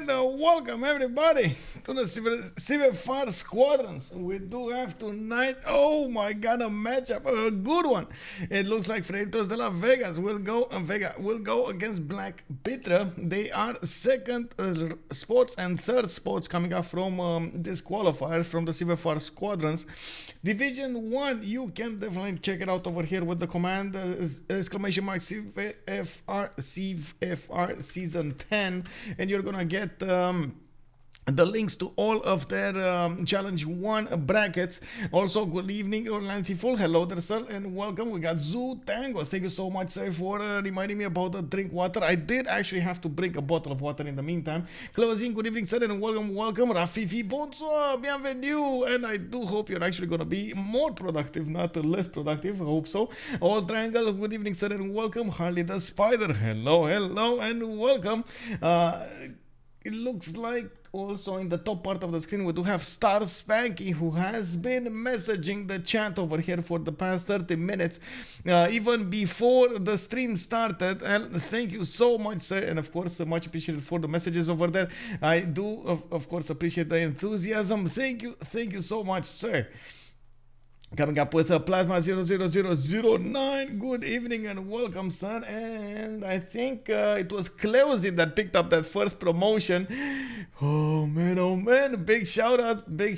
and welcome everybody to the CivFR Squadrons. We do have tonight, oh my god, a matchup, a good one. It looks like Freritos de la Vegas will go, Vega will go against BlackPitre. They are second spots and third spots coming up from this qualifier from the CivFR Squadrons. Division 1, you can definitely check it out over here with the command exclamation mark CivFR Season 10, and you're gonna get the links to all of their challenge 1 brackets. Also, good evening, Full. Hello there, sir, and welcome. We got Zoo Tango. Thank you so much, sir, for reminding me about the drink water. I did actually have to bring a bottle of water in the meantime. Closing, good evening, sir, and welcome. Rafifi, bonsoir, bienvenue. And I do hope you're actually going to be more productive, not less productive. I hope so. All Triangle, good evening, sir, and welcome. Harley the Spider, hello, and welcome. It looks like also in the top part of the screen we do have Star Spanky, who has been messaging the chat over here for the past 30 minutes, even before the stream started. And thank you so much, sir, and of course much appreciated for the messages over there. I do of course appreciate the enthusiasm. Thank you so much, sir. Coming up with a Plasma 00009. Good evening and welcome, son. And I think it was Closing that picked up that first promotion. Oh man, big shout out. We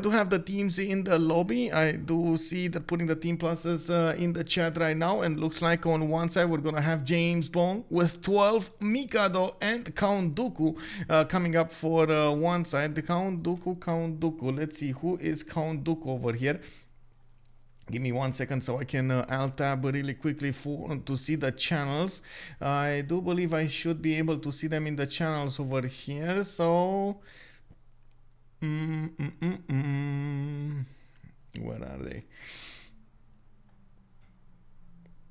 do have the teams in the lobby. I do see that putting the team pluses in the chat right now, and looks like on one side we're gonna have JamesBong with 12, Mikado and Count Dooku coming up for one side. The Count Dooku. Let's see who is Count Dooku over here. Give me 1 second so I can alt tab really quickly to see the channels. I do believe I should be able to see them in the channels over here. So, where are they?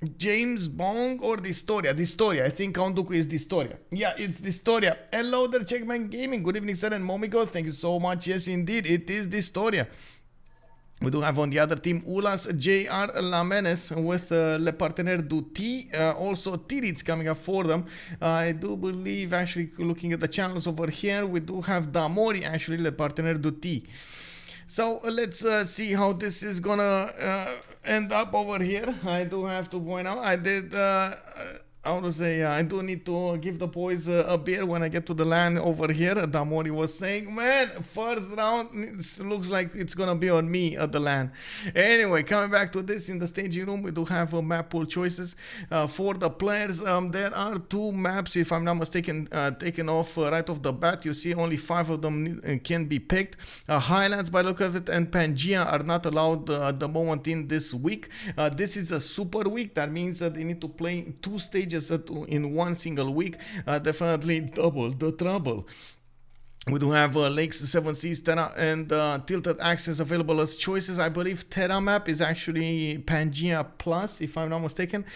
JamesBong or Distoria? Distoria. I think Count Dooku is Distoria. Yeah, it's Distoria. Hello there, Checkman Gaming. Good evening, sir, and Momiko. Thank you so much. Yes, indeed, it is Distoria. We do have on the other team Ulhas, JR Lamenes with Le Partenaire du T. Also Titiits coming up for them. I do believe, actually looking at the channels over here, we do have Damori, actually Le Partenaire du T. So let's see how this is gonna end up over here. I do have to point out, I did I want to say, I do need to give the boys a beer when I get to the LAN over here. Damori was saying, man, first round looks like it's gonna be on me at the LAN. Anyway, coming back to this, in the staging room we do have map pool choices for the players. There are 2 maps, if I'm not mistaken, taken off right off the bat. You see only 5 of them can be picked. Highlands, by the look of it, and Pangea are not allowed at the moment in this week. This is a super week. That means that they need to play 2 stages in one single week. Definitely double the trouble. We do have Lakes, 7 Seas, Terra, and Tilted Axis available as choices. I believe Terra map is actually Pangea Plus, if I'm not mistaken.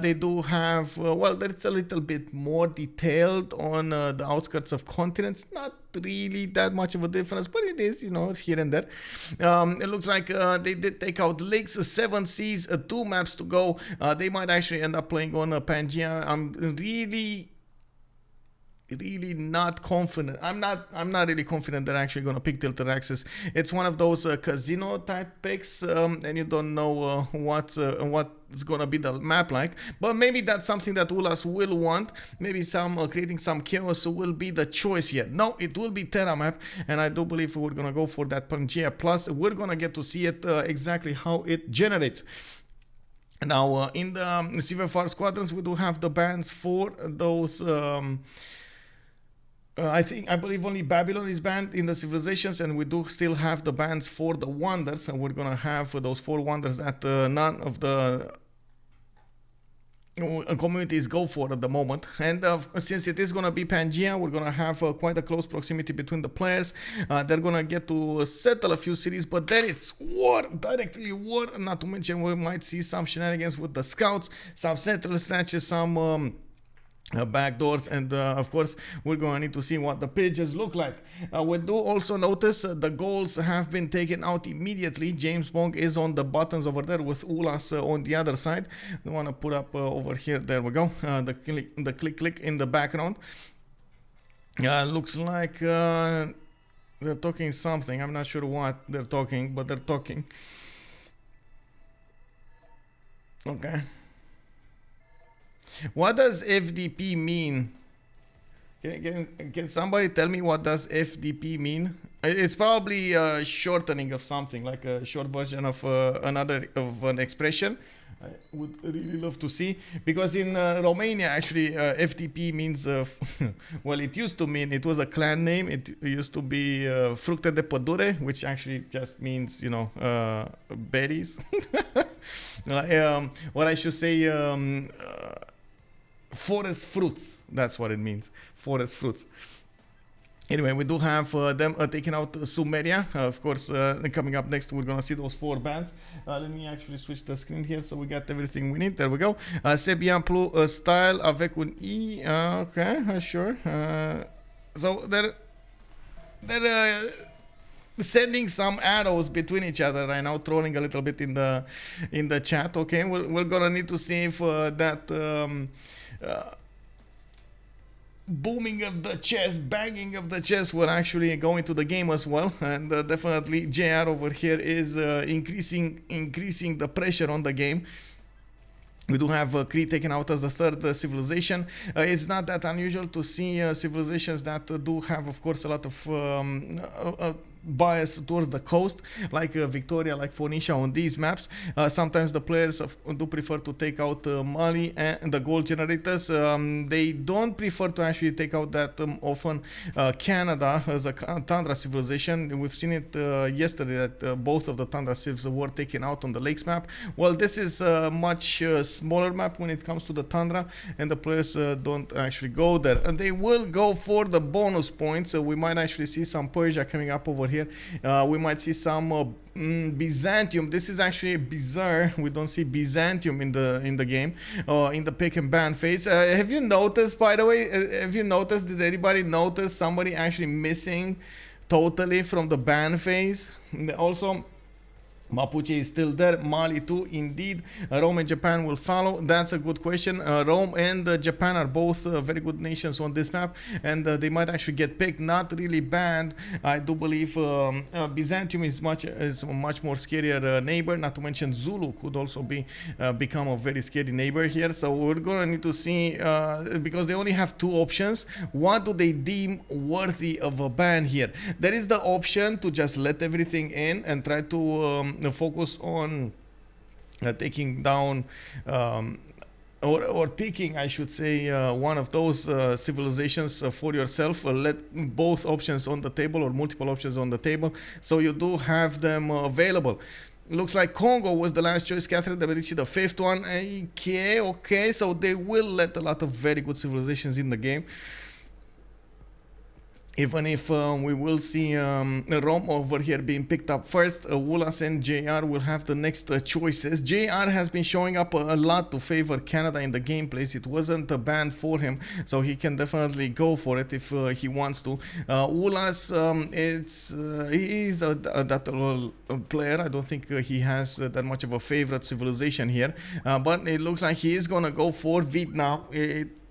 They do have, well, it's a little bit more detailed on the outskirts of continents. Not really that much of a difference, but it is, you know, it's here and there. It looks like they did take out Lakes, 7 Seas, 2 maps to go. They might actually end up playing on Pangea. I'm really not confident. I'm not really confident they're actually going to pick Tilted Axis. It's one of those casino type picks, and you don't know what's going to be the map like. But maybe that's something that Ulhas will want. Maybe some creating some chaos will be the choice here. No, it will be Terra map, and I do believe we're going to go for that Pangea Plus. We're going to get to see it exactly how it generates. Now, in the CivFR Squadrons, we do have the bans for those. I believe only Babylon is banned in the civilizations, and we do still have the bans for the wonders, and we're gonna have those 4 wonders that none of the communities go for at the moment. And since it is gonna be Pangea, we're gonna have quite a close proximity between the players. They're gonna get to settle a few cities, but then it's war, directly war. Not to mention we might see some shenanigans with the scouts, some central snatches, some backdoors, and of course we're going to need to see what the pages look like. We do also notice the goals have been taken out immediately. JamesBong is on the buttons over there with Ulhas on the other side. I want to put up over here, there we go, the click in the background. Looks like they're talking something. I'm not sure what they're talking, but they're talking. Okay. What does FDP mean? Can somebody tell me what does FDP mean? It's probably a shortening of something, like a short version of an expression. I would really love to see, because in Romania actually FDP means well, it used to mean, it was a clan name. It used to be fructe de pădure, which actually just means, you know, berries. What I should say, forest fruits. That's what it means. Forest fruits. Anyway, we do have them taking out Sumeria. Of course, coming up next, we're going to see those 4 bands. Let me actually switch the screen here so we got everything we need. There we go. C'est bien plus style avec un I. Okay, sure. So they're sending some arrows between each other right now, trolling a little bit in the chat. Okay, we're going to need to see if that... booming of the chest, banging of the chest will actually go into the game as well. And definitely JR over here is increasing the pressure on the game. We do have Crete taken out as the 3rd civilization. It's not that unusual to see civilizations that do have, of course, a lot of bias towards the coast, like Victoria, like Phoenicia on these maps. Sometimes the players do prefer to take out Mali and the gold generators. They don't prefer to actually take out that often Canada as a tundra civilization. We've seen it yesterday that both of the tundra civs were taken out on the lakes map. Well, this is a much smaller map when it comes to the tundra, and the players don't actually go there. And they will go for the bonus points. So we might actually see some Persia coming up over here. We might see some Byzantium. This is actually bizarre. We don't see Byzantium in the game, in the pick and ban phase. Have you noticed, by the way? Did anybody notice somebody actually missing totally from the ban phase? Also, Mapuche is still there. Mali too, indeed. Rome and Japan will follow. That's a good question. Rome and Japan are both very good nations on this map, and they might actually get picked. Not really banned. I do believe Byzantium is a much more scarier neighbor. Not to mention Zulu could also become a very scary neighbor here. So we're gonna need to see, because they only have 2 options. What do they deem worthy of a ban here? There is the option to just let everything in and try to focus on taking down or picking, I should say, one of those civilizations for yourself. Let both options on the table or multiple options on the table, so you do have them available. Looks like Congo was the last choice. Catherine de Medici, the 5th one. Okay, so they will let a lot of very good civilizations in the game. Even if we will see Rome over here being picked up first, Ulhas and JR will have the next choices. JR has been showing up a lot to favor Canada in the gameplays. It wasn't a ban for him, so he can definitely go for it if he wants to. Ulhas, he's a adaptable player. I don't think he has that much of a favorite civilization here, but it looks like he is gonna go for Vietnam.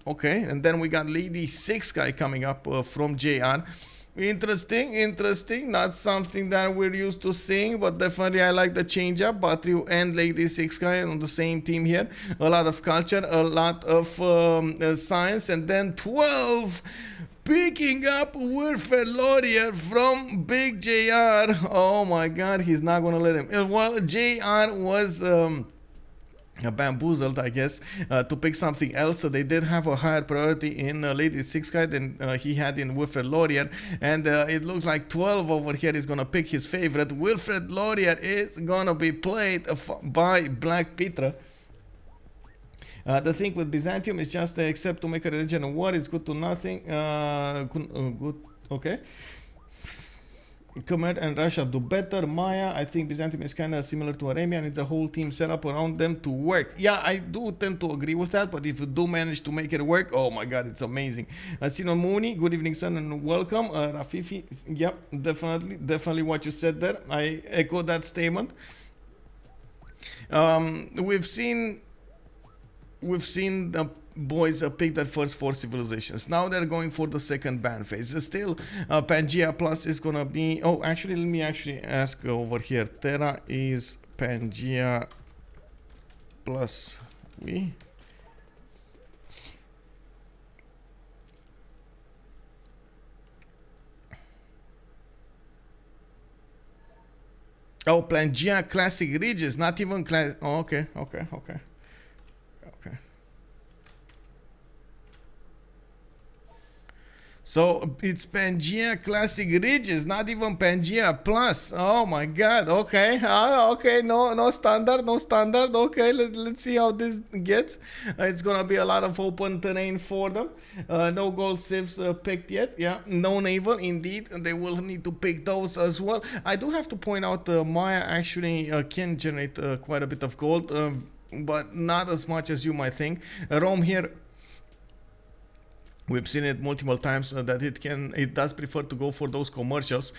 Okay, and then we got Lady 6 guy coming up from JR. Interesting. Not something that we're used to seeing, but definitely I like the change up. Batriu and Lady 6 guy on the same team here. A lot of culture, a lot of science, and then 12 picking up Wilfred Laurier from Big JR. Oh my god, he's not gonna let him. Well, JR was bamboozled, I guess, to pick something else. So they did have a higher priority in Lady 6 guy than he had in Wilfred Laurier, and it looks like 12 over here is gonna pick his favorite. Wilfred Laurier is gonna be played by BlackPitre. The thing with Byzantium is just except to make a religion of war, it's good to nothing. Good, okay. Khmer and Russia do better. Maya, I think Byzantium is kind of similar to Arabia, and it's a whole team set up around them to work. Yeah, I do tend to agree with that, but if you do manage to make it work, oh my god, it's amazing. Sino Mooney, good evening, son, and welcome. Rafifi, yep, definitely what you said there. I echo that statement. We've seen the boys picked their first 4 civilizations. Now they're going for the second ban phase. Still, Pangea Plus is gonna be... Oh, actually, let me actually ask over here. Terra is Pangea Plus. We... Oh, Pangea Classic Ridges, not even class... Oh, okay. So it's Pangea Classic Ridges, not even Pangea Plus. Oh my god, okay. Okay, no standard. Okay, let's see how this gets. It's gonna be a lot of open terrain for them. No gold civs picked yet. Yeah, no naval indeed. They will need to pick those as well. I do have to point out Maya actually can generate quite a bit of gold, but not as much as you might think. Rome here, we've seen it multiple times that it does prefer to go for those commercials.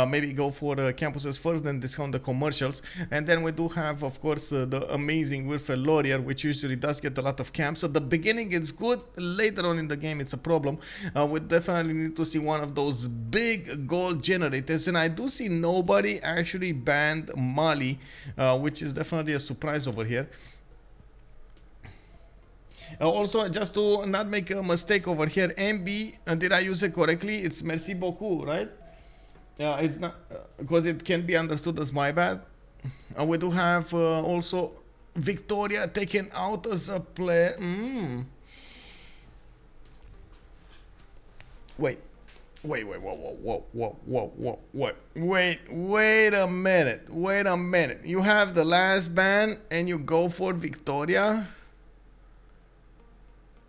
Maybe go for campuses first, then discount the commercials. And then we do have, of course, the amazing Wilfred Laurier, which usually does get a lot of camps. At the beginning, it's good. Later on in the game, it's a problem. We definitely need to see one of those big gold generators. And I do see nobody actually banned Mali, which is definitely a surprise over here. Also, just to not make a mistake over here, MB, did I use it correctly? It's merci beaucoup, right? It's not, because it can be understood as my bad. We do have also Victoria taken out as a player. Wait, wait a minute. You have the last ban and you go for Victoria?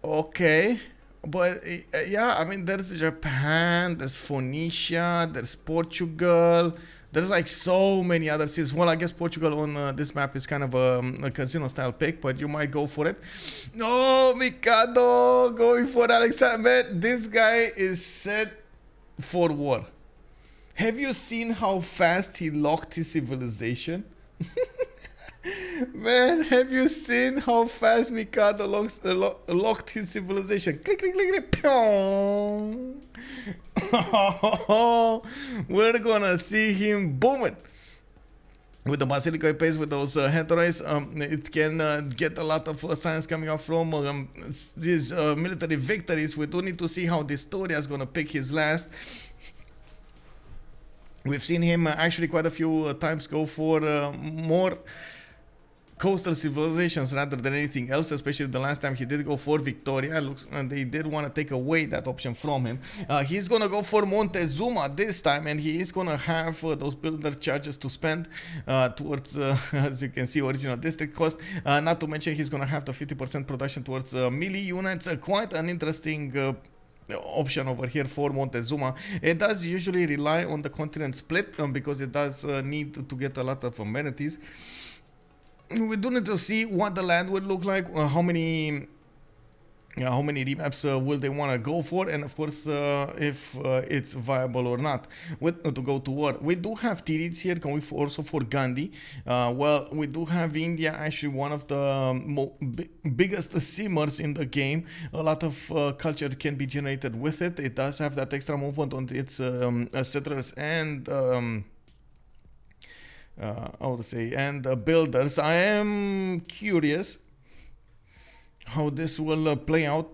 Okay, but yeah, I mean, there's Japan, there's Phoenicia, there's Portugal, there's like so many other cities. Well, I guess Portugal on this map is kind of a casino style pick, but you might go for it. No, Mikado going for Alexander. This guy is set for war. Have you seen how fast he locked his civilization? Man, have you seen how fast Mikado locked his civilization? Click, click, click, click. We're gonna see him booming. With the Basilica pace, with those heteroids, it can get a lot of science coming up from these military victories. We do need to see how Distoria is gonna pick his last. We've seen him actually quite a few times go for more coastal civilizations rather than anything else, especially the last time he did go for Victoria. Looks, and they did want to take away that option from him. He's gonna go for Montezuma this time, and he is gonna have those builder charges to spend towards, as you can see, original district cost. Not to mention he's gonna have the 50% production towards melee units. Quite an interesting option over here for Montezuma. It does usually rely on the continent split because it does need to get a lot of amenities. We do need to see what the land would look like, how many remaps will they want to go for, and of course if it's viable or not to go to war. We do have Titiits here going also for Ghandi. Well, we do have India, actually one of the biggest simmers in the game. A lot of culture can be generated with it. It does have that extra movement on its settlers and builders. I am curious how this will play out.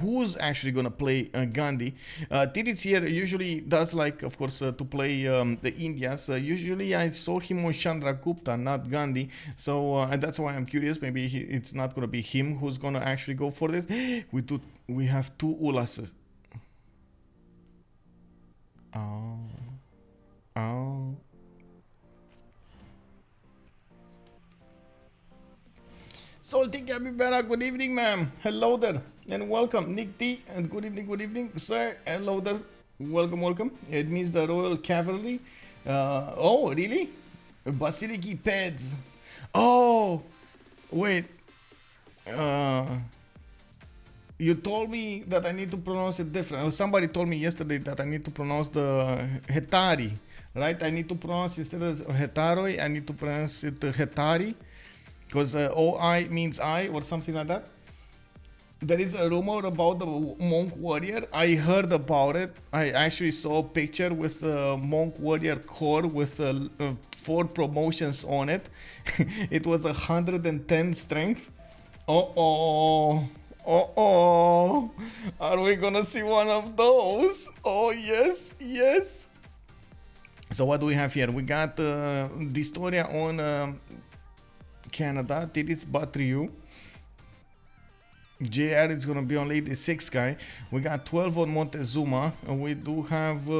Who's actually gonna play Ghandi? Titiits here usually does like, of course, to play the Indias. Usually I saw him on Chandragupta, not Ghandi. So and that's why I'm curious. Maybe it's not gonna be him who's gonna actually go for this. We have 2 Ulhas. Oh. Salty Capybara, good evening, ma'am. Hello there, and welcome. Nick T, and good evening, sir. Hello there, welcome. It means the Royal Cavalry. Oh, really? Basiliki Peds. Oh, wait. You told me that I need to pronounce it different. Somebody told me yesterday that I need to pronounce the Hetari, right? I need to pronounce instead of Hetaroi, I need to pronounce it Hetari. Because OI means I or something like that. There is a rumor about the monk warrior. I heard about it. I actually saw a picture with a monk warrior core with 4 promotions on it. It was 110 strength. Uh-oh. Uh-oh. Are we gonna see one of those? Oh, yes, yes. So what do we have here? We got Distoria on Canada. Titiits Batteriu. JR is gonna be on Lady 6 guy. We got 12 on Montezuma. We do have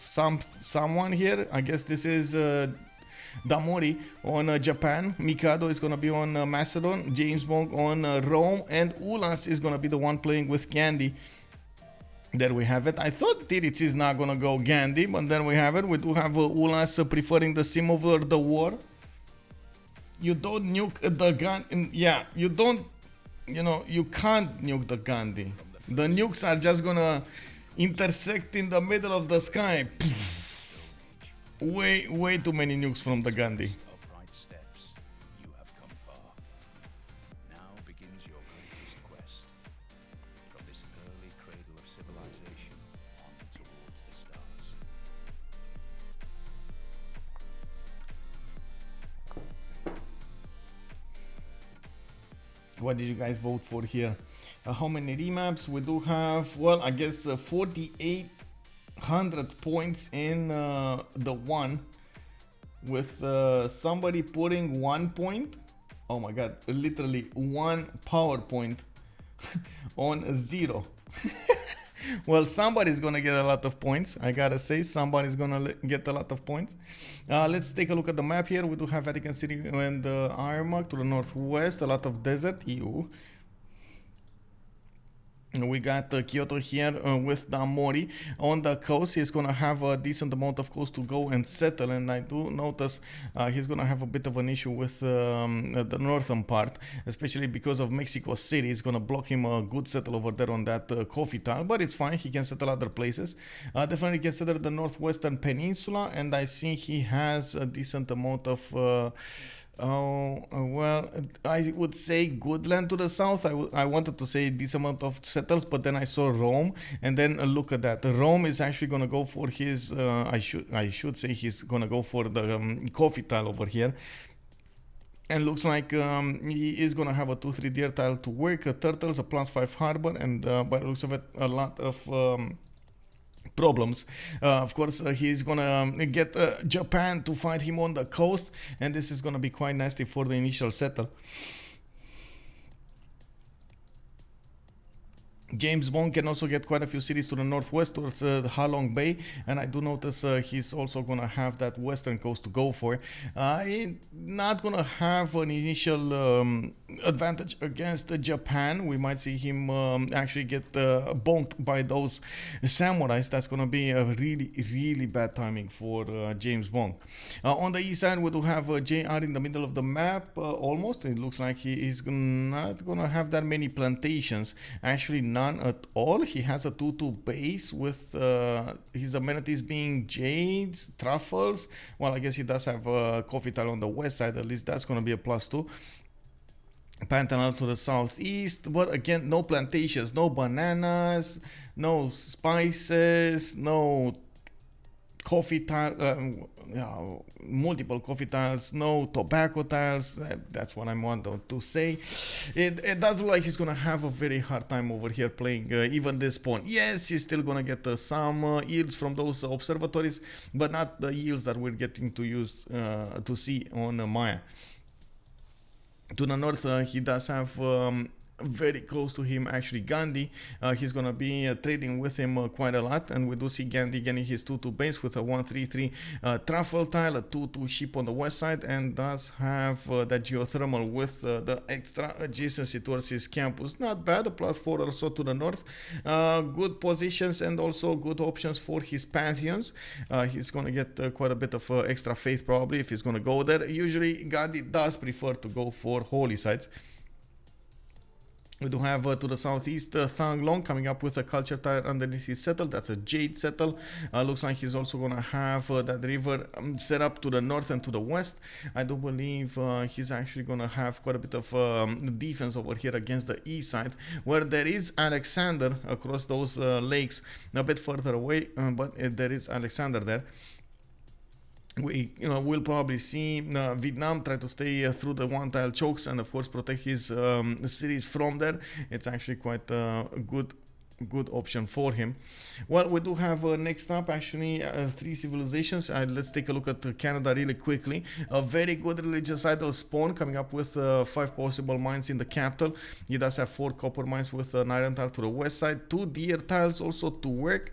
someone here. I guess this is Damori on Japan. Mikado is gonna be on Macedon. JamesBong on Rome, and Ulhas is gonna be the one playing with Ghandi. There we have it. I thought Titiits is not gonna go Ghandi, but then we have it. We do have Ulhas preferring the sim over the war. You don't nuke the gun. Yeah, you don't. You know, you can't nuke the Ghandi. The nukes are just gonna intersect in the middle of the sky. Way too many nukes from the Ghandi. Upright steps, you have come far. Now begins your greatest quest. From this early cradle of civilization on towards the stars. What did you guys vote for here? How many remaps? We do have, well, I guess 4,800 points in the one, with somebody putting 1 point. Oh my god, literally 1 PowerPoint on 0. Well, somebody's gonna get a lot of points. I gotta say, somebody's gonna get a lot of points. Let's take a look at the map here. We do have Vatican City and Armagh to the northwest, a lot of desert, EU. We got Kyoto here with Damori on the coast. He's gonna have a decent amount of coast to go and settle, and I do notice he's gonna have a bit of an issue with the northern part, especially because of Mexico City. It's gonna block him a good settle over there on that coffee tile, but it's fine. He can settle other places. Definitely consider the northwestern peninsula, and I see he has a decent amount of well, I would say good land to the south. I wanted to say this amount of settles, but then I saw Rome, and then look at that. Rome is actually gonna go for his. I should say he's gonna go for the coffee tile over here. And looks like he is gonna have a 2-3 deer tile to work. Turtles, a +5 harbor, and by the looks of it, a lot of problems. Of course, he's gonna get Japan to fight him on the coast, and this is gonna be quite nasty for the initial settle. JamesBong can also get quite a few cities to the northwest towards Halong Bay, and I do notice he's also gonna have that western coast to go for. He's not gonna have an initial advantage against Japan. We might see him actually get bonked by those samurais. That's gonna be a really bad timing for JamesBong. On the east side, we do have JR in the middle of the map, almost. It looks like he is not gonna have that many plantations. Actually, none at all. He has a 2-2 base with his amenities being jades, truffles. Well, I guess he does have a coffee tile on the west side. At least that's going to be a +2. Pantanal to the southeast, but again, no plantations, no bananas, no spices, no coffee tile, multiple coffee tiles, no tobacco tiles. That's what I want to say. It does look like he's gonna have a very hard time over here playing even this pawn. Yes, he's still gonna get some yields from those observatories, but not the yields that we're getting to use to see on Maya. To the north, he does have very close to him actually Ghandi. He's gonna be trading with him quite a lot, and we do see Ghandi getting his 2-2 base with a 1-3-3 truffle tile, a 2-2 ship on the west side, and does have that geothermal with the extra adjacency towards his campus. Not bad, a +4 or so to the north. Good positions and also good options for his pantheons. He's gonna get quite a bit of extra faith probably if he's gonna go there. Usually Ghandi does prefer to go for holy sites. We do have to the southeast Thang Long coming up with a culture tile underneath his settle. That's a jade settle. Looks like he's also going to have that river set up to the north and to the west. I do believe he's actually going to have quite a bit of defense over here against the east side, where there is Alexander across those lakes a bit further away, but there is Alexander there. We will probably see Vietnam try to stay through the one tile chokes and of course protect his cities from there. It's actually quite a good option for him. Well, we do have next up actually 3 civilizations. Let's take a look at Canada really quickly. A very good religious idol spawn coming up with 5 possible mines in the capital. He does have 4 copper mines with an iron tile to the west side, 2 deer tiles also to work.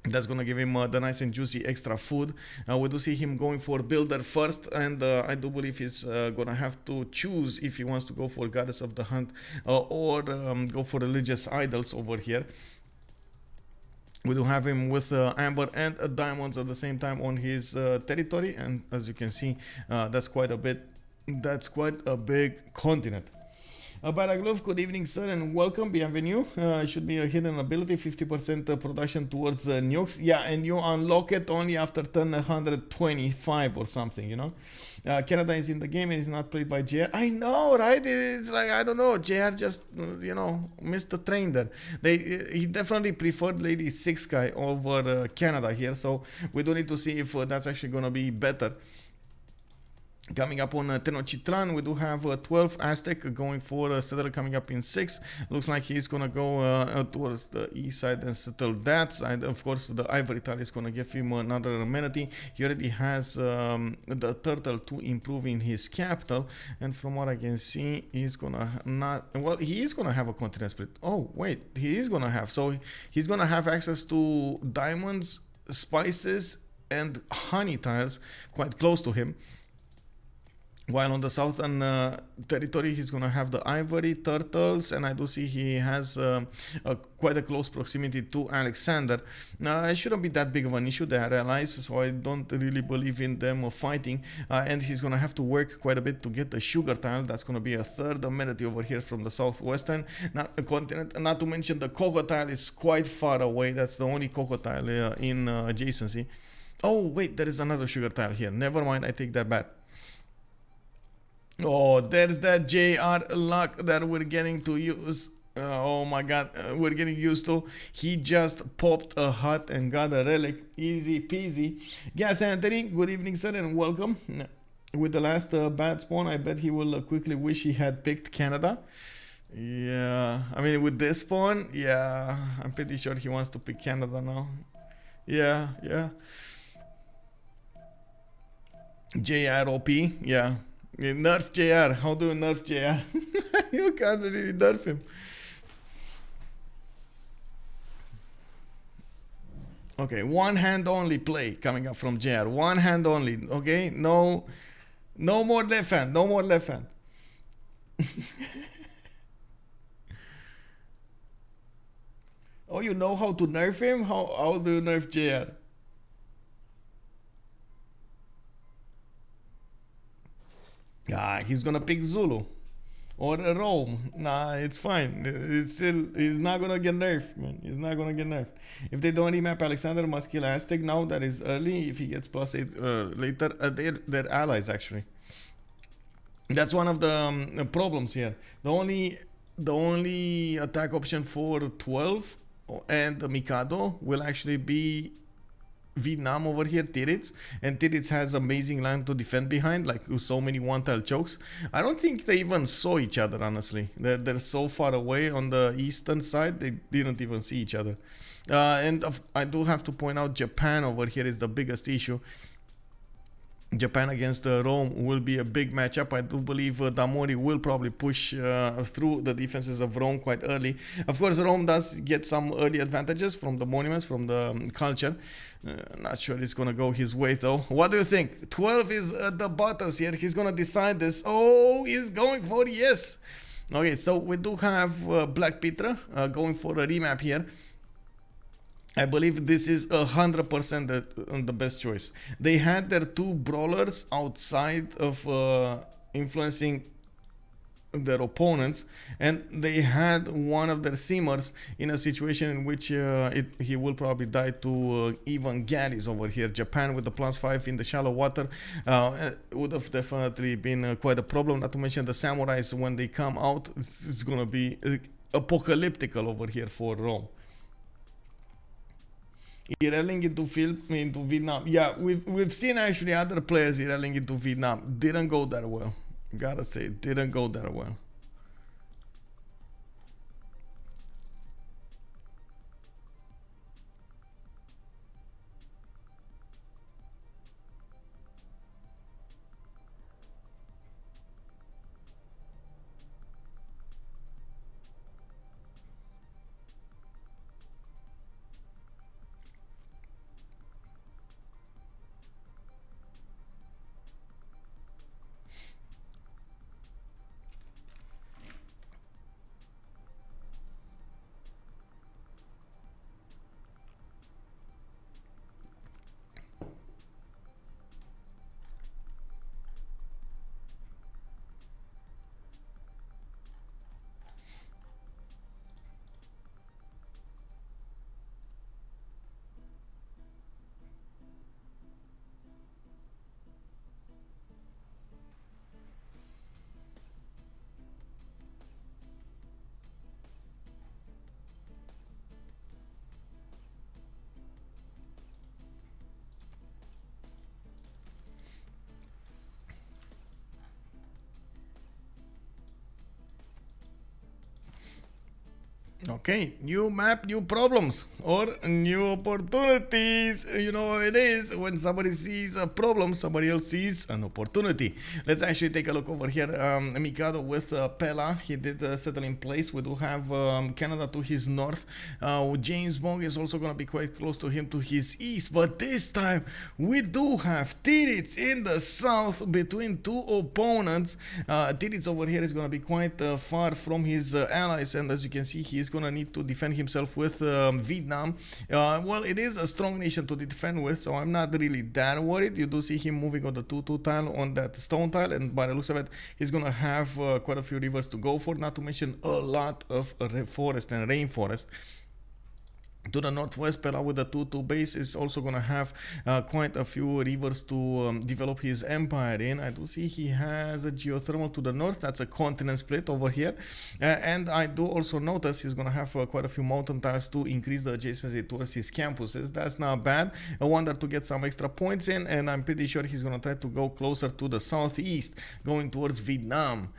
That's gonna give him the nice and juicy extra food. We do see him going for builder first, and I do believe he's gonna have to choose if he wants to go for goddess of the hunt or go for religious idols over here. We do have him with amber and diamonds at the same time on his territory, and as you can see, that's quite a big continent. Baraglov, good evening, sir, and welcome. Bienvenue. Should be a hidden ability, 50% production towards nukes. Yeah, and you unlock it only after turn 125 or something, you know. Canada is in the game and is not played by JR. I know, right? It's like, I don't know, JR just, you know, missed the train there. He definitely preferred Lady 6 guy over Canada here, so we do need to see if that's actually going to be better. Coming up on Tenochtitlan, we do have 12 Aztec going for settler coming up in 6. Looks like he's gonna go towards the east side and settle that side. Of course, the ivory tile is gonna give him another amenity. He already has the turtle to improve in his capital, and from what I can see, he's gonna not. Well, he is gonna have a continent split. Oh wait, he is gonna have. So he's gonna have access to diamonds, spices, and honey tiles quite close to him. While on the southern territory, he's going to have the ivory, turtles, and I do see he has quite a close proximity to Alexander. It shouldn't be that big of an issue. They are allies, so I don't really believe in them fighting. And he's going to have to work quite a bit to get the sugar tile. That's going to be a third amenity over here from the southwestern continent. Not to mention the cocoa tile is quite far away. That's the only cocoa tile in adjacency. Oh, wait, there is another sugar tile here. Never mind, I take that back. Oh, there's that JR luck that we're getting to use. Oh my god, we're getting used to. He just popped a hut and got a relic. Easy peasy. Gas Anthony, good evening, sir, and welcome. With the last bad spawn, I bet he will quickly wish he had picked Canada. Yeah, I mean, with this spawn, yeah, I'm pretty sure he wants to pick Canada now. Yeah. JR OP, yeah. Nerf JR. How do you nerf JR? You can't really nerf him. Okay, one hand only play coming up from JR. One hand only. Okay, no more left hand. No more left hand. Oh, you know how to nerf him? How do you nerf JR? He's gonna pick Zulu or Rome. Nah, it's fine. He's not gonna get nerfed, man. He's not gonna get nerfed. If they don't remap Alexander, must kill Aztec now. That is early. If he gets +8 later, they're allies actually. That's one of the problems here. The only attack option for 12 and the Mikado will actually be Vietnam over here, Titiits, and Titiits has amazing land to defend behind, like so many one-tile chokes. I don't think they even saw each other, honestly. They're so far away on the eastern side, they didn't even see each other. I do have to point out Japan over here is the biggest issue. Japan against Rome will be a big matchup. I do believe Damori will probably push through the defenses of Rome quite early. Of course, Rome does get some early advantages from the monuments, from the culture. Not sure it's going to go his way, though. What do you think? 12 is the buttons here. He's going to decide this. Oh, he's going for yes. Okay, so we do have BlackPitre going for a remap here. I believe this is 100% the best choice. They had their 2 brawlers outside of influencing their opponents, and they had one of their seamers in a situation in which he will probably die to even Ghandis over here. Japan with the +5 in the shallow water would have definitely been quite a problem, not to mention the samurais when they come out. It's gonna be apocalyptical over here for Rome. Irreling into Vietnam. Yeah, we've seen actually other players irreling into Vietnam. Didn't go that well. Gotta say, didn't go that well. Okay, new map, new problems, or new opportunities. You know how it is when somebody sees a problem, somebody else sees an opportunity. Let's actually take a look over here. Mikado with Pella, he did settle in place. We do have Canada to his north. JamesBong is also going to be quite close to him to his east, but this time we do have Titiits in the south between two opponents. Titiits over here is going to be quite far from his allies, and as you can see, he is going to need to defend himself with Vietnam. Well, it is a strong nation to defend with, so I'm not really that worried. You do see him moving on the 2-2 tile on that stone tile, and by the looks of it, he's going to have quite a few rivers to go for, not to mention a lot of forest and rainforest. To the northwest, Pela with the 2-2 base is also going to have quite a few rivers to develop his empire in. I do see he has a geothermal to the north. That's a continent split over here. And I do also notice he's going to have quite a few mountain tiles to increase the adjacency towards his campuses. That's not bad. I wonder to get some extra points in, and I'm pretty sure he's going to try to go closer to the southeast, going towards Vietnam.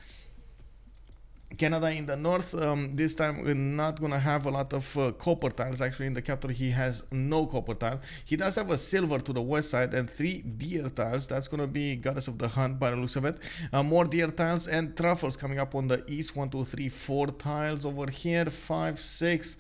Canada in the north, this time we're not gonna have a lot of copper tiles. Actually, in the capital he has no copper tile. He does have a silver to the west side and 3 deer tiles. That's gonna be Goddess of the Hunt by the looks of it. More deer tiles and truffles coming up on the east. 1, 2, 3, 4 tiles over here. 5, 6.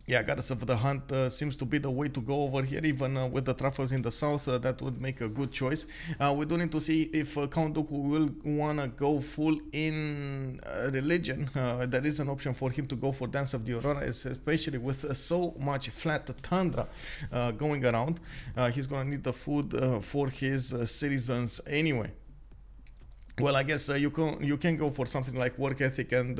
Yeah, Goddess of the Hunt seems to be the way to go over here, even with the truffles in the south. That would make a good choice. We do need to see if Count Dooku will want to go full in religion. There is an option for him to go for Dance of the Aurora, especially with so much flat tundra going around. He's going to need the food for his citizens anyway. Well, I guess you can go for something like work ethic and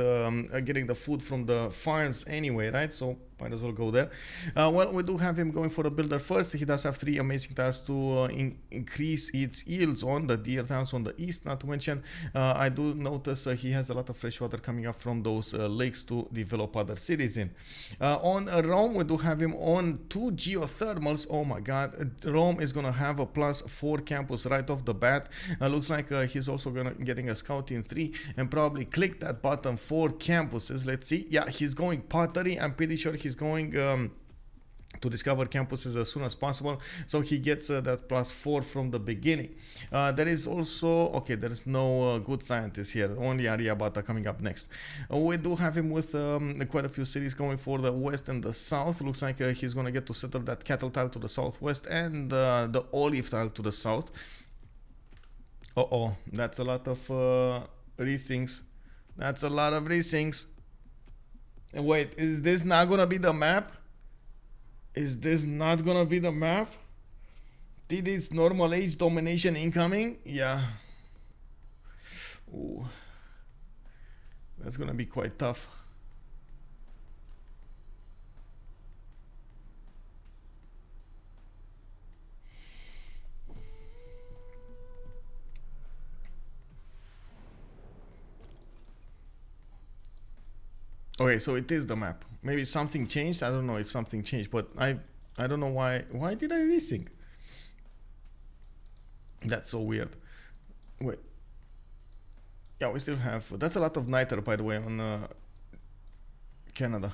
getting the food from the farms anyway, right? So might as well go there. Well, we do have him going for the builder first. He does have 3 amazing tiles to increase its yields on the deer tiles on the east. Not to mention, I do notice he has a lot of fresh water coming up from those lakes to develop other cities in. On Rome, we do have him on 2 geothermals. Oh my god, Rome is gonna have a +4 campus right off the bat. Looks like he's also getting a scout in 3 and probably click that button for campuses. Let's see. Yeah, he's going pottery. I'm pretty sure he's going to discover campuses as soon as possible, so he gets that +4 from the beginning. There is also, okay, there is no good scientist here, only Aryabhata coming up next. We do have him with quite a few cities going for the west and the south. Looks like he's going to get to settle that cattle tile to the southwest and the olive tile to the south. That's a lot of rethings. That's a lot of rethings. Wait, is this not gonna be the map? Is this not gonna be the map? Titiits normal age domination incoming? Yeah. Ooh. That's gonna be quite tough. Okay, so it is the map. Maybe something changed. I don't know if something changed, but I don't know why. Why did I resync? That's so weird. Wait. Yeah, we still have. That's a lot of niter, by the way, on Canada.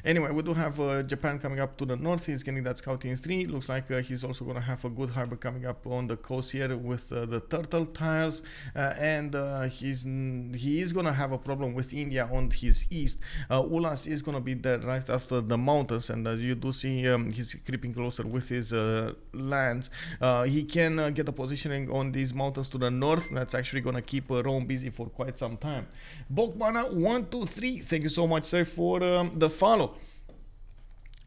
Anyway, we do have Japan coming up to the north. He's getting that scouting 3. Looks like he's also going to have a good harbor coming up on the coast here with the turtle tiles. And he is going to have a problem with India on his east. Ulhas is going to be there right after the mountains. And as you do see, he's creeping closer with his lands. He can get a positioning on these mountains to the north. That's actually going to keep Rome busy for quite some time. Bokmana 123. Thank you so much, sir, for the follow.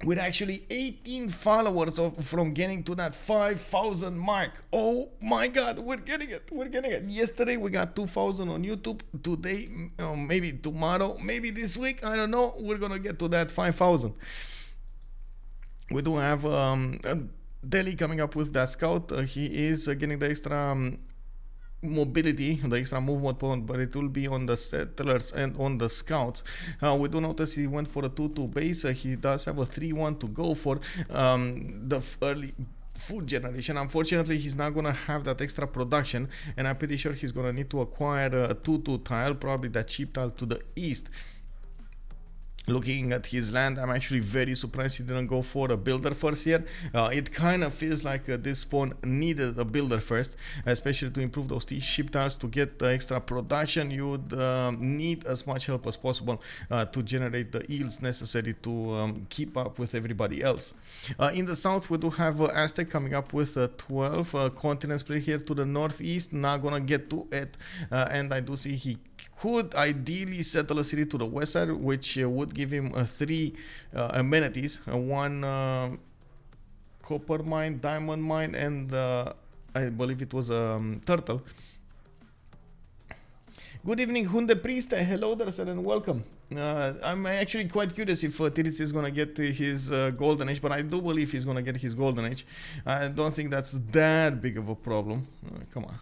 We're actually 18 followers from getting to that 5,000 mark. Oh my god, we're getting it. Yesterday we got 2,000 on YouTube. Today, maybe tomorrow, maybe this week, I don't know, we're gonna get to that 5,000. We do have Delhi coming up with that scout. He is getting the extra mobility, the extra movement point, but it will be on the settlers and on the scouts. We do notice he went for a 2-2 base. He does have a 3-1 to go for the early food generation. Unfortunately, he's not going to have that extra production, and I'm pretty sure he's going to need to acquire a 2-2 tile, probably that cheap tile to the east. Looking at his land, I'm actually very surprised he didn't go for a builder first here. It kind of feels like this spawn needed a builder first, especially to improve those ship tiles. To get the extra production, you would need as much help as possible to generate the yields necessary to keep up with everybody else. In the south, we do have Aztec coming up with 12 continents play here to the northeast. Not gonna get to it, and I do see he could ideally settle a city to the west side, which would give him 3 amenities, 1 copper mine, diamond mine, and I believe it was a turtle. Good evening, Hunde Priest. Hello there, sir, and welcome. I'm actually quite curious if Titiits is going to get his golden age, but I do believe he's going to get his golden age. I don't think that's that big of a problem. Come on.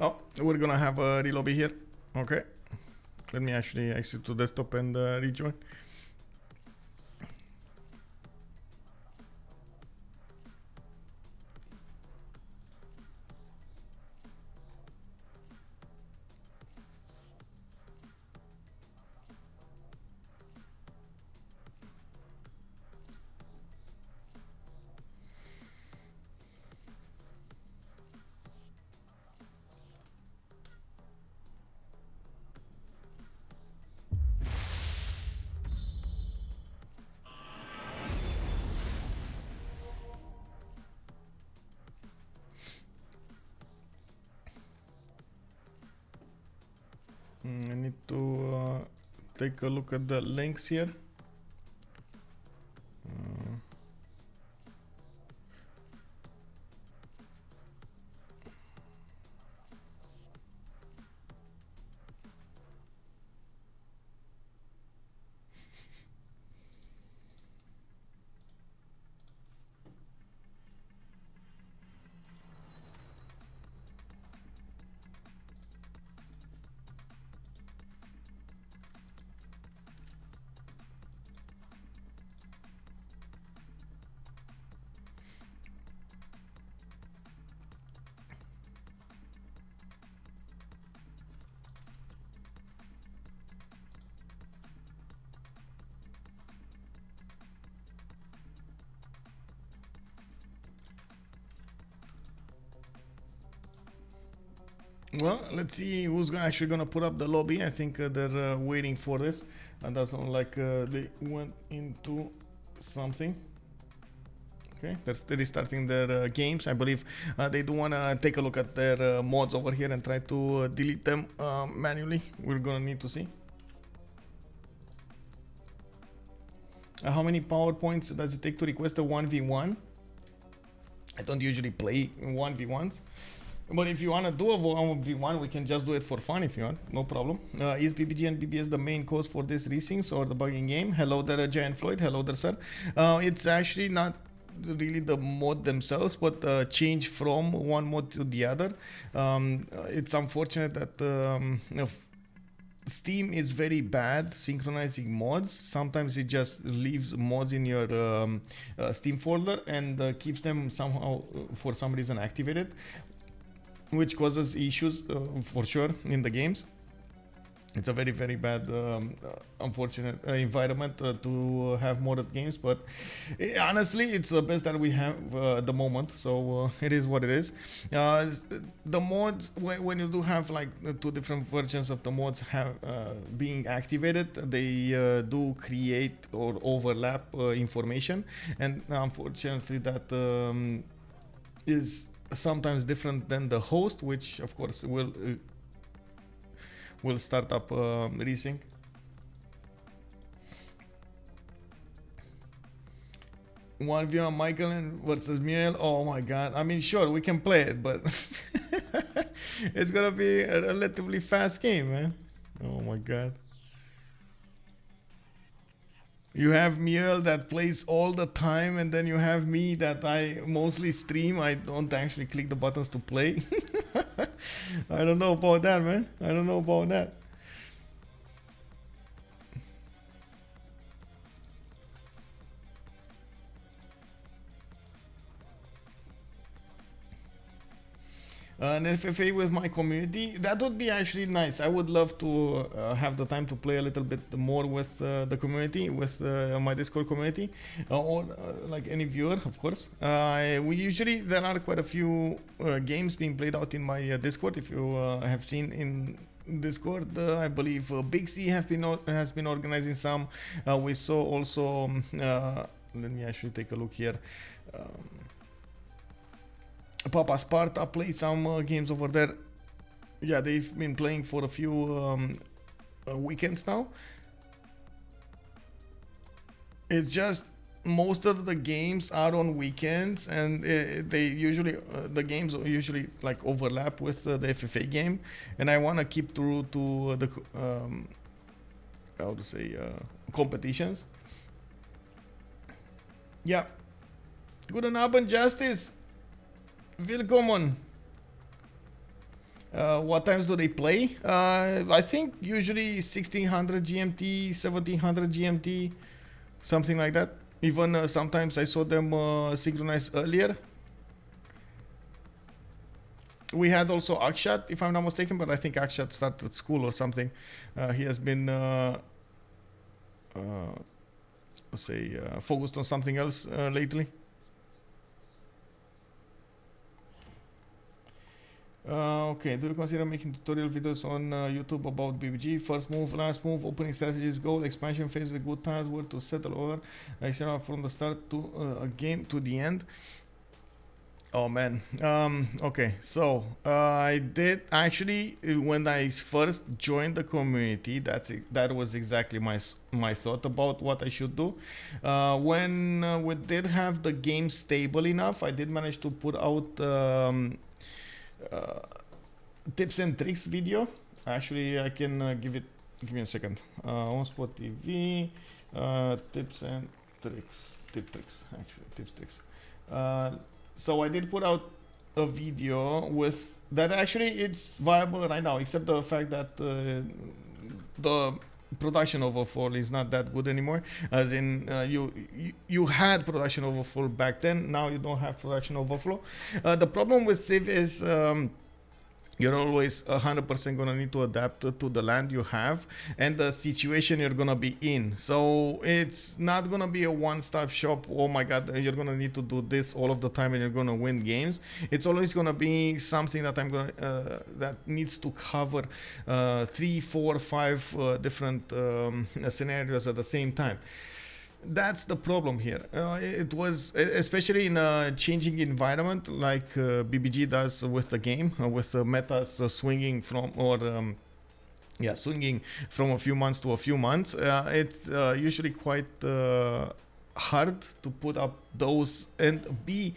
Oh, we're gonna have a relobby here. Okay. Let me actually exit to desktop and rejoin. I need to take a look at the links here. Well, let's see who's actually gonna put up the lobby. I think they're waiting for this, and that's not like they went into something. Okay, they're restarting their games. I believe they do wanna take a look at their mods over here and try to delete them manually. We're gonna need to see. How many PowerPoints does it take to request a 1v1? I don't usually play 1v1s. But if you want to do a 1v1, we can just do it for fun if you want, no problem. Is BBG and BBS the main cause for this resyncs or the bugging game? Hello there, Giant Floyd. Hello there, sir. It's actually not really the mod themselves, but change from one mod to the other. It's unfortunate that Steam is very bad synchronizing mods. Sometimes it just leaves mods in your Steam folder and keeps them somehow for some reason activated, which causes issues for sure in the games. It's a very, very bad, unfortunate environment to have modded games, but honestly, it's the best that we have at the moment, so it is what it is. The mods, when you do have like two different versions of the mods being activated, they do create or overlap information, and unfortunately that is sometimes different than the host, which of course will start up resync. One view on Michael versus Muriel. Oh my god. I mean, sure, we can play it, but it's gonna be a relatively fast game, man. Oh my god. You have Muriel that plays all the time, and then you have me that I mostly stream. I don't actually click the buttons to play. I don't know about that, man. I don't know about that. An FFA with my community, that would be actually nice. I would love to have the time to play a little bit more with the community, with my Discord community, or like any viewer, of course. There are quite a few games being played out in my Discord. If you have seen in Discord, I believe Big C has been organizing some. We saw also. Let me actually take a look here. Papa Sparta played some games over there. Yeah, they've been playing for a few weekends now. It's just most of the games are on weekends, and the games usually like overlap with the FFA game, and I want to keep true to the how to say competitions. Yeah, Guten Abend, Justice. Willkommen. What times do they play? I think usually 1600 GMT, 1700 GMT, something like that. Even sometimes I saw them synchronize earlier. We had also Akshat, if I'm not mistaken, but I think Akshat started school or something. He has been, focused on something else lately. Okay, do you consider making tutorial videos on YouTube about BBG? First move, last move, opening strategies, goal, expansion phase, good times, where to settle over, from the start to a game to the end. Oh man. Okay, so I did actually, when I first joined the community, that was exactly my thought about what I should do. When we did have the game stable enough, I did manage to put out tips and tricks video. Actually, I can give me a second. OnSpotTV, tips and tricks, tips tricks. So I did put out a video with that. Actually, it's viable right now, except the fact that the production overfall is not that good anymore. As in, you had production overflow back then. Now you don't have production overflow. The problem with Civ is you're always 100% gonna need to adapt to the land you have and the situation you're gonna be in. So it's not gonna be a one-stop shop. Oh my god, you're gonna need to do this all of the time and you're gonna win games. It's always gonna be something that that needs to cover 3, 4, 5 different scenarios at the same time. That's the problem here. It was especially in a changing environment like BBG does with the game, with the metas swinging from swinging from a few months to a few months. It's usually quite hard to put up those and be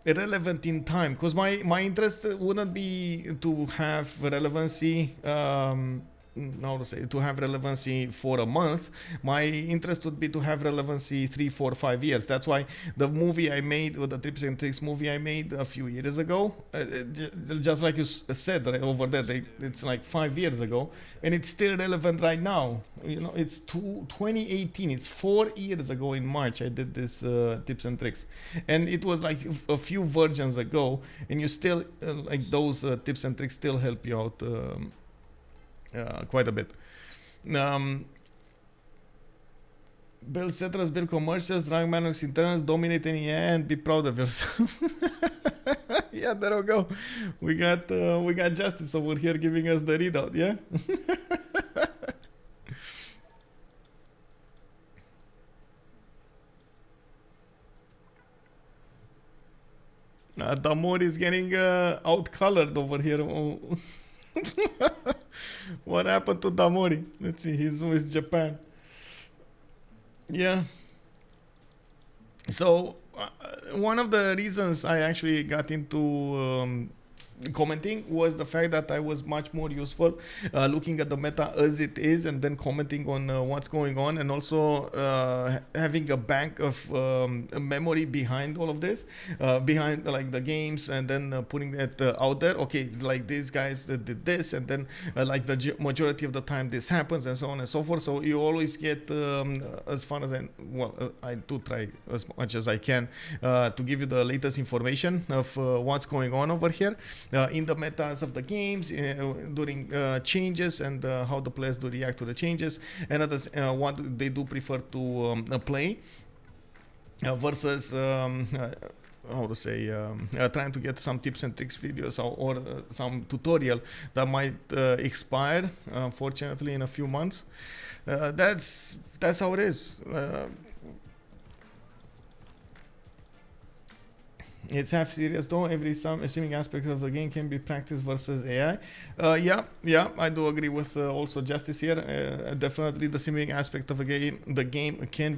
relevant in time, because my interest wouldn't be to have relevancy how to say, to have relevancy for a month. My interest would be to have relevancy 3, 4, 5 years. That's why the movie I made, or the Tips and Tricks movie I made a few years ago, just like you said right over there, it's like 5 years ago, and it's still relevant right now. You know, it's 2018. It's 4 years ago in March I did this Tips and Tricks, and it was like a few versions ago, and you still like those tips and tricks still help you out quite a bit. Build settlers, build commercials, rank managers in turns, dominate any and be proud of yourself. Yeah, there we go. We got Justice over here giving us the readout. Yeah. Damori is getting out-colored over here. What happened to Damori? Let's see, he's with Japan. Yeah. So, one of the reasons I actually got into commenting was the fact that I was much more useful looking at the meta as it is and then commenting on what's going on, and also having a bank of memory behind all of this, behind like the games, and then putting it out there. Okay, like these guys that did this, and then like the majority of the time this happens, and so on and so forth. So you always get as far as I do try as much as I can to give you the latest information of what's going on over here. In the metas of the games, during changes, and how the players do react to the changes, and others, what they do prefer to play versus how to say, trying to get some tips and tricks videos or some tutorial that might expire, unfortunately, in a few months. That's how it is. It's half serious though. Assuming aspect of the game can be practiced versus AI. Yeah, I do agree with also Justice here. Definitely, the simming aspect of the game can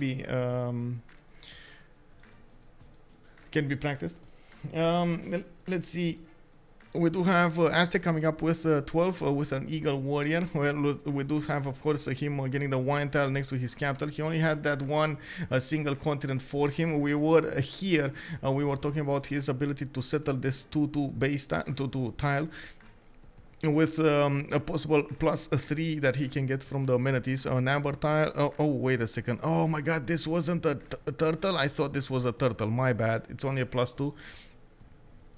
be practiced. Let's see. We do have Aztec coming up with 12 with an Eagle Warrior. Well, we do have, of course, him getting the wine tile next to his capital. He only had that one single continent for him. We were here. We were talking about his ability to settle this 2-2 base tile with a possible +3 that he can get from the amenities. An amber tile. Oh, wait a second. Oh my God, this wasn't a turtle. I thought this was a turtle. My bad. It's only a +2.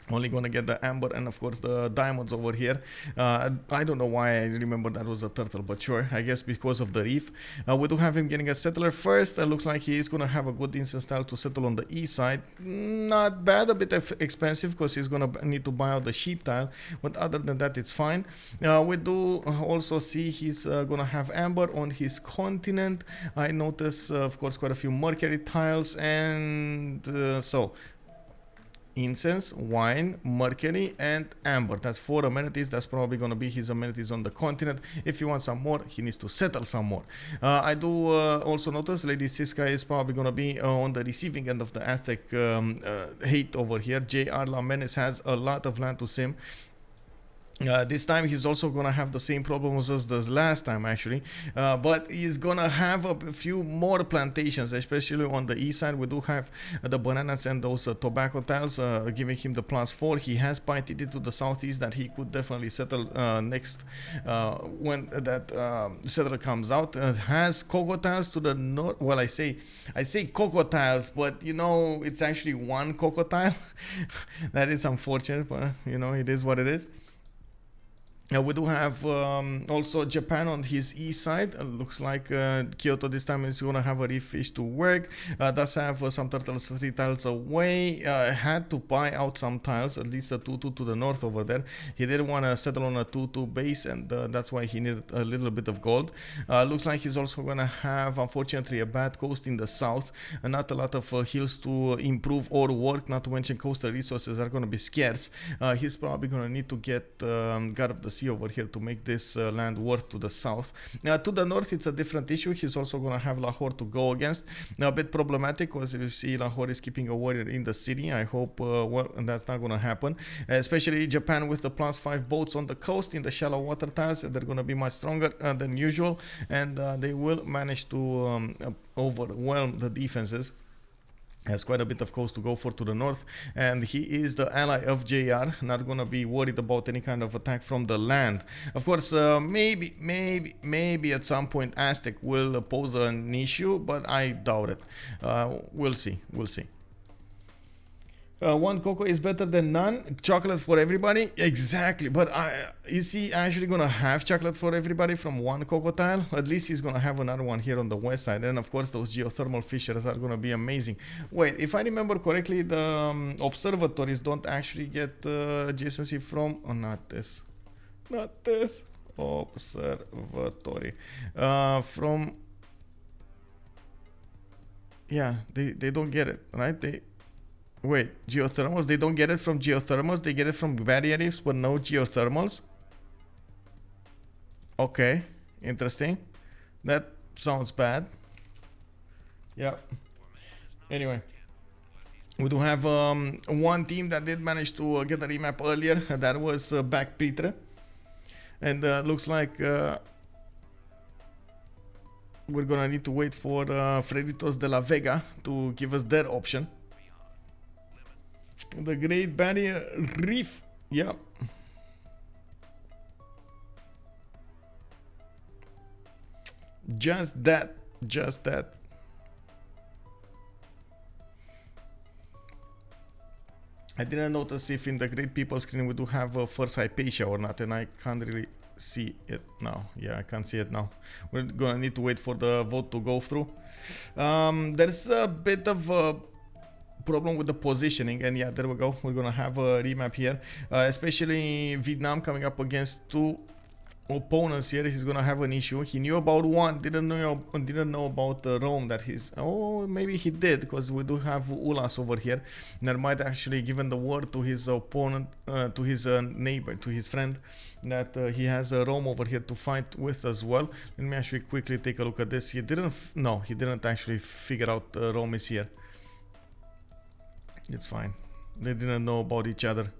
Only gonna get the amber and of course the diamonds over here. I don't know why I remember that was a turtle, but sure, I guess because of the reef. We do have him getting a settler first. Looks like he is gonna have a good instance tile to settle on the east side. Not bad, a bit expensive because he's gonna need to buy out the sheep tile, but other than that it's fine. We do also see he's gonna have amber on his continent. I notice of course quite a few mercury tiles, and so incense, wine, mercury, and amber. That's 4 amenities. That's probably going to be his amenities on the continent. If you want some more, he needs to settle some more. I do also notice Lady Siska is probably going to be on the receiving end of the Aztec hate over here. J.R. Lamenes has a lot of land to sim. This time he's also gonna have the same problems as the last time actually, but he's gonna have a few more plantations, especially on the east side. We do have the bananas and those tobacco tiles giving him the +4. He has Titiits to the southeast that he could definitely settle next when that settler comes out. Has cocoa tiles to the north. Well, I say cocoa tiles, but you know it's actually one cocoa tile. That is unfortunate, but you know it is what it is. We do have also Japan on his east side. Looks like Kyoto this time is going to have a reef fish to work. Does have some turtles 3 tiles away. Had to buy out some tiles, at least a 2-2 to the north over there. He didn't want to settle on a 2-2 base, and that's why he needed a little bit of gold. Looks like he's also going to have, unfortunately, a bad coast in the south. Not a lot of hills to improve or work, not to mention coastal resources are going to be scarce. He's probably going to need to get God of the Sea over here to make this land worth to the south. To the north, it's a different issue. He's also going to have Lahore to go against. Now, a bit problematic because you see Lahore is keeping a warrior in the city. I hope, well, that's not going to happen. Especially Japan with the +5 boats on the coast in the shallow water tiles. They're going to be much stronger than usual, and they will manage to overwhelm the defenses. Has quite a bit of coast to go for to the north, and he is the ally of JR, not gonna be worried about any kind of attack from the land. Of course, maybe at some point Aztec will pose an issue, but I doubt it. We'll see. One cocoa is better than none. Chocolate for everybody, exactly. But is he actually gonna have chocolate for everybody from one cocoa tile? At least he's gonna have another one here on the west side. And of course, those geothermal fissures are gonna be amazing. Wait, if I remember correctly, the observatories don't actually get adjacency from. Oh, not this. Observatory. From. Yeah, they don't get it, right? Wait, geothermals? They don't get it from geothermals? They get it from barrier reefs, but no geothermals? Okay, interesting. That sounds bad. Yeah. Anyway. We do have one team that did manage to get a remap earlier. That was BlackPitre. And looks like we're gonna need to wait for Freritos de la Vega to give us their option. The Great Barrier Reef. Yeah. Just that. I didn't notice if in the Great People screen we do have a first Hypatia or not, and I can't really see it now. Yeah, I can't see it now. We're gonna need to wait for the vote to go through. There's a bit of a problem with the positioning, and yeah, there we go. We're gonna have a remap here, especially Vietnam coming up against two opponents here. He's gonna have an issue. He knew about one, didn't know about Rome. That he's, oh, maybe he did, because we do have Ulhas over here that might actually given the word to his opponent, to his neighbor, to his friend, that he has Rome over here to fight with as well. Let me actually quickly take a look at this. He didn't actually figure out Rome is here. It's fine. They didn't know about each other.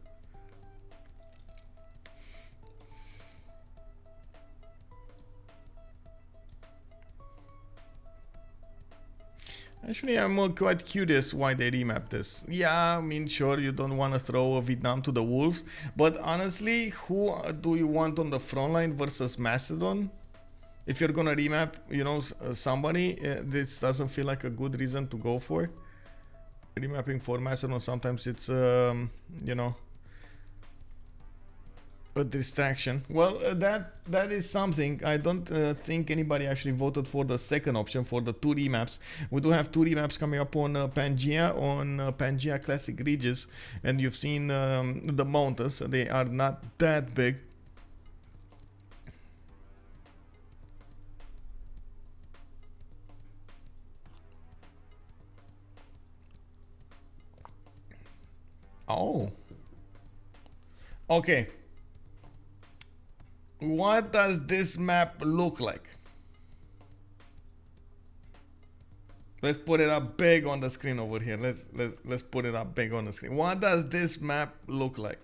Actually, I'm quite curious why they remapped this. Yeah, I mean, sure, you don't want to throw Vietnam to the wolves, but honestly, who do you want on the front line versus Macedon? If you're gonna remap, you know, somebody, this doesn't feel like a good reason to go for. Remapping for Macedon, sometimes it's, you know, a distraction. Well, that is something. I don't think anybody actually voted for the second option, for the two remaps. We do have two remaps coming up on Pangea Classic Regis, and you've seen the mountains. They are not that big. Oh. Okay. What does this map look like? Let's put it up big on the screen over here. Let's put it up big on the screen. What does this map look like?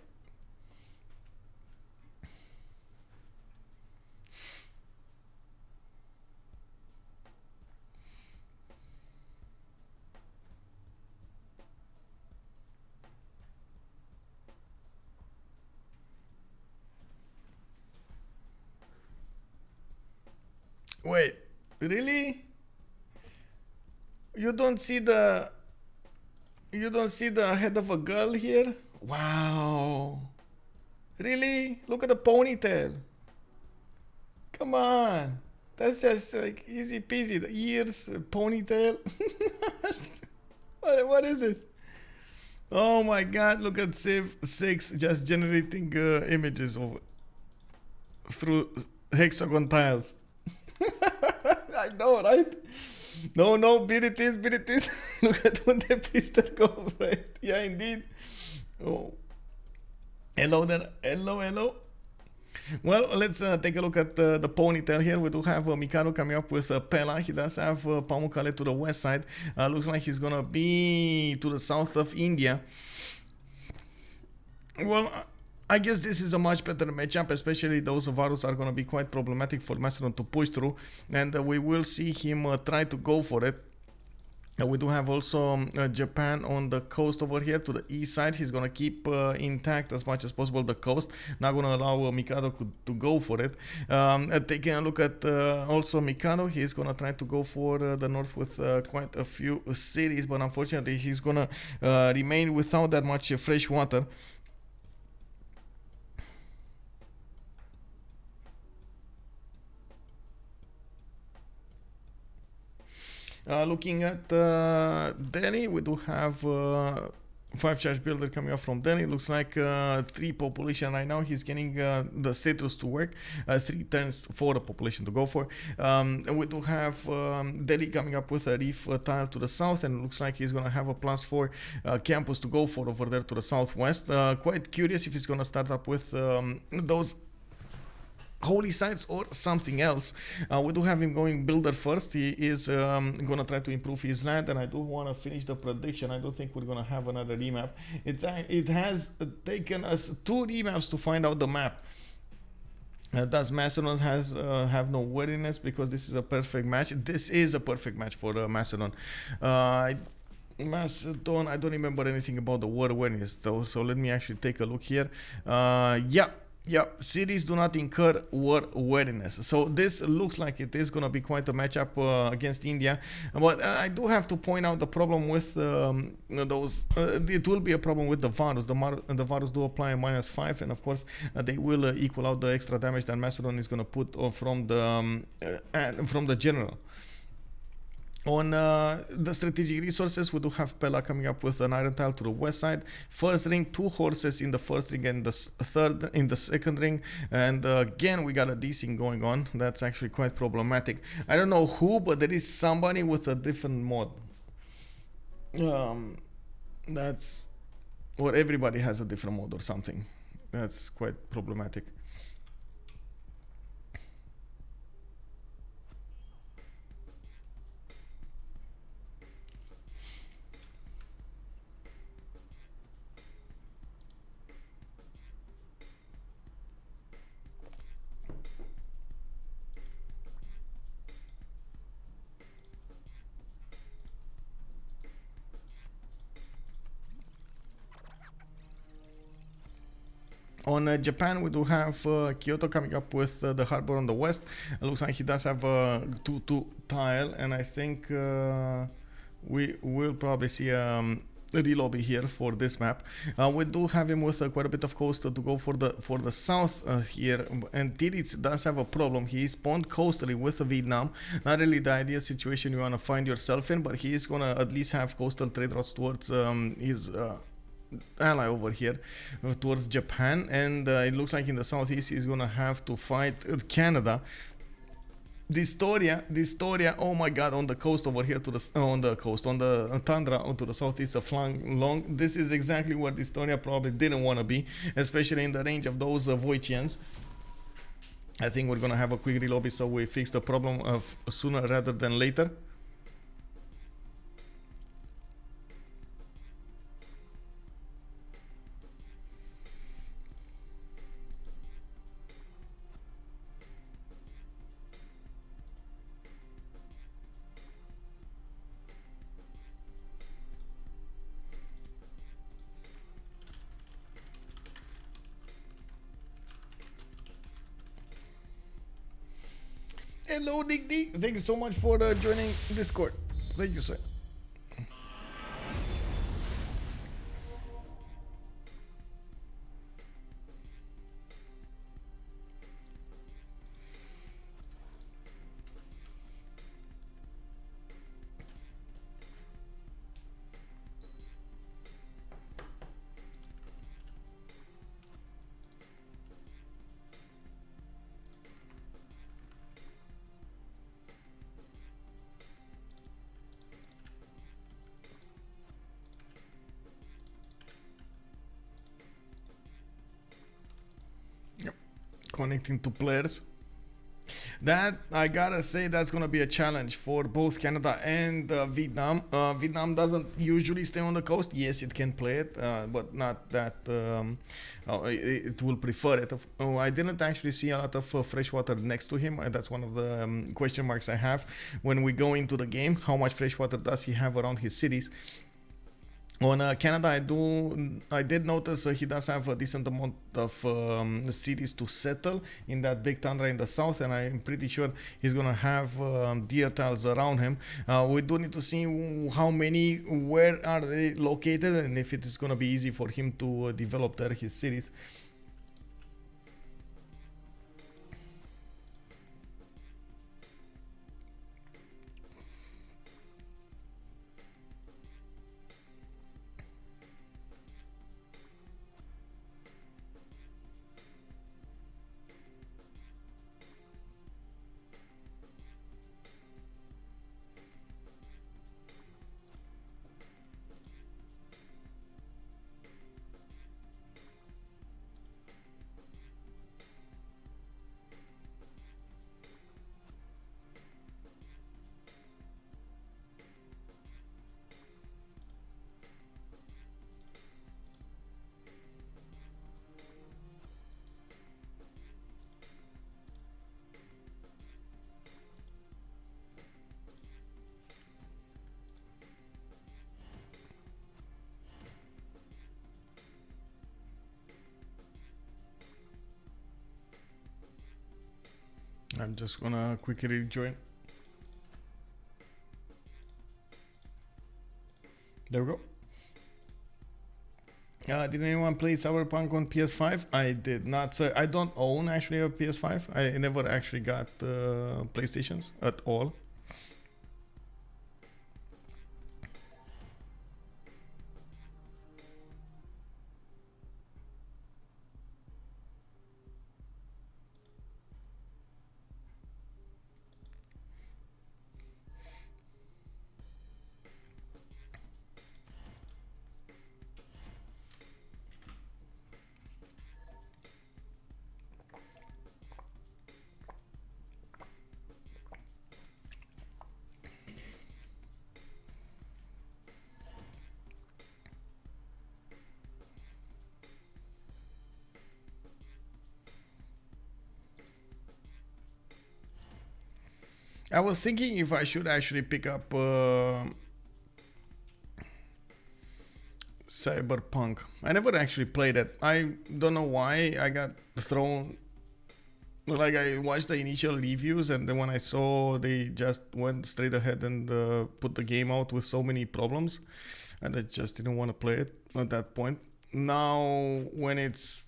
Wait, really? You don't see the head of a girl here? Wow. Really? Look at the ponytail. Come on. That's just like easy peasy. The ears, ponytail. What is this? Oh my god, look at Civ 6 just generating images through hexagon tiles. I know, right? No, beat it is. Look at what the pistol go, right? Yeah, indeed. Oh. Hello there. Hello. Well, let's take a look at the ponytail here. We do have Mikado coming up with Pela. He does have Pamukkale to the west side. Looks like he's gonna be to the south of India. Well, I guess this is a much better matchup, especially those Varus are gonna be quite problematic for Macedon to push through, and we will see him try to go for it. We do have also Japan on the coast over here to the east side. He's gonna keep intact as much as possible the coast, not gonna allow Mikado to go for it. Taking a look at also Mikado, he's gonna try to go for the north with quite a few cities, but unfortunately he's gonna remain without that much fresh water. Looking at Delhi, we do have 5 charge builder coming up from Delhi. Looks like 3 population right now. He's getting the status to work. 3 turns for the population to go for. We do have Delhi coming up with a reef tile to the south, and it looks like he's gonna have a +4 campus to go for over there to the southwest. Quite curious if he's gonna start up with those holy sites or something else. We do have him going builder first. He is gonna try to improve his land, and I do want to finish the prediction. I don't think we're gonna have another remap. It has taken us 2 remaps to find out the map. Does Macedon have no wariness? Because this is a perfect match. This is a perfect match for Macedon. Macedon, I don't remember anything about the war awareness though, so let me actually take a look here. Yeah, cities do not incur war awareness. So this looks like it is going to be quite a matchup against India. But I do have to point out the problem with those. It will be a problem with the Varus. The Varus do apply a -5, and of course they will equal out the extra damage that Macedon is going to put from the general. On the strategic resources, we do have Pella coming up with an iron tile to the west side. First ring, 2 horses in the first ring and the third in the second ring. And again, we got a D-Sync going on. That's actually quite problematic. I don't know who, but there is somebody with a different mod. That's... or everybody has a different mod or something. That's quite problematic. On Japan, we do have Kyoto coming up with the harbor on the west. It looks like he does have a 2-2 tile, and I think we will probably see a relobby here for this map. We do have him with quite a bit of coast to go for the south here, and Titiits does have a problem. He is spawned coastally with Vietnam. Not really the ideal situation you want to find yourself in, but he is gonna at least have coastal trade routes towards his ally over here towards Japan, and it looks like in the southeast he's gonna have to fight Canada. Distoria, oh my god, on the coast over here to the on the tundra to the southeast of Long. This is exactly where Distoria probably didn't want to be, especially in the range of those Voicians. I think we're gonna have a quick relobby so we fix the problem of sooner rather than later. Hello, Nick D. Thank you so much for joining Discord. Thank you, sir. connecting to players. That, I gotta say, that's gonna be a challenge for both Canada and Vietnam. Vietnam doesn't usually stay on the coast. Yes, it can play it, but not that. It will prefer it. I didn't actually see a lot of fresh water next to him. That's one of the question marks I have when we go into the game. How much fresh water does he have around his cities? On Canada, I did notice he does have a decent amount of cities to settle in that big tundra in the south, and I'm pretty sure he's gonna have deer tiles around him. We do need to see how many, where are they located, and if it is gonna be easy for him to develop there his cities. I'm just gonna quickly rejoin. There we go. Did anyone play Cyberpunk on PS5? I did not. So I don't own actually a PS5. I never actually got PlayStations at all. I was thinking if I should actually pick up Cyberpunk. I never actually played it. I don't know why I got thrown. Like, I watched the initial reviews, and then when I saw they just went straight ahead and put the game out with so many problems, and I just didn't want to play it at that point. Now, when it's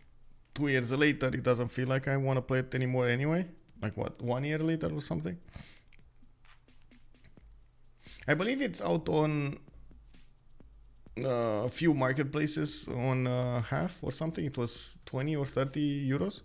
2 years later, it doesn't feel like I want to play it anymore anyway. Like, what, 1 year later or something? I believe it's out on a few marketplaces on half or something. It was 20 or 30 euros.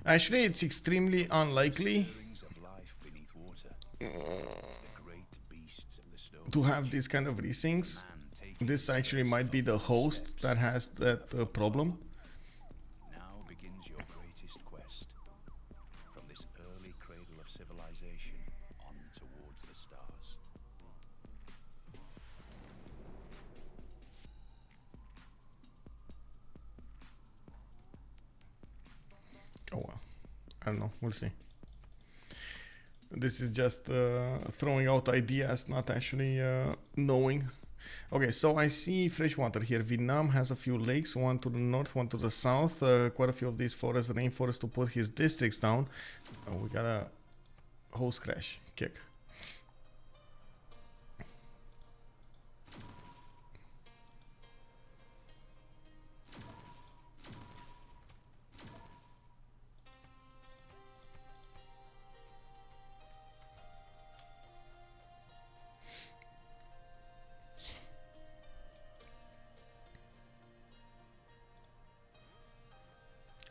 Actually, it's extremely unlikely to have these kind of resyncs. This actually might be the host that has that problem. Now begins your greatest quest. From this early cradle of civilization on towards the stars. I don't know. We'll see. This is just throwing out ideas, not actually knowing. Okay, so I see fresh water here. Vietnam has a few lakes, one to the north, one to the south. Quite a few of these forests, rainforests to put his districts down. Oh, we got a host crash kick.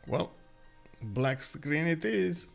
Well, black screen it is.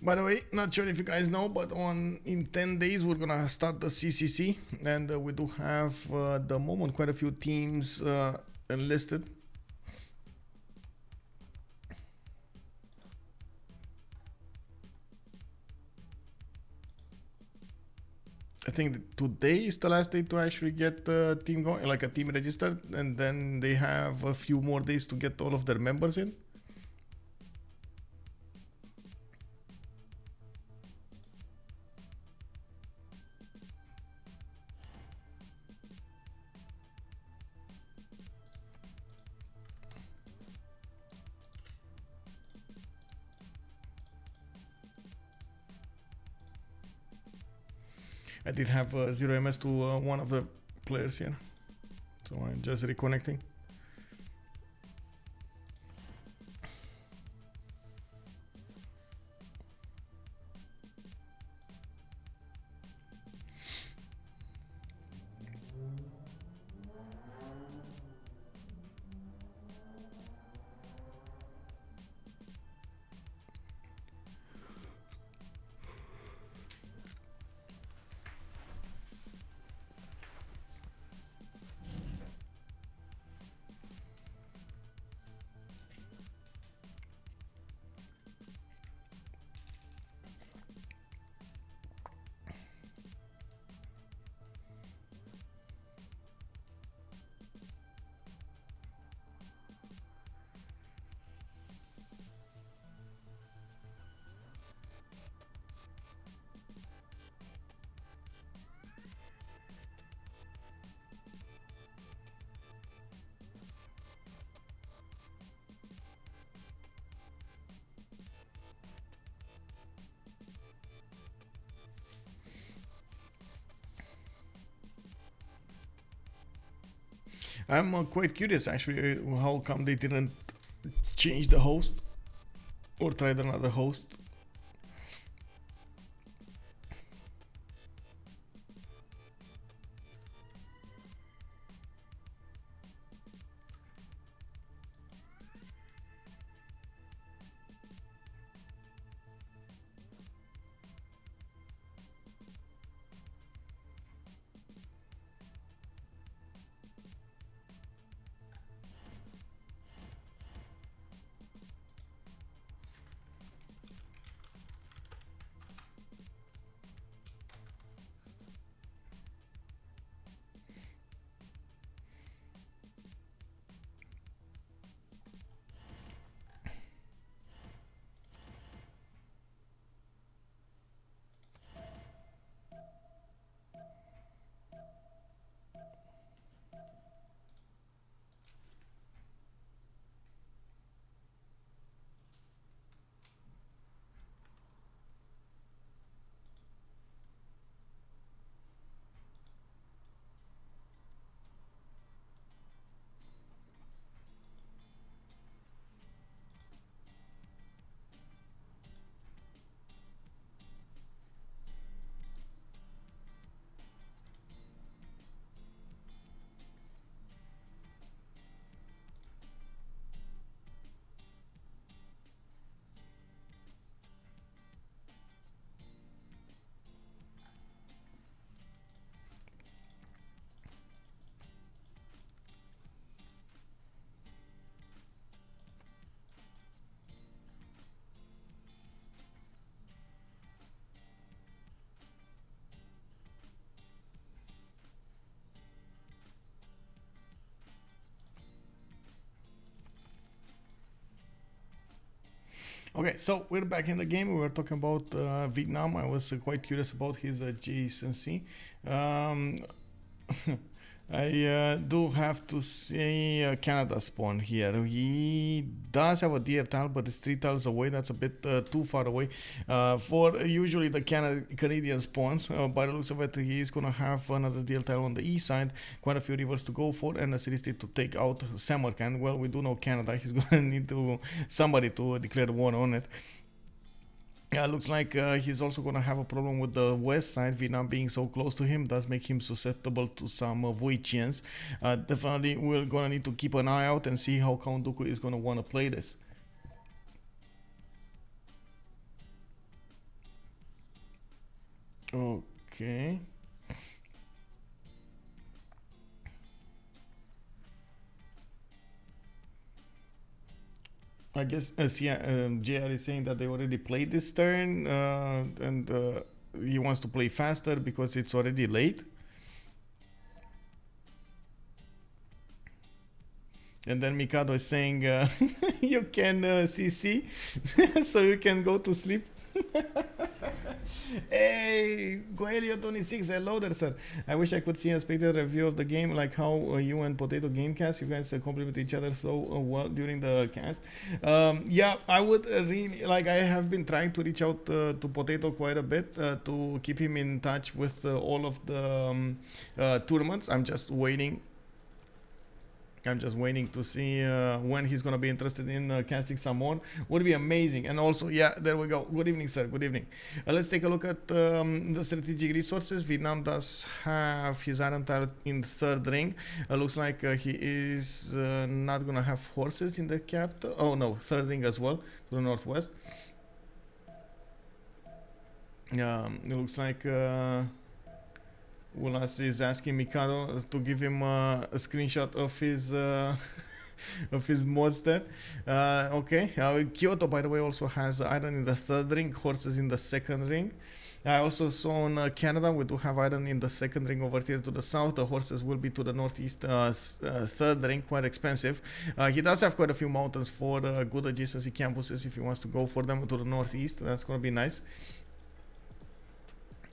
By the way, not sure if you guys know, but in 10 days we're gonna start the CCC, and we do have at the moment quite a few teams enlisted. I think that today is the last day to actually get a team going, like a team registered, and then they have a few more days to get all of their members in. I did have 0 MS to one of the players here, so I'm just reconnecting. I'm quite curious actually how come they didn't change the host or try another host. Okay, so we're back in the game. We were talking about Vietnam. I was quite curious about his adjacency. Um, I do have to say Canada spawn here. He does have a DF tile, but it's 3 tiles away. That's a bit too far away for usually the Canadian spawns. By the looks of it, he is going to have another DF tile on the east side, quite a few rivers to go for, and a city state to take out Samarkand. Well, we do know Canada. He's going to need somebody to declare war on it. Yeah, looks like he's also going to have a problem with the west side. Vietnam being so close to him does make him susceptible to some Voitians. Definitely, we're going to need to keep an eye out and see how Count Dooku is going to want to play this. Okay. I guess JR is saying that they already played this turn and he wants to play faster because it's already late. And then Mikado is saying you can CC so you can go to sleep. Hey, Goelio26, hello there, sir. I wish I could see a spectator review of the game, like how you and Potato Gamecast, you guys compliment each other so well during the cast. Yeah, I would really, like, I have been trying to reach out to Potato quite a bit to keep him in touch with all of the tournaments. I'm just waiting to see when he's going to be interested in casting some more. Would be amazing. And also, yeah, there we go. Good evening, sir. Good evening. Let's take a look at the strategic resources. Vietnam does have his iron tile in third ring. Looks like he is not going to have horses in the capital. Oh, no, third ring as well to the northwest. It looks like... Ulhas is asking Mikado to give him a screenshot of his of his mods there. Okay, Kyoto, by the way, also has iron in the third ring, horses in the second ring. I also saw in Canada we do have iron in the second ring over here to the south. The horses will be to the northeast, third ring, quite expensive. He does have quite a few mountains for good adjacency campuses if he wants to go for them to the northeast. That's going to be nice.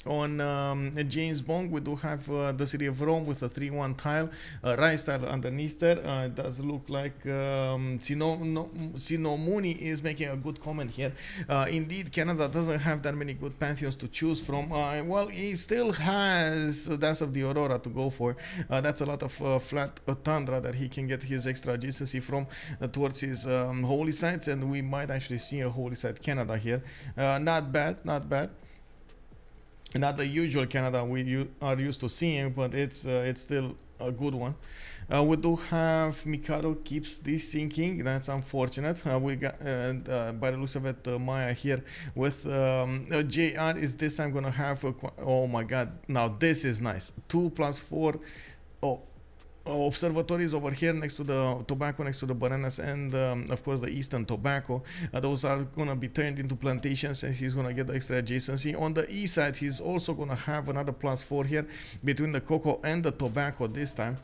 On JamesBong, we do have the city of Rome with a 3-1 tile, rice tile underneath there. It does look like Sinomuni is making a good comment here. Indeed, Canada doesn't have that many good pantheons to choose from. Well, he still has Dance of the Aurora to go for. That's a lot of flat tundra that he can get his extra adjacency from towards his holy sites, and we might actually see a holy site Canada here. Not bad, not bad. Not the usual Canada we are used to seeing, but it's still a good one. We do have Mikado keeps this sinking. That's unfortunate. We got by the looks of it, Maya here with JR is this time gonna have oh my god, now this is nice. 2+4. Observatories over here next to the tobacco, next to the bananas, and of course the eastern tobacco. Those are gonna be turned into plantations, and he's gonna get the extra adjacency. On the east side, he's also gonna have another +4 here between the cocoa and the tobacco this time.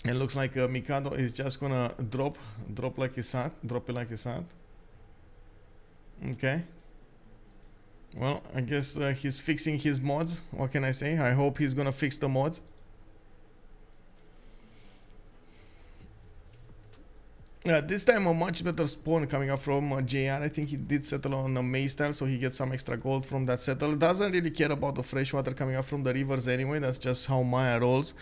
It looks like Mikado is just gonna drop like he's hot, drop it like it's hot. Okay. Well, I guess he's fixing his mods. What can I say? I hope he's gonna fix the mods. This time a much better spawn coming up from JR. I think he did settle on a maize tile, so he gets some extra gold from that settle. Doesn't really care about the fresh water coming up from the rivers anyway. That's just how Maya rolls.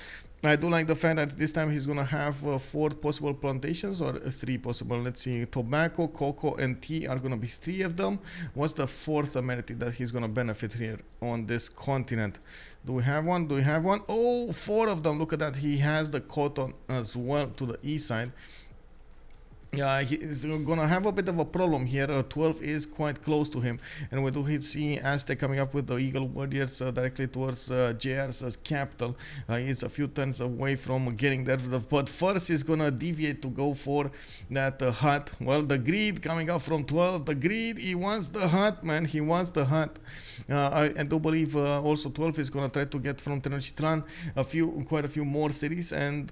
I do like the fact that this time he's gonna have 4 possible plantations, or 3 possible. Let's see, tobacco, cocoa, and tea are gonna be 3 of them. What's the 4th amenity that he's gonna benefit here on this continent? Do we have one? Do we have one? Oh, 4 of them. Look at that. He has the cotton as well to the east side. Yeah, he's gonna have a bit of a problem here. 12 is quite close to him, and we do see Aztec coming up with the Eagle Warriors directly towards JR's capital. He's a few turns away from getting there, but first he's gonna deviate to go for that hut. Well, the greed coming up from 12. The greed, he wants the hut, man. He wants the hut. I do believe also 12 is gonna try to get from Tenochtitlan quite a few more cities, and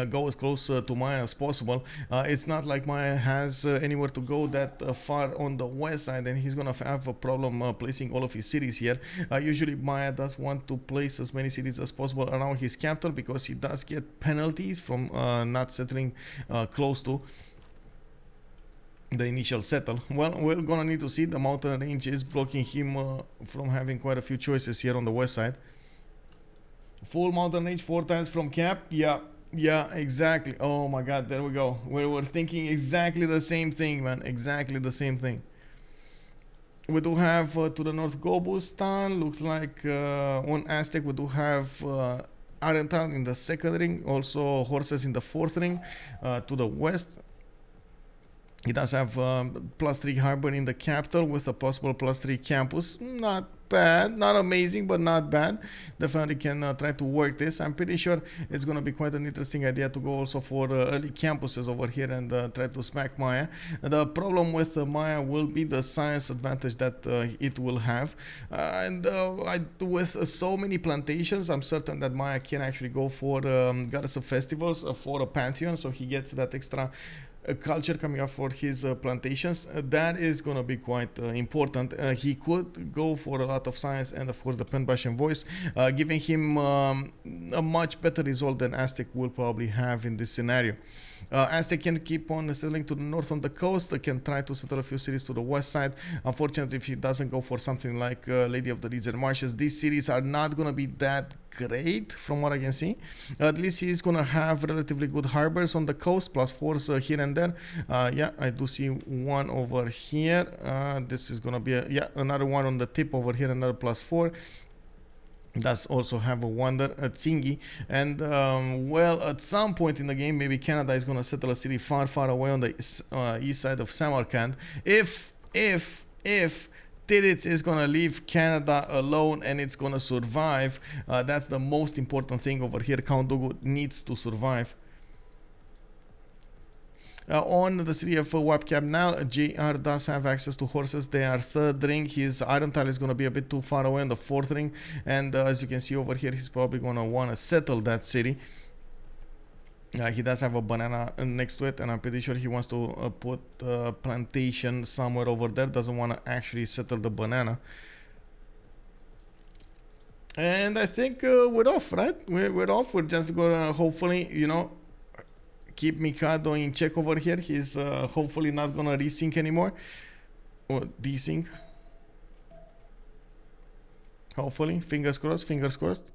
go as close to Maya as possible. It's not like Maya has anywhere to go that far on the west side, and he's gonna have a problem placing all of his cities here. Usually Maya does want to place as many cities as possible around his capital, because he does get penalties from not settling close to the initial settle. Well, we're gonna need to see. The mountain range is blocking him from having quite a few choices here on the west side. Full mountain range 4 times from cap. Yeah, exactly. Oh my god, there we go. We were thinking exactly the same thing, man. Exactly the same thing. We do have to the north Gobustan. Looks like on Aztec we do have Arental in the second ring. Also horses in the fourth ring to the west. He does have +3 harbor in the capital with a possible +3 campus. Not bad, not amazing, but not bad. Definitely can try to work this. I'm pretty sure it's going to be quite an interesting idea to go also for early campuses over here and try to smack Maya. The problem with Maya will be the science advantage that it will have. With so many plantations, I'm certain that Maya can actually go for goddess of festivals for a pantheon, so he gets that extra culture coming up for his plantations. That is going to be quite important. He could go for a lot of science and of course the pen brush and voice, giving him a much better result than Aztec will probably have in this scenario. Aztec can keep on settling to the north on the coast, can try to settle a few cities to the west side. Unfortunately, if he doesn't go for something like Lady of the Reeds and Marshes, these cities are not going to be that great from what I can see. At least he's going to have relatively good harbors on the coast, +4s here and there. Yeah, I do see one over here. This is going to be another one on the tip over here, another +4. Does also have a wonder at Tsingy, and well, at some point in the game maybe Canada is going to settle a city far away on the east side of Samarkand. If Titiits is going to leave Canada alone and it's going to survive, that's the most important thing over here. Count Dooku needs to survive. On the city of Wapcap now, JR does have access to horses. They are third ring. His Iron Tile is going to be a bit too far away on the fourth ring, and as you can see over here, he's probably going to want to settle that city. He does have a banana next to it, and I'm pretty sure he wants to put plantation somewhere over there. Doesn't want to actually settle the banana. And I think we're off, right? We're off. We're just gonna hopefully, keep Mikado in check over here. He's hopefully not gonna resync anymore, or desync. Hopefully, fingers crossed, fingers crossed.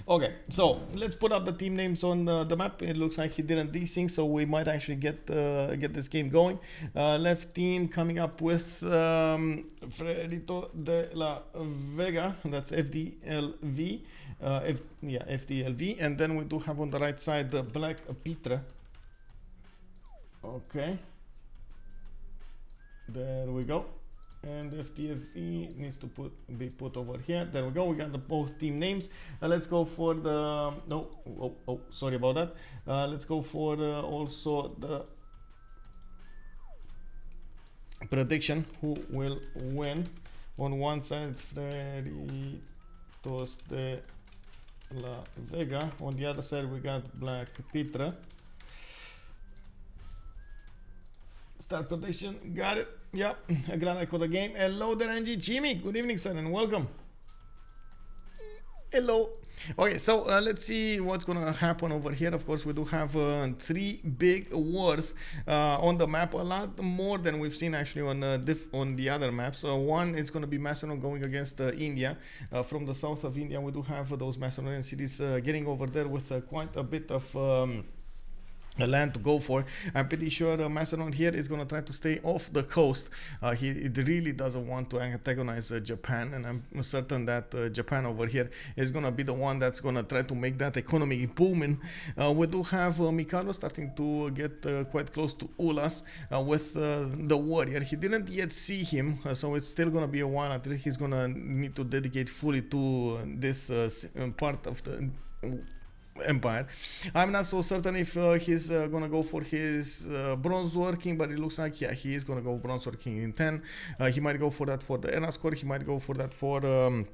Okay, so let's put up the team names on the map. It looks like he didn't desync, so we might actually get this game going. Left team coming up with Freritos de la Vega, that's FDLV, FDLV, and then we do have on the right side the BlackPitre. Okay, there we go. And FTFE needs to be put over here. There we go. We got the both team names. Let's go for the sorry about that. Let's go for also the prediction. Who will win? On one side, Freritos de la Vega. On the other side, we got BlackPitre. Start prediction. Got it. Yeah, glad I caught the game. Hello there, NG Jimmy. Good evening, sir, and welcome. Hello. Okay, so let's see what's gonna happen over here. Of course, we do have 3 big wars on the map, a lot more than we've seen actually on the other maps. One is gonna be Macedon going against India. From the south of India, we do have those Macedonian cities getting over there with quite a bit of land to go for. I'm pretty sure Macedon here is going to try to stay off the coast. He it really doesn't want to antagonize Japan, and I'm certain that Japan over here is going to be the one that's going to try to make that economy booming. We do have Mikado starting to get quite close to Ulhas with the warrior. He didn't yet see him, so it's still going to be a while until he's going to need to dedicate fully to this part of the empire. I'm not so certain if he's gonna go for his bronze working, but it looks like, yeah, he is gonna go bronze working in 10. He might go for that for the era score. He might go for that for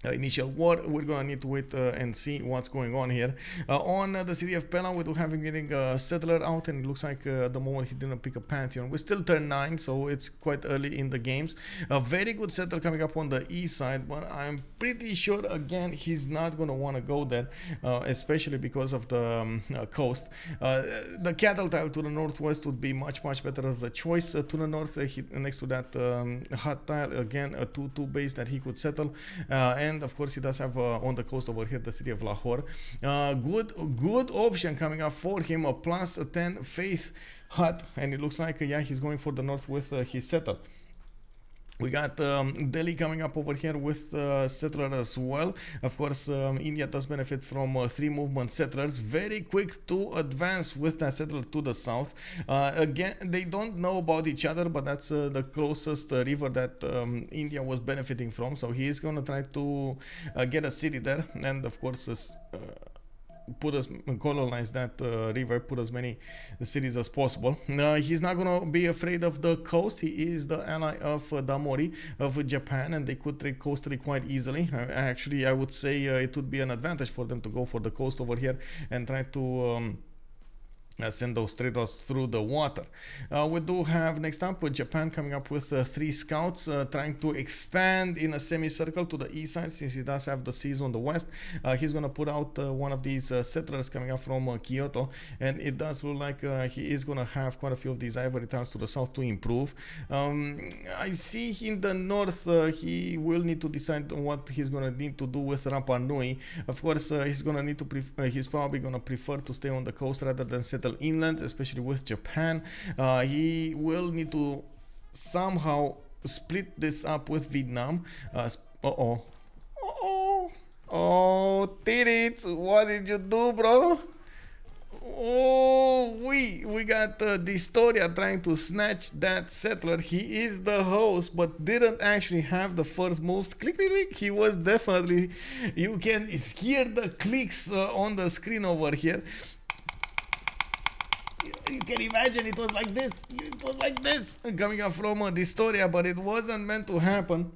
initial war. We're gonna need to wait and see what's going on here. On the city of Pella, we do have him getting a settler out, and it looks like the moment he didn't pick a pantheon. We still turn 9, so it's quite early in the games. A very good settler coming up on the east side, but I'm pretty sure again he's not gonna want to go there, especially because of the coast. The cattle tile to the northwest would be much better as a choice. To the north, next to that hut tile, again a 2-2 base that he could settle, and of course he does have on the coast over here the city of Lahore. Good option coming up for him, a plus 10 faith hut, and it looks like yeah, he's going for the north with his setup. We got Delhi coming up over here with settler as well. Of course, India does benefit from 3 movement settlers. Very quick to advance with that settler to the south. Again, they don't know about each other, but that's the closest river that India was benefiting from. So he is going to try to get a city there. And of course, colonize that river, put as many cities as possible. He's not gonna be afraid of the coast. He is the ally of Damori of Japan, and they could trade coastally quite easily. Actually, I would say it would be an advantage for them to go for the coast over here and try to send those trade routes through the water. We do have next up with Japan coming up with 3 scouts trying to expand in a semicircle to the east side, since he does have the seas on the west. He's gonna put out one of these settlers coming up from Kyoto, and it does look like he is gonna have quite a few of these ivory tiles to the south to improve. I see in the north he will need to decide what he's gonna need to do with Rapa Nui. Of course, he's gonna need to he's probably gonna prefer to stay on the coast rather than settle inland, especially with Japan. He will need to somehow split this up with Vietnam. Titiits, what did you do, bro? Oh, we got Distoria trying to snatch that settler. He is the host, but didn't actually have the first moves. Click, click, click. He was definitely, you can hear the clicks on the screen over here. You can imagine it was like this. It was like this coming up from Distoria, but it wasn't meant to happen.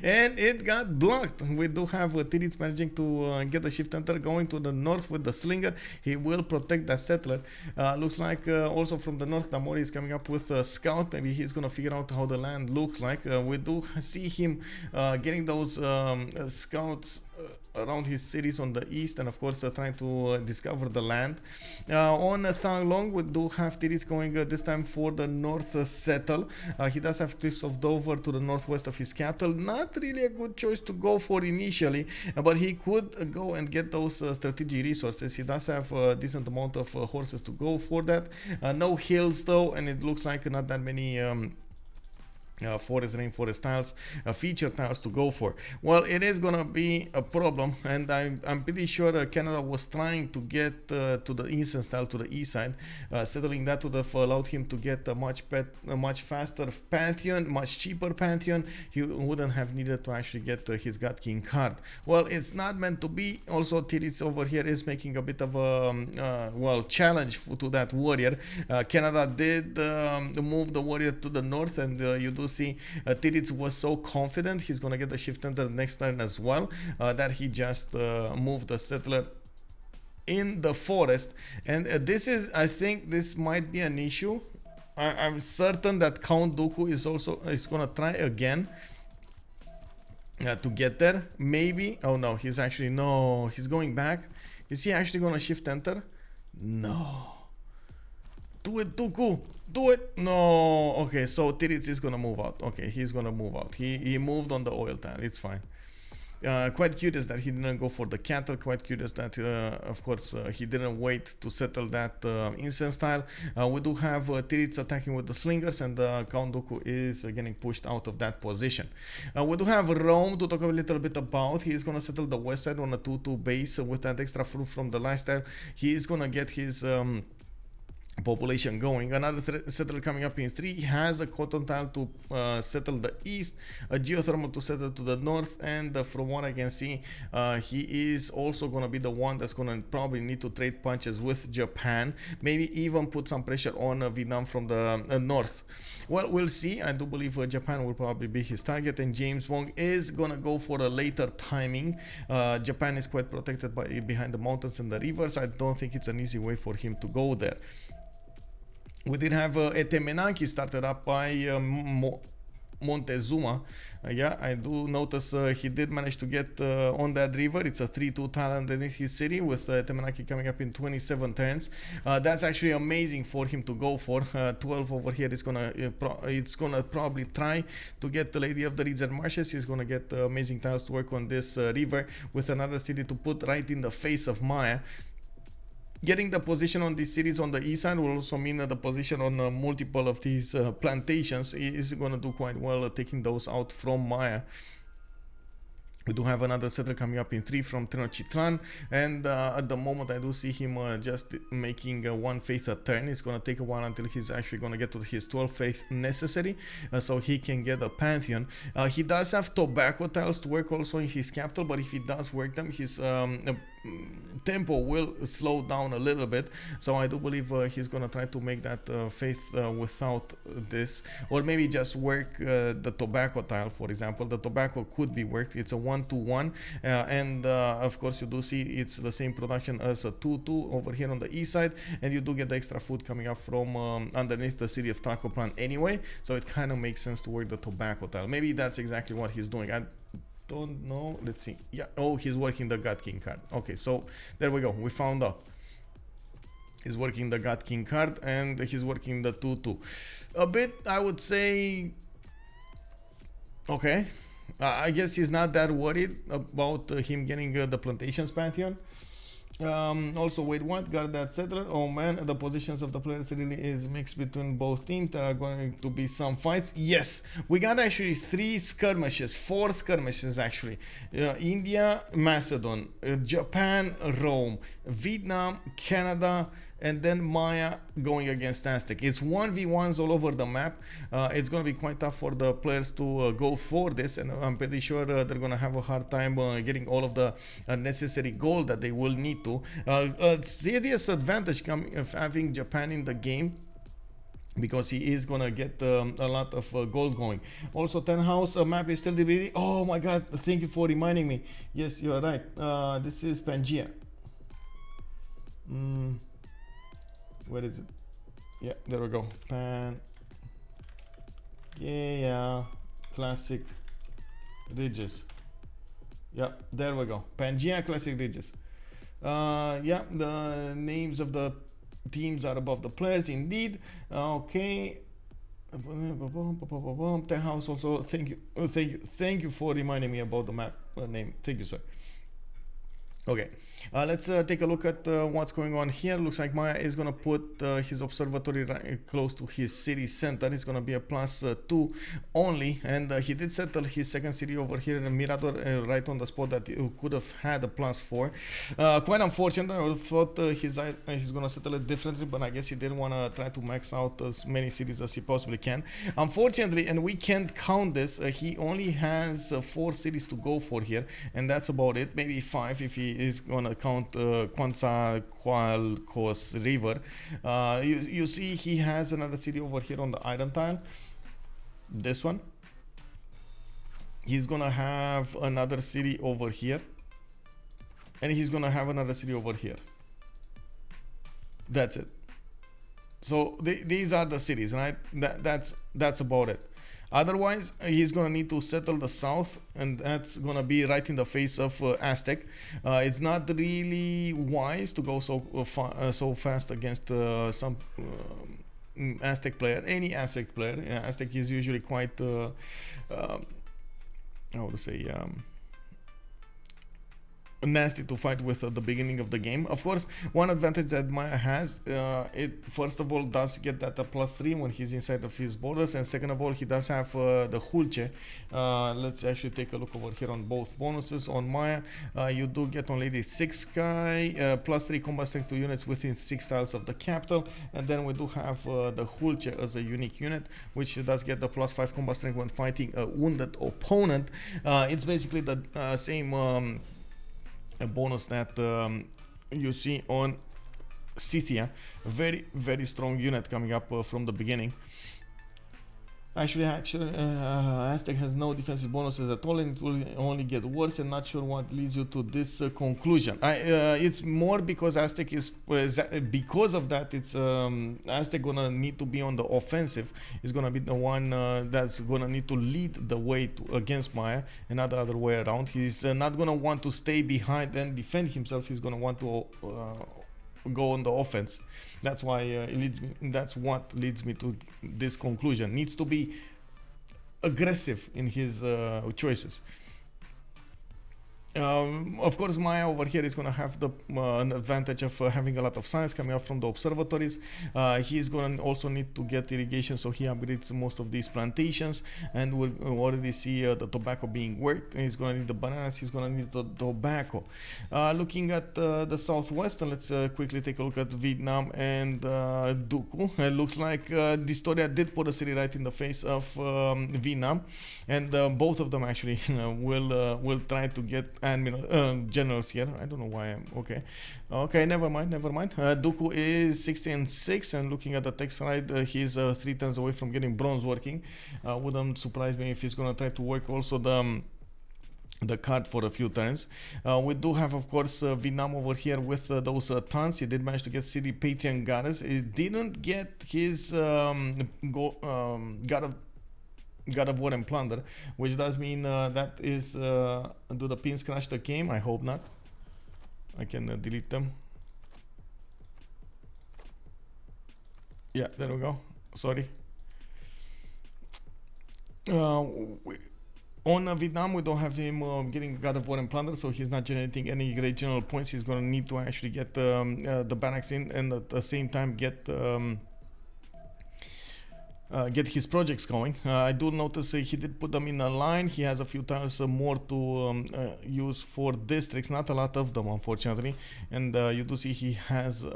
And it got blocked. We do have Titiits managing to get the shift enter going to the north with the slinger. He will protect that settler. Looks like also from the north, Damori is coming up with a scout. Maybe he's gonna figure out how the land looks like. We do see him getting those scouts around his cities on the east, and of course trying to discover the land. On Thang Long, we do have Titiits going this time for the north settle. He does have Cliffs of Dover to the northwest of his capital. Not really a good choice to go for initially, but he could go and get those strategic resources. He does have a decent amount of horses to go for that. No hills though, and it looks like not that many forest rainforest tiles, feature tiles to go for. Well, it is gonna be a problem, and I'm pretty sure Canada was trying to get to the instance tile to the east side. Settling that would have allowed him to get a much faster pantheon, much cheaper pantheon. He wouldn't have needed to actually get his God King card. Well, it's not meant to be. Also, Titiits over here is making a bit of a challenge to that warrior. Canada did move the warrior to the north, and you do see Titiits was so confident he's gonna get the shift enter next turn as well, that he just moved the settler in the forest. And this is, I think this might be an issue. I'm certain that Count Dooku is gonna try again to get there. Maybe. Oh no, he's going back. Is he actually gonna shift enter? No. Do it, Dooku. Do it. No. Okay, so Titiits is gonna move out. Okay, he's gonna move out. He moved on the oil tile. It's fine. Quite curious that he didn't go for the cattle. Quite curious that, of course, he didn't wait to settle that incense tile. We do have Titiits attacking with the slingers, and Count Dooku is getting pushed out of that position. We do have Rome to talk a little bit about. He is going to settle the west side on a 2-2 base with that extra fruit from the lifestyle. He is going to get his population going. Another settler coming up in 3 has a cotton tile to settle the east, a geothermal to settle to the north, and from what I can see, he is also going to be the one that's going to probably need to trade punches with Japan, maybe even put some pressure on Vietnam from the north. Well, we'll see. I do believe Japan will probably be his target, and JamesBong is going to go for a later timing. Japan is quite protected behind the mountains and the rivers. I don't think it's an easy way for him to go there. We did have Etemenanki started up by Montezuma. Yeah, I do notice he did manage to get on that river. It's a 3-2 tile underneath his city with Temenaki coming up in 27 turns. That's actually amazing for him to go for. 12 over here is gonna it's gonna probably try to get the Lady of the Reeds and Marshes. He's gonna get amazing tiles to work on this river with another city to put right in the face of Maya. Getting the position on these cities on the east side will also mean that the position on multiple of these plantations is going to do quite well, taking those out from Maya. We do have another settler coming up in 3 from Tenochtitlan, and at the moment I do see him just making 1 faith a turn. It's going to take a while until he's actually going to get to his 12 faith necessary, so he can get a pantheon. He does have tobacco tiles to work also in his capital, but if he does work them, his tempo will slow down a little bit, so I do believe he's gonna try to make that faith without this, or maybe just work the tobacco tile. For example, the tobacco could be worked. It's a 1-2-1, and of course you do see it's the same production as a 2-2 over here on the east side, and you do get the extra food coming up from underneath the city of Tacoplan anyway, so it kind of makes sense to work the tobacco tile. Maybe that's exactly what he's doing. I don't know. Let's see. Yeah. Oh, he's working the God King card. Okay, so there we go. We found out. He's working the God King card, and he's working the 2-2. A bit, I would say. Okay. I guess he's not that worried about him getting the Plantations Pantheon. Also, wait, what? Got that settler? Oh man, the positions of the players really is mixed between both teams. There are going to be some fights. Yes, we got actually 3 skirmishes, 4 skirmishes actually. India, Macedon, Japan, Rome, Vietnam, Canada, and then Maya going against Aztec. It's 1v1s all over the map. It's going to be quite tough for the players to go for this, and I'm pretty sure they're going to have a hard time getting all of the necessary gold that they will need to. A serious advantage coming of having Japan in the game, because he is gonna get a lot of gold going. Also, 10 house map is still debating. Oh my god, thank you for reminding me. Yes, you are right. This is Pangea. Where is it? Yeah, there we go. Yeah, classic ridges. Yeah, there we go. Pangea classic ridges. Yeah, the names of the teams are above the players indeed. Okay. Ten house also. Thank you for reminding me about the map name. Thank you, sir. Okay, let's take a look at what's going on here. Looks like Maya is going to put his observatory right close to his city center. It's going to be a +2 only, and he did settle his second city over here in Mirador right on the spot that he could have had a +4. Quite unfortunate. I thought he's going to settle it differently, but I guess he didn't want to try to max out as many cities as he possibly can. Unfortunately, and we can't count this, he only has 4 cities to go for here, and that's about it. Maybe 5 if he is gonna count Quetzalcoatl's river. You see he has another city over here on the iron tile, this one. He's gonna have another city over here, and he's gonna have another city over here. That's it. So these are the cities, right? That's about it. Otherwise, he's going to need to settle the south, and that's going to be right in the face of Aztec. It's not really wise to go so fast against some Aztec player, any Aztec player. Aztec is usually quite, how to say, nasty to fight with at the beginning of the game. Of course, one advantage that Maya has, it first of all does get that +3 when he's inside of his borders, and second of all, he does have the Hulce. Let's actually take a look over here on both bonuses. On Maya, you do get on Lady 6 guy, +3 combat strength to units within 6 tiles of the capital, and then we do have the Hulce as a unique unit, which does get the +5 combat strength when fighting a wounded opponent. It's basically the same a bonus that you see on Scythia. Very, very strong unit coming up from the beginning. Actually, Aztec has no defensive bonuses at all, and it will only get worse. And not sure what leads you to this conclusion. It's more because Aztec is because of that. It's Aztec gonna need to be on the offensive. He's gonna be the one that's gonna need to lead the way against Maya, and not the other way around. He's not gonna want to stay behind and defend himself. He's gonna want to go on the offense. That's why that's what leads me to this conclusion. Needs to be aggressive in his choices. Of course, Maya over here is going to have the an advantage of having a lot of science coming up from the observatories. He's going to also need to get irrigation, so he upgrades most of these plantations, and we'll already see the tobacco being worked. He's going to need the bananas, he's going to need the tobacco. Looking at the southwest, let's quickly take a look at Vietnam and Duku. It looks like Distoria did put a city right in the face of Vietnam, and both of them actually will try to get generals here. I don't know why I'm okay, never mind. Duku is 60 and 6, and looking at the tech side, he's 3 turns away from getting bronze working. Wouldn't surprise me if he's gonna try to work also the card for a few turns. We do have, of course, Vietnam over here with those tons. He did manage to get City Patrian Goddess. He didn't get his God of War and Plunder, which does mean that is do the pins crash the game? I hope not. I can delete them. Yeah, there we go. Sorry. On Vietnam, we don't have him getting God of War and Plunder, so he's not generating any great general points. He's going to need to actually get the barracks in, and at the same time get his projects going. I do notice he did put them in a line. He has a few times more to use for districts, not a lot of them, unfortunately. And you do see he has,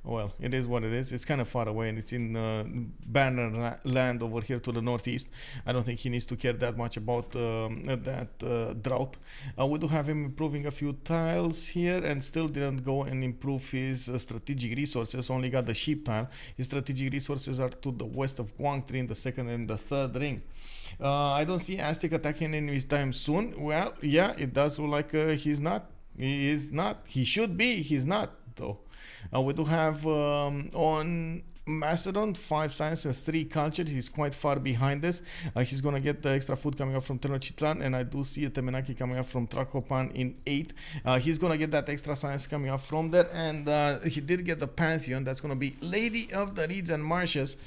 well, it is what it is. It's kind of far away, and it's in Banner land over here to the northeast. I don't think he needs to care that much about that drought. We do have him improving a few tiles here, and still didn't go and improve his strategic resources. Only got the sheep tile. His strategic resources are to the west of Guang 3 in the second and the third ring. I don't see Aztec attacking anytime soon. Well, yeah, it does look like he's not. He is not. He should be. He's not, though. We do have on Macedon 5 science and 3 culture. He's quite far behind this. He's gonna get the extra food coming up from Tenochtitlan, and I do see a Temenaki coming up from Trakopan in 8. He's gonna get that extra science coming up from there, and he did get the Pantheon. That's gonna be Lady of the Reeds and Marshes.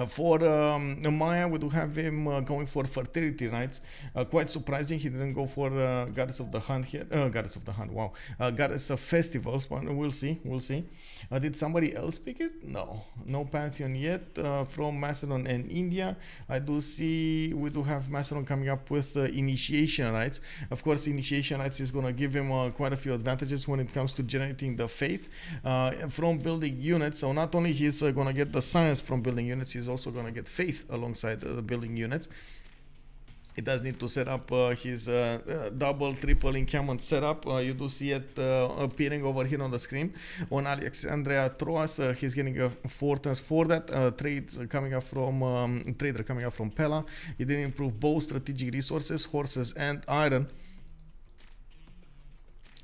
For Maya, we do have him going for fertility rites. Quite surprising, he didn't go for Goddess of the Hunt here. Goddess of the Hunt, wow. Goddess of Festivals, but we'll see. Did somebody else pick it? No Pantheon yet from Macedon and India. I do see we do have Macedon coming up with initiation rites. Of course, initiation rites is going to give him quite a few advantages when it comes to generating the faith from building units. So not only he's going to get the science from building units, he's also going to get faith alongside the building units. He does need to set up his double, triple encampment setup. You do see it appearing over here on the screen. On Alexandria Troas, he's getting 4 turns for that. Trades coming up from trader coming up from Pella. He did improve both strategic resources, horses, and iron.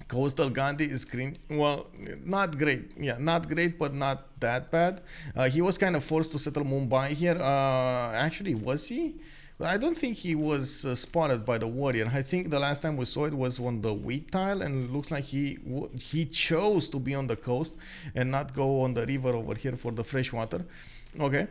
Coastal Ghandi is green. Well, not great. Yeah, not great, but not that bad. He was kind of forced to settle Mumbai here. Actually, was he? I don't think he was spotted by the warrior. I think the last time we saw it was on the wheat tile, and it looks like he chose to be on the coast and not go on the river over here for the fresh water. Okay.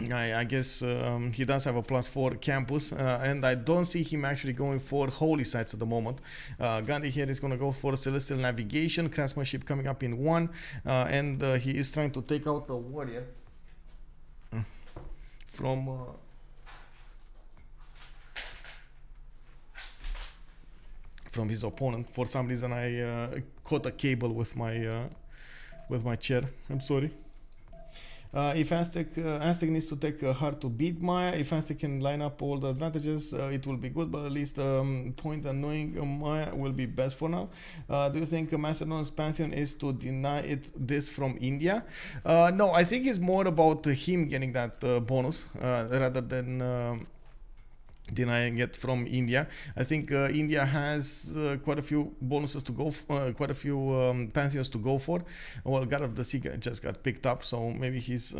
I guess he does have a +4 campus, and I don't see him actually going for holy sites at the moment. Ghandi here is going to go for celestial navigation, craftsmanship coming up in 1, and he is trying to take out the warrior from his opponent. For some reason, I caught a cable with my chair. I'm sorry. If Aztec needs to take hard to beat Maya, if Aztec can line up all the advantages, it will be good, but at least point annoying Maya will be best for now. Do you think Macedon's pantheon is to deny it this from India? No, I think it's more about him getting that bonus rather than denying it from India. I think India has quite a few bonuses to go quite a few pantheons to go for. Well, God of the Sea just got picked up, so maybe he's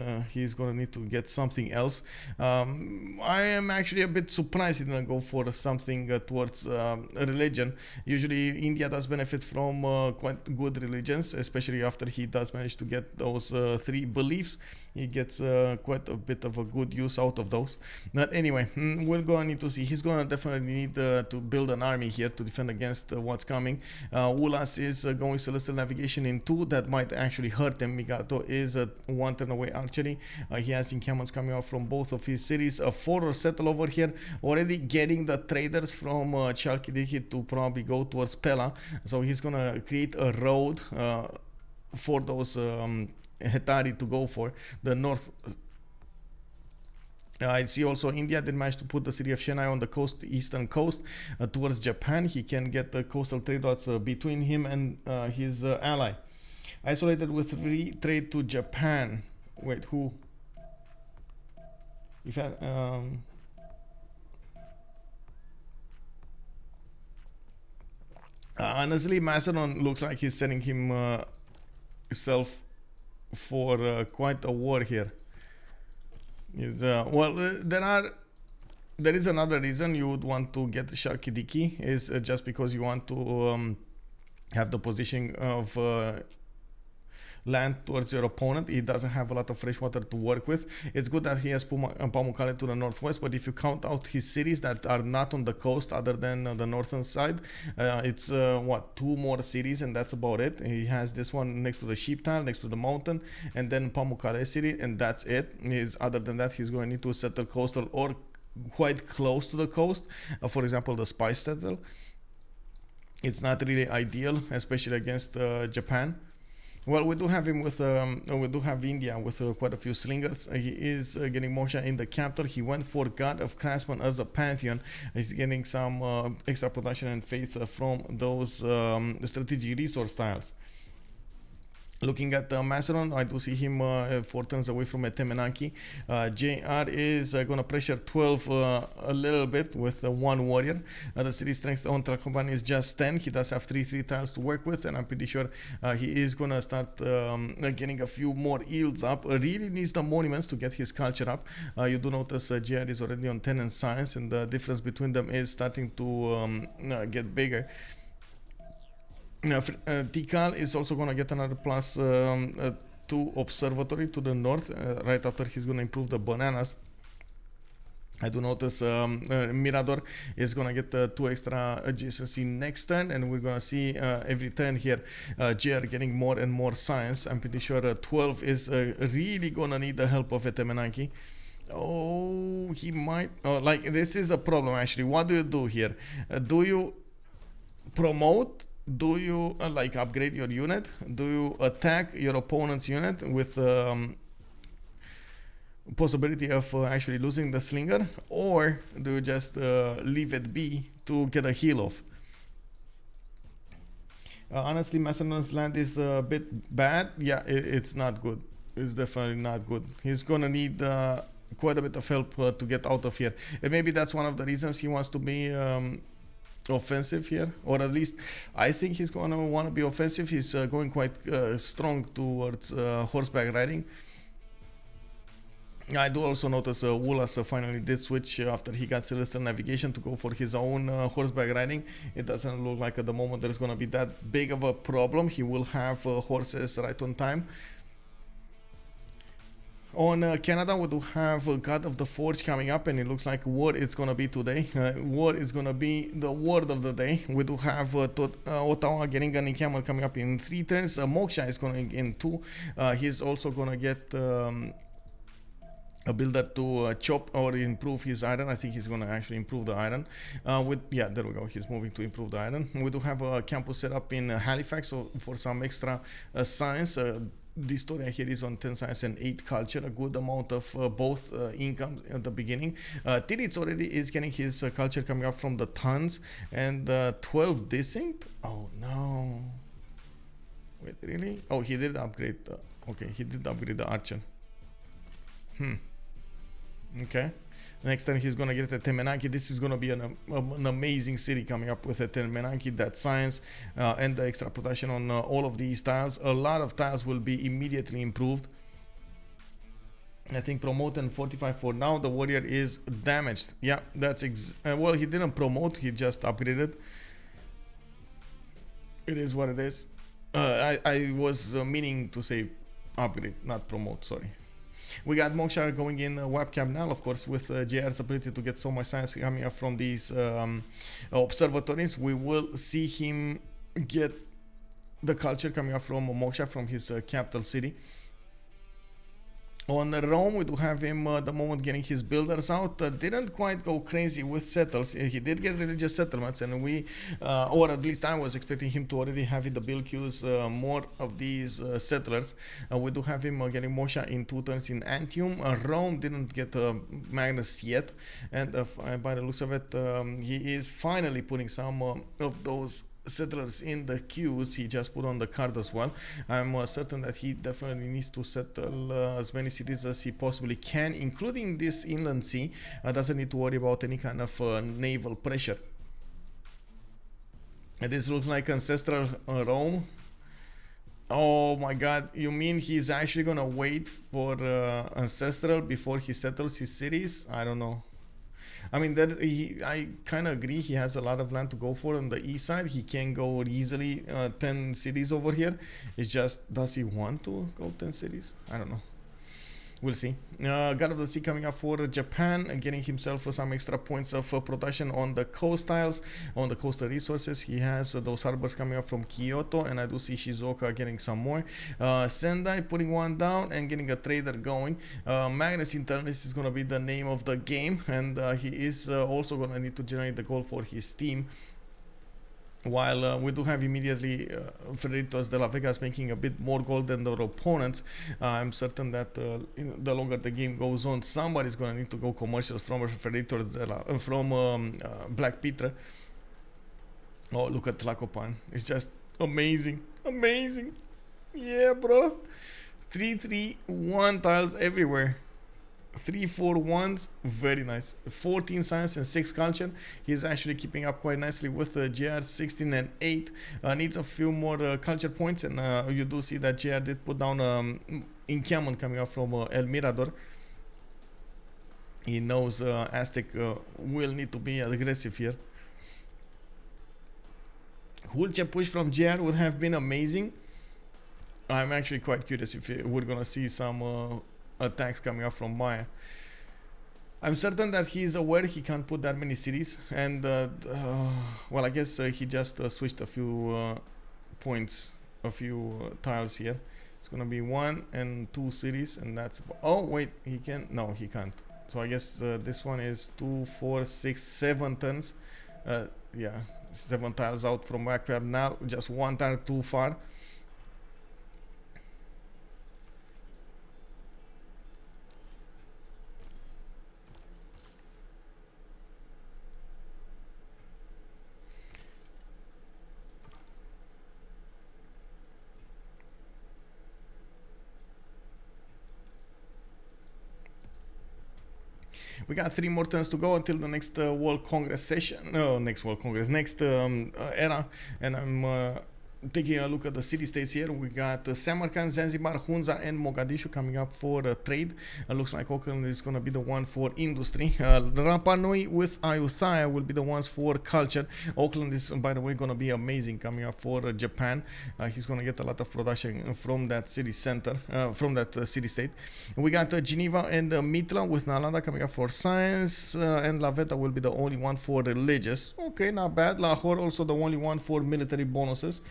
gonna need to get something else. I am actually a bit surprised he didn't go for something towards religion. Usually India does benefit from quite good religions, especially after he does manage to get those 3 beliefs. He gets quite a bit of a good use out of those. But anyway, we're going to need to see. He's going to definitely need to build an army here to defend against what's coming. Ulhas is going celestial navigation in 2. That might actually hurt him. Mikado is a 1 turn away archery. He has encampments coming out from both of his cities. A 4 settle over here, already getting the traders from Chalkidiki to probably go towards Pella. So he's going to create a road for those Hetari to go for the north. I see also India did manage to put the city of Chennai on the eastern coast towards Japan. He can get the coastal trade routes between him and his ally. Isolated with free trade to Japan. Wait, who? If honestly, Macedon looks like he's setting himself for quite a war here. Well, there is another reason you would want to get Chalkidiki, is just because you want to have the position of land towards your opponent. He doesn't have a lot of fresh water to work with. It's good that he has Pamukkale to the northwest, but if you count out his cities that are not on the coast other than the northern side, it's 2 more cities, and that's about it. He has this one next to the sheep tile, next to the mountain, and then Pamukkale city, and that's it. Other than that, he's going to need to settle coastal or quite close to the coast. For example, the spice settle. It's not really ideal, especially against Japan. Well, we do have him with, we do have India with quite a few slingers. He is getting motion in the capital. He went for God of Craftsman as a pantheon. He's getting some extra production and faith from those strategic resource tiles. Looking at Macedon, I do see him 4 turns away from a Temenanki. JR is going to pressure 12 a little bit with 1 warrior. The city strength on Trakoban is just 10. He does have 3 tiles to work with, and I'm pretty sure he is going to start getting a few more yields up. Really needs the monuments to get his culture up. You do notice JR is already on 10 in science, and the difference between them is starting to get bigger. Tikal is also going to get another +2 observatory to the north right after he's going to improve the bananas. I do notice Mirador is going to get 2 extra adjacency next turn, and we're going to see every turn here JR getting more and more science. I'm pretty sure 12 is really going to need the help of Etemenanki. Oh, he might. Oh, like, this is a problem actually. What do you do here? Do you promote? Do you like upgrade your unit? Do you attack your opponent's unit with possibility of actually losing the slinger, or do you just leave it be to get a heal off? Honestly, Macedon's land is a bit bad. Yeah, it's not good. It's definitely not good. He's gonna need quite a bit of help to get out of here, and maybe that's one of the reasons he wants to be offensive here, or at least I think he's gonna want to be offensive. He's going quite strong towards horseback riding. I do also notice Ulhas finally did switch after he got celestial navigation to go for his own horseback riding. It doesn't look like at the moment there's gonna be that big of a problem. He will have horses right on time. On Canada, we do have God of the Forge coming up, and it looks like what it's gonna be today. What is gonna be the word of the day? We do have Ottawa getting an encampment coming up in 3 turns. Moksha is gonna in 2. He's also gonna get a builder to chop or improve his iron. I think he's gonna actually improve the iron. Yeah, there we go. He's moving to improve the iron. We do have a campus set up in Halifax, so for some extra science. Distoria here is on 10 science and 8 culture, a good amount of both income at the beginning. Titiits already is getting his culture coming up from the tons, and 12 distinct. Oh no, wait, really? Oh, he did upgrade okay, he did upgrade the archer. Okay, next time he's gonna get a Temenaki. This is gonna be an amazing city coming up with a Temenaki, that science and the extra protection on all of these tiles. A lot of tiles will be immediately improved. I think promote and fortify for now. The warrior is damaged. Yeah, that's well, he didn't promote, he just upgraded. It is what it is. I was meaning to say upgrade, not promote, sorry. We got Moksha going in webcam now, of course, with JR's ability to get so much science coming up from these observatories. We will see him get the culture coming up from Moksha, from his capital city. On Rome, we do have him the moment getting his builders out. Didn't quite go crazy with settles. He did get religious settlements, and we, or at least I was expecting him to already have in the build queues more of these settlers. We do have him getting Mosha in 2 turns in Antium. Rome didn't get Magnus yet, and by the looks of it, he is finally putting some of those settlers in the queues. He just put on the card as well. I'm certain that he definitely needs to settle as many cities as he possibly can, including this inland sea. Doesn't need to worry about any kind of naval pressure. And this looks like ancestral Rome. Oh my god, you mean he's actually gonna wait for ancestral before he settles his cities? I don't know. I mean, I kind of agree. He has a lot of land to go for on the east side. He can go easily 10 cities over here. It's just, does he want to go 10 cities? I don't know. We'll see. God of the Sea coming up for Japan and getting himself some extra points of production on the coast tiles, on the coastal resources. He has those harbors coming up from Kyoto, and I do see Shizuoka getting some more. Sendai putting one down and getting a trader going. Magnus Internis is going to be the name of the game, and he is also going to need to generate the gold for his team. While we do have immediately Freritos de la Vegas making a bit more gold than their opponents. I'm certain that the longer the game goes on, somebody's going to need to go commercials from Freritos from BlackPitre. Oh, look at Tlacopan. It's just amazing. Amazing. Yeah, bro. 3-3-1 tiles everywhere. 3-4-1s, very nice. 14 science and 6 culture. He's actually keeping up quite nicely with JR 16 and 8. Needs a few more culture points, and you do see that JR did put down encampment coming up from El Mirador. He knows Aztec will need to be aggressive here. Hulche push from JR would have been amazing. I'm actually quite curious if we're gonna see some attacks coming up from Maya. I'm certain that he's aware he can't put that many cities, and well, I guess he just switched a few points, a few tiles here. It's gonna be 1 and 2 cities, and that's oh wait, he can, no, he can't. So I guess this one is 2, 4, 6, 7 turns. Yeah, 7 tiles out from BlackPitre now, just 1 tile too far. We got 3 more turns to go until the next World Congress session. No, next World Congress, next era. And I'm taking a look at the city-states here, we got Samarkand, Zanzibar, Hunza, and Mogadishu coming up for trade. Looks like Auckland is going to be the one for industry. Rapa Nui with Ayutthaya will be the ones for culture. Auckland is, by the way, going to be amazing coming up for Japan. He's going to get a lot of production from that city center, from that city-state. We got Geneva and Mitla with Nalanda coming up for science, and La Veta will be the only one for religious. Okay, not bad. Lahore also the only one for military bonuses.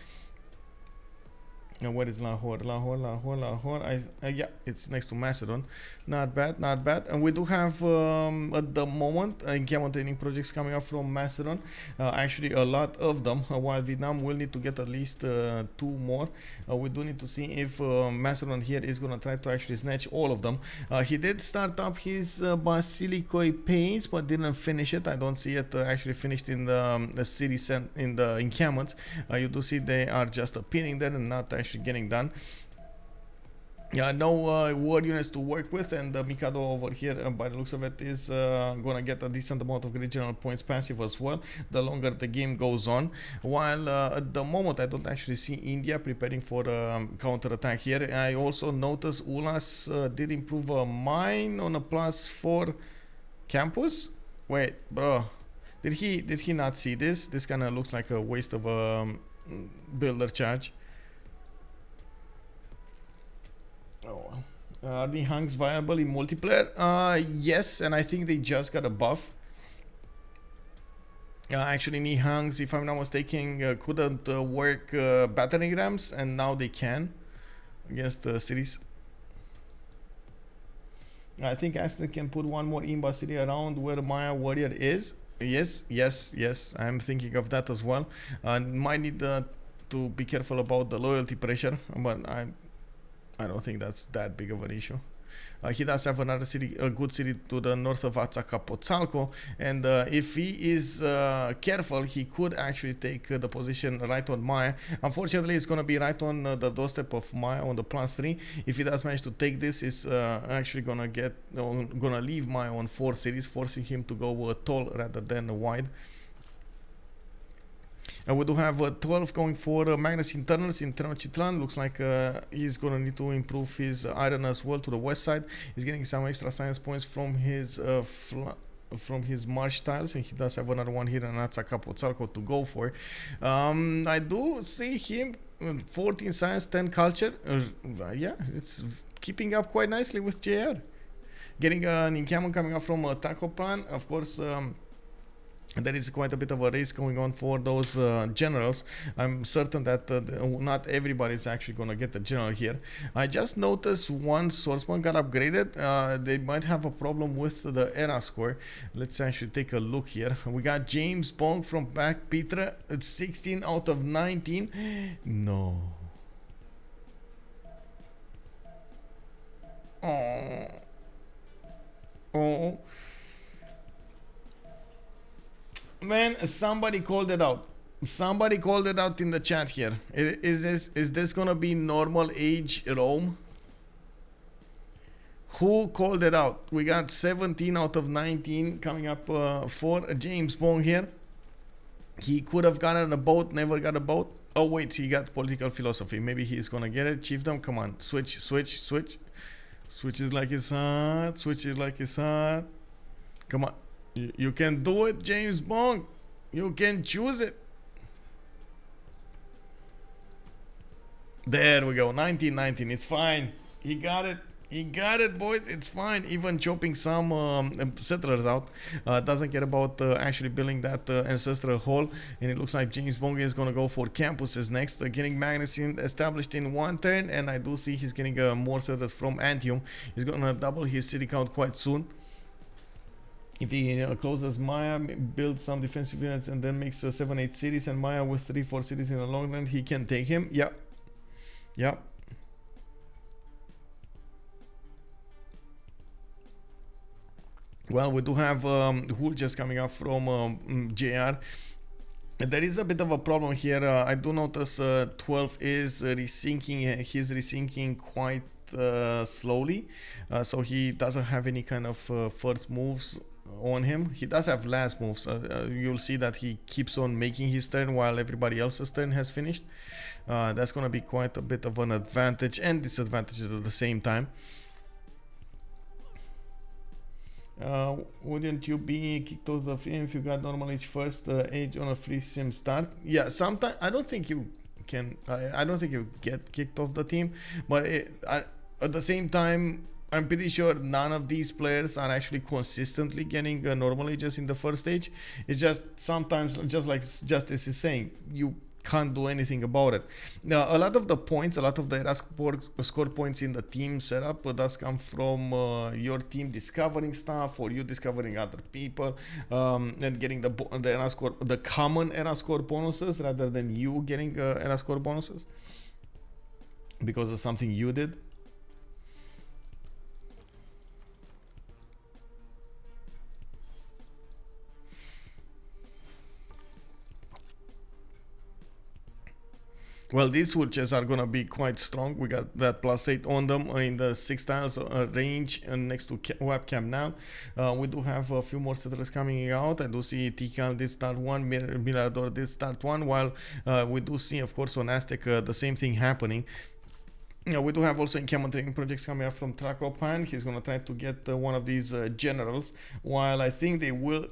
Where is Lahore? Lahore. Yeah, it's next to Macedon. Not bad, not bad. And we do have at the moment encampment training projects coming up from Macedon. Actually, a lot of them. While Vietnam will need to get at least 2 more. We do need to see if Macedon here is gonna try to actually snatch all of them. He did start up his Basilikoi paints, but didn't finish it. I don't see it actually finished in the city in the encampments. You do see they are just appearing there and not actually getting done. Yeah, no war units to work with, and Mikado over here, by the looks of it, is gonna get a decent amount of regional points passive as well, the longer the game goes on. While at the moment I don't actually see India preparing for counter-attack here. I also noticed Ulhas did improve a mine on a +4 campus. Wait, bro, did he not see this? This kind of looks like a waste of a builder charge. Are the hunks viable in multiplayer? Yes, and I think they just got a buff. Actually, Nihangs, if I'm not mistaken, couldn't work battering rams, and now they can against cities. I think Aztec can put one more Imba city around where Maya Warrior is. Yes, I'm thinking of that as well. Might need to be careful about the loyalty pressure, but I don't think that's that big of an issue. He does have another city, a good city to the north of Azcapotzalco, and if he is careful, he could actually take the position right on Maya. Unfortunately, it's going to be right on the doorstep of Maya on the +3. If he does manage to take this, it's actually going to leave Maya on 4 cities, forcing him to go tall rather than wide. And we do have 12 going for Magnus Internals in Tenochtitlan. Looks like he's going to need to improve his iron as well to the west side. He's getting some extra science points from his marsh tiles, and he does have another one here in Azcapotzalco to go for. I do see him 14 science, 10 culture. Yeah, it's keeping up quite nicely with JR. Getting an encampment coming up from Tacopan, of course. There is quite a bit of a race going on for those generals. I'm certain that not everybody is actually going to get the general here. I just noticed one swordsman got upgraded. They might have a problem with the era score. Let's actually take a look here. We got JamesBong from BlackPitre. It's 16 out of 19. No. Oh. Man, somebody called it out. Somebody called it out in the chat here. Is this gonna be normal age Rome? Who called it out? We got 17 out of 19 coming up for JamesBong here. He could have gotten a boat, never got a boat. Oh wait, he got political philosophy. Maybe he's gonna get it. Chiefdom, come on, switch. Switches like it's hot. Switches like it's hot. Come on. You can do it, JamesBong. You can choose it. There we go. 1919. It's fine. He got it. He got it, boys. It's fine. Even chopping some settlers out. Doesn't care about actually building that ancestral hall. And it looks like JamesBong is going to go for campuses next. Getting Magnus established in 1 turn. And I do see he's getting more settlers from Antium. He's going to double his city count quite soon. If he closes Maya, builds some defensive units, and then makes 7-8 cities, and Maya with 3-4 cities in the long run, he can take him. Yep. Well, we do have Ulhas coming up from JR. There is a bit of a problem here. I do notice 12 is resyncing. He's resyncing quite slowly, so he doesn't have any kind of first moves on him. He does have last moves. You'll see that he keeps on making his turn while everybody else's turn has finished. That's gonna be quite a bit of an advantage and disadvantage at the same time. Wouldn't you be kicked off the film if you got normal age first age on a free sim start? Yeah, sometimes I don't think you can. I don't think you get kicked off the team, but at the same time, I'm pretty sure none of these players are actually consistently getting normal ages in the first stage. It's just sometimes, just like Justice is saying, you can't do anything about it. Now, a lot of the points, a lot of the era score points in the team setup does come from your team discovering stuff, or you discovering other people, and getting the era score, the common era score bonuses, rather than you getting era score bonuses because of something you did. Well, these switches are gonna be quite strong. We got that +8 on them in the 6 tiles range next to webcam now. We do have a few more settlers coming out. I do see Tikal did start one, Mirador did start one, while we do see, of course, on Aztec the same thing happening. We do have also encampment projects coming up from Trakopan. He's gonna try to get one of these generals, while I think they will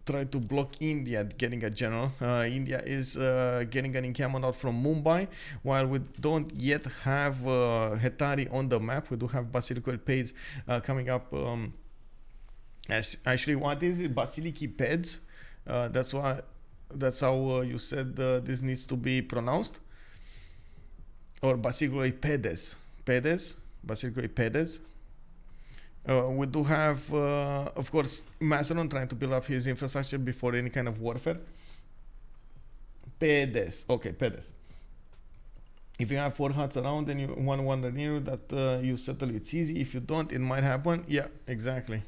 try to block India getting a general. India is getting an encampment out from Mumbai, while we don't yet have Hetari on the map. We do have Basiliki Peds coming up. Actually, what is it? Basiliki Peds? That's how you said this needs to be pronounced. Or Basiliki Pedes. Basiliki Pedes. We do have, of course, Macedon trying to build up his infrastructure before any kind of warfare. Pedes. Okay, Pedes. If you have 4 huts around and you want to wander near that you settle, it's easy. If you don't, it might happen. Yeah, exactly.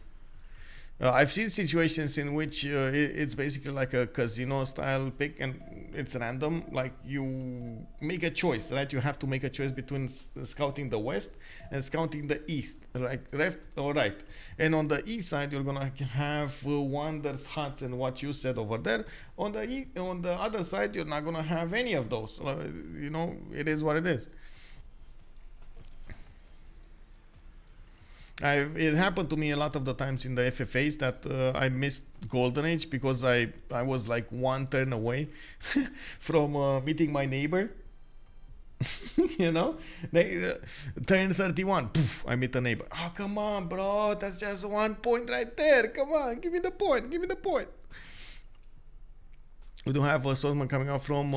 I've seen situations in which it's basically like a casino style pick, and it's random. Like, you make a choice, right? You have to make a choice between scouting the west and scouting the east, like left or right. And on the east side, you're gonna have wonders, huts, and what you said over there. On the other side, you're not gonna have any of those. You know, it is what it is. It happened to me a lot of the times in the FFAs that I missed Golden Age because I was like one turn away from meeting my neighbor. You know, turn 31, poof, I meet a neighbor. Oh, come on, bro, that's just 1 point right there. Come on, give me the point. We do have a swordsman coming out from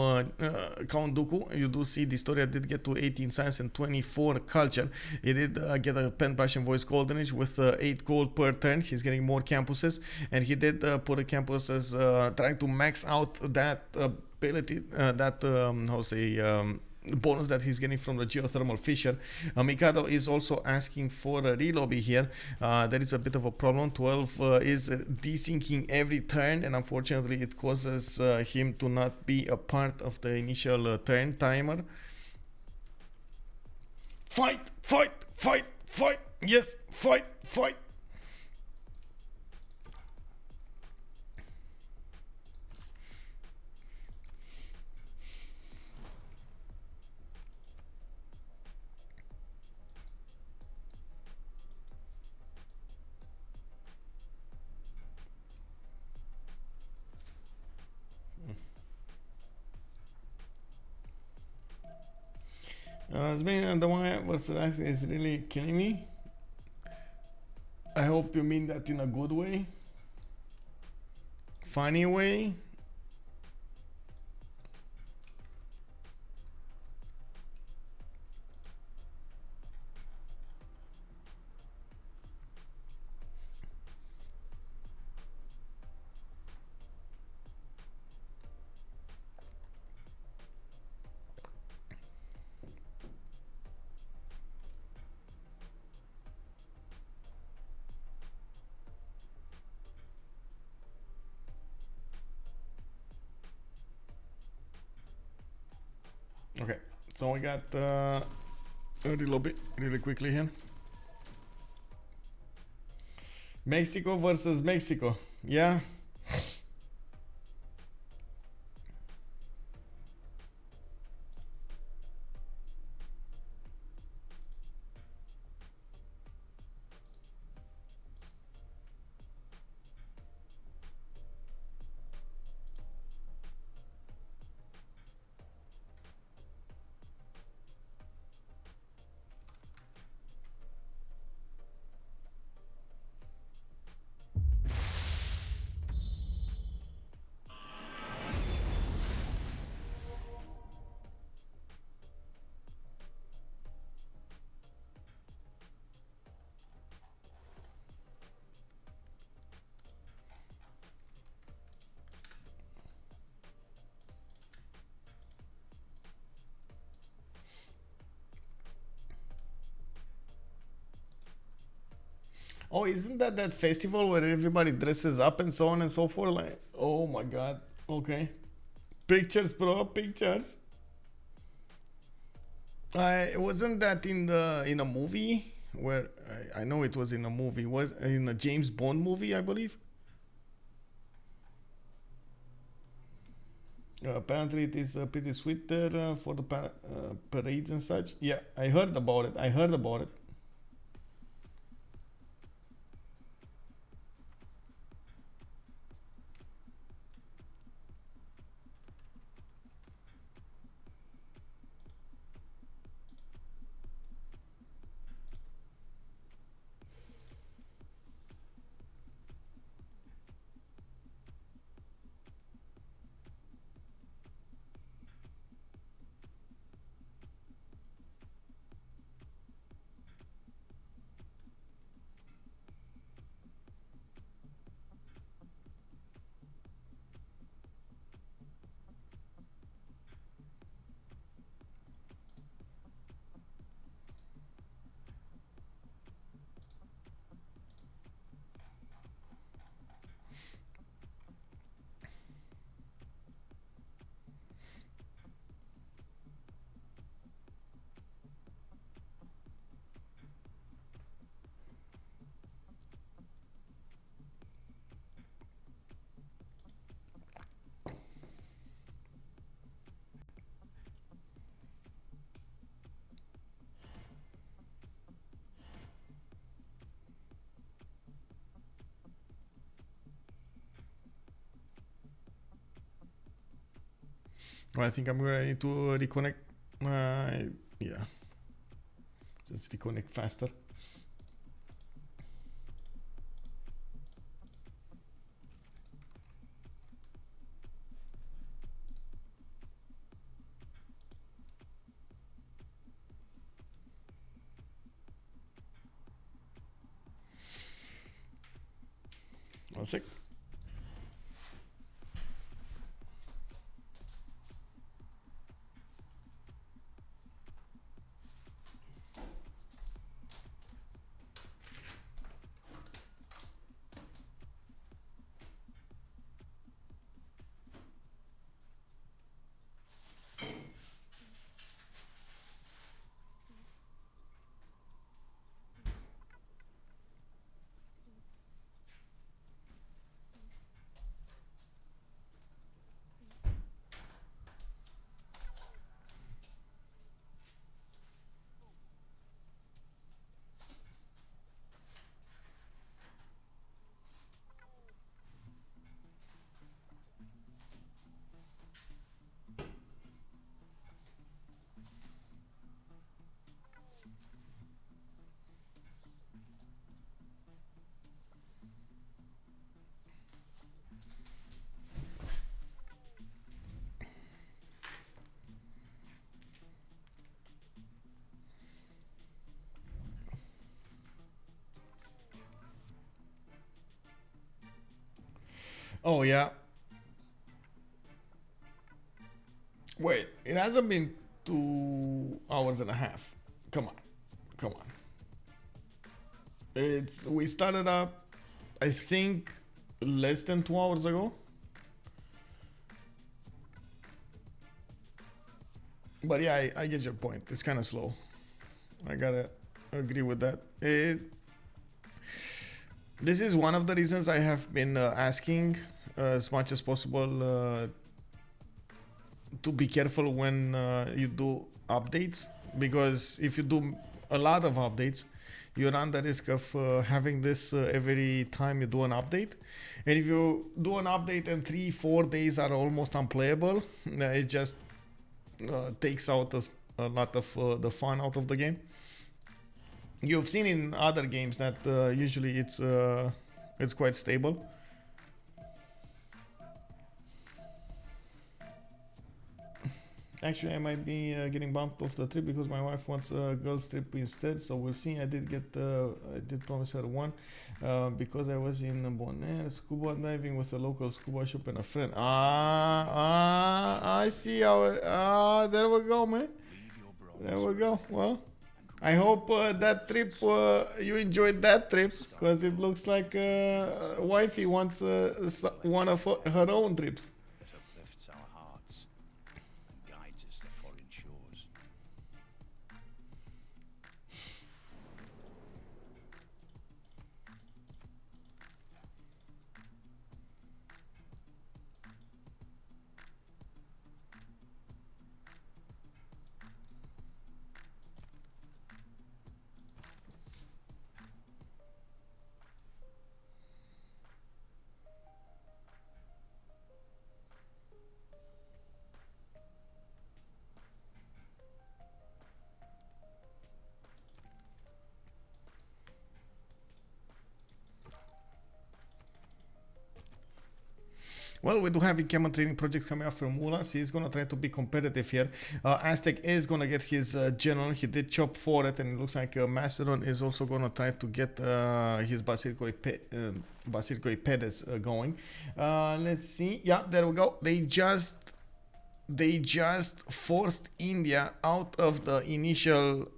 Count Dooku. You do see Distoria did get to 18 science and 24 culture. He did get a pen brush and voice golden age with 8 gold per turn. He's getting more campuses, and he did put a campus as trying to max out that ability, bonus that he's getting from the geothermal fissure. Mikado is also asking for a relobby here. There is a bit of a problem. 12 is desyncing every turn, and unfortunately it causes him to not be a part of the initial turn timer. Fight! Yes, fight! The one versus Aztec is really killing me. I hope you mean that in a good way, funny way. Okay, so we got a little bit really quickly here. Mexico versus Mexico. Yeah. Oh, isn't that that festival where everybody dresses up and so on and so forth? Like, oh my god. Okay. Pictures, bro. Pictures. I wasn't that in a movie where I know it was in a movie. Was in a James Bond movie, I believe. Apparently, it is pretty sweet there for the parades and such. Yeah, I heard about it. I heard about it. Well, I think I'm gonna need to reconnect. Yeah, just reconnect faster. One sec. Oh yeah. Wait, it hasn't been 2 hours and a half. Come on, come on. We started up, I think, less than 2 hours ago. But yeah, I get your point. It's kind of slow. I gotta agree with that. This is one of the reasons I have been asking as much as possible to be careful when you do updates, because if you do a lot of updates, you run the risk of having this every time you do an update. And if you do an update and 3-4 days are almost unplayable, it just takes out a lot of the fun out of the game. You've seen in other games that usually it's quite stable. Actually, I might be getting bumped off the trip because my wife wants a girls trip instead. So we'll see. I did promise her one because I was in Bonaire scuba diving with a local scuba shop and a friend. I see our. There we go, man. There we go. Well, I hope that trip you enjoyed that trip, because it looks like wifey wants one of her own trips. Well, we do have encampment training projects coming up from Ulhas. He's going to try to be competitive here. Aztec is going to get his general. He did chop for it, and it looks like Macedon is also going to try to get his Basirkoi Pedes going. Let's see. Yeah, there we go. They just forced India out of the initial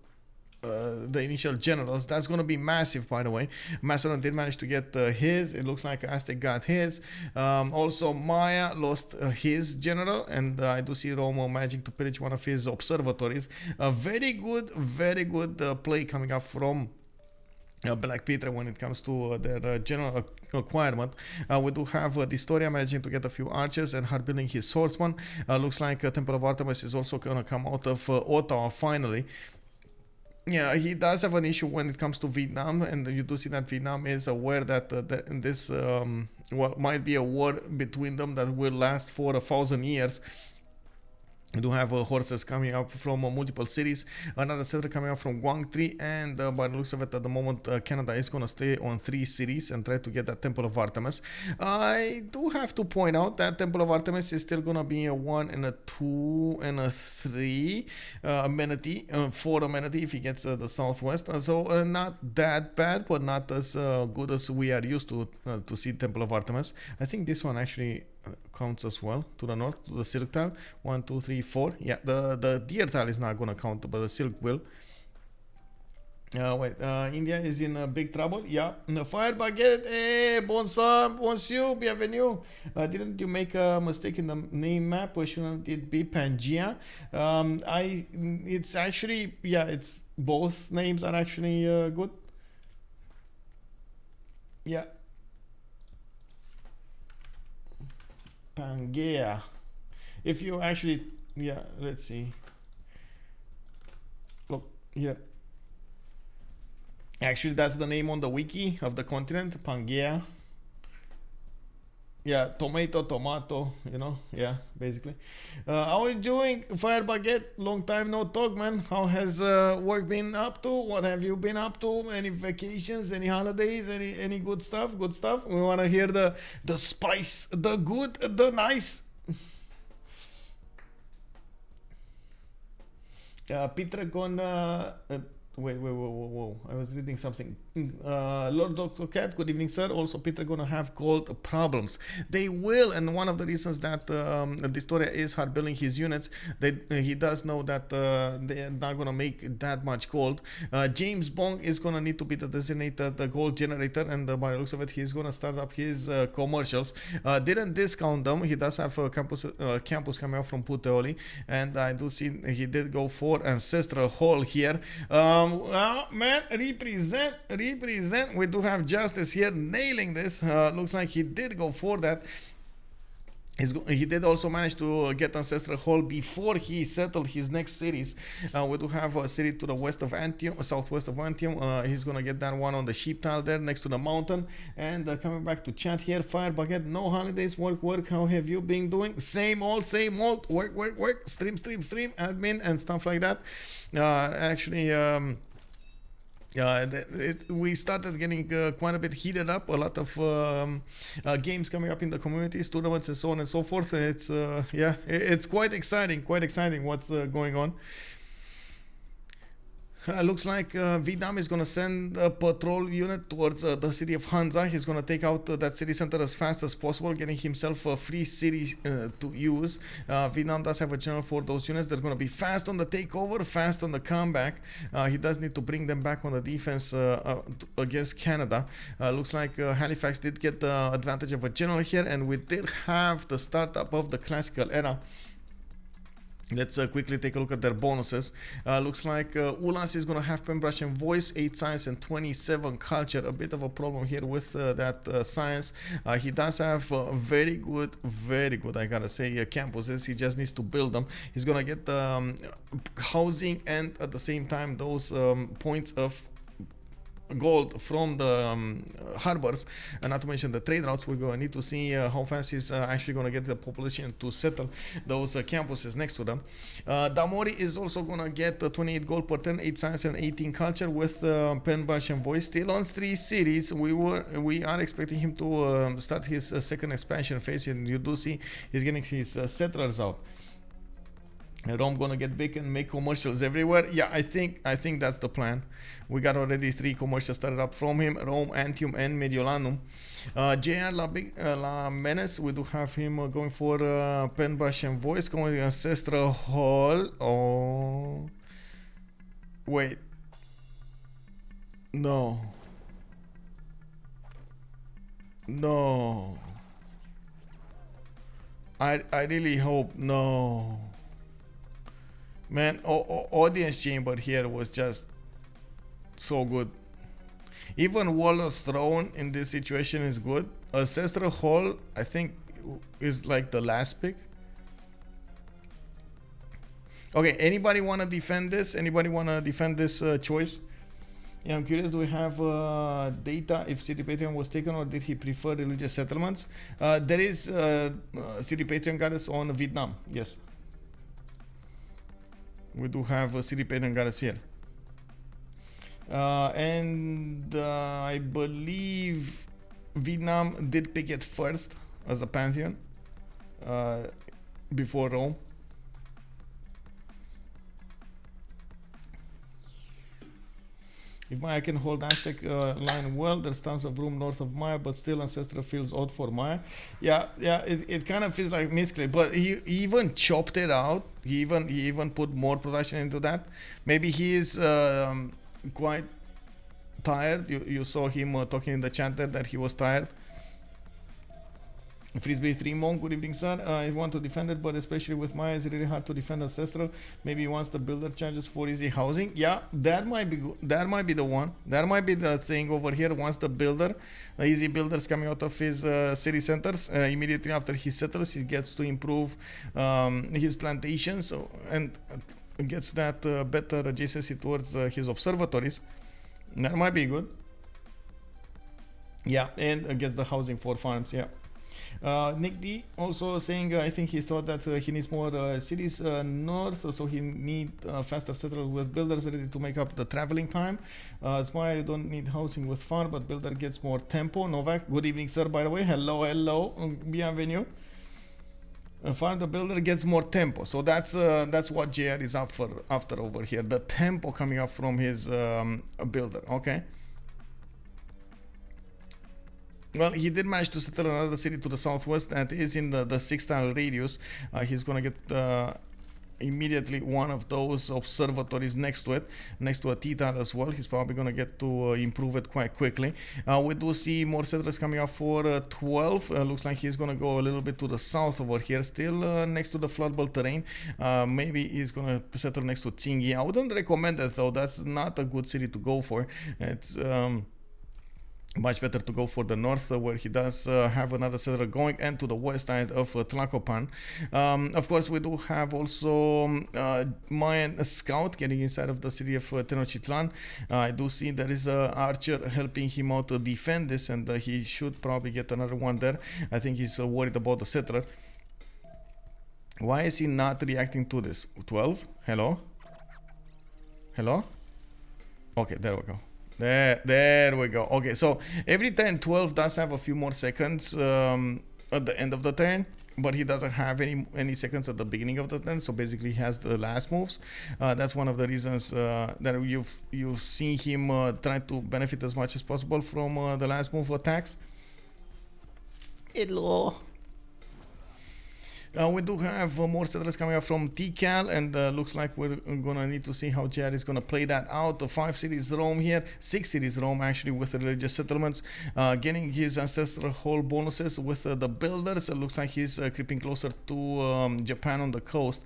generals. That's going to be massive, by the way. Macedon did manage to get his. It looks like Aztec got his. Also, Maya lost his general, and I do see Romo managing to pillage one of his observatories. A very good play coming up from BlackPitre when it comes to their general acquirement. We do have Distoria managing to get a few archers and hard building his swordsman. Looks like Temple of Artemis is also going to come out of Ottawa finally. Yeah, he does have an issue when it comes to Vietnam, and you do see that Vietnam is aware that this might be a war between them that will last for 1,000 years. We do have horses coming up from multiple cities, another settler coming up from Guangxi, and by the looks of it at the moment, Canada is going to stay on 3 cities and try to get that Temple of Artemis. I do have to point out that Temple of Artemis is still going to be a 1 and a 2 and a 3 amenity, 4 amenity if he gets the southwest. So not that bad, but not as good as we are used to see Temple of Artemis. I think this one actually counts as well to the north, to the silk tile. 1, 2, 3, 4. Yeah, the deer tile is not gonna count, but the silk will. India is in big trouble. Yeah, fire baguette. Hey, bonsoir, bonjour, bienvenue. Didn't you make a mistake in the name map? Or shouldn't it be Pangea? It's actually, yeah, it's both names are actually good. Yeah. Pangea. If you actually, yeah, let's see. Look here. Actually, that's the name on the wiki of the continent, Pangea. Yeah, tomato, you know, yeah, basically. How are you doing, Fire Baguette? Long time no talk, man. How has work been up to? What have you been up to? Any vacations, any holidays, any good stuff? Good stuff. We want to hear the spice, the good, the nice. Peter gonna wait. I was reading something. Lord Dr. Cat, good evening, sir. Also, Peter gonna have gold problems. They will, and one of the reasons that Distoria is hard building his units, he does know that they're not gonna make that much gold. JamesBong is gonna need to be the designated gold generator, and by the looks of it, he's gonna start up his commercials. Didn't discount them. He does have a campus coming out from Puteoli, and I do see he did go for Ancestral Hall here. Well, man, represent. We do have Justice here nailing this. Looks like he did go for that. He did also manage to get Ancestral Hall before he settled his next cities. We do have a city to the west of Antium, southwest of Antium. He's gonna get that one on the sheep tile there next to the mountain. And coming back to chat here, Fire Baguette, no holidays, work. How have you been doing? Same old, work. Stream, admin and stuff like that. We started getting quite a bit heated up. A lot of games coming up in the communities, tournaments, and so on and so forth. It's it's quite exciting. What's going on. Looks like Vietnam is going to send a patrol unit towards the city of Hansa. He's going to take out that city center as fast as possible, getting himself a free city to use. Vietnam does have a general for those units. They're going to be fast on the takeover, fast on the comeback. He does need to bring them back on the defense against Canada. Looks like Halifax did get the advantage of a general here, and we did have the startup of the classical era. Let's quickly take a look at their bonuses. Looks like Ulhas is going to have Pembrush and Voice, 8 Science and 27 Culture. A bit of a problem here with that Science. He does have very good, I gotta say, campuses. He just needs to build them. He's going to get housing and at the same time those points of gold from the harbors, and not to mention the trade routes. We're going to need to see how fast he's actually going to get the population to settle those campuses next to them. Damori is also going to get 28 gold per turn, 8 science and 18 culture with pen, brush and voice. Still on 3 cities. We are expecting him to start his second expansion phase, and you do see he's getting his settlers out. Rome gonna get big and make commercials everywhere. Yeah, I think that's the plan. We got already 3 commercials started up from him: Rome, Antium, and Mediolanum. JR La Menace, we do have him going for pen, brush, and voice, going to Ancestral Hall. Oh, wait, no. I really hope no. Man, audience chamber here was just so good. Even Waller's Throne in this situation is good. Ancestral Hall, I think, is like the last pick. Okay, anybody want to defend this? Anybody want to defend this choice? Yeah, I'm curious, do we have data if City Patreon was taken, or did he prefer religious settlements? There is City Patreon goddess on Vietnam, yes. We do have a City Patreon goddess here. And I believe Vietnam did pick it first as a pantheon before Rome. If Maya can hold Aztec line well, there's tons of room north of Maya, but still Ancestral feels odd for Maya. Yeah, it kind of feels like misclick, but he even chopped it out. He even put more production into that. Maybe he is quite tired. You saw him talking in the chat there that he was tired. Frisbee 3 Monk, good evening, sir. I want to defend it, but especially with Maya, it's really hard to defend Ancestral. Maybe once the builder charges for easy housing. Yeah, that might be good. That might be the one. That might be the thing over here. Once the builder, easy builders coming out of his city centers, immediately after he settles, he gets to improve his plantations and gets that better adjacency towards his observatories. That might be good. Yeah, and gets the housing for farms. Yeah. Nick D also saying I think he thought that he needs more cities north, so he need faster settlers with builders ready to make up the traveling time. That's why you don't need housing with farm, but builder gets more tempo. Novak, good evening, sir, by the way. Hello, bienvenue. Farm, the builder gets more tempo, so that's what JR is up for after over here, the tempo coming up from his builder. Okay. Well, he did manage to settle another city to the southwest that is in the 6-tile radius. He's gonna get immediately one of those observatories next to it, next to a T-Tile as well. He's probably going to get to improve it quite quickly. We do see more settlers coming up for 12. Looks like he's going to go a little bit to the south over here, still next to the floodable terrain. Maybe he's going to settle next to Tsingy. I wouldn't recommend it though. That's not a good city to go for. It's much better to go for the north, where he does have another settler going, and to the west side of Tlacopan. Of course, we do have also Mayan scout getting inside of the city of Tenochtitlan. I do see there is a archer helping him out to defend this, and he should probably get another one there. I think he's worried about the settler. Why is he not reacting to this? 12? Hello? Hello? Okay, there we go. There we go. Okay, so every turn 12 does have a few more seconds at the end of the turn, but he doesn't have any seconds at the beginning of the turn. So basically, he has the last moves. That's one of the reasons that you've seen him try to benefit as much as possible from the last move attacks. Hello. We do have more settlers coming up from TCAL, and looks like we're gonna need to see how JR is gonna play that out. The 5 cities roam here, 6 cities roam actually with the religious settlements, getting his ancestral hall bonuses with the builders. It looks like he's creeping closer to Japan on the coast.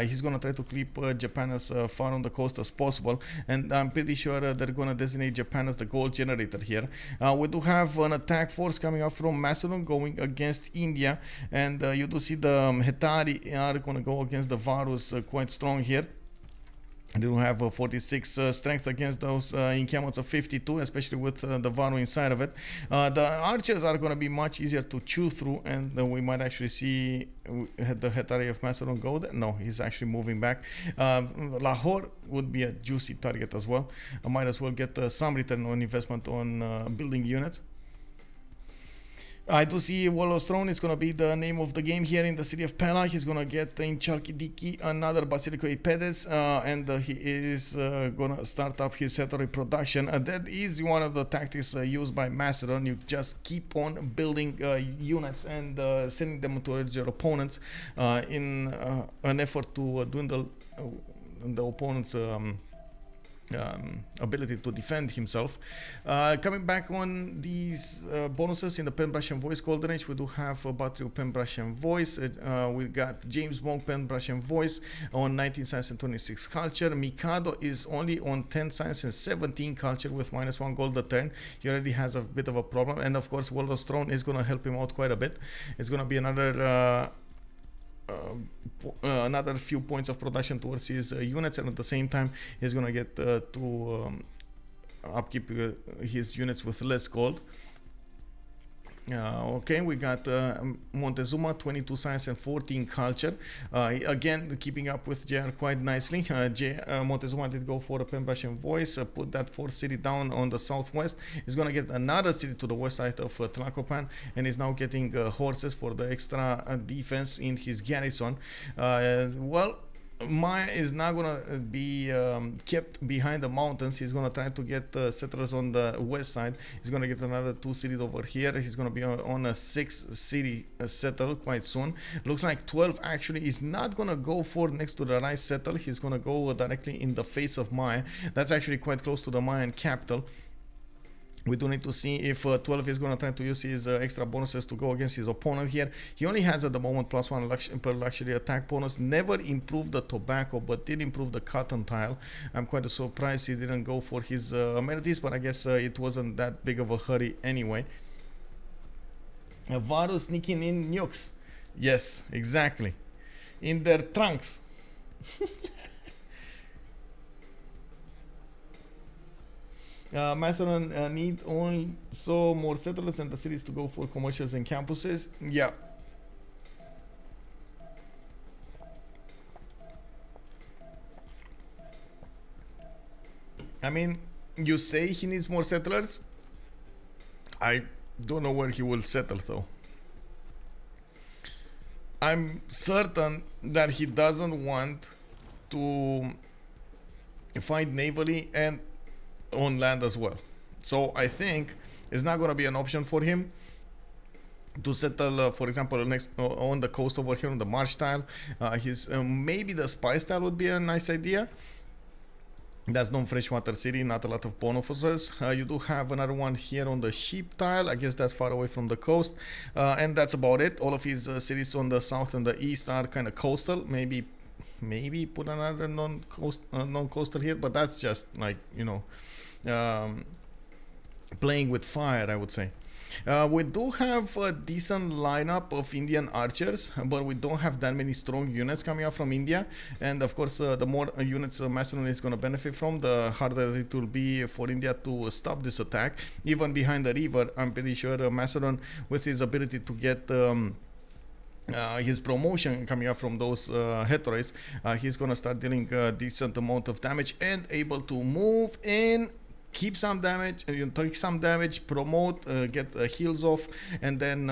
He's gonna try to creep Japan as far on the coast as possible, and I'm pretty sure they're gonna designate Japan as the gold generator here. We do have an attack force coming up from Macedon going against India, and you do see the Hetari are going to go against the Varus quite strong here. They do have 46 strength against those encampments of 52, especially with the Varu inside of it. The archers are going to be much easier to chew through, and we might actually see the Hetari of Macedon go there. No, he's actually moving back. Lahore would be a juicy target as well. I might as well get some return on investment on building units. I do see Wallow's Throne is going to be the name of the game here in the city of Pella. He's going to get in Chalkidiki another Basilico Ipedes, and he is going to start up his settler production. That is one of the tactics used by Macedon. You just keep on building units and sending them towards your opponents in an effort to dwindle the opponent's ability to defend himself. Coming back on these bonuses in the Pen Brush and Voice Golden Age, we do have a battery of Pen Brush and Voice. We got JamesBong Pen Brush and Voice on 19 science and 26 culture. Mikado is only on 10 science and 17 culture with -1 gold a turn. He already has a bit of a problem, and of course Wallow's Throne is going to help him out quite a bit. It's going to be another few points of production towards his units, and at the same time he's gonna get to upkeep his units with less gold. Okay, we got Montezuma, 22 science and 14 culture. Again, keeping up with JR quite nicely. Montezuma did go for a Pen Brush and Voice, put that 4th city down on the southwest. He's going to get another city to the west side of Tlacopan, and is now getting horses for the extra defense in his garrison. Well, Maya is not going to be kept behind the mountains. He's going to try to get settlers on the west side. He's going to get another 2 cities over here. He's going to be on a 6 city settle quite soon. Looks like 12 actually is not going to go for next to the rice settle. He's going to go directly in the face of Maya. That's actually quite close to the Mayan capital. We do need to see if 12 is going to try to use his extra bonuses to go against his opponent here. He only has at the moment +1 per luxury attack bonus. Never improved the tobacco, but did improve the cotton tile. I'm quite surprised he didn't go for his amenities, but I guess it wasn't that big of a hurry anyway. Varus sneaking in nukes. Yes, exactly. In their trunks. Macedon need only so more settlers and the cities to go for commercials and campuses. Yeah. I mean, you say he needs more settlers. I don't know where he will settle though. I'm certain that he doesn't want to fight navally and on land as well. So I think it's not going to be an option for him. to settle, for example, next on the coast over here on the marsh tile. His maybe the spice tile would be a nice idea. That's non-freshwater city, not a lot of bonuses. You do have another one here on the sheep tile. I guess that's far away from the coast. And that's about it. All of his cities on the south and the east are kind of coastal. Maybe put another non-coastal here, but that's just like, you know, playing with fire, I would say. We do have a decent lineup of Indian archers, but we don't have that many strong units coming out from India. And of course, the more units Macedon is going to benefit from, the harder it will be for India to stop this attack. Even behind the river, I'm pretty sure Macedon, with his ability to get his promotion coming up from those heteroids, he's going to start dealing a decent amount of damage and able to move in, keep some damage, take some damage, promote, get heals off, and then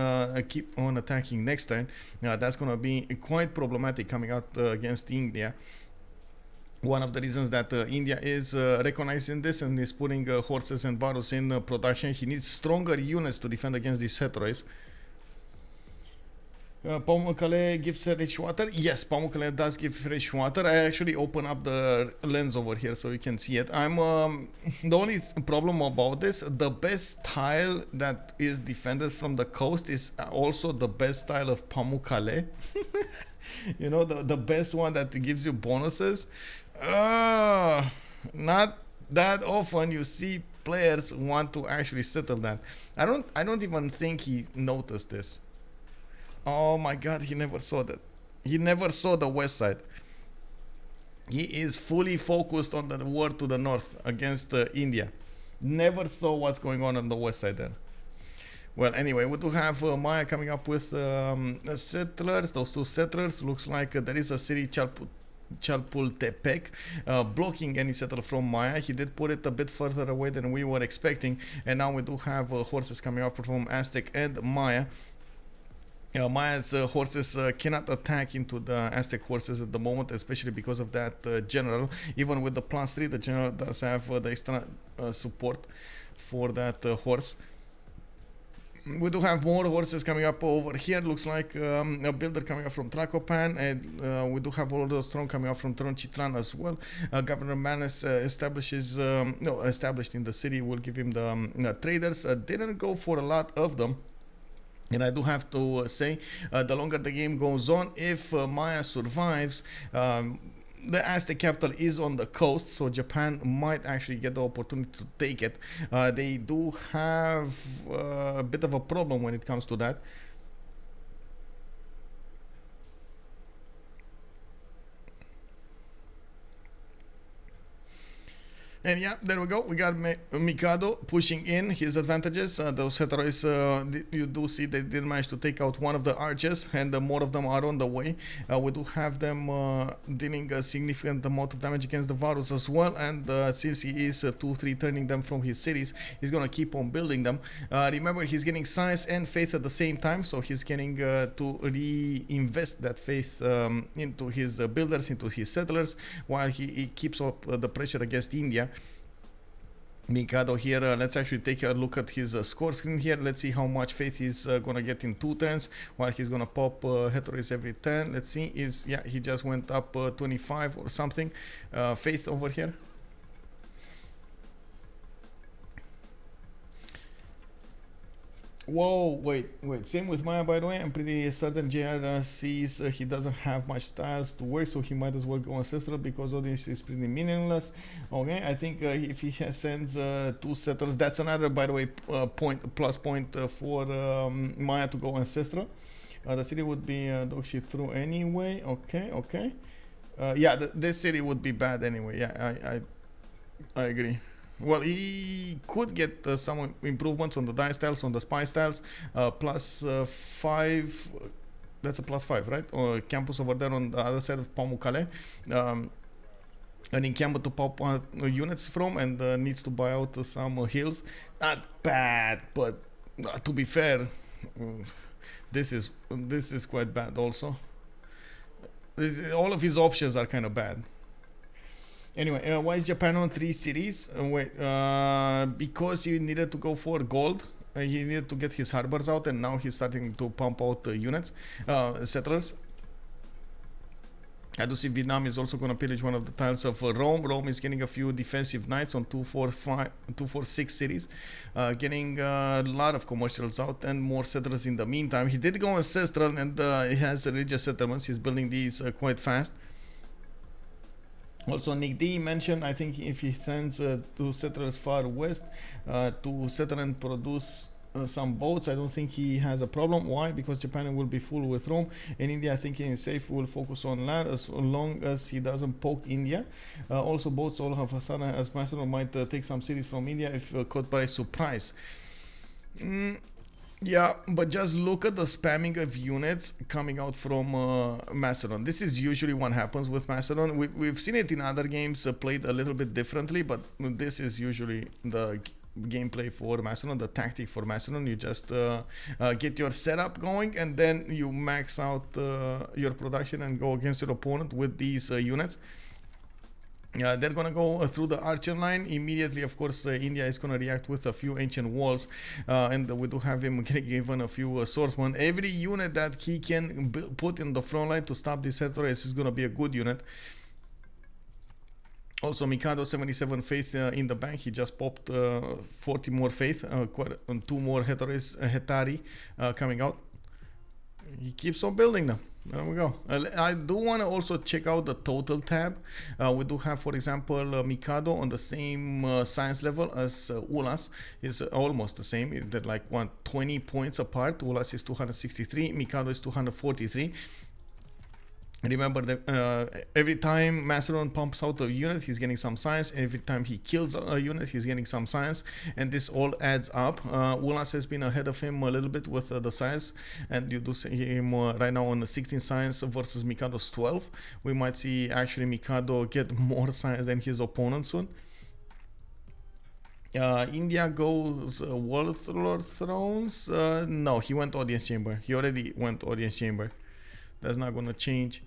keep on attacking next turn. That's going to be quite problematic coming out against India. One of the reasons that India is recognizing this and is putting horses and barrels in production. He needs stronger units to defend against these heteroids. Pamukkale gives fresh water. Yes, Pamukkale does give fresh water. I actually open up the lens over here so you can see it. I'm the only problem about this, the best tile that is defended from the coast is also the best tile of Pamukkale. You know, the best one that gives you bonuses. Not that often you see players want to actually settle that. I don't even think he noticed this. Oh my god, he never saw that. He never saw the west side. He is fully focused on the war to the north against India. Never saw what's going on the west side there. Well, anyway, we do have Maya coming up with settlers. Those two settlers. Looks like there is a city, Chalpultepec, blocking any settler from Maya. He did put it a bit further away than we were expecting. And now we do have horses coming up from Aztec and Maya. Maya's horses cannot attack into the Aztec horses at the moment, especially because of that general. Even with the +3, the general does have the extra support for that horse. We do have more horses coming up over here. Looks like a builder coming up from Tracopan, and we do have all those strong coming up from Tronchitran as well. Governor Manes established in the city. Will give him the traders. Didn't go for a lot of them. And I do have to say, the longer the game goes on, if Maya survives, the Aztec capital is on the coast, so Japan might actually get the opportunity to take it. They do have a bit of a problem when it comes to that. And yeah, there we go. We got Mikado pushing in his advantages. Those heteroids, you do see they did manage to take out one of the archers, and more of them are on the way. We do have them dealing a significant amount of damage against the Varus as well. And since he is 2-3 turning them from his cities, he's going to keep on building them. Remember, he's getting science and faith at the same time, so he's getting to reinvest that faith into his builders, into his settlers, while he keeps up the pressure against India. Mikado here, let's actually take a look at his score screen here. Let's see how much faith he's gonna get in 2 turns, while he's gonna pop heteroids every turn. Let's see, he just went up 25 or something faith over here. Whoa, wait, same with Maya, by the way. I'm pretty certain JR sees he doesn't have much tiles to work, so he might as well go ancestral because all this is pretty meaningless. Okay, I think if he sends 2 settlers, that's another, by the way, plus point for Maya to go ancestral. The city would be dog shit through anyway. Okay. Yeah, this city would be bad anyway. Yeah, I agree. Well, he could get some improvements on the dice tiles, on the spice tiles, +5. That's a +5, right? Or campus over there on the other side of Pamukkale. An encampment to pop units from, and needs to buy out some hills. Not bad, but to be fair, this is quite bad also. All of his options are kind of bad. Anyway, why is Japan on 3 cities? Because you needed to go for gold. he needed to get his harbors out, and now he's starting to pump out units, settlers. I do see Vietnam is also going to pillage one of the tiles of Rome. Rome is getting a few defensive knights on 246 cities, getting a lot of commercials out and more settlers in the meantime. He did go ancestral, and he has religious settlements. He's building these quite fast. Also, Nick D mentioned, I think if he sends two settlers far west to settle and produce some boats, I don't think he has a problem. Why? Because Japan will be full with Rome, and India, I think he is safe, will focus on land as long as he doesn't poke India. Also, boats all have Hasana as Macedon might take some cities from India if caught by surprise. Yeah, but just look at the spamming of units coming out from Macedon. This is usually what happens with Macedon. We've seen it in other games played a little bit differently, but this is usually the gameplay for Macedon, the tactic for Macedon. You just get your setup going, and then you max out your production and go against your opponent with these units. They're gonna go through the archer line immediately. Of course, India is gonna react with a few ancient walls, and we do have him given a few swordsmen. Every unit that he can put in the front line to stop these settlers is gonna be a good unit. Also, Mikado 77 faith in the bank. He just popped 40 more faith, two more Hetari coming out. He keeps on building them. There we go. I do want to also check out the total tab. We do have, for example, Mikado on the same science level as Ulhas. Is almost the same. They're like 20 points apart. Ulhas is 263. Mikado is 243. Remember that every time Macedon pumps out a unit, he's getting some science. Every time he kills a unit, he's getting some science, and this all adds up. Ulhas has been ahead of him a little bit with the science, and you do see him right now on the 16 science versus Mikado's 12. We might see actually Mikado get more science than his opponent soon. India goes World Thrones. No, he went Audience Chamber. He already went Audience Chamber. That's not going to change.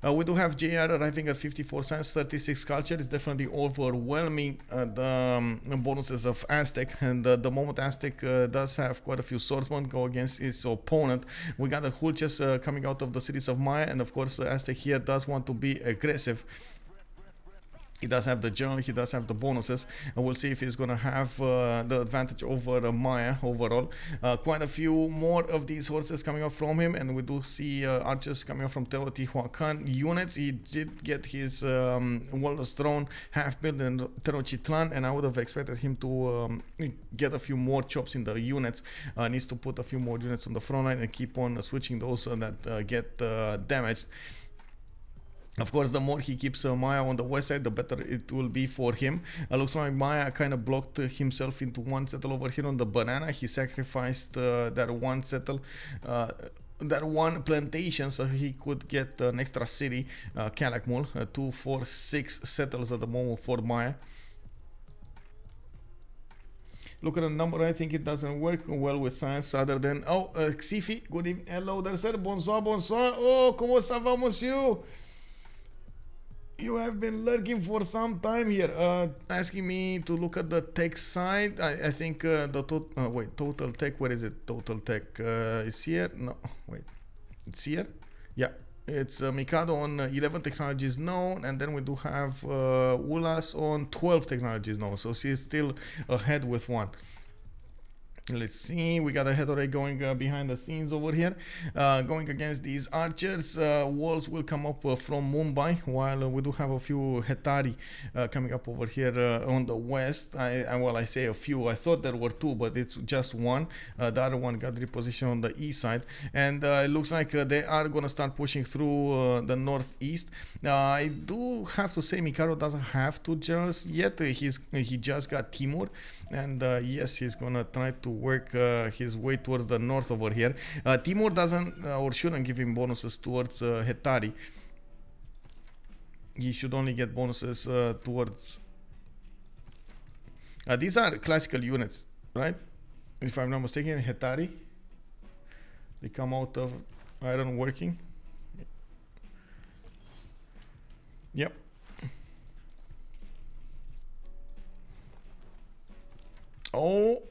We do have JR arriving at 54 cents, 36 culture. It's definitely overwhelming the bonuses of Aztec, and the moment Aztec does have quite a few swordsmen go against his opponent. We got the Ulhas coming out of the cities of Maya, and of course Aztec here does want to be aggressive. He does have the general, he does have the bonuses, and we'll see if he's going to have the advantage over Maya overall. Quite a few more of these horses coming up from him, and we do see archers coming up from Teotihuacan units. He did get his World's Throne half built in Tenochtitlan, and I would have expected him to get a few more chops in the units. Needs to put a few more units on the front line and keep on switching those that get damaged. Of course, the more he keeps Maya on the west side, the better it will be for him. Looks like Maya kind of blocked himself into one settle over here on the banana. He sacrificed that one settle, that one plantation, so he could get an extra city, Calakmul. 2, 4, 6 settles at the moment for Maya. Look at the number. I think it doesn't work well with science other than... Oh, Xifi, good evening. Hello there, sir. Bonsoir, bonsoir. Oh, comment ça va, monsieur? You have been lurking for some time here, asking me to look at the tech side. I think total tech, where is it? Total tech is here. No, wait, it's here. Yeah, it's Mikado on 11 technologies known, and then we do have Ulhas on 12 technologies known, so she's still ahead with one. Let's see, we got a Hetore going behind the scenes over here, going against these archers. Walls will come up from Mumbai, while we do have a few Hetari coming up over here on the west. I say a few, I thought there were two, but it's just one. The other one got repositioned on the east side, and it looks like they are going to start pushing through the northeast. I do have to say Mikado doesn't have two generals yet. He just got Timur, and yes, he's going to try to work his way towards the north over here. Timur doesn't or shouldn't give him bonuses towards Hetari. He should only get bonuses towards... these are classical units, right? If I'm not mistaken, Hetari. They come out of iron working. Yep. Oh,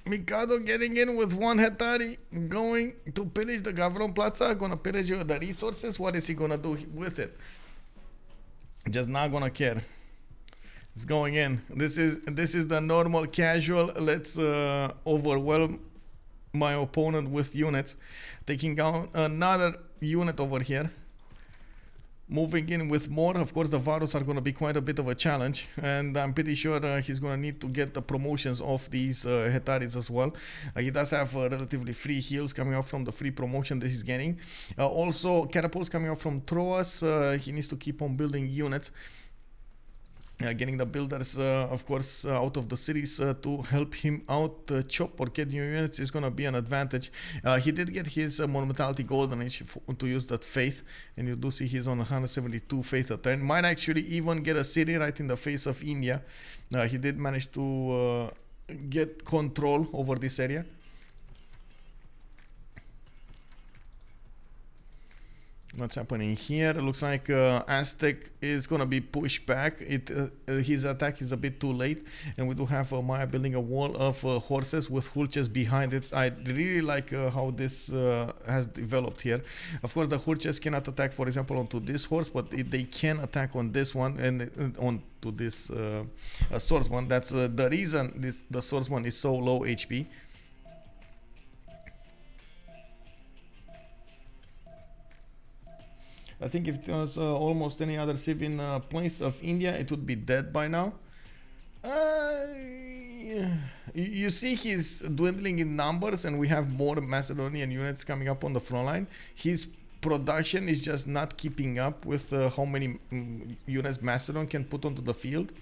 Mikado getting in with one Hetari, going to pillage the Gavron Plaza, gonna pillage the resources. What is he gonna do with it? Just not gonna care. It's going in. This is the normal casual. Let's overwhelm my opponent with units. Taking down another unit over here. Moving in with more. Of course, the Varus are going to be quite a bit of a challenge, and I'm pretty sure he's going to need to get the promotions of these Hetaris as well. He does have relatively free heals coming out from the free promotion that he's getting. Also, catapults coming out from Troas. He needs to keep on building units. Getting the builders, of course, out of the cities to help him out chop or get new units is going to be an advantage. He did get his Monumentality Golden Age to use that faith, and you do see he's on 172 faith a turn. Might actually even get a city right in the face of India. He did manage to get control over this area. What's happening here? It looks like Aztec is gonna be pushed back. His attack is a bit too late, and we do have Maya building a wall of horses with Ulhas behind it. I really like how this has developed here. Of course, the Ulhas cannot attack, for example, onto this horse, but they can attack on this one and onto this swordsman. That's the reason the swordsman is so low HP. I think if it was almost any other civ in place of India, it would be dead by now. You see he's dwindling in numbers, and we have more Macedonian units coming up on the front line. His production is just not keeping up with how many units Macedon can put onto the field.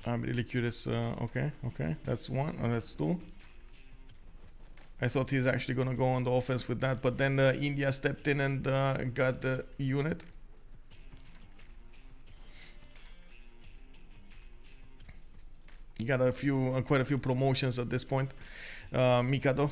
I'm really curious. Okay, that's one. That's two. I thought he's actually gonna go on the offense with that, but then India stepped in and got the unit. You got quite a few promotions at this point. Mikado.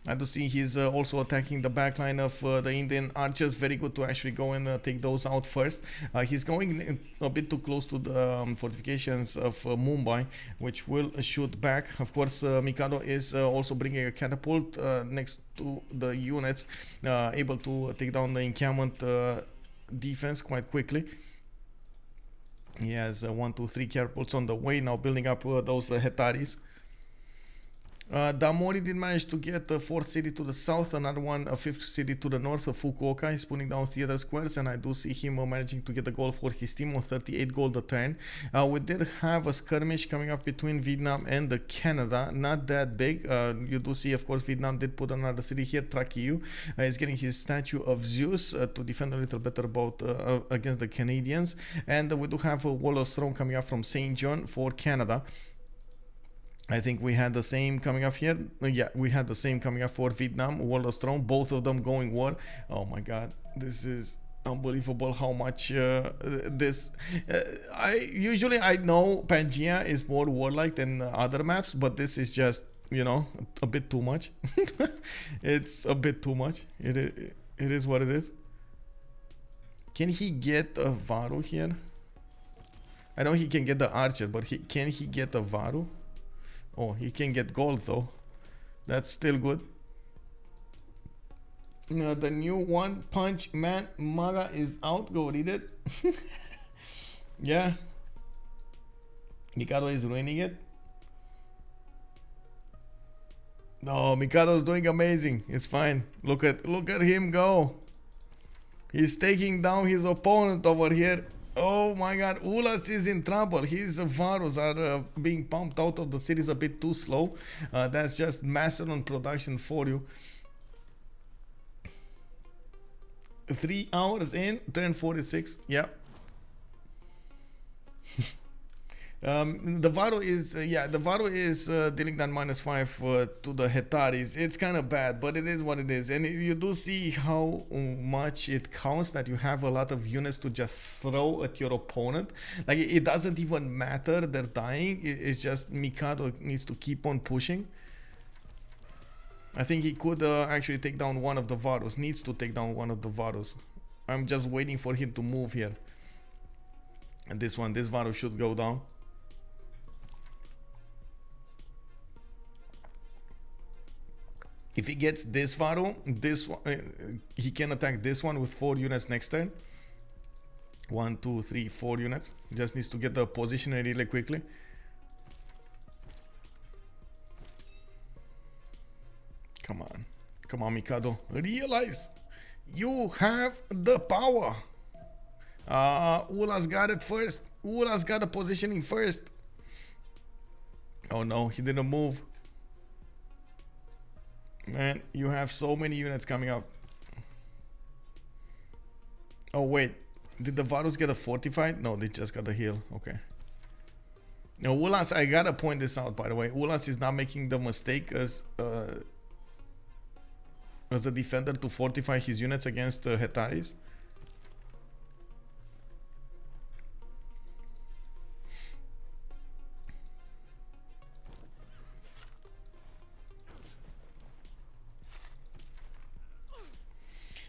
I do see he's also attacking the backline of the Indian archers. Very good to actually go and take those out first. He's going a bit too close to the fortifications of Mumbai, which will shoot back. Of course, Mikado is also bringing a catapult next to the units, able to take down the encampment defense quite quickly. He has 1, 2, 3 catapults on the way, now building up those Hetaris. Damori did manage to get a 4th city to the south, another one, a 5th city to the north of Fukuoka. He's putting down theater squares, and I do see him managing to get a goal for his team on 38 gold a turn. We did have a skirmish coming up between Vietnam and Canada, not that big. You do see, of course, Vietnam did put another city here, Trakiu. He's getting his statue of Zeus to defend a little better against the Canadians. And we do have a wall of throne coming up from St. John for Canada. I think we had the same coming up here. Yeah, we had the same coming up for Vietnam, Wall of Throne, both of them going war. Oh my god, this is unbelievable how much I know Pangea is more warlike than other maps, but this is just, you know, a bit too much. It's a bit too much. It is what it is. Can he get a Varu here? I know he can get the archer, but can he get a Varu? Oh, he can get gold though. That's still good. The new One Punch Man manga is out. Go read it. Yeah. Mikado is ruining it. No, Mikado is doing amazing. It's fine. Look at him go. He's taking down his opponent over here. Oh my god, Ulhas is in trouble. His Varus are being pumped out of the cities a bit too slow. That's just Macedon production for you. 3 hours in, turn 46. Yeah. The Varu is dealing that -5 to the Hetaris. It's kind of bad, but it is what it is. And you do see how much it counts that you have a lot of units to just throw at your opponent. Like, it doesn't even matter they're dying. It's just Mikado needs to keep on pushing. I think he could actually take down one of the Varus. Needs to take down one of the Varus. I'm just waiting for him to move here. And this Varus should go down. If he gets this Varu, he can attack this one with 4 units next turn. 1, 2, 3, 4 units. Just needs to get the position really quickly. Come on. Come on, Mikado. Realize you have the power. Ulhas got it first. Ulhas got the positioning first. Oh no, he didn't move. Man, you have so many units coming up. Oh wait, did the Varus get a fortified? No, they just got a heal. Okay. Now Ulhas, I gotta point this out by the way. Ulhas is not making the mistake as a defender to fortify his units against Hetaris.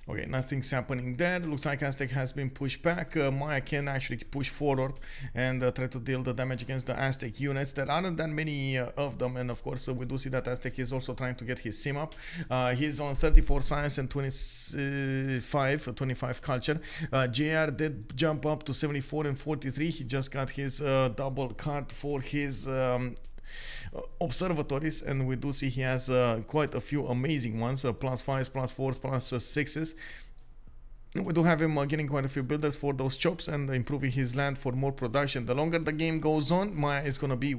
Okay, nothing's happening there. Looks like Aztec has been pushed back. Maya can actually push forward and try to deal the damage against the Aztec units. There aren't that many of them, and of course we do see that Aztec is also trying to get his sim up. He's on 34 science and 25 culture. JR did jump up to 74 and 43. He just got his double card for his observatories, and we do see he has quite a few amazing ones, +5s, +4s, +6s. We do have him getting quite a few builders for those chops and improving his land for more production. The longer the game goes on, Maya is going to be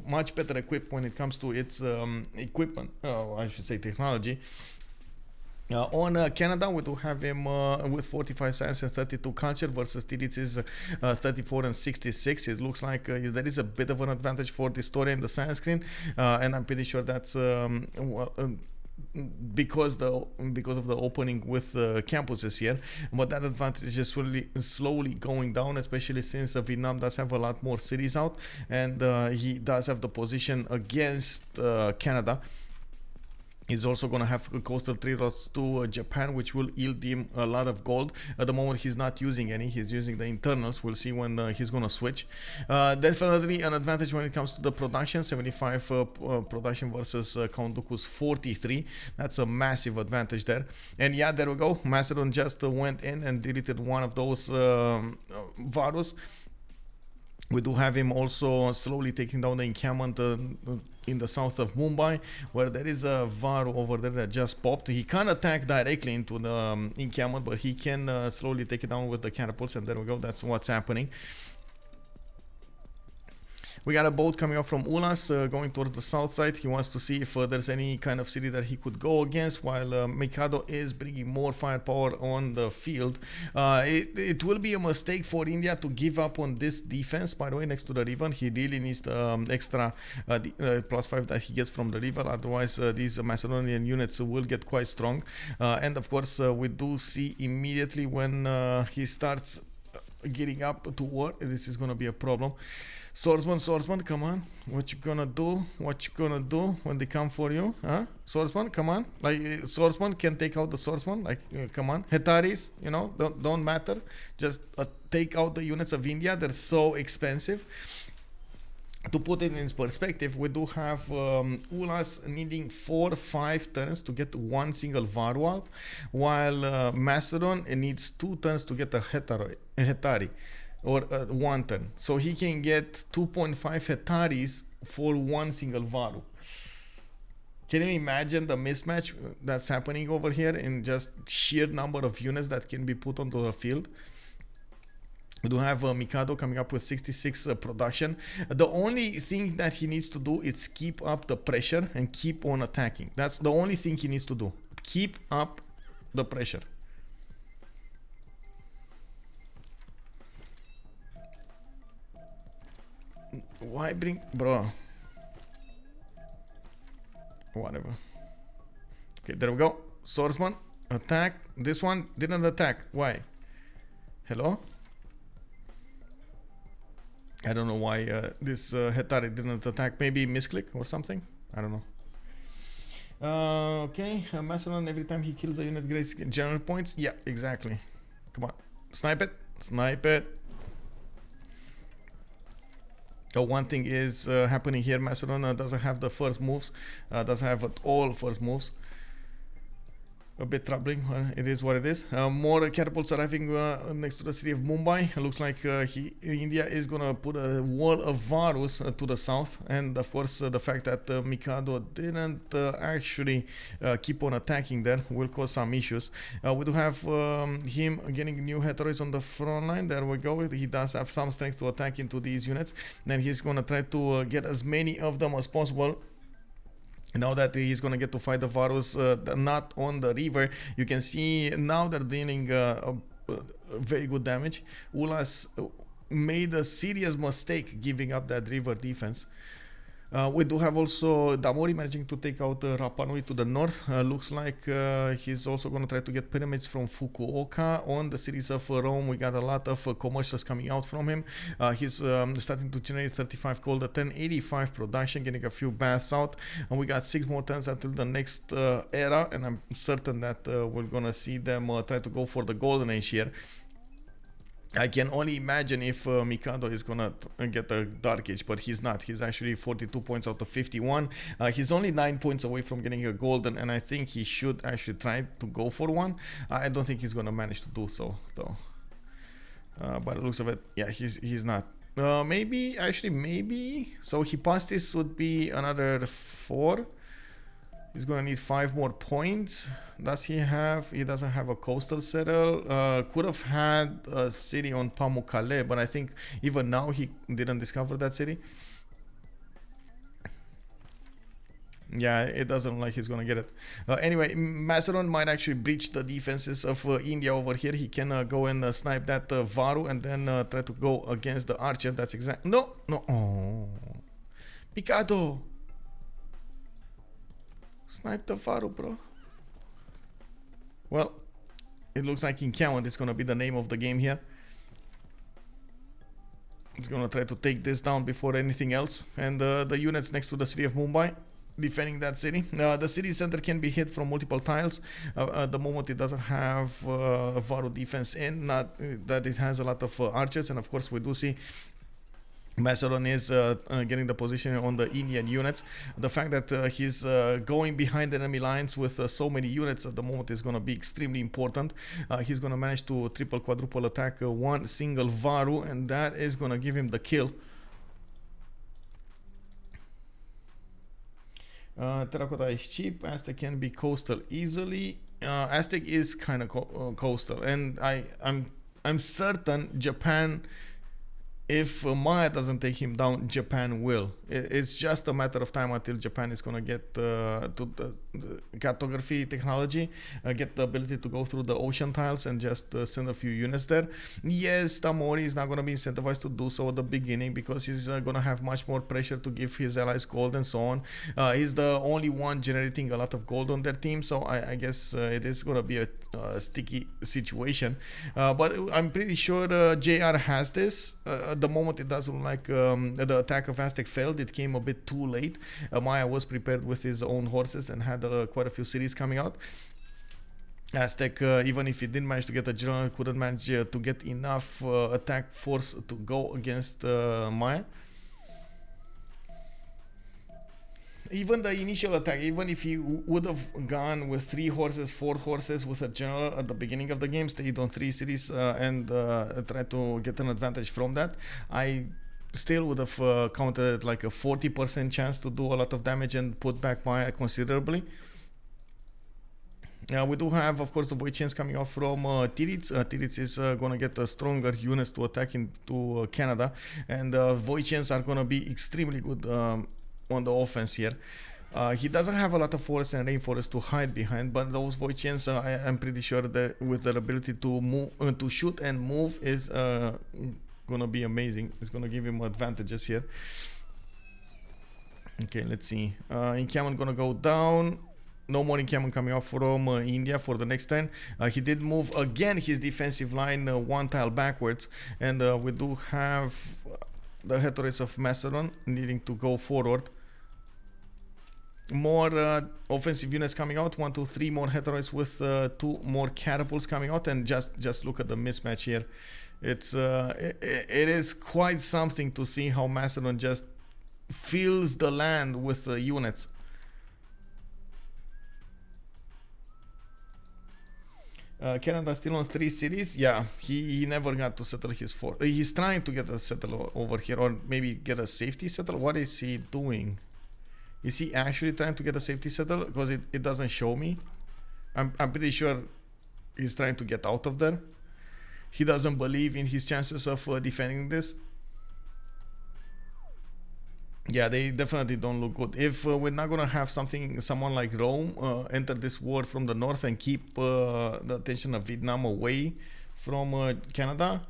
much better equipped when it comes to its equipment, I should say technology. On Canada, we do have him with 45 science and 32 culture versus Titiits 34 and 66. It looks like there is a bit of an advantage for Distoria in the science screen, and I'm pretty sure that's because of the opening with campuses here. But that advantage is slowly going down, especially since Vietnam does have a lot more cities out, and he does have the position against Canada. He's also going to have coastal trade routes to Japan, which will yield him a lot of gold. At the moment, he's not using any. He's using the internals. We'll see when he's going to switch. Definitely an advantage when it comes to the production. 75 production versus Count Dooku's 43. That's a massive advantage there. And yeah, there we go. Macedon just went in and deleted one of those Varus. We do have him also slowly taking down the encampment in the south of Mumbai, where there is a Varu over there that just popped. He can't attack directly into the encampment, but he can slowly take it down with the catapults, and there we go. That's what's happening. We got a boat coming up from Ulhas going towards the south side. He wants to see if there's any kind of city that he could go against, while Mikado is bringing more firepower on the field. It will be a mistake for India to give up on this defense, by the way, next to the river. He really needs the extra +5 that he gets from the river. Otherwise, these Macedonian units will get quite strong. And of course, we do see immediately when he starts getting up to war, this is going to be a problem. Swordsman, come on. What you gonna do? What you gonna do when they come for you? Huh? Swordsman, come on. Like, Swordsman can take out the Swordsman. Like, come on. Hetaris, you know, don't matter. Just take out the units of India. They're so expensive. To put it in perspective, we do have Ulhas needing 4-5 turns to get one single Varu out, while Macedon needs 2 turns to get a Hetari. Or 1 turn. So he can get 2.5 Hetaris for one single Varu. Can you imagine the mismatch that's happening over here in just sheer number of units that can be put onto the field? We do have Mikado coming up with 66 production. The only thing that he needs to do is keep up the pressure and keep on attacking. That's the only thing he needs to do. Keep up the pressure. Why bring... Bro. Whatever. Okay, there we go. Swordsman, attack. This one didn't attack. Why? Hello? I don't know why this Hetari didn't attack. Maybe misclick or something? I don't know. Okay, Macedon, every time he kills a unit gets general points. Yeah, exactly. Come on, snipe it, snipe it. One thing is happening here. Macedon doesn't have the first moves, doesn't have at all first moves. A bit troubling. It is what it is. More catapults arriving next to the city of Mumbai. Looks like India is gonna put a wall of Varus to the south, and of course the fact that Mikado didn't actually keep on attacking there will cause some issues. We do have him getting new heteroids on the front line. There we go. He does have some strength to attack into these units, and he's gonna try to get as many of them as possible. Now that he's gonna get to fight the Varus not on the river, you can see now they're dealing very good damage. Ulhas made a serious mistake giving up that river defense. We do have also Damori managing to take out Rapa Nui to the north. Looks like he's also going to try to get pyramids from Fukuoka on the cities of Rome. We got a lot of commercials coming out from him. He's starting to generate 35 gold, 1085 production, getting a few baths out. And we got 6 more turns until the next era. And I'm certain that we're going to see them try to go for the golden age here. I can only imagine if Mikado is gonna get a Dark Age, but he's not. He's actually 42 points out of 51. He's only 9 points away from getting a golden, and I think he should actually try to go for one. I don't think he's gonna manage to do so, though. By the looks of it, yeah, he's not. Maybe, actually, maybe. So Hipastis would be another 4. He's gonna need 5 more points. Does he have? He doesn't have a coastal settle. Could have had a city on Pamukkale, but I think even now he didn't discover that city. Yeah, it doesn't look like he's gonna get it. Anyway, Macedon might actually breach the defenses of India over here. He can go and snipe that Varu and then try to go against the archer. That's exact. No. Oh, Mikado. Snipe the Varu, bro. Well, it looks like Encampment is gonna be the name of the game here. He's gonna try to take this down before anything else. And the units next to the city of Mumbai defending that city. The city center can be hit from multiple tiles. At the moment it doesn't have a Varu defense in, not that it has a lot of archers, and of course we do see Macedon is getting the position on the Indian units. The fact that he's going behind enemy lines with so many units at the moment is going to be extremely important. He's going to manage to triple quadruple attack one single Varu, and that is going to give him the kill. Terracotta is cheap. Aztec can be coastal easily. Aztec is kind of coastal, and I'm certain Japan, if Maya doesn't take him down, Japan will. It's just a matter of time until Japan is gonna get to the cartography technology, get the ability to go through the ocean tiles and just send a few units there. Yes, Damori is not gonna be incentivized to do so at the beginning because he's gonna have much more pressure to give his allies gold and so on. He's the only one generating a lot of gold on their team, so I guess it is gonna be a sticky situation. But I'm pretty sure JR has this. At the moment it does look like the attack of Aztec failed. It came a bit too late. Maya was prepared with his own horses and had quite a few cities coming out. Aztec, even if he didn't manage to get a general, couldn't manage to get enough attack force to go against Maya. Even the initial attack, even if he would have gone with 3 horses, 4 horses with a general at the beginning of the game, stayed on 3 cities and tried to get an advantage from that, I still would have counted like a 40% chance to do a lot of damage and put back Maya considerably. We do have, of course, the void chains coming out from Titiits. Titiits is going to get stronger units to attack into Canada, and void chains are going to be extremely good on the offense here. He doesn't have a lot of forest and rainforest to hide behind, but those void chains, I'm pretty sure that with their ability to move, to shoot and move, is gonna be amazing. It's gonna give him advantages here. Okay, let's see. Encampment gonna go down. No more encampment coming out from India for the next turn. He did move again his defensive line 1 tile backwards, and we do have the heteroids of Macedon needing to go forward. more offensive units coming out. 1, 2, 3 more heteroids with 2 more catapults coming out, and just look at the mismatch here. It's it is quite something to see how Macedon just fills the land with units. Canada still owns 3 cities. Yeah, he never got to settle his fort. He's trying to get a settle over here, or maybe get a safety settle. What is he doing? Is he actually trying to get a safety settle? Because it doesn't show me. I'm pretty sure he's trying to get out of there. He doesn't believe in his chances of defending this. Yeah, they definitely don't look good. If we're not gonna have someone like Rome enter this war from the north and keep the attention of Vietnam away from Canada,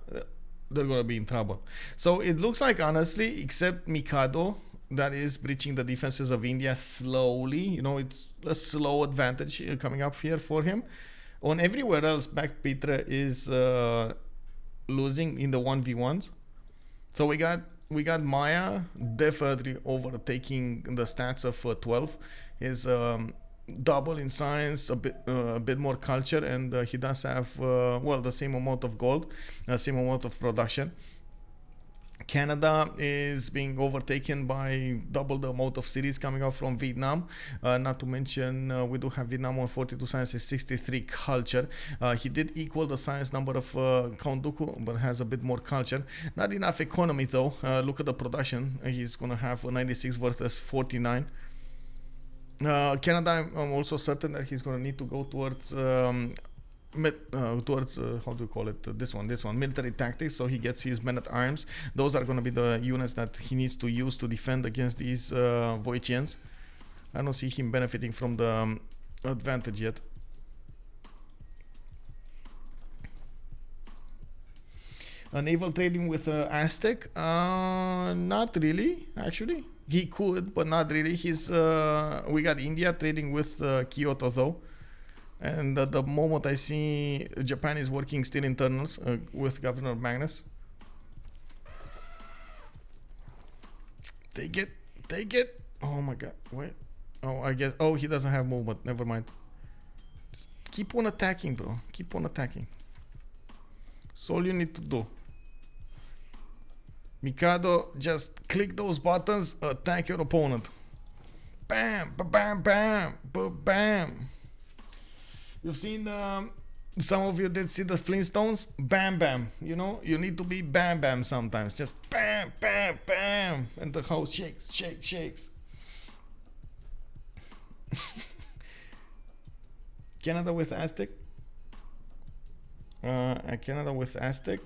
they're gonna be in trouble. So it looks like, honestly, except Mikado, that is breaching the defenses of India slowly. You know, it's a slow advantage coming up here for him. On everywhere else, BlackPitre is losing in the 1v1s. So we got Maya definitely overtaking the stats of 12. He's double in science, a bit more culture, and he does have well, the same amount of gold, same amount of production. Canada is being overtaken by double the amount of cities coming out from Vietnam. Not to mention, we do have Vietnam on 42 science and 63 culture. He did equal the science number of Count Dooku, but has a bit more culture. Not enough economy though. Look at the production. He's gonna have 96 versus 49. Canada, I'm also certain that he's gonna need to go towards how do you call it, this one, military tactics, so he gets his men-at-arms. Those are going to be the units that he needs to use to defend against these Voitians. I don't see him benefiting from the advantage yet. Naval trading with Aztec, not really, actually. He could, but not really. We got India trading with Kyoto though. And at the moment I see Japan is working still internals with Governor Magnus. Take it. Oh my god, wait. Oh, I guess, he doesn't have movement, never mind. Just keep on attacking, bro. Keep on attacking. That's all you need to do. Mikado, just click those buttons, attack your opponent. Bam, bam, bam, bam. You've seen, some of you did see the Flintstones? Bam, bam. You know, you need to be bam, bam sometimes. Just bam, bam, bam. And the house shakes, shakes. Canada with Aztec? Canada with Aztec?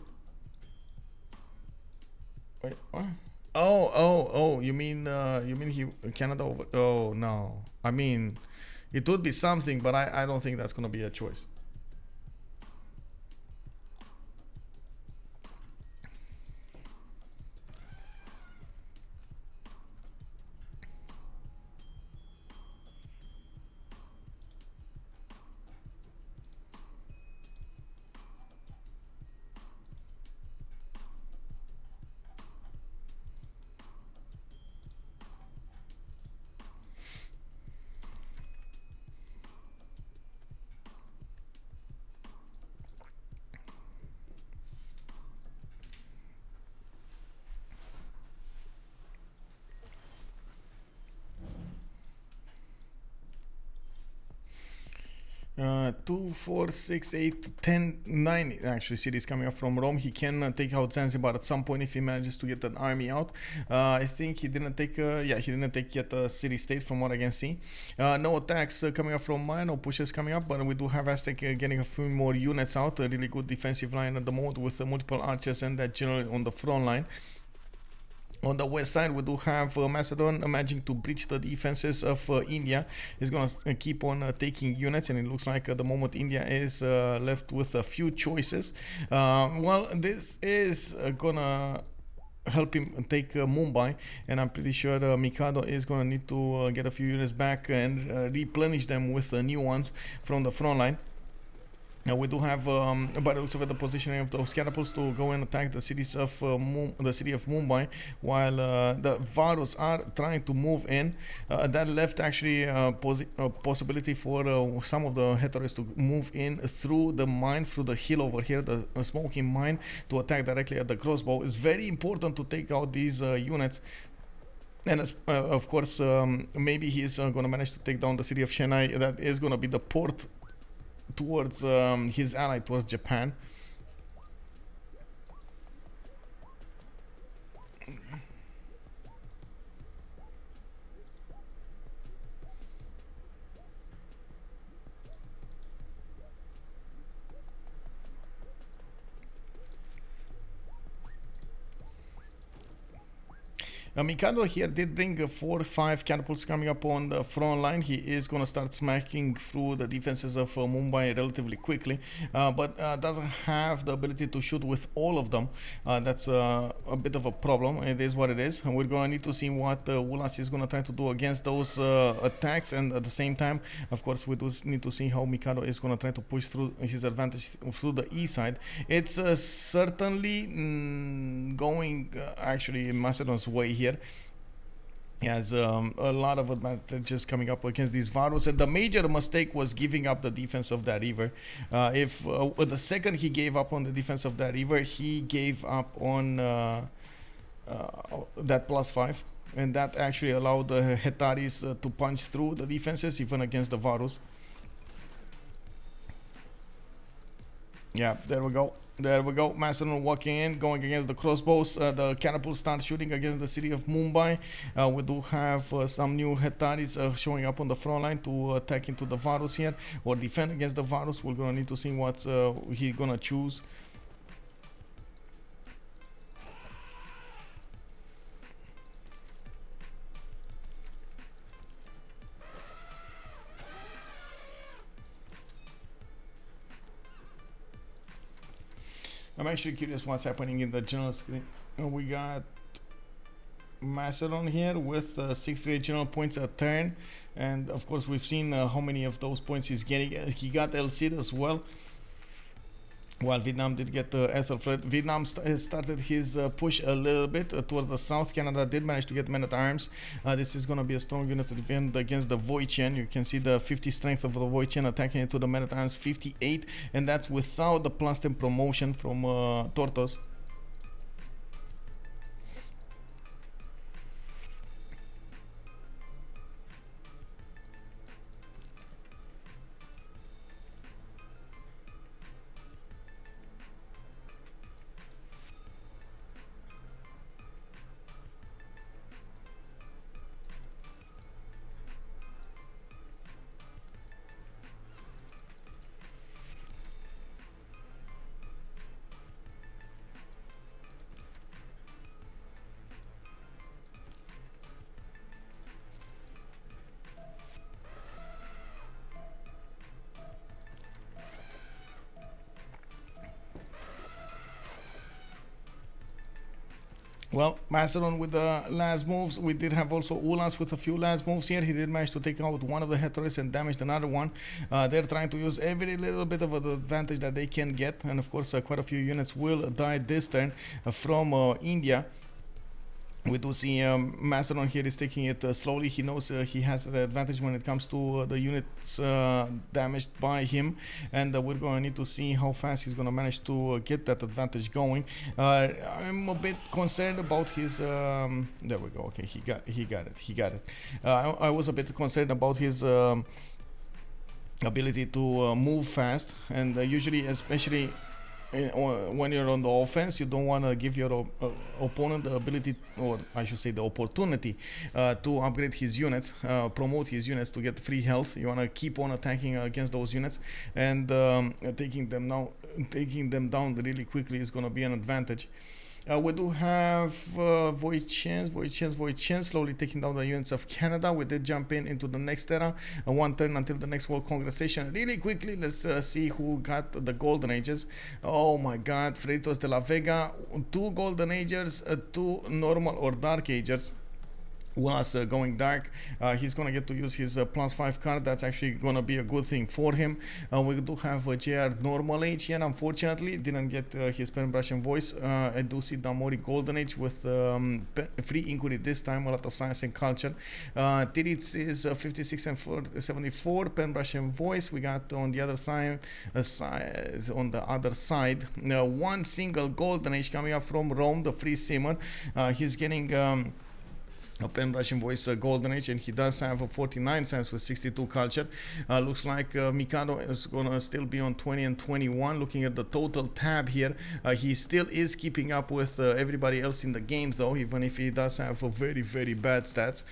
Wait, what? Oh, you mean Canada over? Oh, no. I mean, it would be something, but I don't think that's going to be a choice. Two, 4, 6, 8, 10, 9 actually cities coming up from Rome. He can take out Zanzibar at some point if he manages to get an army out. I think he didn't take he didn't take yet a city state from what I can see. No attacks coming up from Maya, no pushes coming up, but we do have Aztec getting a few more units out. A really good defensive line at the moment with multiple archers and that general on the front line. On the west side, we do have Macedon managing to breach the defenses of India. He's going to keep on taking units, and it looks like at the moment India is left with a few choices. Well, this is going to help him take Mumbai, and I'm pretty sure Mikado is going to need to get a few units back and replenish them with new ones from the front line. We do have, but also with the positioning of those catapults to go and attack the cities of the city of Mumbai, while the Varus are trying to move in. That left actually a possibility for some of the heteros to move in through the mine, through the hill over here, the smoking mine, to attack directly at the crossbow. It's very important to take out these units. And of course, maybe he's going to manage to take down the city of Chennai. That is going to be the port towards his ally, towards Japan. Mikado here did bring 4 or 5 catapults coming up on the front line. He is going to start smacking through the defenses of Mumbai relatively quickly, but doesn't have the ability to shoot with all of them. That's a bit of a problem. It is what it is. And we're going to need to see what Ulhas is going to try to do against those attacks, and at the same time, of course, we do need to see how Mikado is going to try to push through his advantage through the east side. It's certainly going actually Macedon's way here. He has a lot of advantages coming up against these Varus, and the major mistake was giving up the defense of that river. If the second he gave up on the defense of that river, he gave up on that +5, and that actually allowed the Hetaris to punch through the defenses even against the Varus. Yeah, there we go. There we go. Macedon walking in, going against the crossbows. The catapults start shooting against the city of Mumbai. We do have some new Hetaris showing up on the front line to attack into the Varus here, or defend against the Varus. We're gonna need to see what he's gonna choose. I'm actually curious what's happening in the general screen. We got Macedon here with 68 general points a turn, and of course we've seen how many of those points he's getting. He got LC as well, while Vietnam did get Ethelfred. Vietnam started his push a little bit towards the south. Canada did manage to get men at arms. This is going to be a strong unit to defend against the Voichen. You can see the 50 strength of the Voichen attacking into the men at arms 58, and that's without the +10 promotion from Tortos. Well, Macedon with the last moves. We did have also Ulhas with a few last moves here. He did manage to take out one of the Heteros and damaged another one. They're trying to use every little bit of an advantage that they can get, and of course quite a few units will die this turn from India. We do see Macedon here is taking it slowly. He knows he has the advantage when it comes to the units damaged by him, and we're going to need to see how fast he's going to manage to get that advantage going. I'm a bit concerned about his there we go. Okay, he got it. I was a bit concerned about his ability to move fast, and usually, especially when you're on the offense, you don't want to give your opponent the ability, or I should say the opportunity, to upgrade his units, promote his units to get free health. You want to keep on attacking against those units, and taking them down really quickly is going to be an advantage. We do have Voichen slowly taking down the units of Canada. We did jump into the next era, one turn until the next World Congress session. Really quickly, let's see who got the Golden Ages. Oh my god, Freritos de la Vega, 2 Golden Ages, 2 normal or Dark Ages. Ulhas going dark. He's gonna get to use his +5 card. That's actually gonna be a good thing for him. We do have a JR normal age here. Unfortunately, didn't get his pen brush and voice. I do see Damori golden age with free inquiry this time. A lot of science and culture. Titiits is 56 and 74 pen brush and voice. We got on the other side, one single golden age coming up from Rome, the free simmer. He's getting a pen brush and voice golden age, and he does have a 49 cents with 62 culture. Looks like Mikado is gonna still be on 20 and 21. Looking at the total tab here, he still is keeping up with everybody else in the game, though, even if he does have a very, very bad stats.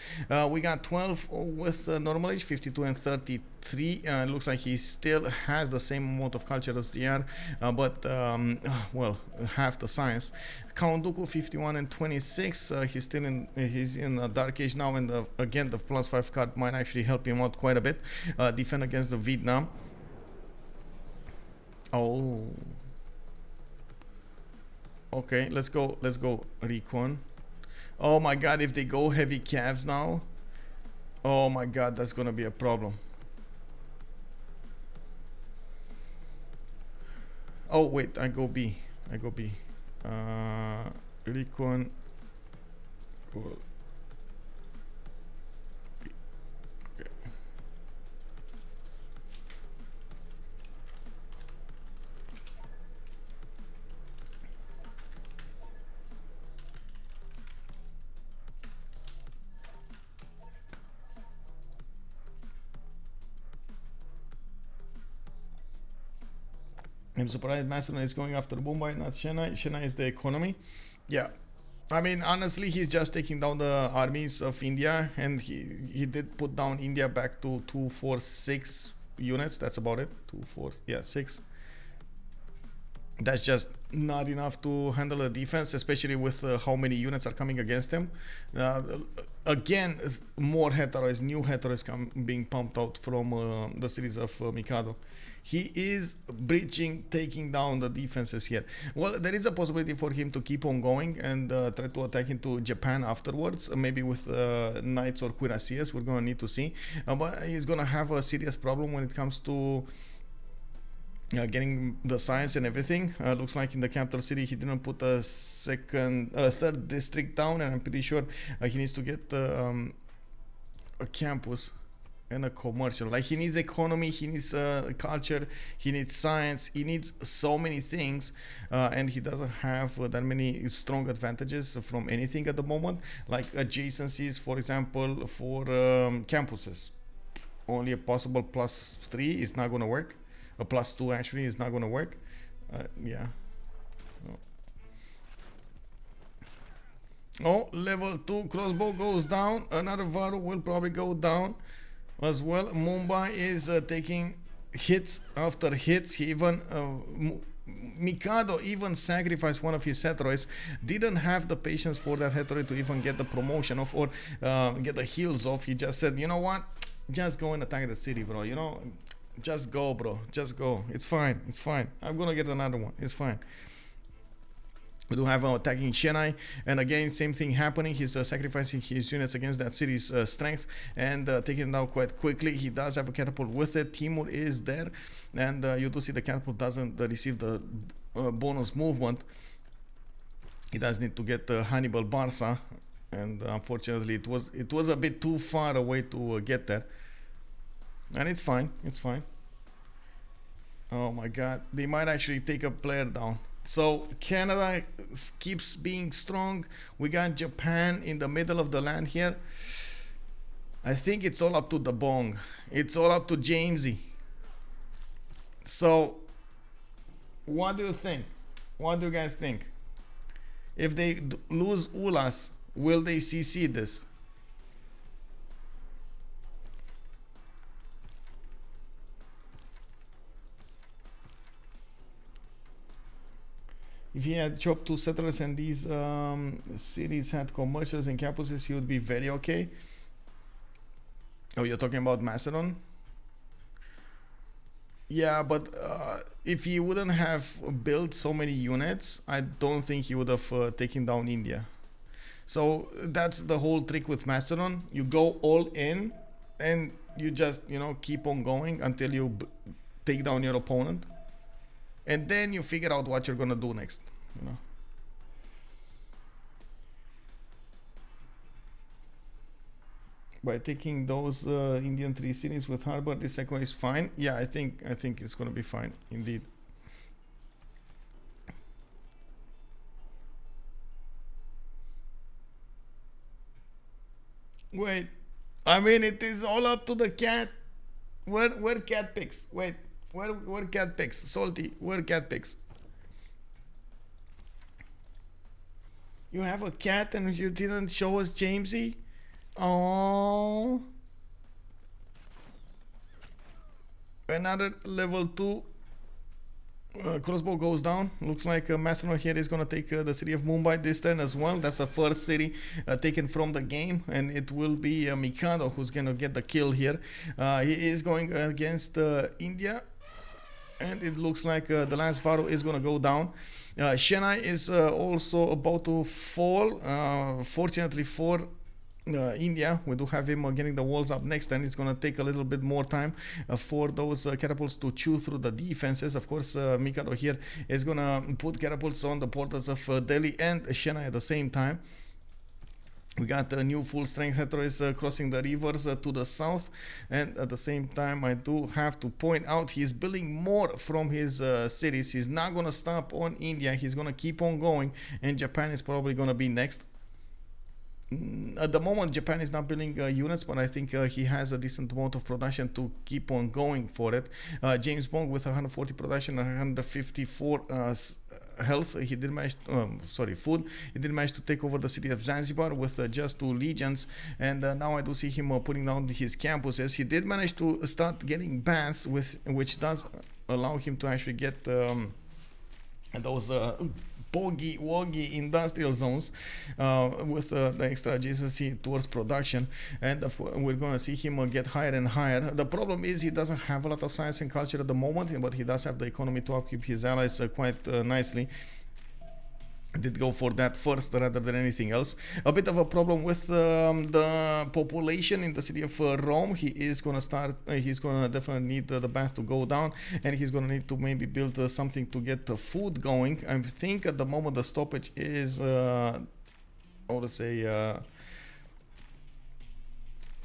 We got 12 with normal age, 52 and 33. Looks like he still has the same amount of culture as DR, but well, half the science. Count Dooku 51 and 26. He's in a dark age now, and again the +5 card might actually help him out quite a bit. Defend against the Vietnam. Oh, okay, let's go recon. Oh my god, if they go heavy calves now, oh my god, that's gonna be a problem. Oh wait, I go B. Recon. Okay. I'm surprised Macedon is going after Mumbai, not Chennai. Chennai is the economy. Yeah. I mean, honestly, he's just taking down the armies of India, and he did put down India back to 246 units. That's about it. 6. That's just not enough to handle the defense, especially with how many units are coming against him. Again, more heteros, new heteros being pumped out from the cities of Mikado. He is breaching, taking down the defenses here. Well, there is a possibility for him to keep on going and try to attack into Japan afterwards, maybe with knights or cuirassiers. We're going to need to see. But he's going to have a serious problem when it comes to getting the science and everything. Looks like in the capital city he didn't put a third district down, and I'm pretty sure he needs to get a campus and a commercial. Like, he needs economy, he needs culture, he needs science, he needs so many things, and he doesn't have that many strong advantages from anything at the moment, like adjacencies, for example, for campuses. Only a possible +3 is not going to work. A +2 actually is not going to work. Yeah. Oh, level 2 crossbow goes down. Another Varu will probably go down as well. Mumbai is taking hits after hits. He even Mikado even sacrificed one of his heteroids. Didn't have the patience for that heteroid to even get the promotion off or get the heals off. He just said, you know what, just go and attack the city, bro. You know, just go, bro. Just go. It's fine. It's fine. I'm gonna get another one. It's fine. We do have attacking Chennai, and again, same thing happening. He's sacrificing his units against that city's strength and taking it down quite quickly. He does have a catapult with it. Timur is there, and you do see the catapult doesn't receive the bonus movement. He does need to get Hannibal Barca, and unfortunately, it was a bit too far away to get there. And it's fine. It's fine. Oh my god, they might actually take a player down. So Canada keeps being strong. We got Japan in the middle of the land here. I think it's all up to the Bong. It's all up to Jamesy. So what do you think? What do you guys think? If they lose Ulhas, will they CC this? If he had chopped 2 settlers and these cities had commercials and campuses, he would be very okay. Oh, you're talking about Macedon? Yeah, but if he wouldn't have built so many units, I don't think he would have taken down India. So that's the whole trick with Macedon. You go all in, and you just keep on going until you take down your opponent, and then you figure out what you're gonna do next. By taking those Indian 3 cities with harbor, this echo is fine. Yeah, I think it's gonna be fine indeed. Wait, I mean, it is all up to the cat. Where cat picks? Wait, where cat picks? Salty, where cat picks? You have a cat and you didn't show us Jamesy? Oh, another level 2 crossbow goes down. Looks like Macedon here is gonna take the city of Mumbai this turn as well. That's the first city taken from the game, and it will be Mikado who's gonna get the kill here. He is going against India, and it looks like the last Varo is gonna go down. Chennai is also about to fall. Fortunately for India, we do have him getting the walls up next, and it's gonna take a little bit more time for those catapults to chew through the defenses. Of course, Mikado here is gonna put catapults on the portals of Delhi and Chennai at the same time. We got a new full strength heteroids crossing the rivers to the south, and at the same time I do have to point out he's building more from his cities. He's not gonna stop on India, he's gonna keep on going, and Japan is probably gonna be next. At the moment Japan is not building units, but I think he has a decent amount of production to keep on going for it. JamesBong with 140 production and 154 health. He did manage food. He did manage to take over the city of Zanzibar with just 2 legions, and now I do see him putting down his campuses. He did manage to start getting baths, which does allow him to actually get those boggy industrial zones with the extra adjacency towards production, and we're going to see him get higher and higher. The problem is he doesn't have a lot of science and culture at the moment, but he does have the economy to upkeep his allies quite nicely. Did go for that first rather than anything else. A bit of a problem with the population in the city of Rome. He is gonna start. He's gonna definitely need the bath to go down, and he's gonna need to maybe build something to get food going. I think at the moment the stoppage is, I would say,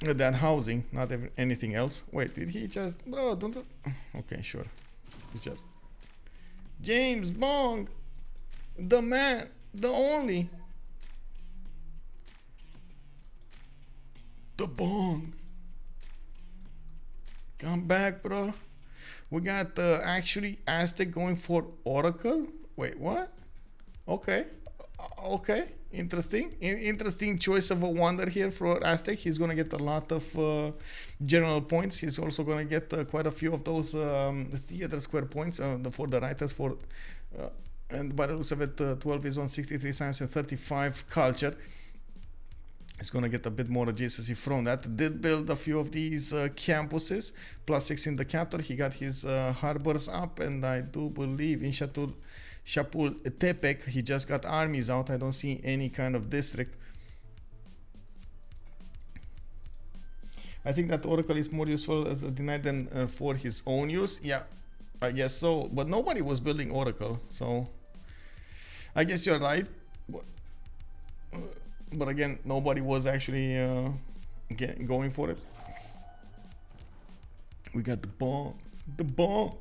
that housing, not anything else. Wait, did he just? Bro, don't. Okay, sure. He's just JamesBong. The man, the only, the bong. Come back, bro. We got actually Aztec going for Oracle. Wait, what? Okay, interesting. Interesting choice of a wonder here for Aztec. He's gonna get a lot of general points. He's also gonna get quite a few of those theater square points for the writers for. And by the looks of it, 12 is on 63 science and 35 culture. He's gonna get a bit more adjacency from that. Did build a few of these campuses, plus 6 in the capital. He got his harbors up, and I do believe in Chapultepec he just got armies out. I don't see any kind of district. I think that Oracle is more useful as a denied than for his own use. Yeah, I guess so. But nobody was building Oracle, so I guess you're right. But again, nobody was actually going for it. We got the bomb. The bomb.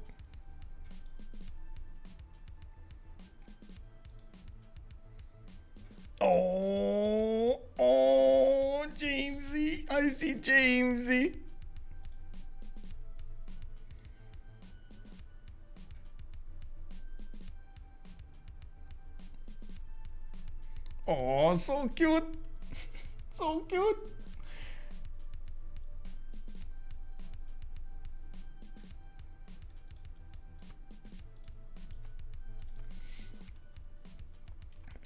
Oh, Jamesy. I see Jamesy. Oh, so cute. So cute.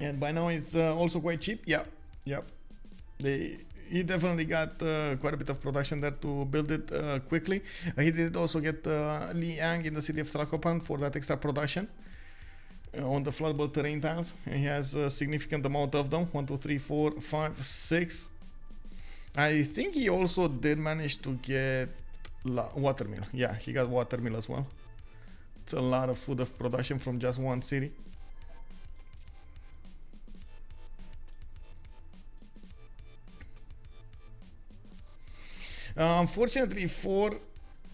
And by now it's also quite cheap. Yeah, yep. He definitely got quite a bit of production there to build it quickly. He did also get Liang in the city of Tlacopan for that extra production. on the floodable terrain tiles. He has a significant amount of them. 1, 2, 3, 4, 5, 6. I think he also did manage to get watermill. Yeah, he got watermill as well. It's a lot of food of production from just one city. Unfortunately for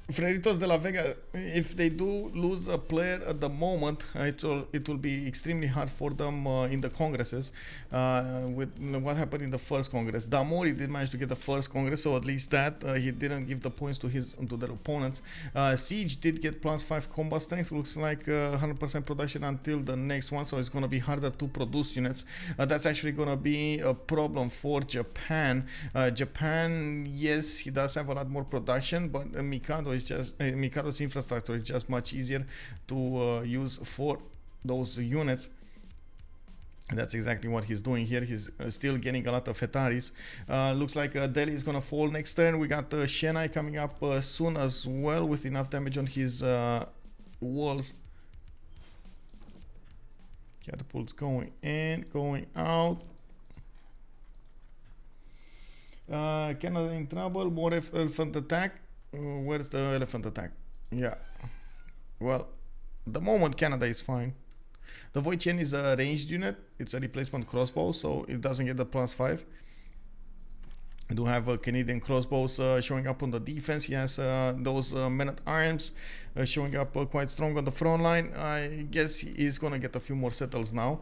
Freritos de la Vega, if they do lose a player at the moment, it will be extremely hard for them in the congresses. With what happened in the first congress, Damori did manage to get the first congress, so at least that he didn't give the points to their opponents. Siege did get +5 combat strength. Looks like 100% production until the next one, so it's gonna be harder to produce units. That's actually gonna be a problem for Japan. Japan, yes, he does have a lot more production, but Mikado is just Mikado's infrastructure is just much easier to use for those units. And that's exactly what he's doing here. He's still getting a lot of Hetaris. Looks like Delhi is gonna fall next turn. We got Shenai coming up soon as well with enough damage on his walls. Catapults going in, going out. Canada in trouble. More elephant attack. Where's the elephant attack? Yeah. Well, the moment Canada is fine. The Voichen is a ranged unit. It's a replacement crossbow, so it doesn't get the +5. I do have Canadian crossbows showing up on the defense. He has those men-at-arms showing up quite strong on the front line. I guess he's gonna get a few more settles now.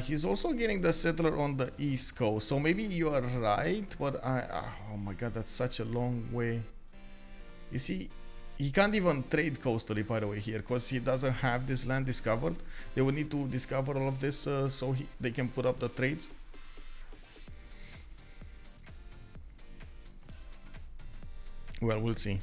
He's also getting the settler on the east coast, so maybe you are right, but oh my god, that's such a long way. You see, he can't even trade coastally, by the way, here, because he doesn't have this land discovered. They will need to discover all of this so they can put up the trades. Well, we'll see.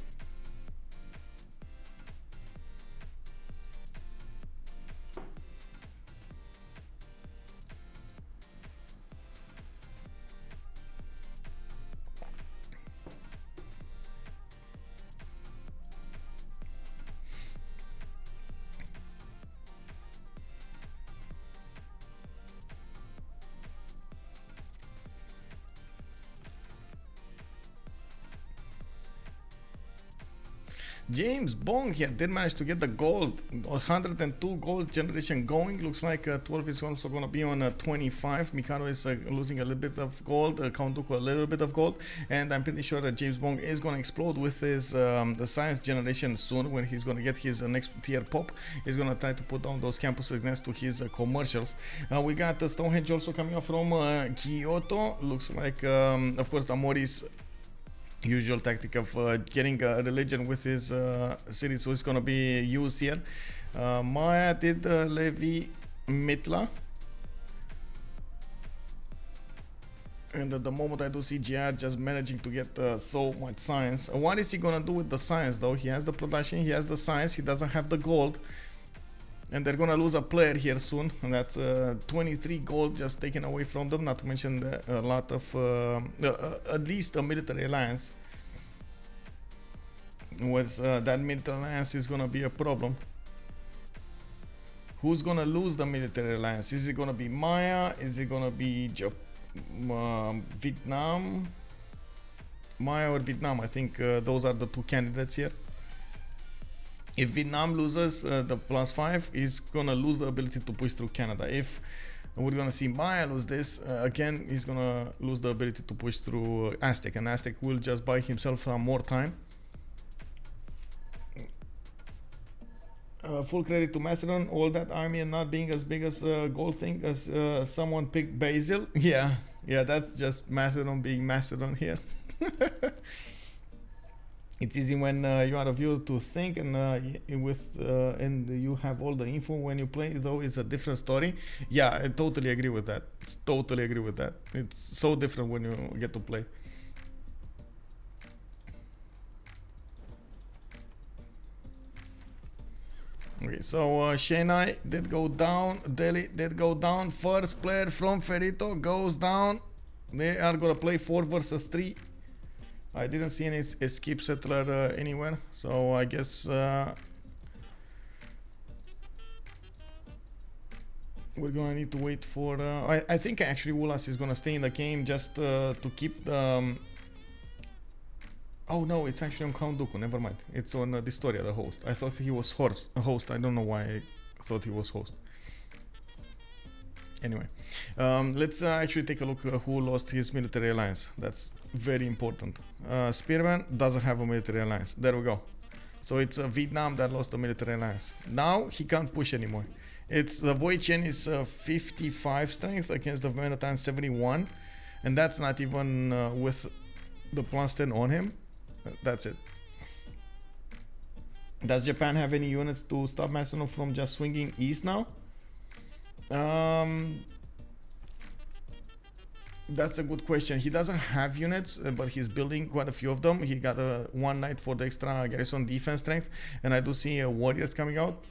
JamesBong here did manage to get the gold, 102 gold generation going. Looks like 12 is also going to be on 25. Mikado is losing a little bit of gold, Count Dooku a little bit of gold, and I'm pretty sure that JamesBong is going to explode with his the science generation soon when he's going to get his next tier pop. He's going to try to put down those campuses next to his commercials. We got Stonehenge also coming up from Kyoto. Looks like, of course, Damori's usual tactic of getting a religion with his city, so it's gonna be used here. Maya did levy Mitla, and at the moment I do see GR just managing to get so much science. What is he gonna do with the science though? He has the production, he has the science, he doesn't have the gold, and they're gonna lose a player here soon, and that's 23 gold just taken away from them, not to mention a lot of at least a military alliance. With that military alliance is gonna be a problem. Who's gonna lose the military alliance? Is it gonna be Maya? Is it gonna be Vietnam? Maya or Vietnam? I think those are the two candidates here. If Vietnam loses the +5, he's gonna lose the ability to push through Canada. If we're gonna see Maya lose this, again, he's gonna lose the ability to push through Aztec, and Aztec will just buy himself more time. Full credit to Macedon, all that army and not being as big as gold thing as someone picked Basil. Yeah, that's just Macedon being Macedon here. It's easy when you are a viewer to think, and and you have all the info when you play, though it's a different story. Yeah, I totally agree with that. Totally agree with that. It's so different when you get to play. Okay, so Shenai did go down, Delhi did go down. First player from Frerito goes down. They are gonna play 4 versus 3. I didn't see any escape settler anywhere, so I guess we're gonna need to wait for. I think actually Ulhas is gonna stay in the game just to keep the. Oh no, it's actually on Count Dooku. Never mind. It's on Distoria, the host. I thought he was host. I don't know why I thought he was host. Anyway, let's actually take a look who lost his military alliance. That's very important. Spearman doesn't have a military alliance. There we go. So it's Vietnam that lost the military alliance. Now he can't push anymore. It's the Void Chen is 55 strength against the Venatan 71, and that's not even with the +10 on him. That's it. Does Japan have any units to stop Macedon from just swinging east now? That's a good question. He doesn't have units, but he's building quite a few of them. He got one knight for the extra garrison defense strength, and I do see warriors coming out.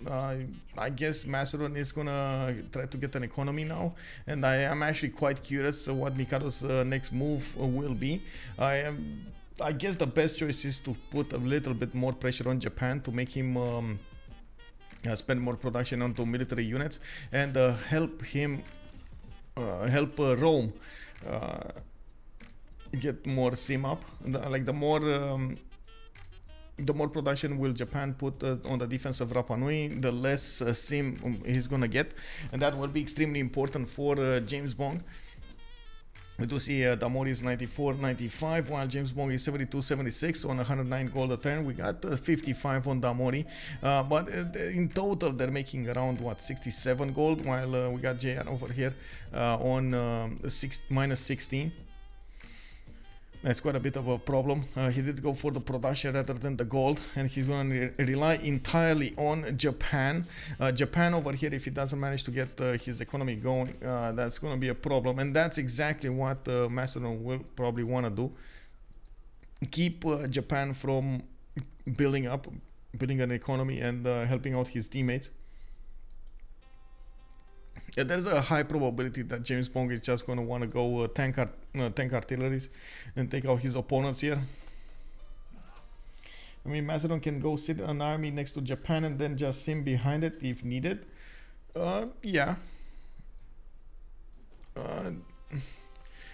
I guess Macedon is gonna try to get an economy now, and I am actually quite curious what Mikado's next move will be. I guess the best choice is to put a little bit more pressure on Japan to make him spend more production onto military units and help him help Rome get more sim up. Like the more production will Japan put on the defense of Rapa Nui, the less sim he's gonna get, and that will be extremely important for JamesBong. We do see Damori is 94.95 while JamesBong is 72.76 on 109 gold a turn. We got 55 on Damori, but in total they're making around what, 67 gold, while we got JR over here on minus 16. That's quite a bit of a problem. He did go for the production rather than the gold, and he's going to rely entirely on Japan. Japan over here, if he doesn't manage to get his economy going, that's going to be a problem, and that's exactly what Macedon will probably want to do. Keep Japan from building an economy and helping out his teammates. There's a high probability that JamesBong is just going to want to go tank artilleries and take out his opponents here. I mean, Macedon can go sit an army next to Japan and then just sim behind it if needed. Yeah.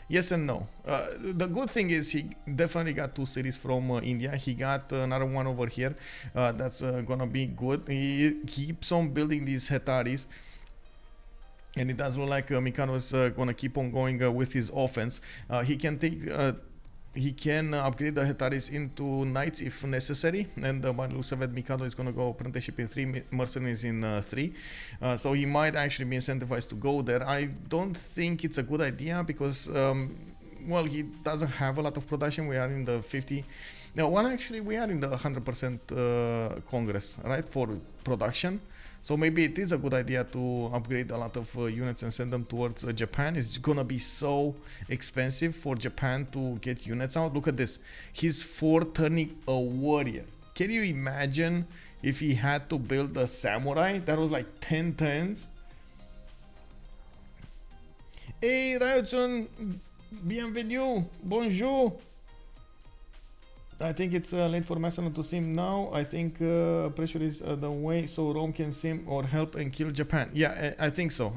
Yes and no. The good thing is he definitely got 2 cities from India. He got another one over here. That's gonna be good. He keeps on building these Hetaris. And it does look like Mikado is gonna keep on going with his offense. He can upgrade the Hetaris into knights if necessary, and by the looks of it, Mikado is gonna go apprenticeship in 3, mercenaries in 3. So he might actually be incentivized to go there. I don't think it's a good idea because, well, he doesn't have a lot of production. We are in the 50. No, well, actually, we are in the 100% Congress, right, for production. So maybe it is a good idea to upgrade a lot of units and send them towards Japan. It's gonna be so expensive for Japan to get units out. Look at this. He's 4 turning a warrior. Can you imagine if he had to build a samurai? That was like 10 turns. Hey, Ryotsun, bienvenue, bonjour. I think it's late for Macedon to sim now. I think pressure is the way so Rome can sim or help and kill Japan. Yeah, I think so.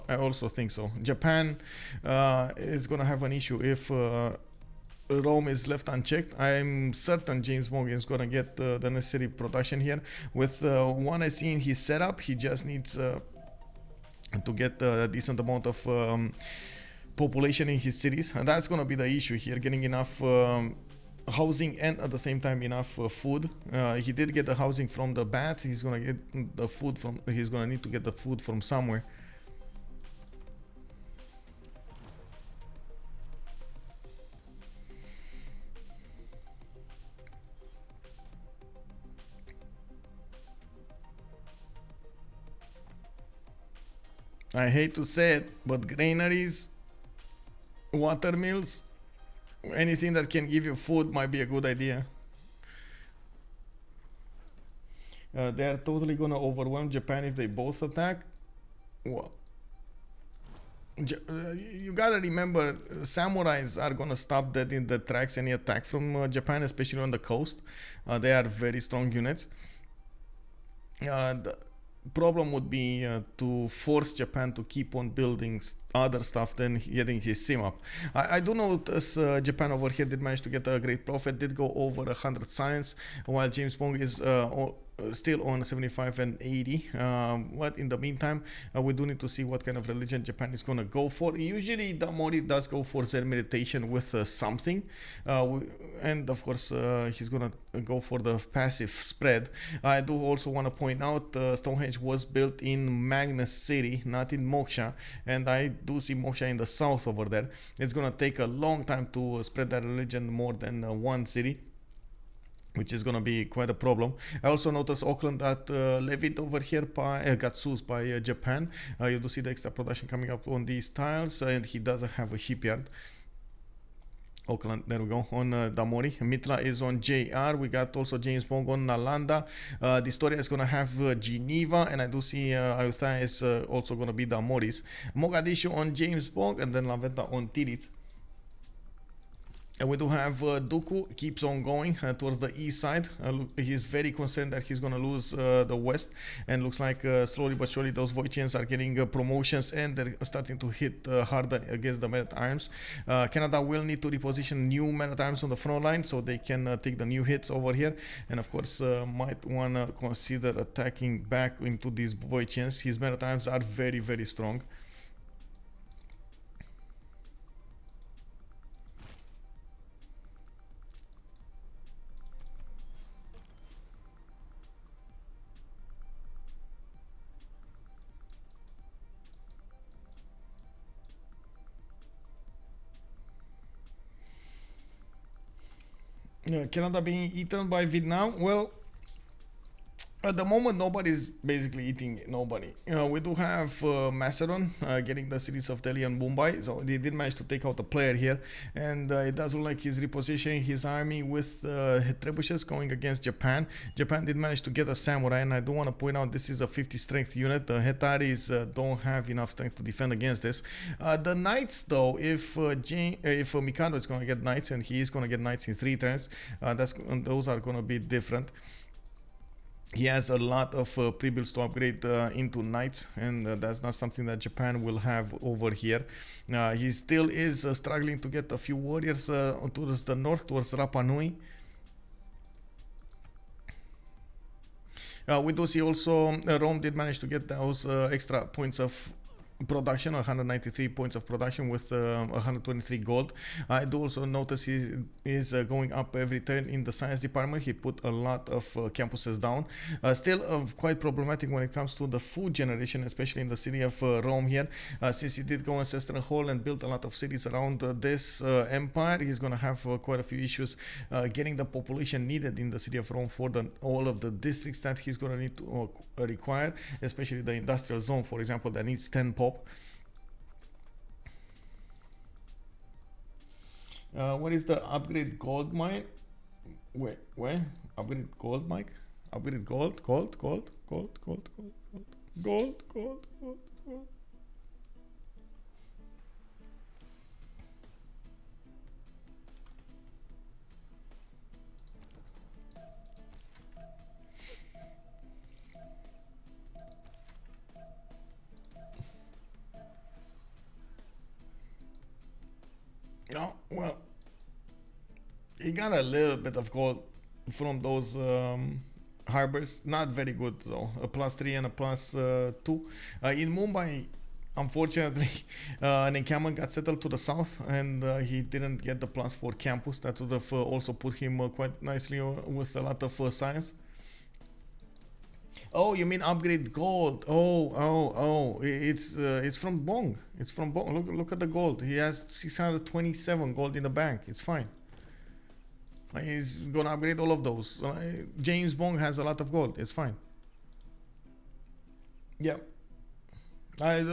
I also think so. Japan is gonna have an issue if Rome is left unchecked. I'm certain JamesBong is gonna get the necessary production here. With one I see in his setup, he just needs to get a decent amount of population in his cities, and that's gonna be the issue here, getting enough housing and at the same time enough food. He did get the housing from the bath. He's gonna get the food from. He's gonna need to get the food from somewhere. I hate to say it, but granaries, water mills, anything that can give you food might be a good idea. They are totally gonna overwhelm Japan if they both attack. Well, you gotta remember, samurais are gonna stop dead in the tracks any attack from Japan, especially on the coast. They are very strong units. problem would be to force Japan to keep on building other stuff than getting his sim up. I do notice Japan over here did manage to get a great profit, did go over 100 science, while JamesBong is still on 75 and 80. But in the meantime, we do need to see what kind of religion Japan is going to go for. Usually Damori does go for Zen meditation with something, and of course he's going to go for the passive spread. I do also want to point out Stonehenge was built in Magnus City, not in Moksha, and I do see Moksha in the south over there. It's going to take a long time to spread that religion more than one city, which is going to be quite a problem. I also noticed Auckland that levied over here got seized by Japan. You do see the extra production coming up on these tiles, and he doesn't have a shipyard. Auckland, there we go, on Damori. Mitra is on JR. We got also JamesBong on Nalanda. Distoria is going to have Geneva, and I do see Ayutthaya is also going to be Damori's. Mogadishu on JamesBong, and then La Venta on Titiits. And we do have Dooku keeps on going towards the east side. He's very concerned that he's going to lose the west, and looks like slowly but surely those Voichians are getting promotions, and they're starting to hit harder against the men at arms. Canada will need to reposition new men at arms on the front line so they can take the new hits over here, and of course might want to consider attacking back into these Voichians. His men at arms are very, very strong. Canada being eaten by Vietnam. Well, at the moment, nobody's basically eating nobody. We do have Macedon getting the cities of Delhi and Mumbai, so they did manage to take out a player here, and it does look like he's repositioning his army with trebuchets going against Japan. Japan did manage to get a samurai, and I do want to point out this is a 50 strength unit. The Hetaris don't have enough strength to defend against this. The knights, though, if Mikado is going to get knights, and he is going to get knights in 3 turns, those are going to be different. He has a lot of pre-builds to upgrade into knights, and that's not something that Japan will have over here. He still is struggling to get a few warriors towards the north, towards Rapa Nui. We do see also Rome did manage to get those extra points of production, 193 points of production with 123 gold. I do also notice he is going up every turn in the science department. He put a lot of campuses down. Still quite problematic when it comes to the food generation, especially in the city of Rome here. Since he did go ancestral hall and built a lot of cities around this empire, he's going to have quite a few issues getting the population needed in the city of Rome for all of the districts that he's going to need to require, especially the industrial zone, for example, that needs 10 pop. What is the upgrade gold mine? Wait, where? Upgrade gold, Mike? Upgrade gold. No, well, he got a little bit of gold from those harbors. Not very good though. A +3 and a +2. In Mumbai, unfortunately, an encampment got settled to the south, and he didn't get the +4 campus. That would have also put him quite nicely with a lot of science. Oh, you mean upgrade gold? Oh! It's from Bong. It's from Bong. Look at the gold. He has 627 gold in the bank. It's fine. He's gonna upgrade all of those. JamesBong has a lot of gold. It's fine. Yeah.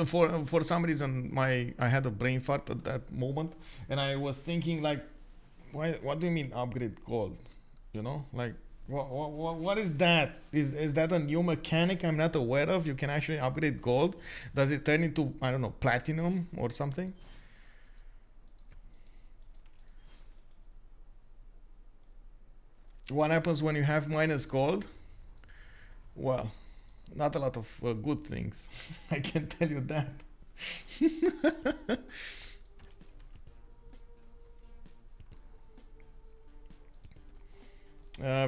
For some reason I had a brain fart at that moment, and I was thinking like, what do you mean upgrade gold? You know, like. What is that? Is that a new mechanic I'm not aware of? You can actually upgrade gold. Does it turn into, I don't know, platinum or something? What happens when you have minus gold? Well, Not a lot of good things. I can tell you that.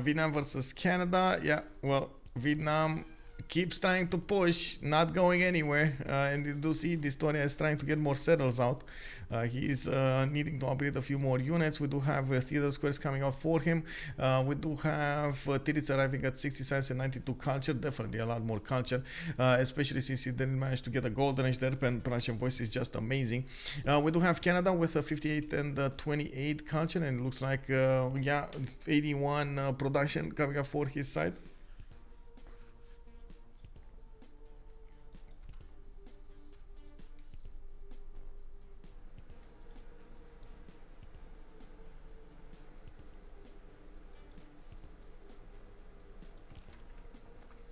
Vietnam versus Canada. Yeah, well, Vietnam keeps trying to push, not going anywhere. And you do see Distoria is trying to get more settles out. He is needing to upgrade a few more units. We do have theater squares coming out for him. We do have Titiits arriving at 60 science and 92 culture. Definitely a lot more culture, especially since he didn't manage to get a golden age there. And Prussian voice is just amazing. We do have Canada with a 58 and 28 culture, and it looks like yeah, 81 production coming up for his side.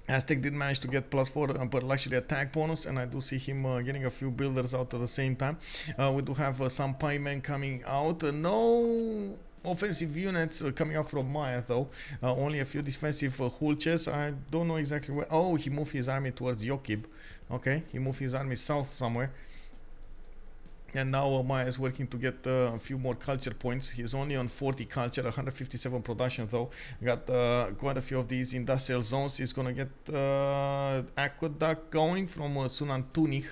Aztec did manage to get +4 per luxury attack bonus, and I do see him getting a few builders out at the same time. We do have some piemen coming out. No offensive units coming out from Maya though. Only a few defensive Ulhas. I don't know exactly where. Oh, he moved his army towards Yokib. Okay, he moved his army south somewhere. And now Maya is working to get a few more culture points. He's only on 40 culture, 157 production though. Got quite a few of these industrial zones. He's gonna get aqueduct going from Sunan Tunich.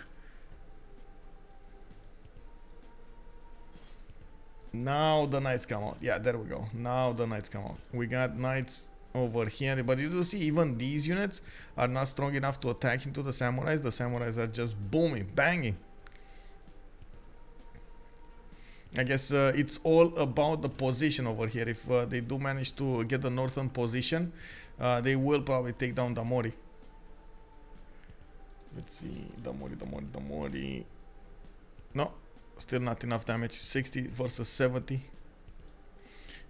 Now the knights come out. Yeah, there we go. Now the knights come out. We got knights over here, but you do see even these units are not strong enough to attack into the samurais. The samurais are just booming, banging. I guess it's all about the position over here. If they do manage to get the northern position, they will probably take down Damori. Let's see, Damori. No, still not enough damage. 60 versus 70.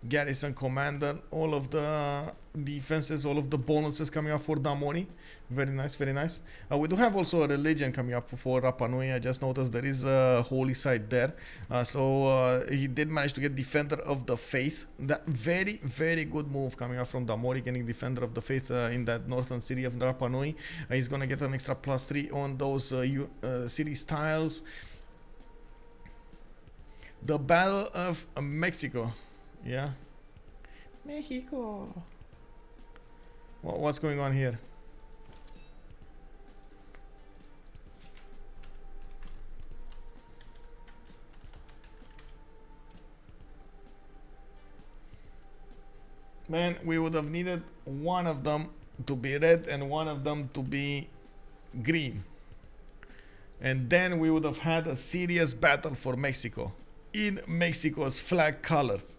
Garrison commander, all of the defenses, all of the bonuses coming up for Damori. Very nice, very nice. We do have also a religion coming up for Rapa Nui. I just noticed there is a holy site there. So he did manage to get Defender of the Faith. That very, very good move coming up from Damori, getting Defender of the Faith in that northern city of Rapa Nui. He's gonna get an extra +3 on those city styles. The Battle of Mexico. Yeah. Mexico. What's going on here? Man, we would have needed one of them to be red and one of them to be green. And then we would have had a serious battle for Mexico in Mexico's flag colors.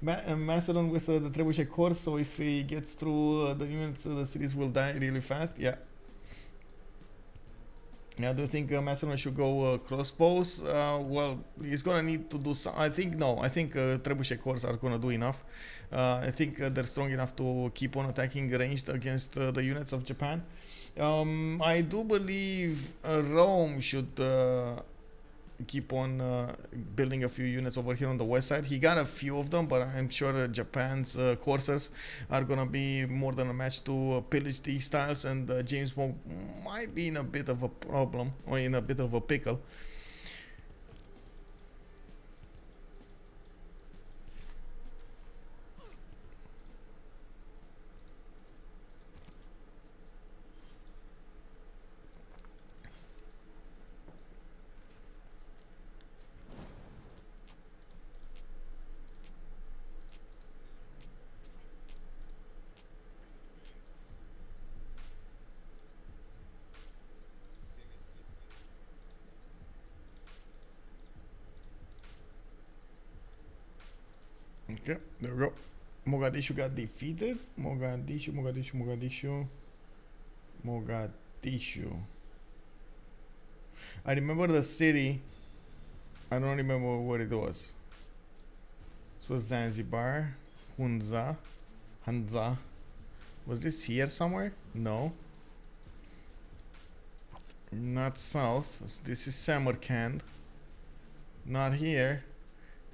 Macedon with the trebuchet course, so if he gets through the units, the cities will die really fast. Yeah. I do think Macedon should go crossbows. Well, he's gonna need to do some. I think trebuchet cores are gonna do enough. I think they're strong enough to keep on attacking ranged against the units of Japan. I do believe Rome should keep on building a few units over here on the west side. He got a few of them, but I'm sure Japan's coursers are gonna be more than a match to pillage these styles, and JamesBong might be in a bit of a problem, or in a bit of a pickle. Okay, there we go. Mogadishu got defeated. Mogadishu. I remember the city. I don't remember what it was. This was Zanzibar. Hanza. Was this here somewhere? No. Not south. This is Samarkand. Not here.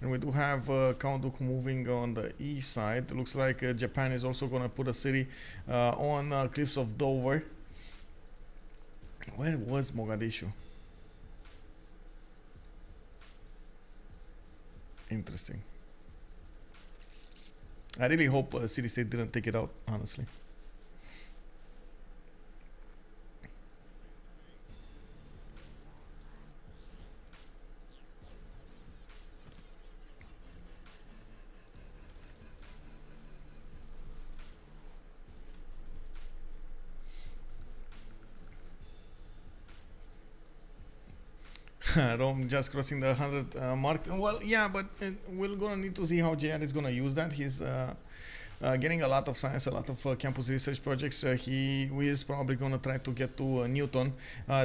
And we do have Count Dooku moving on the east side. It looks like Japan is also going to put a city on Cliffs of Dover. Where was Mogadishu? Interesting. I really hope City State didn't take it out, honestly. Rome just crossing the 100 mark. Well, yeah, but we're gonna need to see how JR is gonna use that. He's getting a lot of science, a lot of campus research projects. He is probably gonna try to get to Newton.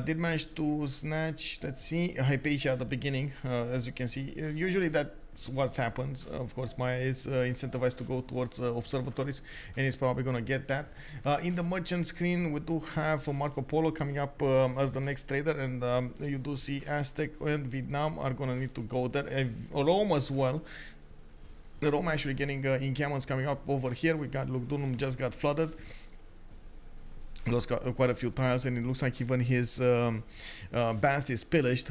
Did manage to snatch, let's see, Hypatia at the beginning. As you can see, usually that's what happens. Of course, Maya is incentivized to go towards observatories, and he's probably gonna get that. In the merchant screen, we do have Marco Polo coming up as the next trader, and you do see Aztec and Vietnam are gonna need to go there. Rome as well. Rome actually getting encampments coming up over here. We got Lugdunum just got flooded. Lost quite a few tiles, and it looks like even his bath is pillaged.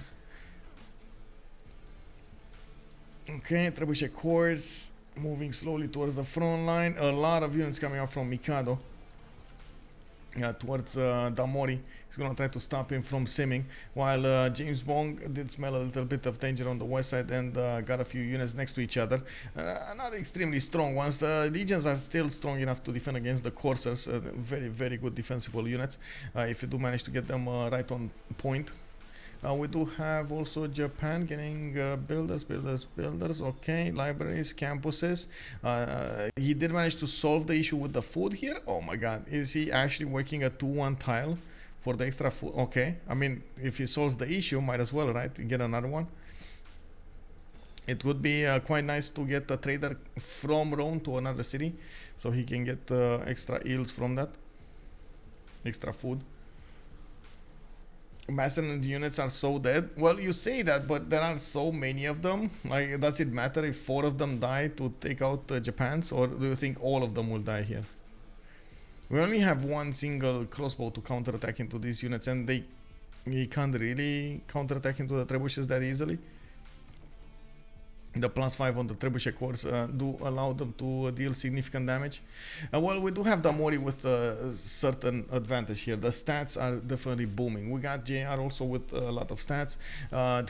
Okay, Trebuchet Corps moving slowly towards the front line. A lot of units coming up from Mikado towards Damori. He's gonna try to stop him from simming, while JamesBong did smell a little bit of danger on the west side and got a few units next to each other. Not extremely strong ones. The legions are still strong enough to defend against the coursers. Very, very good defensible units if you do manage to get them right on point. We do have also Japan getting builders. Okay, libraries, campuses. He did manage to solve the issue with the food here. Oh my god, is he actually working a 2-1 tile for the extra food? Okay, I mean, if he solves the issue, might as well, right? Get another one. It would be quite nice to get a trader from Rome to another city, so he can get extra eels from that. Extra food. Macedon units are so dead. Well, you say that, but there are so many of them. Like, does it matter if 4 of them die to take out Japan's, or do you think all of them will die here? We only have one single crossbow to counterattack into these units, and they can't really counterattack into the trebuchets that easily. The +5 on the trebuchet cores do allow them to deal significant damage. Well, we do have Damori with a certain advantage here. The stats are definitely booming. We got JR also with a lot of stats.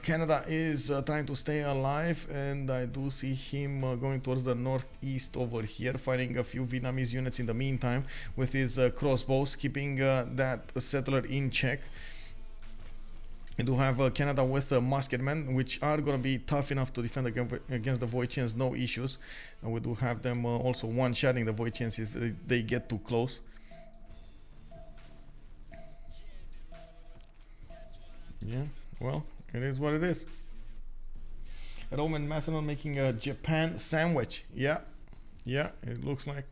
Canada is trying to stay alive, and I do see him going towards the northeast over here, fighting a few Vietnamese units in the meantime with his crossbows, keeping that settler in check. We do have Canada with musketmen, which are going to be tough enough to defend against the Voitians, no issues. And we do have them also one-shotting the Voitians if they get too close. Yeah, well, it is what it is. Roman Macedon making a Japan sandwich. Yeah, it looks like.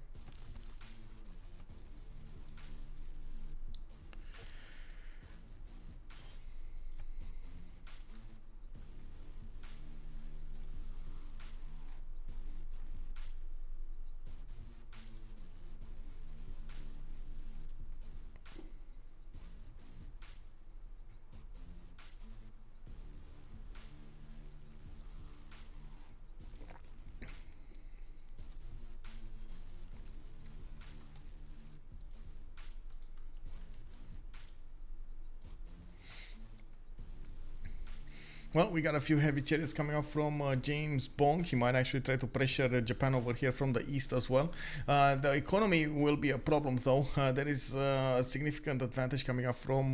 Well, we got a few heavy chariots coming up from JamesBong. He might actually try to pressure Japan over here from the east as well. The economy will be a problem though. There is a significant advantage coming up from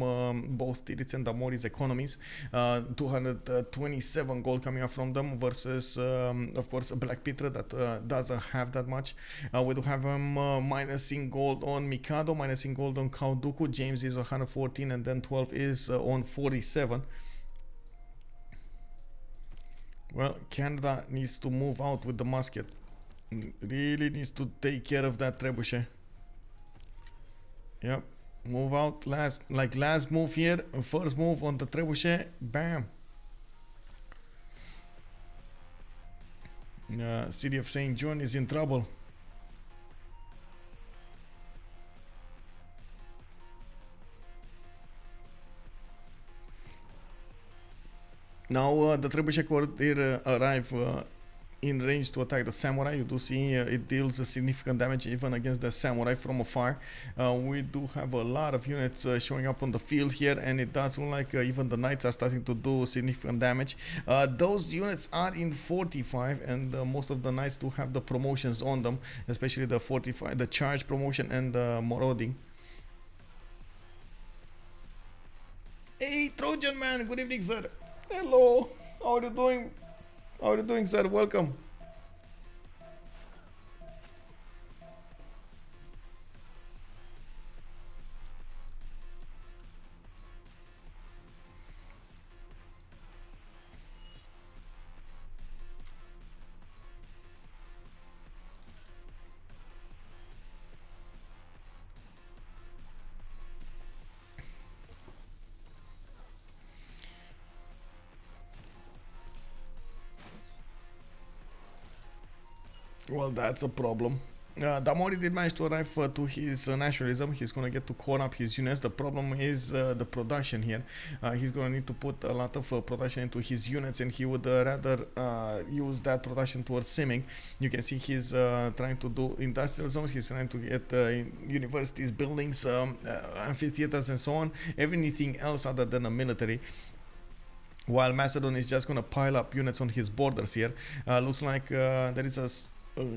both Titiits and Damori's economies. 227 gold coming up from them versus, of course, BlackPitre that doesn't have that much. We do have him minusing gold on Mikado, minusing gold on Count Dooku. James is 114, and then 12 is on 47. Well, Canada needs to move out with the musket. Really needs to take care of that trebuchet. Yep, move out last move here. First move on the trebuchet. Bam. City of St. John is in trouble. Now the trebuchet courier arrive in range to attack the samurai. You do see it deals a significant damage even against the samurai from afar. We do have a lot of units showing up on the field here, and it does look like even the knights are starting to do significant damage. Those units are in 45, and most of the knights do have the promotions on them, especially the 45, the charge promotion and the marauding. Hey, Trojan man, good evening, sir. Hello, how are you doing? How are you doing, sir? Welcome. Well, that's a problem. Damori did manage to arrive to his nationalism. He's gonna get to core up his units. The problem is the production here. He's gonna need to put a lot of production into his units, and he would rather use that production towards simming. You can see he's trying to do industrial zones. He's trying to get universities, buildings, amphitheaters, and so on. Everything else other than a military. While Macedon is just gonna pile up units on his borders here. Looks like there is a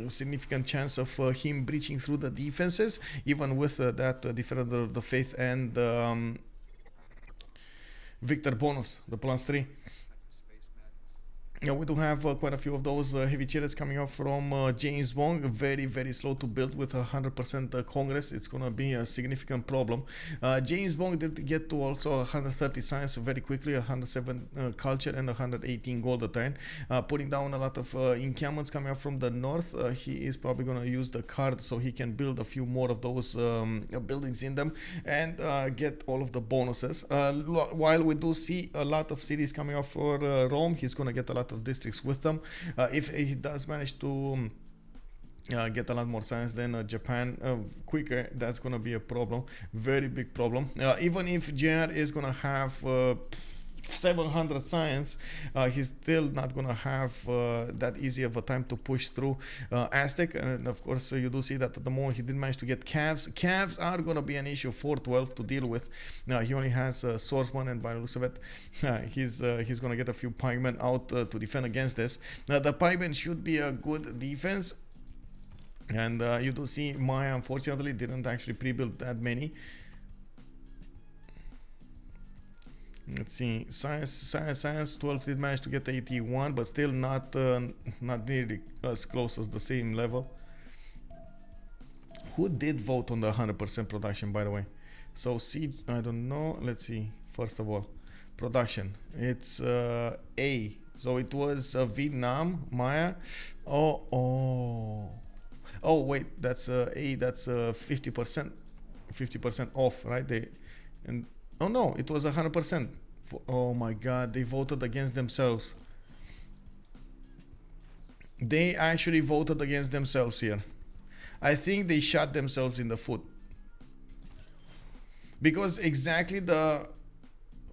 significant chance of him breaching through the defenses, even with that Defender of the Faith and Victor bonus, the +3. Yeah, we do have quite a few of those heavy chariots coming up from JamesBong. Very, very slow to build with 100% Congress. It's gonna be a significant problem. JamesBong did get to also 130 science very quickly, 107 culture, and 118 gold a turn. Putting down a lot of encampments coming up from the north. He is probably gonna use the card so he can build a few more of those buildings in them and get all of the bonuses. While we do see a lot of cities coming up for Rome, he's gonna get a lot of districts with them. If he does manage to get a lot more science than Japan quicker, that's gonna be a problem, very big problem. Even if JR is gonna have 700 science, he's still not gonna have that easy of a time to push through Aztec. And of course you do see that at the moment he did manage to get calves are gonna be an issue for 12 to deal with. He only has swordsman, and by the looks of it he's gonna get a few pikemen out to defend against this. The pikemen should be a good defense, and you do see Maya unfortunately didn't actually pre-build that many. Let's see, science 12 did manage to get 81, but still not nearly as close as the same level. Who did vote on the 100% production, by the way? So see, I don't know. Let's see. First of all, production. It's A. So it was Vietnam, Maya. Oh wait, that's A. That's 50%. 50% off, right? Oh no, it was 100%. Oh my god, they voted against themselves. They actually voted against themselves here. I think they shot themselves in the foot. Because exactly the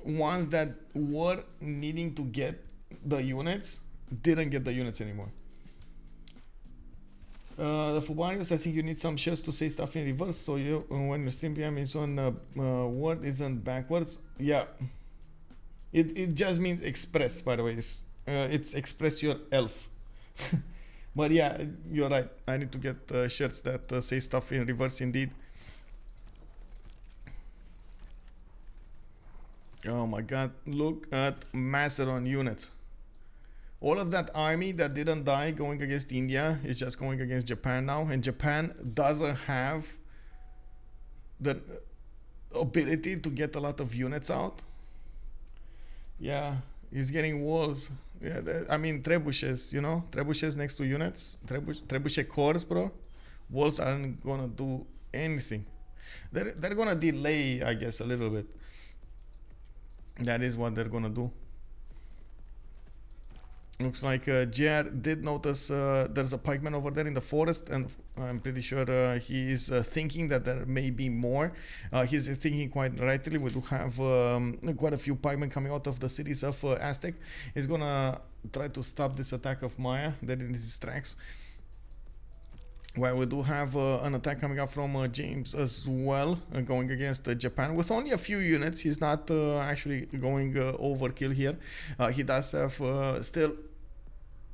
ones that were needing to get the units didn't get the units anymore. The Fubarius, I think you need some shares to say stuff in reverse, so you when your stream PM is on word isn't backwards. Yeah, it just means express, by the way. It's express your elf. But yeah, you're right, I need to get shirts that say stuff in reverse indeed. Oh my god, look at Macedon units. All of that army that didn't die going against India is just going against Japan now, and Japan doesn't have the ability to get a lot of units out. Yeah, he's getting walls. Yeah, I mean trebuchets, you know, trebuchets next to units, trebuchet cores, bro. Walls aren't gonna do anything. They're gonna delay, I guess, a little bit. That is what they're gonna do. Looks like JR did notice there's a pikeman over there in the forest, and I'm pretty sure he is thinking that there may be more. He's thinking quite rightly. We do have quite a few pikemen coming out of the cities of Aztec. He's gonna try to stop this attack of Maya that in his tracks. Well, we do have an attack coming up from James as well, going against Japan with only a few units. He's not actually going overkill here. He does have still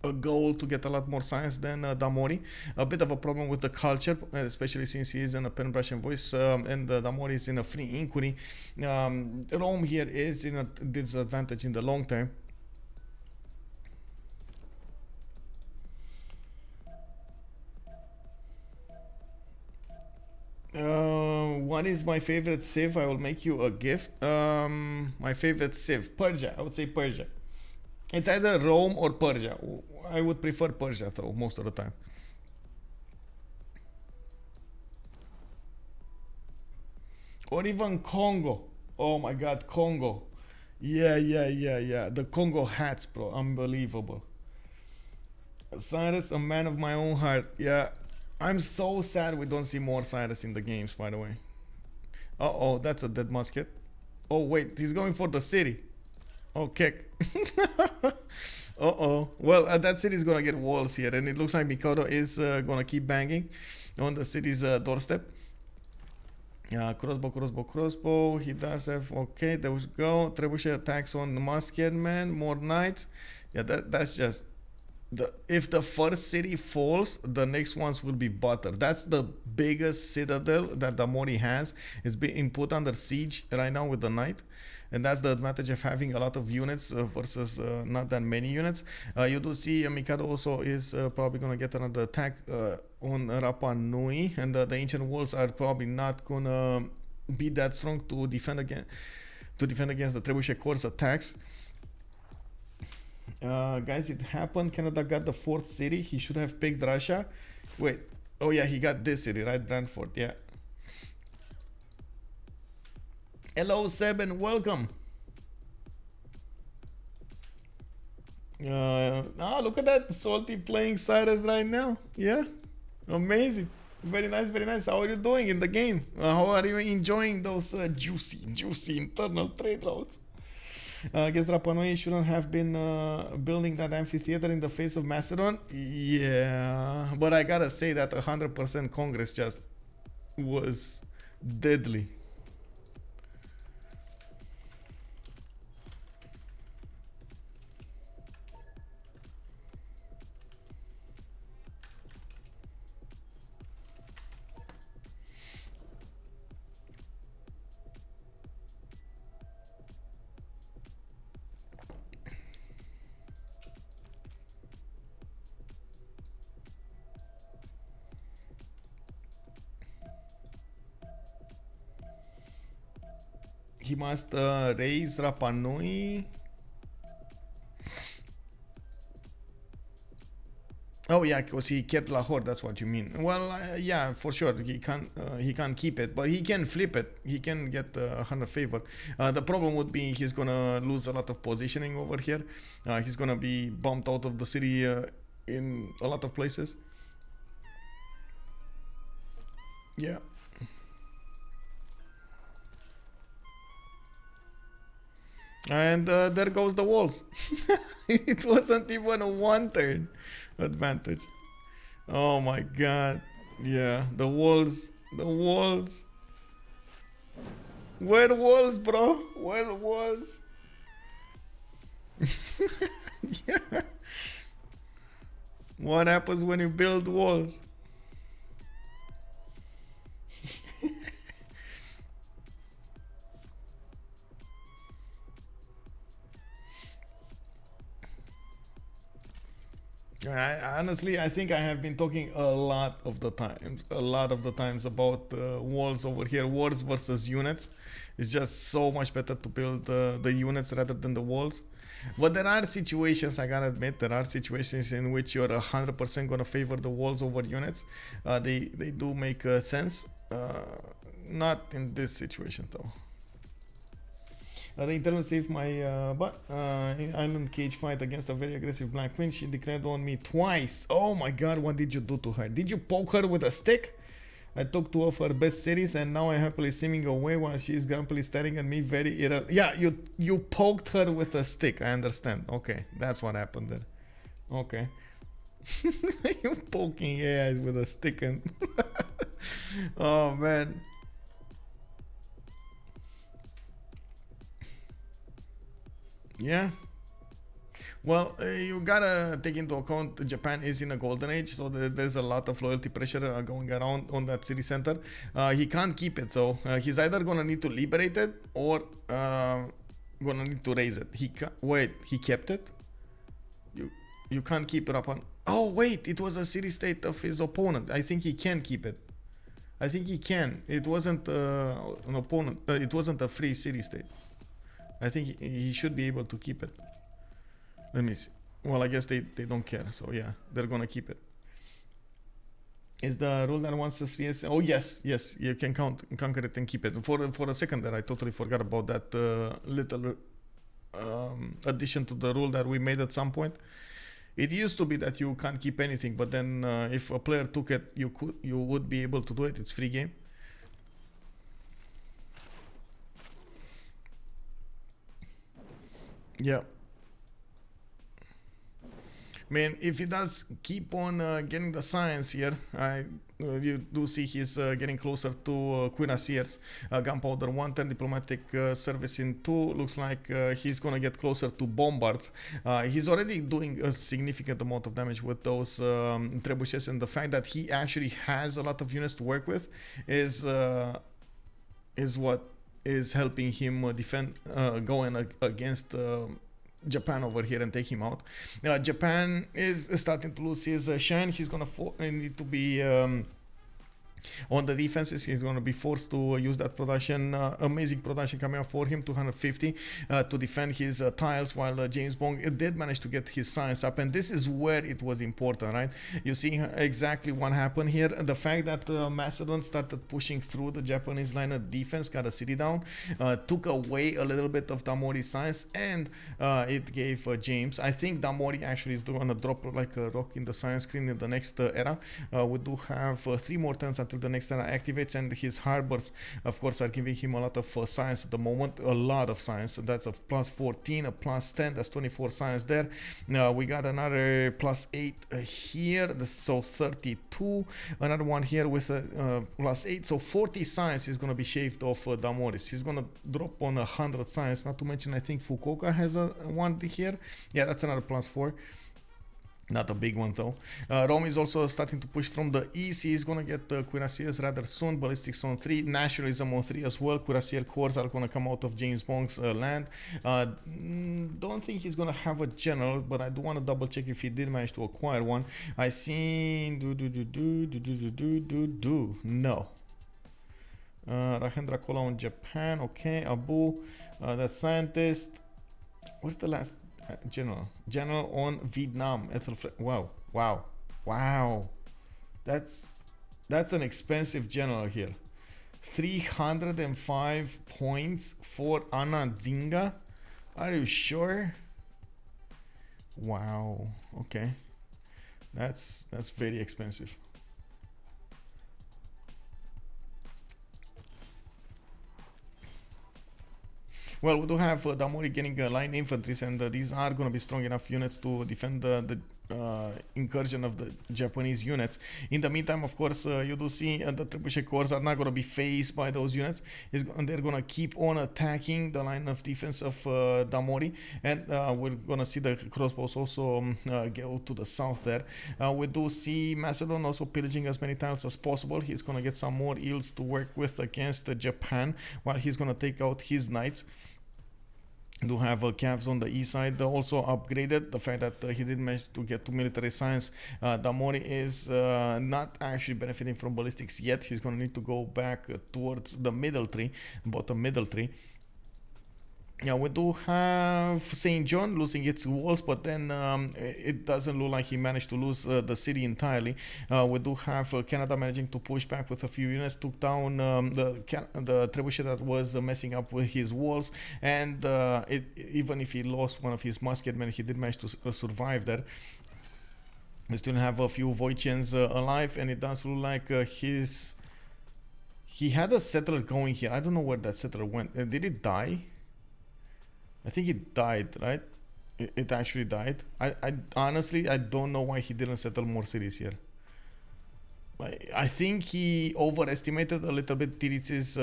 a goal to get a lot more science than Damori. A bit of a problem with the culture, especially since he is in a pen, brush, and voice, and Damori is in a free inquiry. Rome here is in a disadvantage in the long term. What is my favorite civ? I will make you a gift. My favorite civ, Persia. I would say Persia. It's either Rome or Persia. I would prefer Persia though, most of the time. Or even Congo. Oh my god, Congo. Yeah. The Congo hats, bro. Unbelievable. Cyrus, a man of my own heart. Yeah. I'm so sad we don't see more Cyrus in the games, by the way. Uh-oh, that's a dead musket. Oh, wait, he's going for the city. Oh, kick. Uh-oh. Well, that city's gonna get walls here, and it looks like Mikado is gonna keep banging on the city's doorstep. Crossbow. He does have... Okay, there we go. Trebuchet attacks on the musket man. More knights. Yeah, that's just... if the first city falls, the next ones will be butter. That's the biggest citadel that Damori has. It's being put under siege right now with the knight, and that's the advantage of having a lot of units versus not that many units. You do see Mikado also is probably gonna get another attack on Rapa Nui, and the ancient walls are probably not gonna be that strong to defend against the Trebuchet Corps attacks. Guys, it happened. Canada got the fourth city. He should have picked Russia. Wait. Oh yeah, he got this city, right? Brantford. Yeah. Hello, Seb, and welcome. Look at that. Salty playing Cyrus right now. Yeah. Amazing. Very nice, very nice. How are you doing in the game? How are you enjoying those juicy internal trade routes? I guess Rapa Nui shouldn't have been building that amphitheater in the face of Macedon. Yeah, but I gotta say that 100% Congress just was deadly. He must raise Rapa Nui. Oh yeah, because he kept Lahore. That's what you mean. Well, yeah, for sure he can't keep it, but he can flip it. He can get 100 favor. The problem would be he's gonna lose a lot of positioning over here. He's gonna be bumped out of the city in a lot of places. Yeah. And there goes the walls. It wasn't even a one turn advantage. Oh my god. Yeah, the walls. Where the walls, bro? Where the walls? Yeah. What happens when you build walls? Honestly, I think I have been talking a lot of the times about walls over here. Walls versus units. It's just so much better to build the units rather than the walls. But there are situations, I gotta admit, there are situations in which you're 100% gonna favor the walls over units. They do make sense. Not in this situation though. The internal saved my butt. In island cage fight against a very aggressive black queen. She declared on me twice. Oh my god, what did you do to her? Did you poke her with a stick? I took two of her best cities and now I happily swimming away while she is grumpily staring at me very Yeah, you poked her with a stick. I understand. Okay, that's what happened there. Okay. You poking AIs with a stick and oh man. Yeah. Well, you gotta take into account Japan is in a golden age, so there's a lot of loyalty pressure going around on that city center. He can't keep it though. He's either gonna need to liberate it or gonna need to raise it. Wait, he kept it? You can't keep it up on. Oh wait, it was a city state of his opponent. I think he can keep it. I think he can. It wasn't an opponent. It wasn't a free city state. I think he should be able to keep it. Let me see. Well, I guess they don't care. So yeah, they're gonna keep it. Is the rule that once of CS? Oh yes, you can conquer it and keep it. For a second there, I totally forgot about that little addition to the rule that we made at some point. It used to be that you can't keep anything, but then if a player took it, you would be able to do it. It's free game. Yeah. Man, if he does keep on getting the science here, you do see he's getting closer to cuirassiers. Gunpowder 1, 10 diplomatic service in 2. Looks like he's gonna get closer to bombards. He's already doing a significant amount of damage with those trebuchets, and the fact that he actually has a lot of units to work with is what is helping him defend, going against Japan over here and take him out. Japan is starting to lose his shine. He's gonna need to be on the defenses. He's going to be forced to use that production, amazing production coming up for him, 250 to defend his tiles, while JamesBong did manage to get his science up, and this is where it was important, right? You see exactly what happened here. The fact that Macedon started pushing through the Japanese line of defense, got a city down, took away a little bit of Damori's science, and it gave James. I think Damori actually is going to drop like a rock in the science screen in the next era. We do have 3 more turns until the next era activates, and his harbors of course are giving him a lot of science at the moment, a lot of science. That's a plus 14, a plus 10, that's 24 science there. We got another plus 8 here, so 32, another one here with a plus 8, so 40 science is going to be shaved off Damoris. He's going to drop on 100 science, not to mention I think Fukuoka has a one here. Yeah, that's another plus 4. Not a big one though. Rome is also starting to push from the east. He's gonna get cuirassiers rather soon. Ballistics on 3, nationalism on 3 as well. Cuirassier corps are gonna come out of Jamesbong's land. Don't think he's gonna have a general, but I do want to double check if he did manage to acquire one. I see no. Rahendra Kola on Japan. Okay, Abu, that's scientist. What's the last? General on Vietnam. Wow. That's an expensive general here. 305 points for Anna Zinga. Are you sure? Wow. Okay. That's very expensive. Well, we do have Damori getting line infantry, and these are going to be strong enough units to defend the incursion of the Japanese units. In the meantime, of course, you do see the trebuchet corps are not going to be faced by those units. They're going to keep on attacking the line of defense of Damori, and we're going to see the crossbows also go to the south there. We do see Macedon also pillaging as many tiles as possible. He's going to get some more eels to work with against Japan, while he's going to take out his knights. Do have calves on the east side, also upgraded. The fact that he didn't manage to get to military science. Damori is not actually benefiting from ballistics yet. He's going to need to go back towards the middle tree, bottom middle tree. Yeah, we do have St. John losing its walls, but then it doesn't look like he managed to lose the city entirely. We do have Canada managing to push back with a few units, took down the trebuchet that was messing up with his walls, and even if he lost one of his musketmen, he did manage to survive there. We still have a few Voitians alive, and it does look like he had a settler going here. I don't know where that settler went. Did it die? I think it died, right? It actually died. I honestly, I don't know why he didn't settle more cities here. I think he overestimated a little bit Titiits'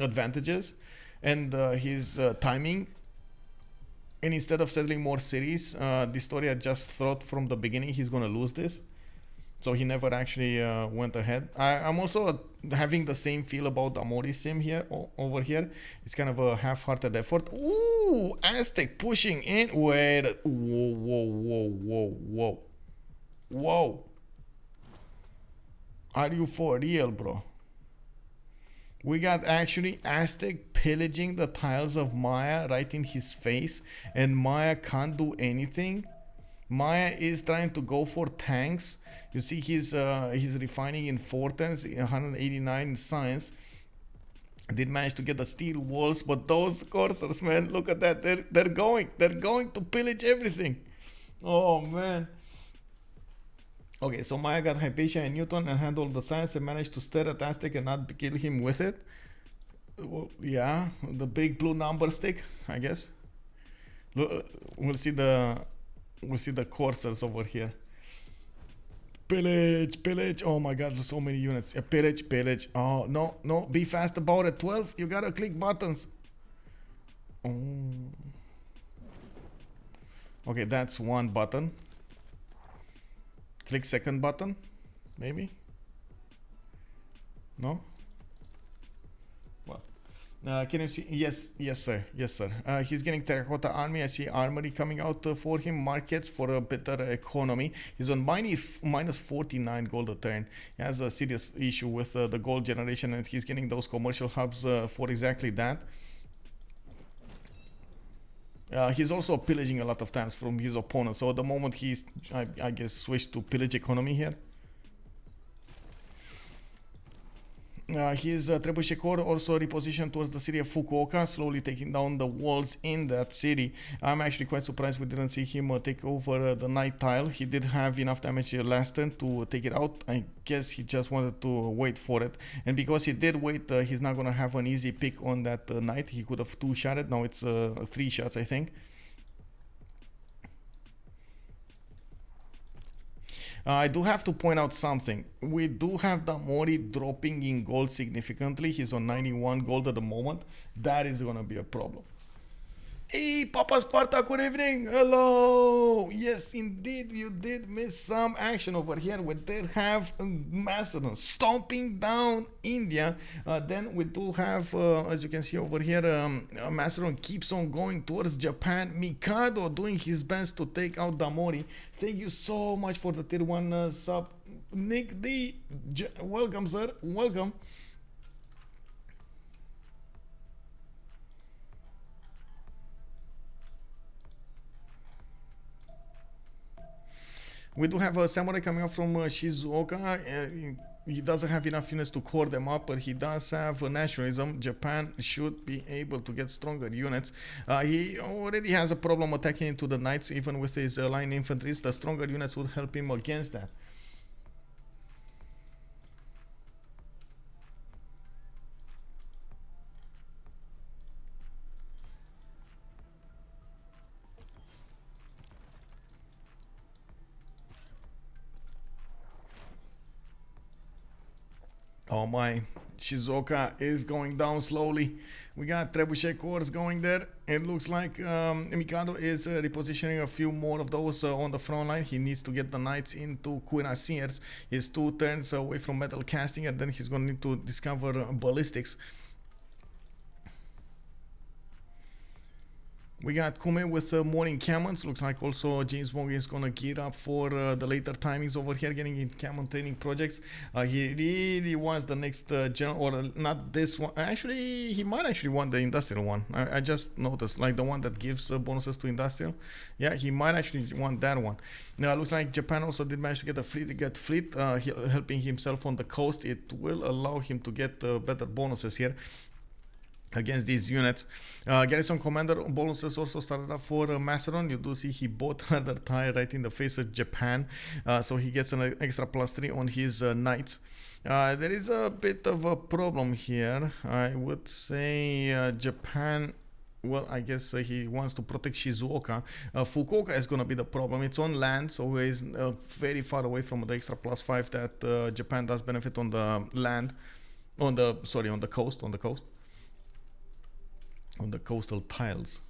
advantages and his timing. And instead of settling more cities, Distoria just thought from the beginning he's going to lose this. So he never actually went ahead. I'm also having the same feel about Damori sim here, over here. It's kind of a half-hearted effort. Ooh, Aztec pushing in. Wait, whoa, whoa, whoa, whoa, whoa. Whoa. Are you for real, bro? We got actually Aztec pillaging the tiles of Maya right in his face, and Maya can't do anything. Maya is trying to go for tanks. You see he's refining in Fortens, 189 in science. Did manage to get the steel walls, but those coursers, man, look at that. They're going to pillage everything. Oh man. Okay, so Maya got Hypatia and Newton and handled the science and managed to stare at Aztec and not kill him with it. Well, yeah, the big blue number stick, I guess. Look, we'll see the coursers over here. Pillage. Oh my god, so many units. Pillage. Oh, no. Be fast about it. 12. You gotta click buttons. Oh. Okay, that's one button. Click second button. Maybe. No? Can you see? Yes, sir. He's getting terracotta army. I see armory coming out for him. Markets for a better economy. He's on minus 49 gold a turn. He has a serious issue with the gold generation, and he's getting those commercial hubs for exactly that. He's also pillaging a lot of times from his opponent. So at the moment he's, I guess, switched to pillage economy here. His trebuchet corps also repositioned towards the city of Fukuoka, slowly taking down the walls in that city. I'm actually quite surprised we didn't see him take over the night tile. He did have enough damage last turn to take it out. I guess he just wanted to wait for it. And because he did wait, he's not going to have an easy pick on that night. He could have 2-shot it. Now it's 3 shots, I think. I do have to point out something. We do have Damori dropping in gold significantly. He's on 91 gold at the moment. That is going to be a problem. Hey, Papa Sparta, good evening. Hello. Yes, indeed, you did miss some action over here. We did have Macedon stomping down India. Then we do have, as you can see over here, Macedon keeps on going towards Japan. Mikado doing his best to take out Damori. Thank you so much for the tier 1 sub. Nick D. Welcome, sir. Welcome. We do have a samurai coming up from Shizuoka. He doesn't have enough units to core them up, but he does have nationalism. Japan should be able to get stronger units. He already has a problem attacking into the knights, even with his line infantry. The stronger units would help him against that. Oh my, Shizuoka is going down slowly. We got trebuchet corps going there. It looks like Mikado is repositioning a few more of those on the front line. He needs to get the knights into cuirassiers. He's 2 turns away from metal casting, and then he's going to need to discover ballistics. We got Kume with more encampments. Looks like also JamesBong is gonna gear up for the later timings over here, getting encampment training projects. He really wants the next general, or not this one. Actually, he might actually want the industrial one. I just noticed, like the one that gives bonuses to industrial. Yeah, he might actually want that one. Now, looks like Japan also did manage to get a fleet, helping himself on the coast. It will allow him to get better bonuses here against these units. Garrison commander bonuses also started up for Macedon. You do see he bought another tire right in the face of Japan, so he gets an extra +3 on his knights. There is a bit of a problem here. I would say Japan, well, I guess he wants to protect Shizuoka. Fukuoka is going to be the problem. It's on land, so he's very far away from the extra +5 that Japan does benefit on the land, on the coast, on the coastal tiles.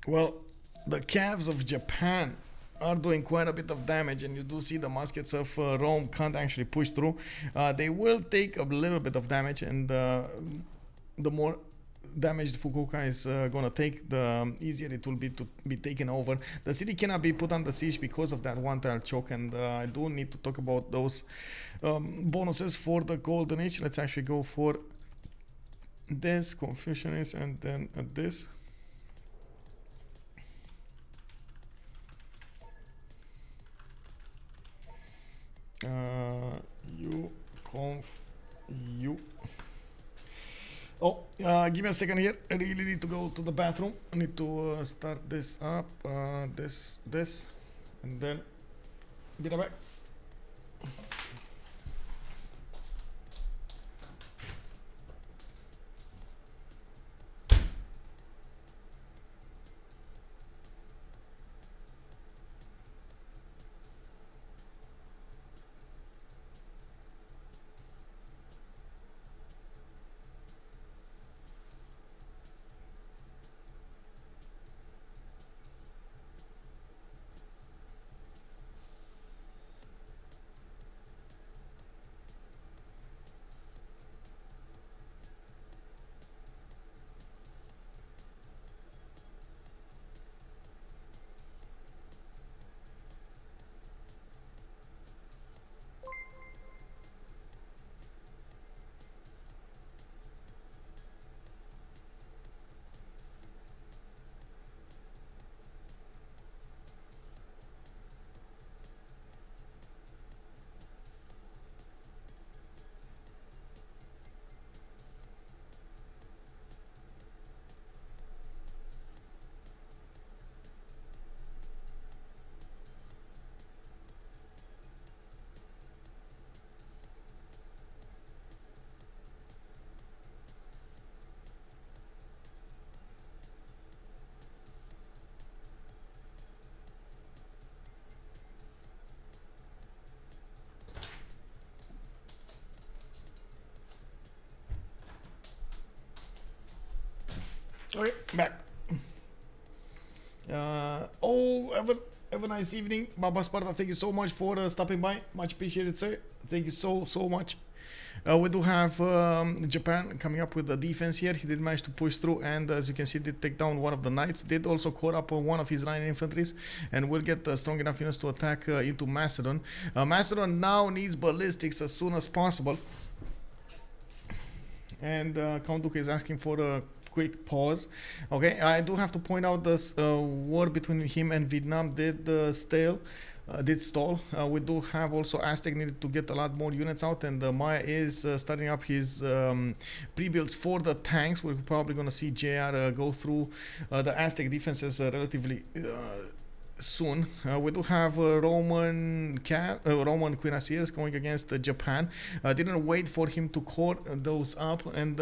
Well, the calves of Japan are doing quite a bit of damage, and you do see the muskets of Rome can't actually push through. They will take a little bit of damage, and the more damage Fukuoka is gonna take, the easier it will be to be taken over. The city cannot be put under siege because of that one tile choke, and I do need to talk about those bonuses for the Golden Age. Let's actually go for this Confucianist, and then this. You. Oh, give me a second here. I really need to go to the bathroom. I need to start this up. This, and then be right back. Okay, back. Have a nice evening. Baba Sparta, thank you so much for stopping by. Much appreciated, sir. Thank you so much. We do have Japan coming up with the defense here. He did manage to push through, and as you can see, did take down one of the knights. Did also caught up on one of his line infantries, and will get strong enough units to attack into Macedon. Macedon now needs ballistics as soon as possible. And Count Duke is asking for a quick pause. Okay, I do have to point out this war between him and Vietnam did stall. We do have also Aztec needed to get a lot more units out, and Maya is starting up his pre-builds for the tanks. We're probably going to see JR go through the Aztec defenses relatively soon. We do have Roman cuirassiers going against Japan. Didn't wait for him to core those up, and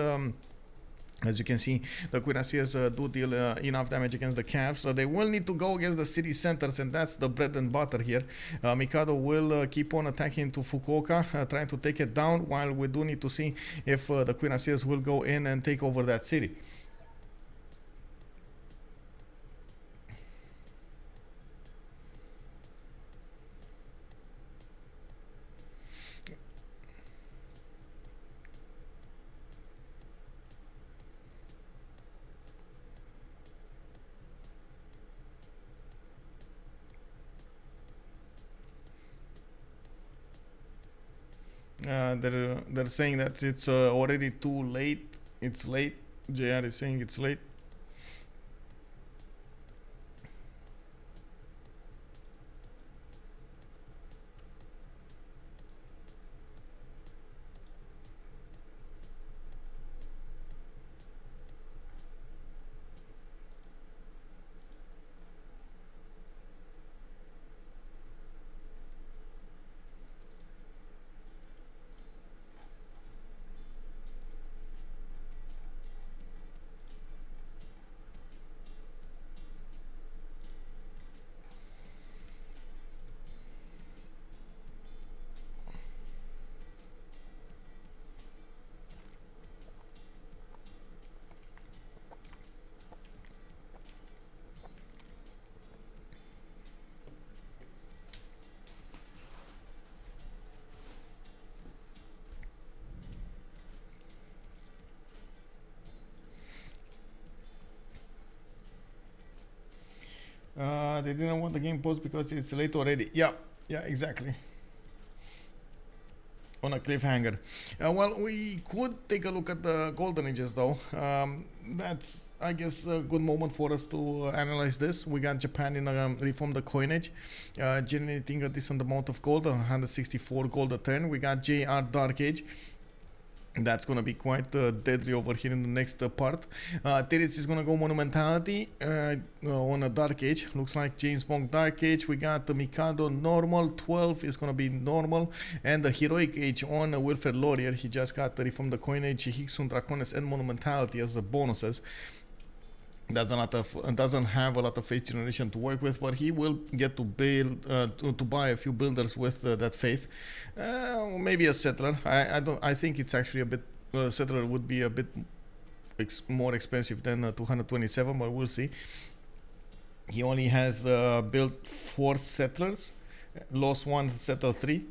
As you can see, the cuirassiers do deal enough damage against the calves, so they will need to go against the city centers, and that's the bread and butter here. Mikado will keep on attacking to Fukuoka, trying to take it down, while we do need to see if the cuirassiers will go in and take over that city. They're saying that it's already too late. It's late. JR is saying it's late. They didn't want the game post because it's late already. Yeah, exactly. On a cliffhanger. Well, we could take a look at the golden ages though. That's, I guess, a good moment for us to analyze this. We got Japan in reform the coinage, generating a decent amount of gold, 164 gold a turn. We got JR Dark Age. That's gonna be quite deadly over here in the next part. Titiits is gonna go monumentality on a Dark Age. Looks like JamesBong Dark Age. We got the Mikado normal. 12 is gonna be normal, and the Heroic Age on Wilfred Laurier. He just got from the coinage Hixun Draconis and monumentality as the bonuses. Doesn't have a lot of faith generation to work with, but he will get to build to buy a few builders with that faith. Maybe a settler. I think it's actually a bit settler would be a bit more expensive than 227, but we'll see. He only has built 4 settlers, lost 1, settled 3.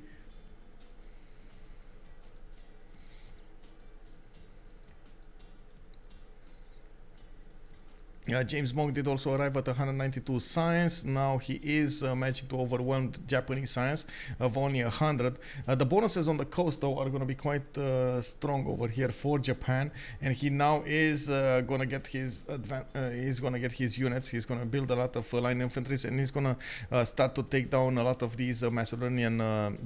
JamesBong did also arrive at 192 science. Now he is managing to overwhelm Japanese science of only 100. The bonuses on the coast though are going to be quite strong over here for Japan, and he now is going to get his he's going to get his units. He's going to build a lot of line infantries, and he's going to start to take down a lot of these Macedonian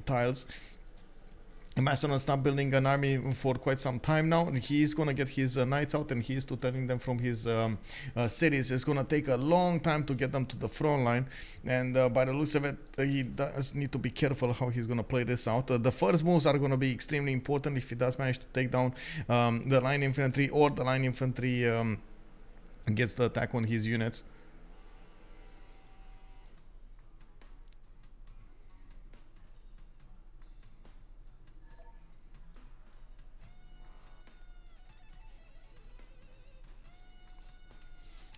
tiles. Macedon stopped building an army for quite some time now, and he's gonna get his knights out, and he's tutoring them from his cities. It's gonna take a long time to get them to the front line, and by the looks of it, he does need to be careful how he's gonna play this out. The first moves are gonna be extremely important if he does manage to take down the line infantry, or the line infantry gets the attack on his units.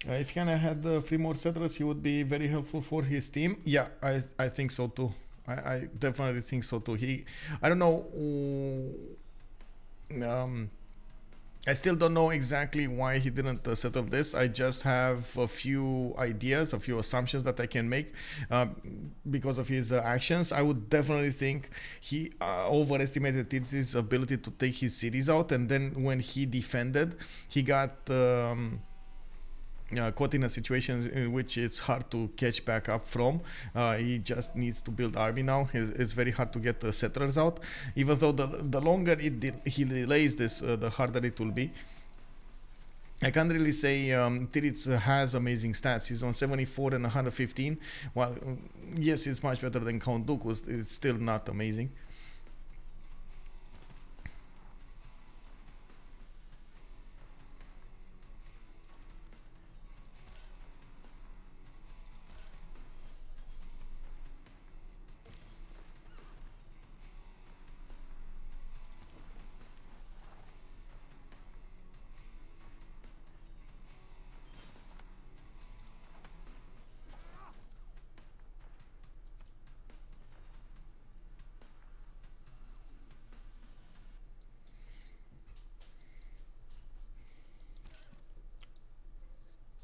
If he had 3 more settlers, he would be very helpful for his team. Yeah, I think so too. I definitely think so too. I don't know. I still don't know exactly why he didn't settle this. I just have a few ideas, a few assumptions that I can make because of his actions. I would definitely think he overestimated his ability to take his cities out, and then when he defended, he got caught in a situation in which it's hard to catch back up from. He just needs to build army now. It's very hard to get the settlers out, even though the longer he delays this, the harder it will be. I can't really say Titiits has amazing stats. He's on 74 and 115. Well, yes, it's much better than Count Dooku's. It's still not amazing.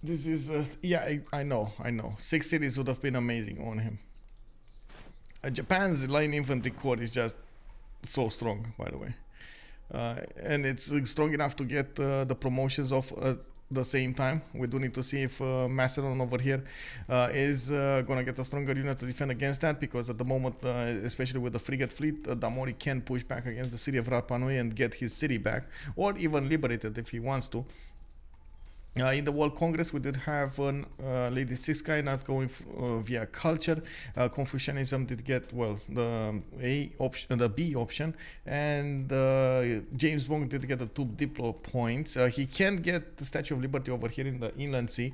This is yeah, I know, I know. 6 cities would have been amazing on him. Japan's line infantry corps is just so strong, by the way, and it's strong enough to get the promotions of the same time. We do need to see if Macedon over here is gonna get a stronger unit to defend against that, because at the moment, especially with the frigate fleet, Damori can push back against the city of Rapa Nui and get his city back, or even liberate it if he wants to. In the World Congress, we did have Lady Siskai not going via culture. Confucianism did get, well, the A option, the B option, and JamesBong did get the 2 Diplo points. He can get the Statue of Liberty over here in the Inland Sea.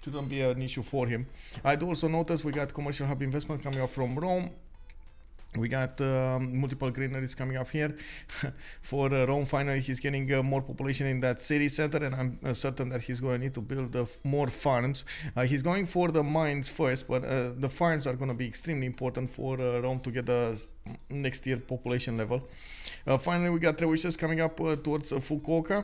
Shouldn't be an issue for him. I do also notice we got commercial hub investment coming up from Rome. We got multiple granaries coming up here. For Rome, finally, he's getting more population in that city center, and I'm certain that he's going to need to build more farms. He's going for the mines first, but the farms are going to be extremely important for Rome to get the next year population level. Finally, we got trebuchets coming up towards Fukuoka.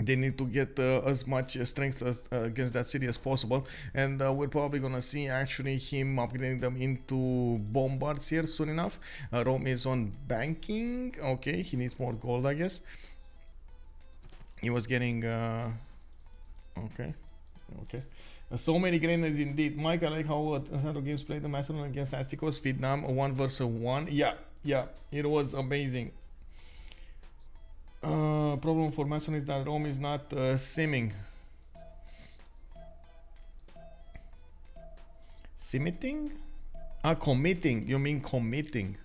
They need to get as much strength against that city as possible, and we're probably gonna see actually him upgrading them into bombards here soon enough. Rome is on banking. Okay, he needs more gold, I guess. He was getting okay. So many granaries indeed. Mike, I like how Sandro Games played the Macedon against Aztecos, Vietnam 1 versus 1. Yeah, it was amazing. Problem for Macedon is that Rome is not simming. Simmitting? Committing. You mean committing.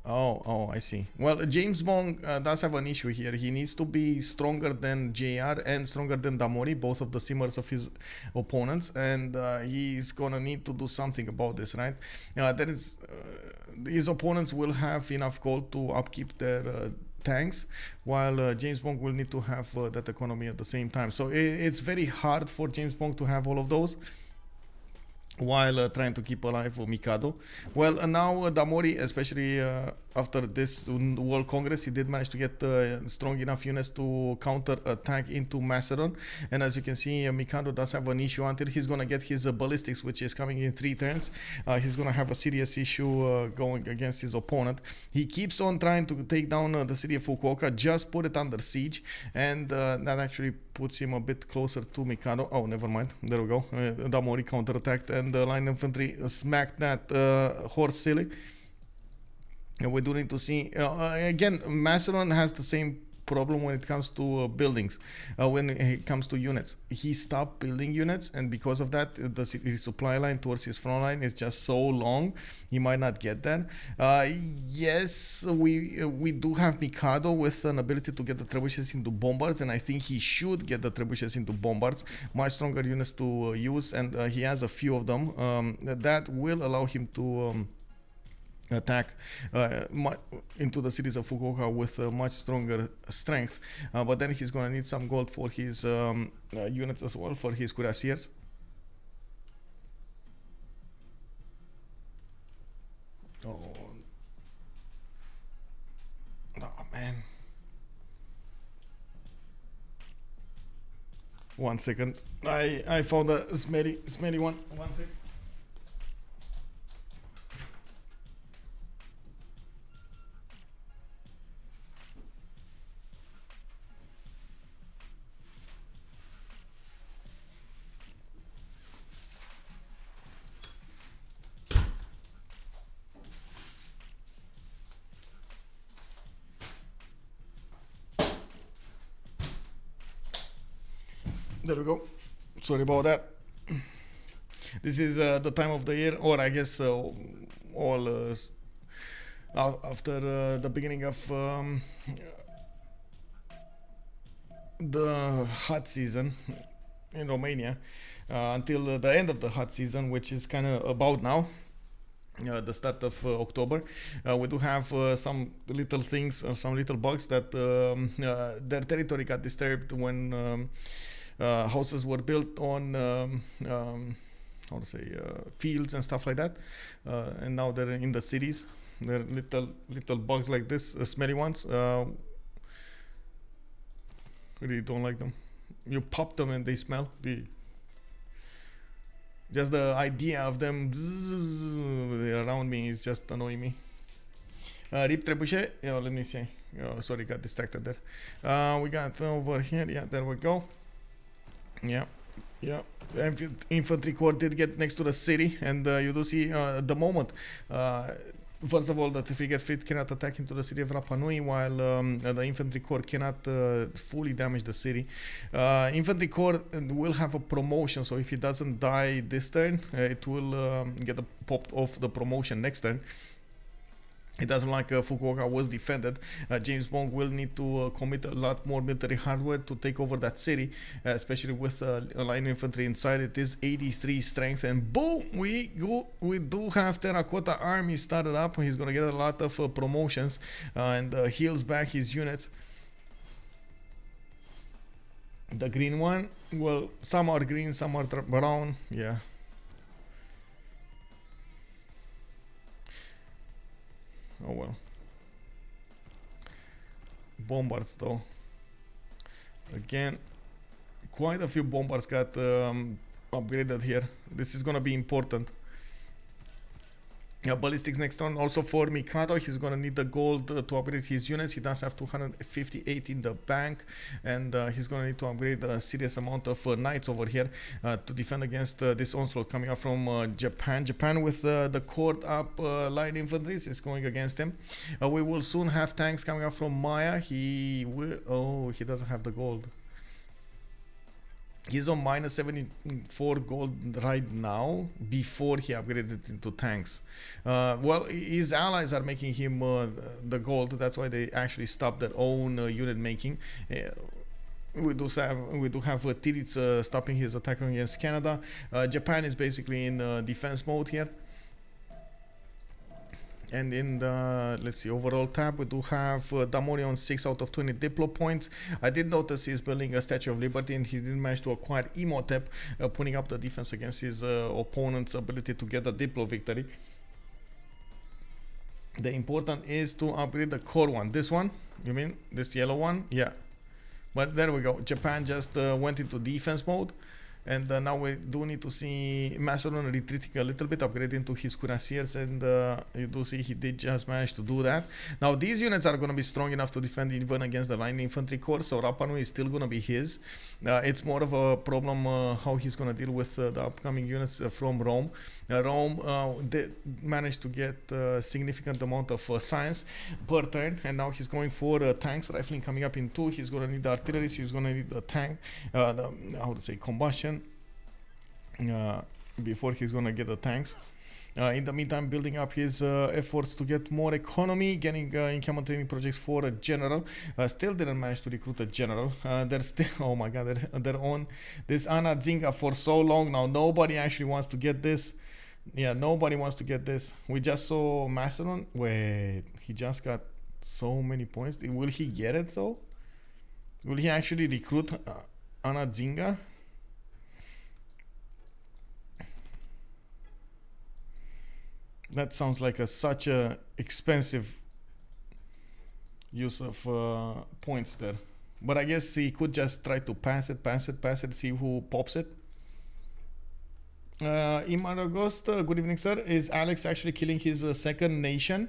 Oh, I see. Well, JamesBong does have an issue here. He needs to be stronger than JR and stronger than Damori, both of the simmers of his opponents, and he's gonna need to do something about this, right? His opponents will have enough gold to upkeep their tanks, while JamesBong will need to have that economy at the same time. So it's very hard for JamesBong to have all of those while trying to keep alive Mikado. Well, now Damori, especially after this World Congress, he did manage to get strong enough units to counter attack into Macedon, and as you can see, Mikado does have an issue until he's gonna get his ballistics, which is coming in 3 turns. He's gonna have a serious issue going against his opponent. He keeps on trying to take down the city of Fukuoka, just put it under siege, and that actually puts him a bit closer to Mikado. Oh, never mind, there we go. Damori counterattacked, and the line infantry smacked that horse silly. And we do need to see again, Macedon has the same problem when it comes to buildings, when it comes to units. He stopped building units, and because of that, his supply line towards his front line is just so long, he might not get there. Yes, we do have Mikado with an ability to get the trebuchets into bombards, and I think he should get the trebuchets into bombards, much stronger units to use, and he has a few of them that will allow him to attack into the cities of Fukuoka with much stronger strength, but then he's gonna need some gold for his units as well, for his cuirassiers. Oh man, 1 second, I found a smelly one. 1 second. There we go. Sorry about that. This is the time of the year, or I guess all after the beginning of the hot season in Romania, until the end of the hot season, which is kind of about now. The start of October, we do have some little things, some little bugs that their territory got disturbed when houses were built on how to say, fields and stuff like that, and now they're in the cities. They're little bugs like this, smelly ones. Really don't like them. you pop them and they smell. Just the idea of them around me is just annoying me. Rip trebuchet. Let me see. Sorry, got distracted there. We got over here. Yeah, there we go. Yeah. Infantry corps did get next to the city, and you do see the moment. First of all, the frigate fleet cannot attack into the city of Rapa Nui, while the infantry corps cannot fully damage the city. Infantry corps will have a promotion, so if it doesn't die this turn, it will get popped off the promotion next turn. It doesn't like Fukuoka was defended. JamesBong will need to commit a lot more military hardware to take over that city, especially with line infantry inside. It is 83 strength, and boom, we do have Terracotta Army started up. He's gonna get a lot of promotions and heals back his units. The green one, well, some are green, some are brown. Yeah. Oh well. Bombards though. Again, quite a few bombards got upgraded here. This is gonna be important. Ballistics next turn. Also for Mikado, he's gonna need the gold to upgrade his units. He does have 258 in the bank, and he's gonna need to upgrade a serious amount of knights over here to defend against this onslaught coming up from Japan. Japan with the court up line infantry is going against him. We will soon have tanks coming up from Maya. He doesn't have the gold. He's on minus 74 gold right now before he upgraded into tanks. Well, his allies are making him the gold. That's why they actually stopped their own unit making. We do have Titiits stopping his attack against Canada. Japan is basically in defense mode here. And in the, let's see, overall tab, we do have Damori on 6 out of 20 Diplo points. I did notice he's building a Statue of Liberty, and he didn't manage to acquire Imhotep, putting up the defense against his opponent's ability to get a Diplo victory. The important is to upgrade the core one. This one, you mean? This yellow one? Yeah. But there we go. Japan just went into defense mode. And now we do need to see Macedon retreating a little bit, upgrading to his cuirassiers, and you do see he did just manage to do that. Now these units are going to be strong enough to defend even against the line infantry corps, so Rapa Nui is still going to be his. It's more of a problem how he's going to deal with the upcoming units from Rome. Rome did manage to get a significant amount of science per turn, and now he's going for tanks, rifling coming up in 2. He's going to need the artillery, he's going to need the tank, combustion. Before he's gonna get the tanks. In the meantime, building up his efforts to get more economy, getting encampment training projects for a general. Still didn't manage to recruit a general. They're still, oh my god, they're on this Anna Zinga for so long now. Nobody actually wants to get this. Yeah, nobody wants to get this. We just saw Macedon. Wait, he just got so many points. Will he get it though? Will he actually recruit Anna Zinga? That sounds like such a expensive use of points there. But I guess he could just try to pass it, see who pops it. Imaragost, good evening, sir. Is Alex actually killing his second nation?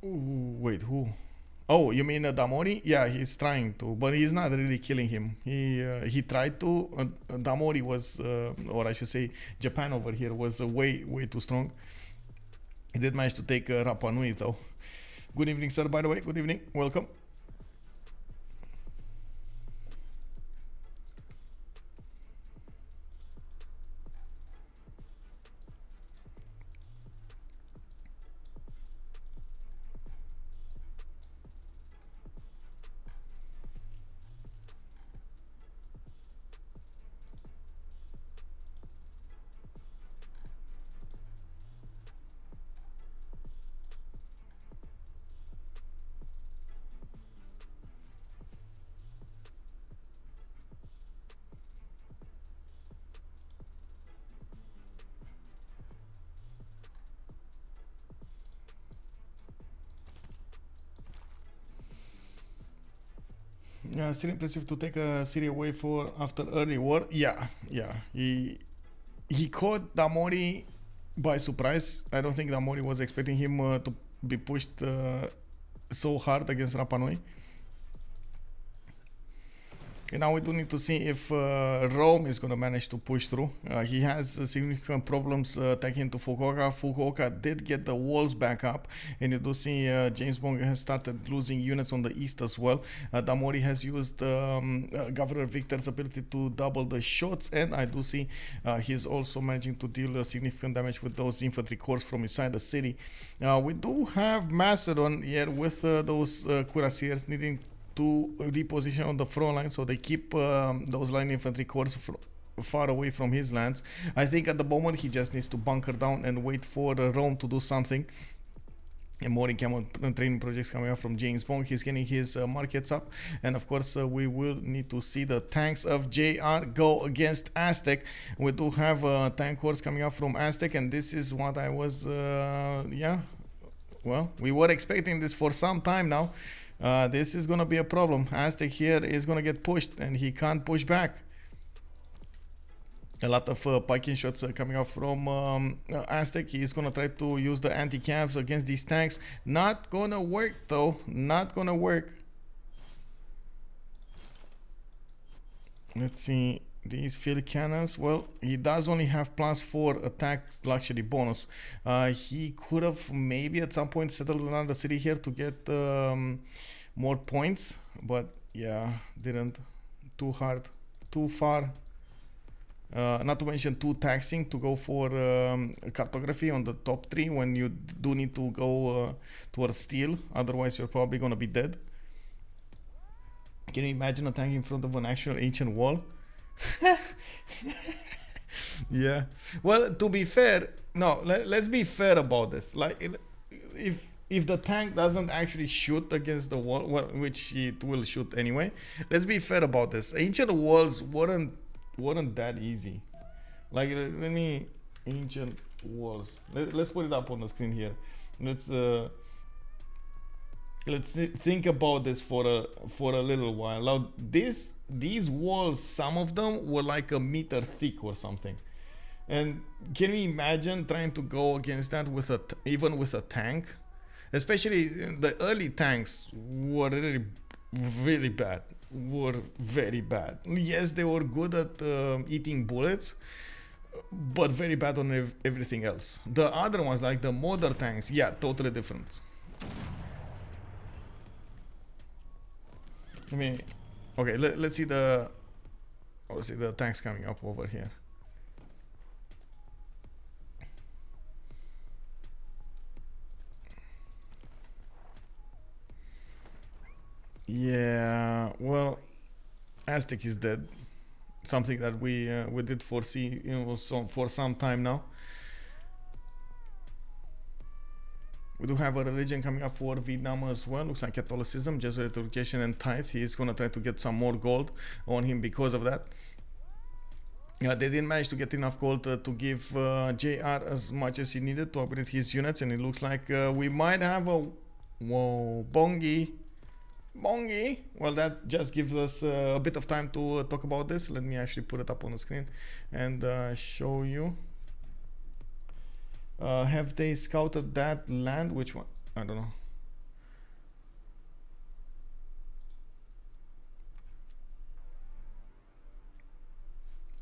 Wait, who? Oh, you mean Damori? Yeah, he's trying to, but he's not really killing him. He tried to. Damori was, or I should say, Japan over here was way too strong. He did manage to take Rapa Nui though. Good evening, sir. By the way, good evening. Welcome. Yeah, still impressive to take a city away for after early war. Yeah, yeah. He caught Damori by surprise. I don't think Damori was expecting him to be pushed so hard against Rapa Nui. And now we do need to see if Rome is going to manage to push through. He has significant problems attacking into Fukuoka. Fukuoka did get the walls back up. And you do see JamesBong has started losing units on the east as well. Damori has used Governor Victor's ability to double the shots. And I do see he's also managing to deal significant damage with those infantry corps from inside the city. We do have Macedon here with those cuirassiers needing to reposition on the front line, so they keep those line infantry corps far away from his lands. I think at the moment he just needs to bunker down and wait for Rome to do something. And more income training projects coming up from JamesBong. He's getting his markets up, and of course we will need to see the tanks of JR go against Aztec. We do have tank corps coming up from Aztec, and this is what I was well, we were expecting this for some time now. This is gonna be a problem. Aztec here is gonna get pushed and he can't push back. A lot of piking shots coming out from Aztec. He's gonna try to use the anti-cavs against these tanks. Not gonna work though. Not gonna work. Let's see. These field cannons, well, he does only have +4 attack luxury bonus. He could have maybe at some point settled another city here to get more points, but yeah, didn't. Too hard, too far. Not to mention too taxing to go for cartography on the top 3 when you do need to go towards steel. Otherwise, you're probably gonna be dead. Can you imagine a tank in front of an actual ancient wall? Yeah, well, to be fair, no, let's be fair about this. Like, if the tank doesn't actually shoot against the wall, well, which it will shoot anyway, let's be fair about this. Ancient walls weren't that easy. Like, let me ancient walls. Let's put it up on the screen here. Let's think about this for a little while. Now, these walls, some of them were like a meter thick or something. And can you imagine trying to go against that with even with a tank? Especially the early tanks were really, really bad. Were very bad. Yes, they were good at eating bullets, but very bad on everything else. The other ones, like the modern tanks, yeah, totally different. I mean, okay, let's see the tanks coming up over here. Yeah, well, Aztec is dead. Something that we did foresee, for some time now. We do have a religion coming up for Vietnam as well. Looks like Catholicism, Jesuit education, and tithe. He's gonna try to get some more gold on him because of that. They didn't manage to get enough gold to give JR as much as he needed to upgrade his units, and it looks like we might have a Bongi. Well, that just gives us a bit of time to talk about this. Let me actually put it up on the screen and show you. Have they scouted that land? Which one? I don't know.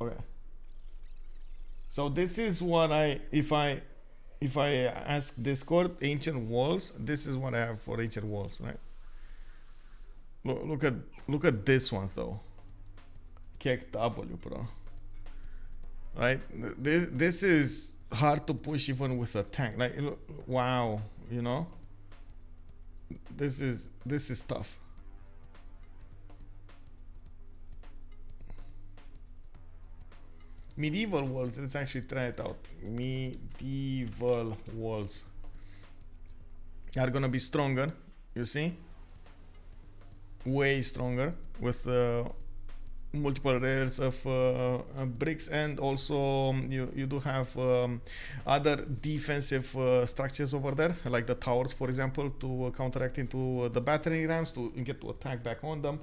Okay. So this is what if I ask Discord ancient walls, this is what I have for ancient walls, right? Look at this one though. Kek W, bro. Right? This is hard to push even with a tank. Like, wow, you know, this is tough. Medieval walls. Let's actually try it out. Medieval walls are gonna be stronger. You see, way stronger with multiple layers of bricks, and also you do have other defensive structures over there, like the towers, for example, to counteract into the battering rams to get to attack back on them,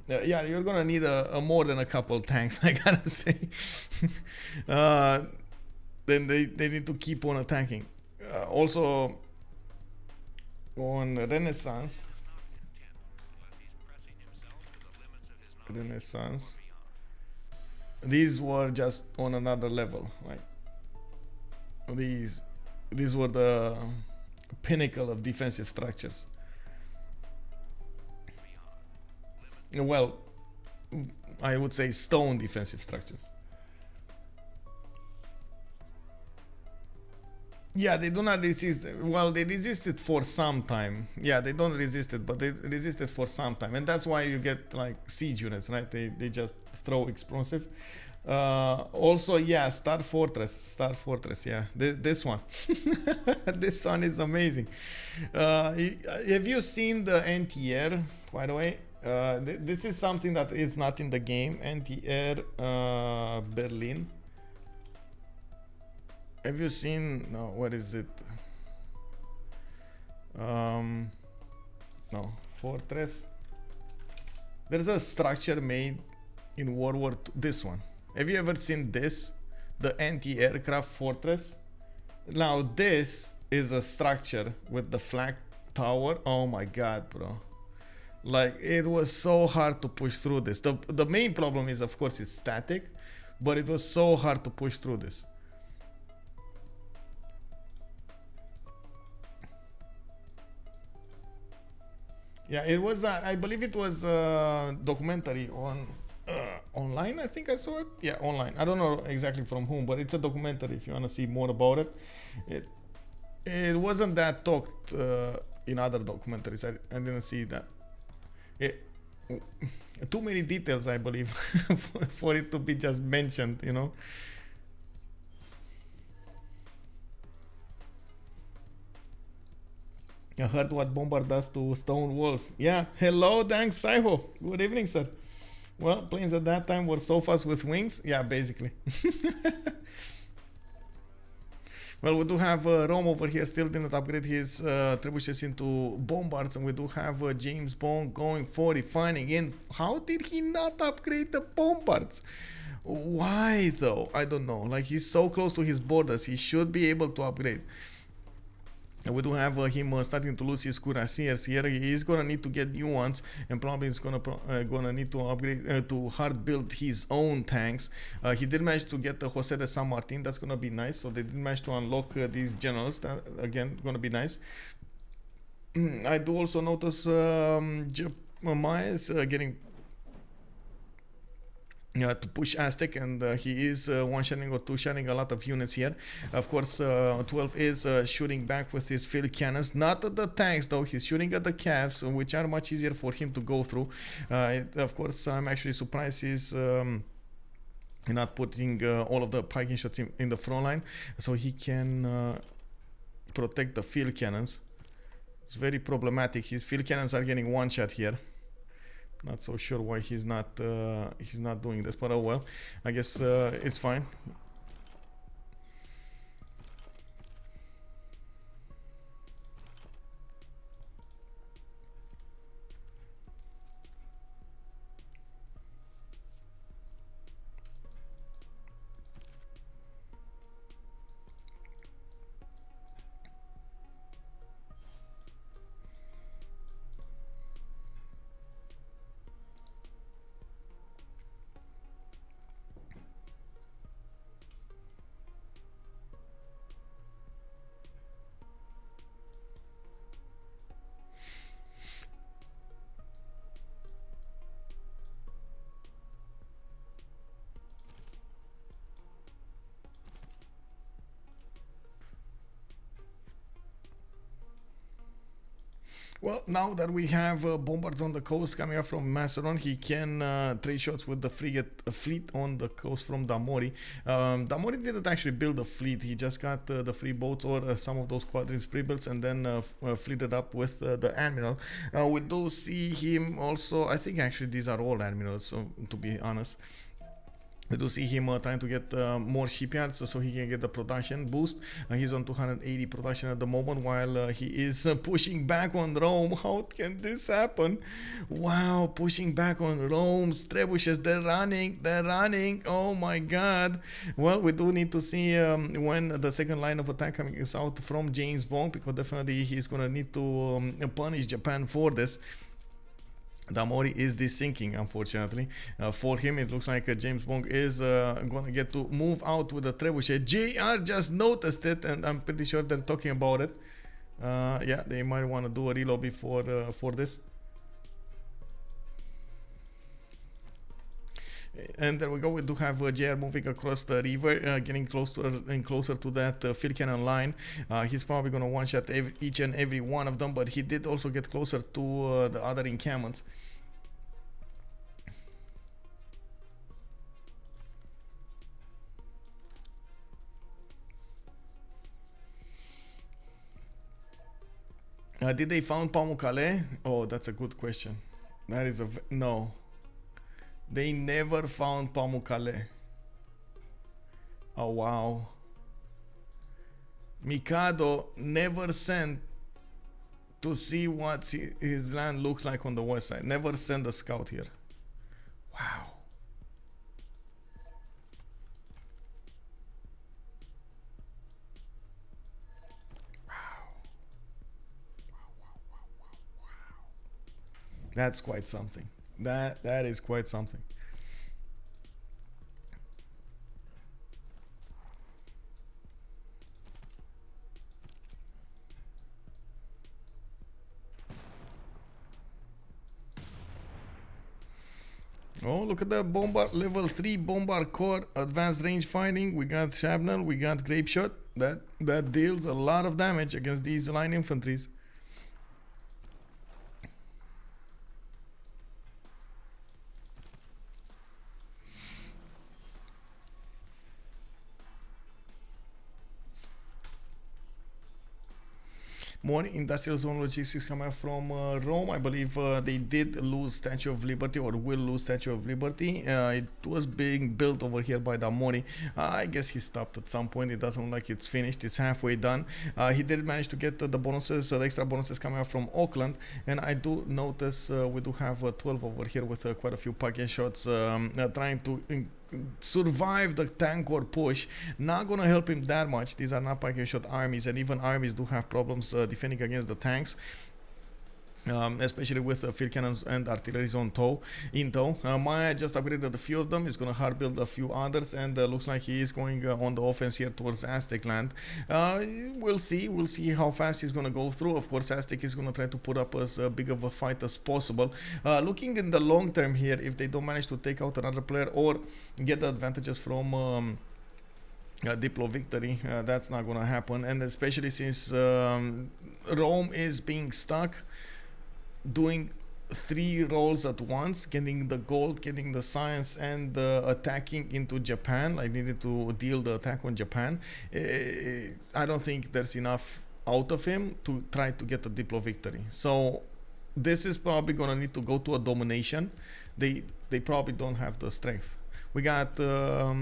yeah, you're gonna need a more than a couple tanks, I gotta say. Then they need to keep on attacking. Also on Renaissance, these were just on another level, right? These were the pinnacle of defensive structures. Well, I would say stone defensive structures. Yeah, they do not resist. Well, they resisted for some time. Yeah, they don't resist it, but they resisted for some time, and that's why you get like siege units, right? They just throw explosive. Also, yeah, Star Fortress. Yeah, this one. This one is amazing. Have you seen the anti-air? By the way, this is something that is not in the game. Anti-air Berlin. Have you seen? No, what is it? No, Fortress. There's a structure made in World War II. This one. Have you ever seen this? The anti-aircraft fortress. Now this is a structure with the flag tower. Oh my god, bro! Like, it was so hard to push through this. The main problem is, of course, it's static, but it was so hard to push through this. Yeah, it was. I believe it was a documentary on online. I think I saw it. Yeah, online. I don't know exactly from whom, but it's a documentary. If you want to see more about it, it wasn't that talked in other documentaries. I didn't see that. Too many details, I believe, for it to be just mentioned. You know. I heard what Bombard does to stone walls. Yeah. Hello, thanks, Psycho. Good evening, sir. Well, planes at that time were sofas with wings. Yeah, basically. Well, we do have Rome over here, still didn't upgrade his trebuchets into bombards, and we do have JamesBong going for refining in. How did he not upgrade the bombards? Why though? I don't know. Like, he's so close to his borders, he should be able to upgrade. And we do have him starting to lose his cuirassiers here. He is gonna need to get new ones, and probably is gonna need to upgrade to hard build his own tanks. He did manage to get the Jose de San Martin. That's gonna be nice. So they did manage to unlock these generals. That, again, gonna be nice. I do also notice Maes getting to push Aztec, and he is one-shotting or two-shotting a lot of units here. Of course, 12 is shooting back with his field cannons, not at the tanks though. He's shooting at the calves, which are much easier for him to go through. Of course, I'm actually surprised he's not putting all of the piking shots in the front line, so he can protect the field cannons. It's very problematic. His field cannons are getting one shot here. Not so sure why he's not doing this, but oh well. I guess it's fine. Well, now that we have bombards on the coast coming up from Macedon, he can trade shots with the fleet on the coast from Damori. Damori didn't actually build a fleet. He just got the free boats or some of those squadrons pre-built and then fleeted up with the admiral. We do see him also. I think actually these are all admirals, so, to be honest. We do see him trying to get more shipyards so he can get the production boost. He's on 280 production at the moment while he is pushing back on Rome. How can this happen? Wow, pushing back on Rome. Trebuchets, they're running. Oh my god. Well, we do need to see when the second line of attack coming is out from JamesBong, because definitely he's going to need to punish Japan for this. Damori is desinking, unfortunately. For him, it looks like JamesBong is going to get to move out with the trebuchet. JR just noticed it, and I'm pretty sure they're talking about it. Yeah, they might want to do a reload before for this. And there we go. We do have JR moving across the river, getting closer and closer to that field cannon line. He's probably going to one-shot each and every one of them, but he did also get closer to the other encampments. Did they found Pamukkale? Oh, that's a good question. That is no. They never found Pamukkale. Oh wow. Mikado never sent to see what his land looks like on the west side. Never sent a scout here. Wow. That's quite something. That is quite something. Oh, look at that bombard, level 3 bombard core, advanced range fighting. We got shrapnel, we got grape shot. That deals a lot of damage against these line infantries. More industrial zone logistics coming from Rome. I believe they did lose Statue of Liberty, or will lose Statue of Liberty. It was being built over here by Damori. I guess he stopped at some point. It doesn't look like it's finished. It's halfway done. He did manage to get the bonuses, the extra bonuses coming up from Auckland. And I do notice we do have 12 over here with quite a few package shots trying to survive the tank or push. Not gonna help him that much. These are not package shot armies, and even armies do have problems defending against the tanks. Especially with field cannons and artillery in tow. Maya just upgraded a few of them. He's gonna hard build a few others, and looks like he is going on the offense here towards Aztec land. We'll see how fast he's gonna go through. Of course, Aztec is gonna try to put up as big of a fight as possible. Looking in the long term here, if they don't manage to take out another player or get the advantages from Diplo victory, that's not gonna happen. And especially since Rome is being stuck doing 3 roles at once, getting the gold, getting the science, and attacking into Japan. I needed to deal the attack on Japan. I don't think there's enough out of him to try to get a Diplo victory. So this is probably gonna need to go to a domination. They probably don't have the strength. We got a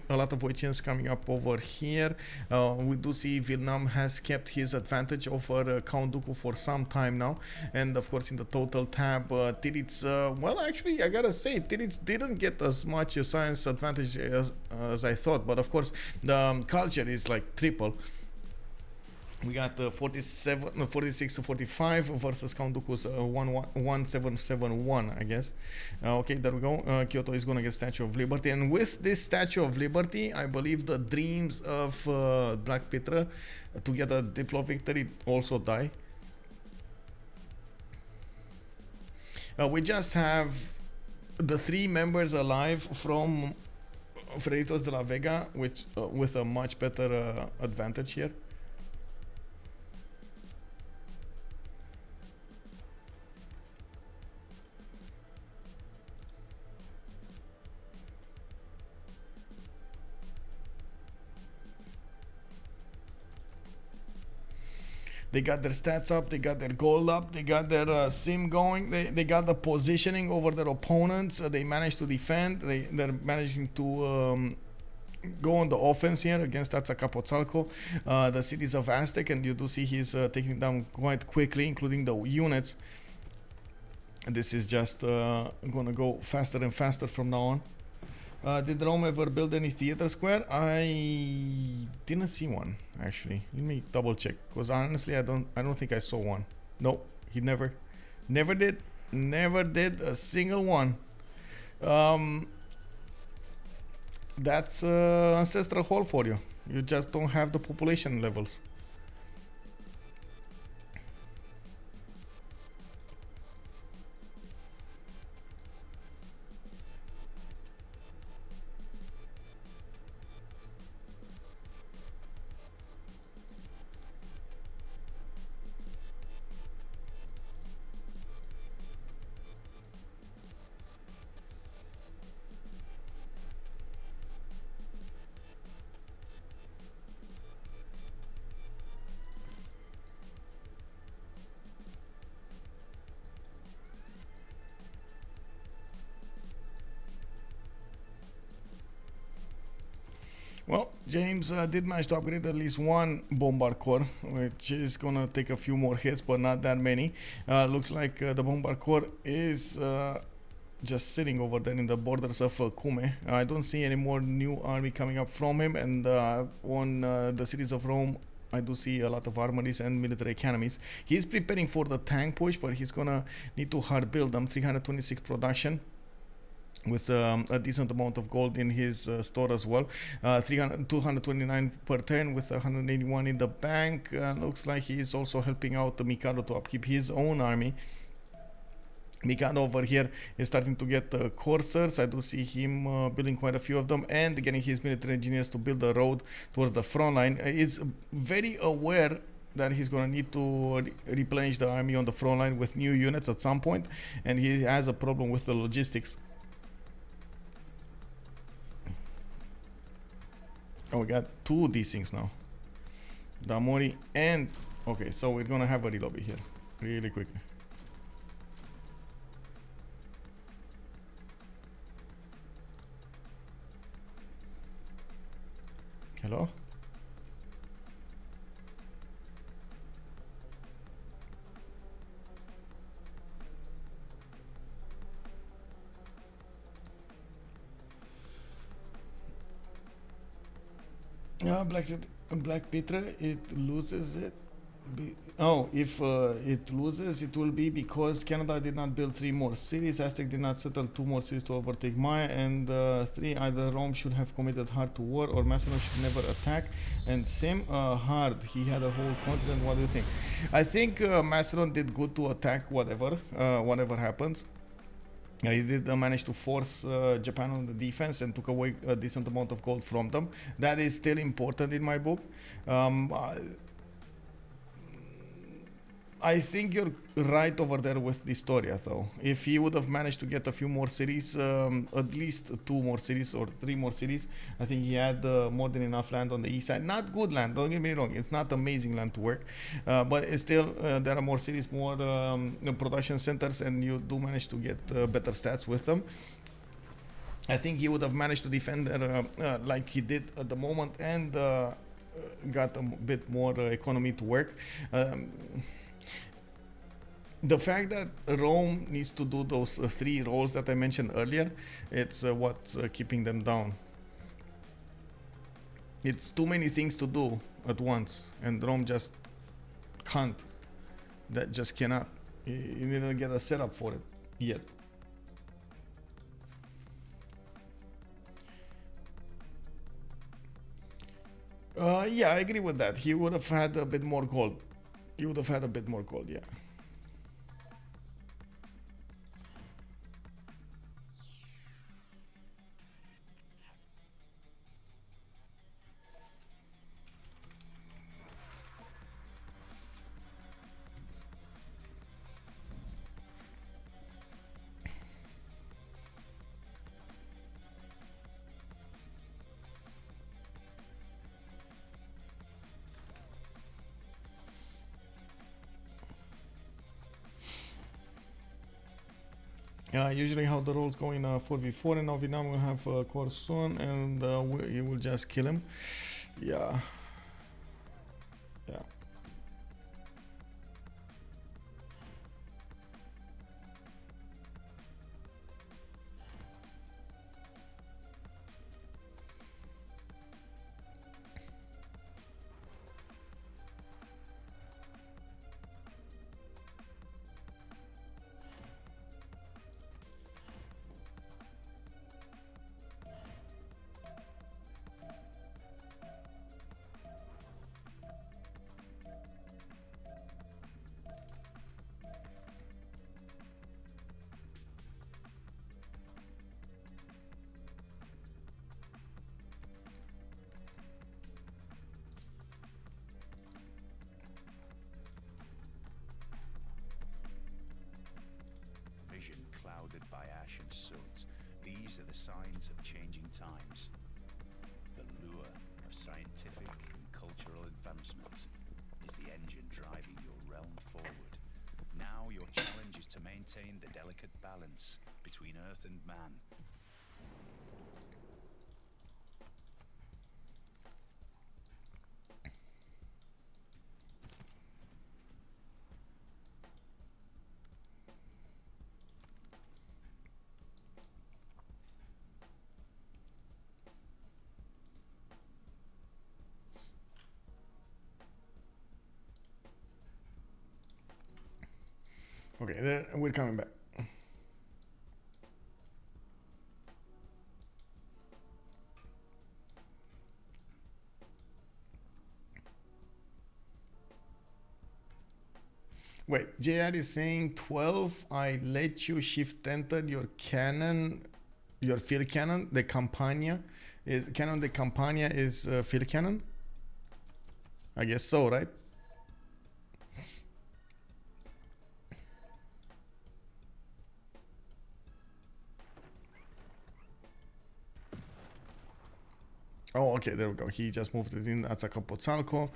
lot of Voitians coming up over here. We do see Vietnam has kept his advantage over Count Dooku for some time now. And of course in the total tab, Titiits, well actually I gotta say, Titiits didn't get as much science advantage as I thought. But of course the culture is like triple. We got 46 to 45 versus Count Dooku's 1771, I guess. Okay, there we go. Kyoto is gonna get Statue of Liberty, and with this Statue of Liberty, I believe the dreams of BlackPitre to get a Diplo victory also die. We just have the 3 members alive from Freritos de la Vega, which with a much better advantage here. They got their stats up, they got their gold up, they got their sim going, they got the positioning over their opponents. They managed to defend. They're managing to go on the offense here against Azcapotzalco, the cities of Aztec, and you do see he's taking down quite quickly, including the units. This is just gonna go faster and faster from now on. Did Rome ever build any theater square? I didn't see one, actually. Let me double check, because honestly I don't think I saw one. Nope, he never did a single one. That's Ancestral Hall for you. You just don't have the population levels. Well, James did manage to upgrade at least one bombard core, which is gonna take a few more hits, but not that many. Looks like the bombard core is just sitting over there in the borders of Cume. I don't see any more new army coming up from him, and on the cities of Rome, I do see a lot of armories and military academies. He's preparing for the tank push, but he's gonna need to hard build them. 326 production, with a decent amount of gold in his store as well. 229 per turn with 181 in the bank. Looks like he is also helping out the Mikado to upkeep his own army. Mikado over here is starting to get coursers. I do see him building quite a few of them and getting his military engineers to build a road towards the front line. It's very aware that he's going to need to replenish the army on the front line with new units at some point, and he has a problem with the logistics. Oh, we got two of these things now. Damori and... Okay, so we're gonna have a relobby here. Really quickly. Hello? Yeah, BlackPitre, it loses it. If it loses, it will be because Canada did not build 3 more cities, Aztec did not settle 2 more cities to overtake Maya, and 3, either Rome should have committed hard to war or Macedon should never attack. And Sim, hard, he had a whole continent. What do you think? I think Macedon did good to attack whatever happens. He did manage to force Japan on the defense and took away a decent amount of gold from them. That is still important in my book. I think you're right over there with Distoria, though. If he would have managed to get a few more cities, at least 2 more cities or 3 more cities, I think he had more than enough land on the east side. Not good land, don't get me wrong. It's not amazing land to work, but it's still there are more cities, more production centers, and you do manage to get better stats with them. I think he would have managed to defend like he did at the moment, and got a bit more economy to work. The fact that Rome needs to do those 3 roles that I mentioned earlier, it's what's keeping them down. It's too many things to do at once, and Rome just can't. That just cannot. You need to get a setup for it yet. Yeah, I agree with that. He would have had a bit more gold. He would have had a bit more gold, yeah. Usually how the roles go in 4v4, and now Vietnam will have a core soon, and you will just kill him. Yeah. Yeah. Vision clouded by ash and soot. These are the signs of changing times. The lure of scientific and cultural advancement is the engine driving your realm forward. Now your challenge is to maintain the delicate balance between Earth and man. Okay, there, we're coming back. Wait, JR is saying 12. I let you shift enter your cannon, your field cannon. The Campania is cannon. The Campania is field cannon. I guess so, right? Oh, okay, there we go. He just moved it in. That's a Capozzalco.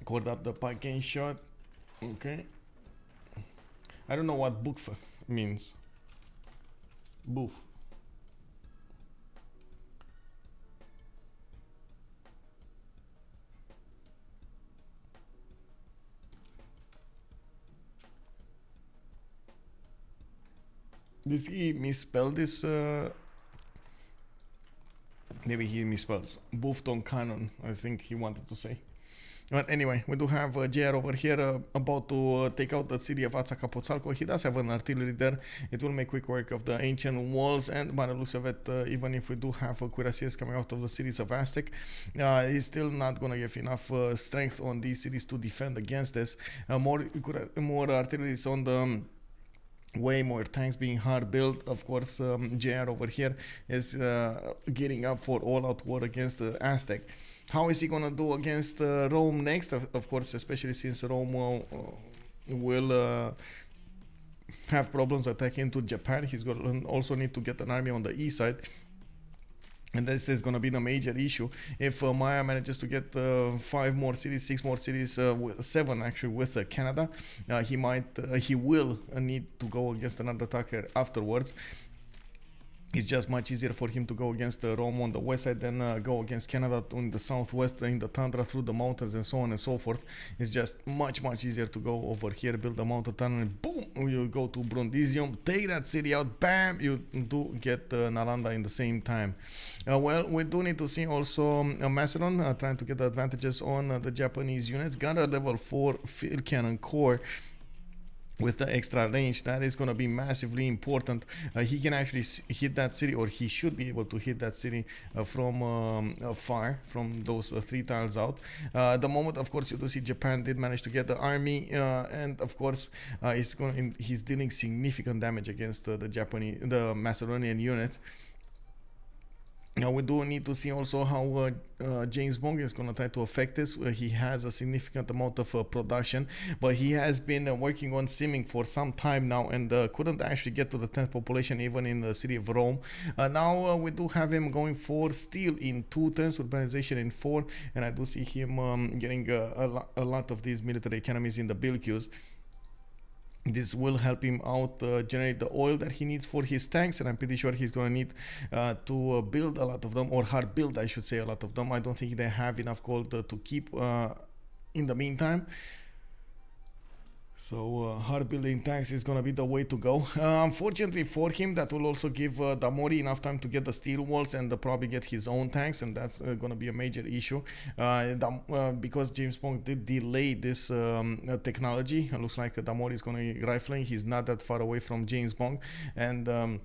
Called up the pike gain shot. Okay. I don't know what book means. Boof. Did he misspell this? Maybe he misspells. Boofed on cannon, I think he wanted to say. But anyway, we do have JR over here about to take out the city of Aztec. He does have an artillery there. It will make quick work of the ancient walls, and by the looks of it, even if we do have cuirassiers coming out of the cities of Aztec, he's still not going to give enough strength on these cities to defend against this. More artillery is on the way, more tanks being hard built. Of course, JR over here is getting up for all-out war against the Aztec. How is he gonna do against Rome next? Of course, especially since Rome will have problems attacking to Japan. He's gonna also need to get an army on the east side. And this is going to be the major issue. If Maya manages to get 5 more cities, 6 more cities, 7 actually with Canada, he will need to go against another attacker afterwards. It's just much easier for him to go against Rome on the west side than go against Canada in the southwest, in the tundra, through the mountains and so on and so forth. It's just much easier to go over here, build a mountain tunnel, and boom, you go to Brundisium, take that city out, bam, you do get Nalanda in the same time. Well, we do need to see also Macedon trying to get the advantages on the Japanese units. Got a level 4 field cannon core with the extra range. That is going to be massively important. He can actually hit that city, or he should be able to hit that city from far, from those 3 tiles out. The moment, of course, you do see Japan did manage to get the army, and of course he's dealing significant damage against the Macedonian units. Now we do need to see also how JamesBong is going to try to affect this. He has a significant amount of production, but he has been working on simming for some time now, and couldn't actually get to the 10th population even in the city of Rome. Now we do have him going for steel in 2 turns, urbanization in 4, and I do see him getting a lot of these military economies in the build queues. This will help him out generate the oil that he needs for his tanks, and I'm pretty sure he's going to need to build a lot of them, or hard build, I should say, a lot of them. I don't think they have enough gold to keep in the meantime. So hard building tanks is gonna be the way to go. Unfortunately for him, that will also give Damori enough time to get the steel walls and probably get his own tanks, and that's gonna be a major issue. Because JamesBong did delay this technology. It looks like Damori is gonna be rifling. He's not that far away from JamesBong, and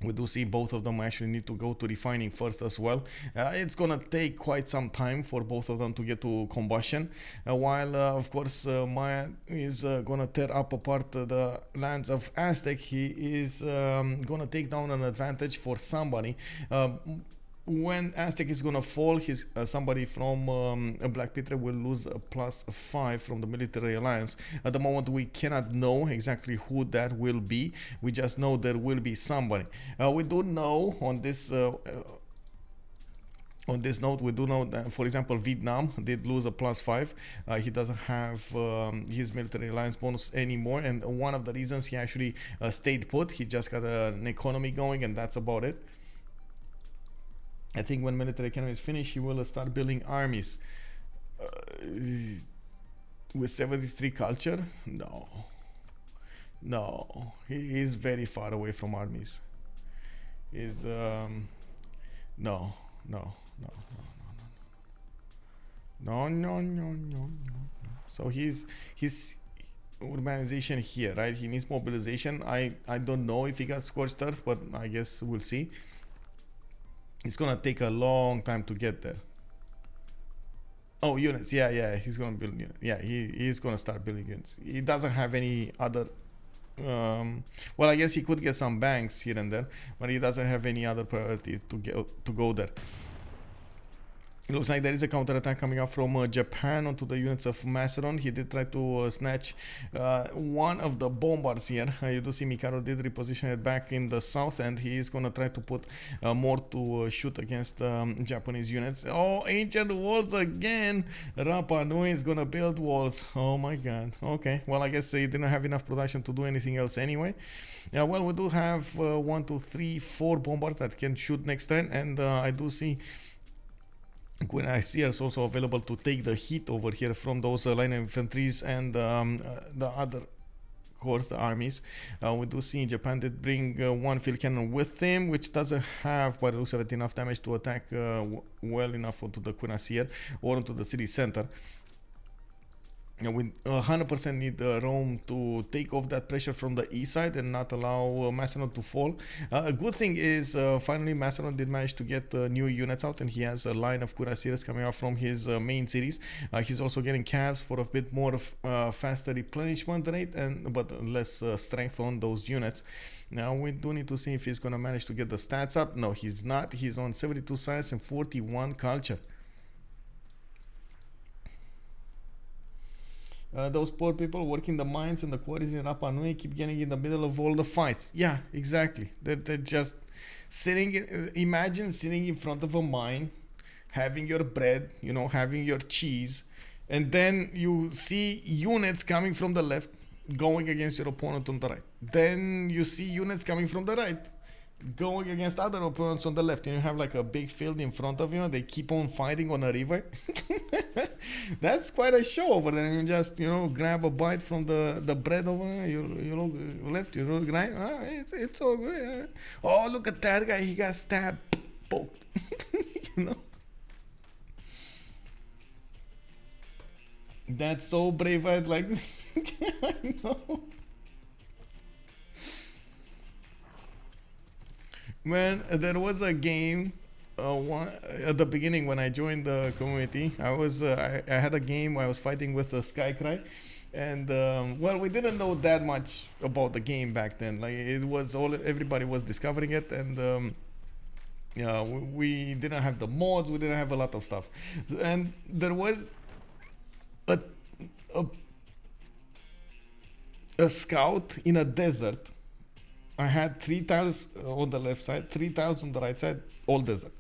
we do see both of them actually need to go to refining first as well. It's gonna take quite some time for both of them to get to combustion, while of course Maya is gonna tear up apart the lands of Aztec. He is gonna take down an advantage for somebody. When Aztec is gonna fall, his somebody from BlackPitre will lose a +5 from the military alliance. At the moment, we cannot know exactly who that will be. We just know there will be somebody. We do know on this note, we do know that, for example, Vietnam did lose a +5. He doesn't have his military alliance bonus anymore, and one of the reasons he actually stayed put, he just got an economy going, and that's about it. I think when military economy is finished, he will start building armies. With 73 culture? No. He is very far away from armies. Is no. So his urbanization here, right? He needs mobilization. I don't know if he got scorched earth, but I guess we'll see. It's gonna take a long time to get there. Oh, units. Yeah. He's gonna build units. Yeah, he's gonna start building units. He doesn't have any other. Well, I guess he could get some banks here and there, but he doesn't have any other priority to go there. It looks like there is a counterattack coming up from Japan onto the units of Macedon. He did try to snatch one of the bombards here. You do see Mikado did reposition it back in the south, and he is going to try to put more to shoot against Japanese units. Oh, ancient walls again! Rapa Nui is going to build walls. Oh my god. Okay, well, I guess he didn't have enough production to do anything else anyway. Yeah, well, we do have 1, 2, 3, 4 bombards that can shoot next turn, and I do see Cuirassiers also available to take the heat over here from those line infantries and the other corps, the armies. We do see Japan did bring one field cannon with him, which doesn't have, by the looks of it, enough damage to attack well enough onto the Cuirassier or onto the city center. We 100% need Rome to take off that pressure from the east side and not allow Macedon to fall. A good thing is finally Macedon did manage to get new units out, and he has a line of cuirassiers coming out from his main cities. He's also getting calves for a bit more faster replenishment rate, but less strength on those units. Now we do need to see if he's going to manage to get the stats up. No, he's not. He's on 72 science and 41 culture. Those poor people working the mines and the quarries in Rapa Nui keep getting in the middle of all the fights. Yeah, exactly. They're just sitting. Imagine sitting in front of a mine, having your bread, having your cheese, and then you see units coming from the left going against your opponent on the right. Then you see units coming from the right going against other opponents on the left, and you have like a big field in front of you. They keep on fighting on a river. That's quite a show over there. You just grab a bite from the bread over there. You look left, you look right. It's all good. Oh, look at that guy. He got stabbed, poked. That's so brave. I'd like. I know. Man, there was a game at the beginning when I joined the community. I had a game where I was fighting with a Skycry, and well, we didn't know that much about the game back then. Like, it was everybody was discovering it, and we didn't have the mods, we didn't have a lot of stuff, and there was a scout in a desert. I had 3 tiles on the left side, 3 tiles on the right side, all desert.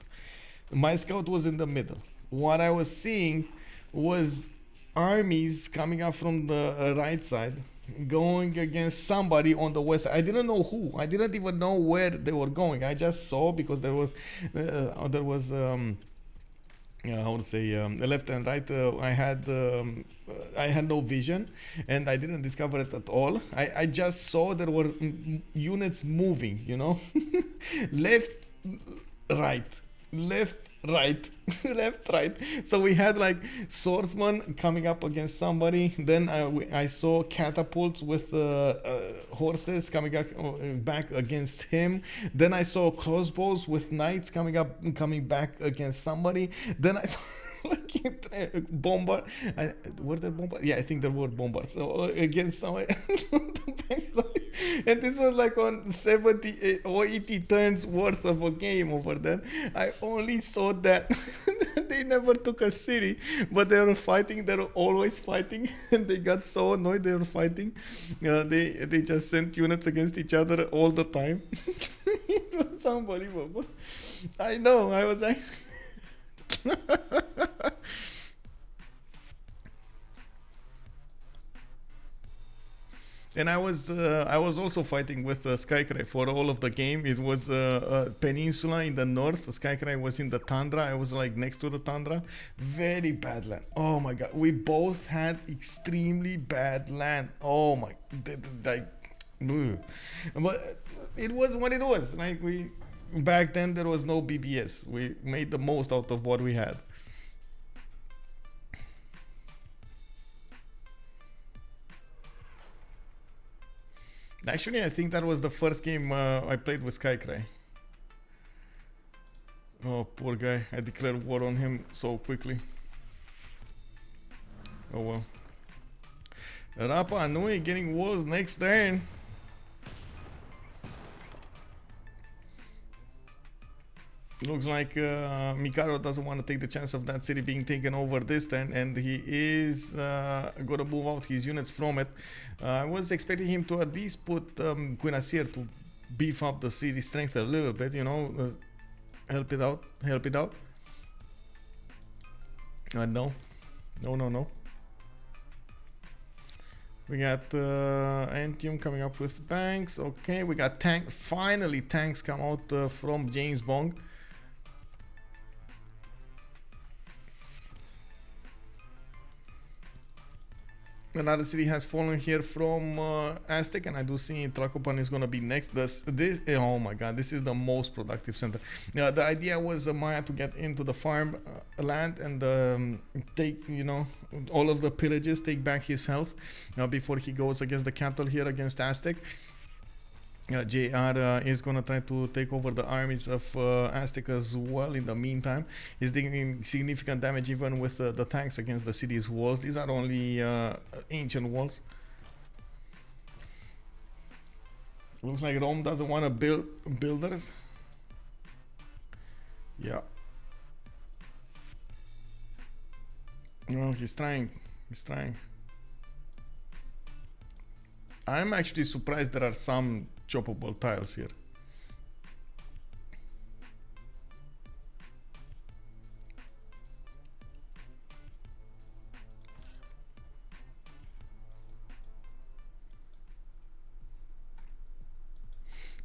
My scout was in the middle. What I was seeing was armies coming up from the right side, going against somebody on the west. I didn't know who. I didn't even know where they were going. I just saw because there was how to say left and right. I had no vision, and I didn't discover it at all. I just saw there were units moving. You know, left, right, left, right, left, right. So we had like swordsman coming up against somebody. Then I saw catapults with horses coming back against him. Then I saw crossbows with knights coming back against somebody. Then I saw like bombard. Were there bombards? Yeah, I think there were bombards. So against somebody. And this was like on 70 or 80 turns worth of a game over there. I only saw that they never took a city, but they were fighting. They were always fighting, and they got so annoyed they were fighting. They just sent units against each other all the time. It was unbelievable. I know. I was like. And I was also fighting with Skycry for all of the game. It was a peninsula in the north. Skycry was in the tundra. I was like next to the tundra. Very bad land. Oh my god. We both had extremely bad land. Oh my. Like, but it was what it was. Like back then there was no BBS. We made the most out of what we had. Actually, I think that was the first game I played with Skycry. Oh, poor guy. I declared war on him so quickly. Oh well. Rapa Nui getting walls next turn. Looks like Mikado doesn't want to take the chance of that city being taken over this turn, and he is going to move out his units from it. I was expecting him to at least put Cuirassier to beef up the city strength a little bit, you know, help it out. No. We got Antium coming up with banks. Okay, we got finally tanks come out from JamesBong. Another city has fallen here from Aztec, and I do see Tlacopan is gonna be next. Oh my god, this is the most productive center. The idea was Maya to get into the farm land and take, you know, all of the pillages, take back his health before he goes against the capital here against Aztec. JR is gonna try to take over the armies of Aztec as well. In the meantime, he's doing significant damage even with the tanks against the city's walls. These are only ancient walls. Looks like Rome doesn't want to build builders. Yeah. Well, he's trying. I'm actually surprised there are some choppable tiles here.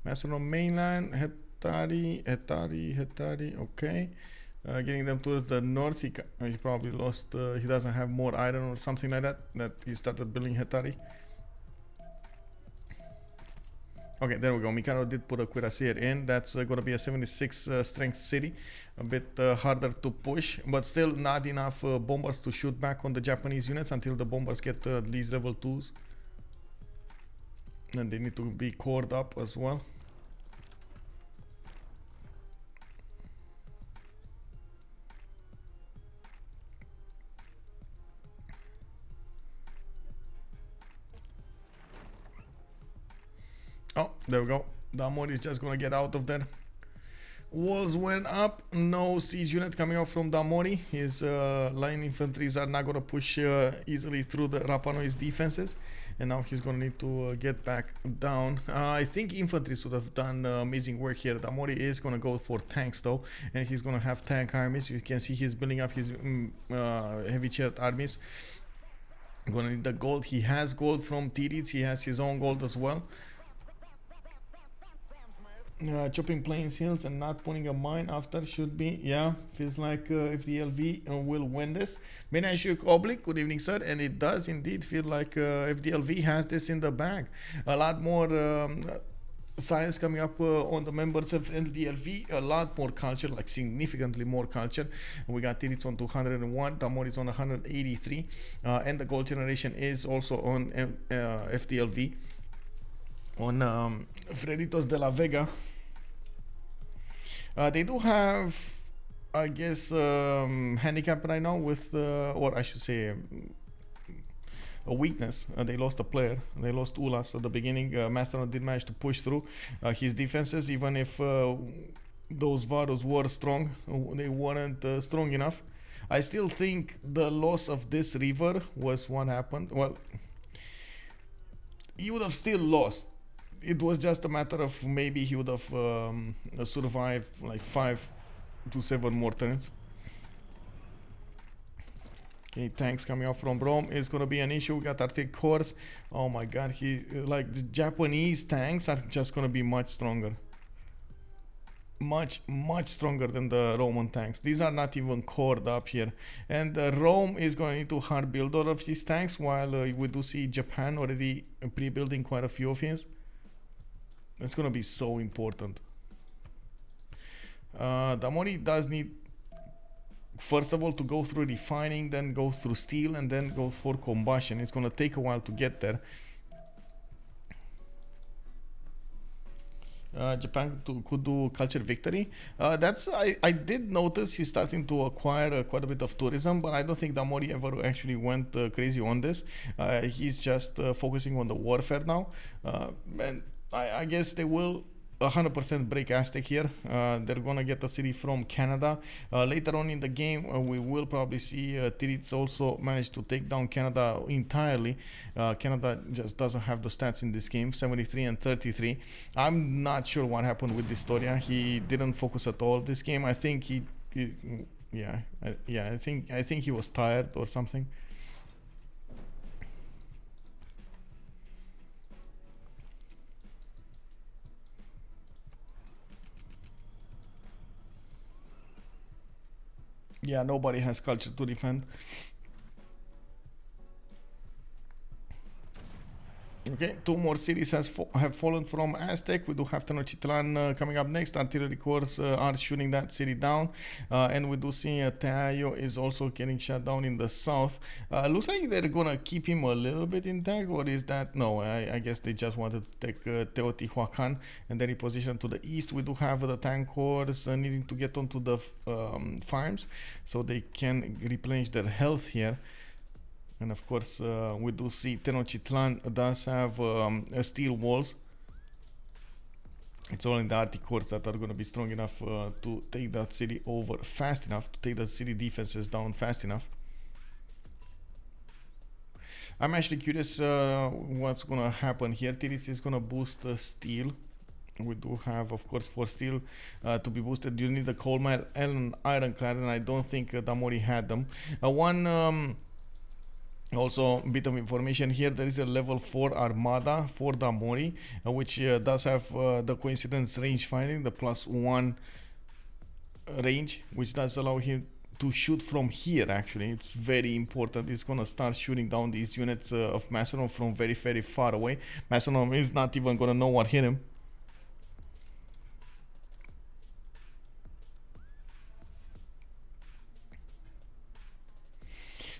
Macedon mainland, Hetari, okay. Getting them towards the north, he probably lost, he doesn't have more iron or something like that he started building Hetari. Okay, there we go. Mikado did put a cuirassier in. That's going to be a 76 strength city. A bit harder to push, but still not enough bombers to shoot back on the Japanese units until the bombers get at least level 2s. And they need to be cored up as well. Oh, there we go. Damori is just gonna get out of there. Walls went up. No siege unit coming out from Damori. His line infantries are not gonna push easily through the Rapa Nui's defenses. And now he's gonna need to get back down. I think infantry should have done amazing work here. Damori is gonna go for tanks though, and he's gonna have tank armies. You can see he's building up his heavy chariot armies. Gonna need the gold. He has gold from Titiits. He has his own gold as well. Chopping plains hills and not putting a mine after should be, yeah, feels like if the LV will win this. Menashuk Oblique, good evening sir, and it does indeed feel like if the LV has this in the bag. A lot more science coming up on the members of LDLV, a lot more culture, like significantly more culture. We got Titiits on 201, Damori is on 183, and the gold generation is also on FDLV. On Freritos de la Vega, they do have, I guess, handicap right now with, or I should say, a weakness. They lost a player. They lost Ulhas at the beginning. Macedon did manage to push through his defenses, even if those Vados were strong. They weren't strong enough. I still think the loss of this river was what happened. Well, he would have still lost. It was just a matter of maybe he would have survived like 5 to 7 more turns. Okay, tanks coming up from Rome is gonna be an issue. We got Arctic cores. Oh my god, like the Japanese tanks are just gonna be much stronger. Much stronger than the Roman tanks. These are not even cored up here. And Rome is going to need to hard build all of these tanks, while we do see Japan already pre-building quite a few of his. It's gonna be so important. Damori does need, first of all, to go through refining, then go through steel, and then go for combustion. It's gonna take a while to get there. Japan could do culture victory. I did notice he's starting to acquire quite a bit of tourism, but I don't think Damori ever actually went crazy on this. He's just focusing on the warfare now, and I guess they will 100% break Aztec here. They're gonna get a city from Canada. Later on in the game, we will probably see Titiits also manage to take down Canada entirely. Canada just doesn't have the stats in this game, 73 and 33. I'm not sure what happened with Distoria. He didn't focus at all this game. I think I think he was tired or something. Yeah, nobody has culture to defend. Okay, 2 more cities have fallen from Aztec. We do have Tenochtitlan coming up next. Artillery corps are shooting that city down. And we do see Teayo is also getting shut down in the south. Looks like they're gonna keep him a little bit intact, or is that? No, I guess they just wanted to take Teotihuacan and then reposition to the east. We do have the tank corps needing to get onto the farms so they can replenish their health here. And of course, we do see Tenochtitlan does have steel walls. It's only the Arctic corps that are going to be strong enough to take that city over fast enough, to take the city defenses down fast enough. I'm actually curious what's going to happen here. Titiits is going to boost steel. We do have, of course, for steel to be boosted, you need the coal mine and ironclad, and I don't think Damori had them. Also, a bit of information here, there is a level 4 armada for Damori, which does have the coincidence range finding, the +1 range, which does allow him to shoot from here. Actually, it's very important. It's gonna start shooting down these units of Macedon from very far away. Macedon is not even gonna know what hit him.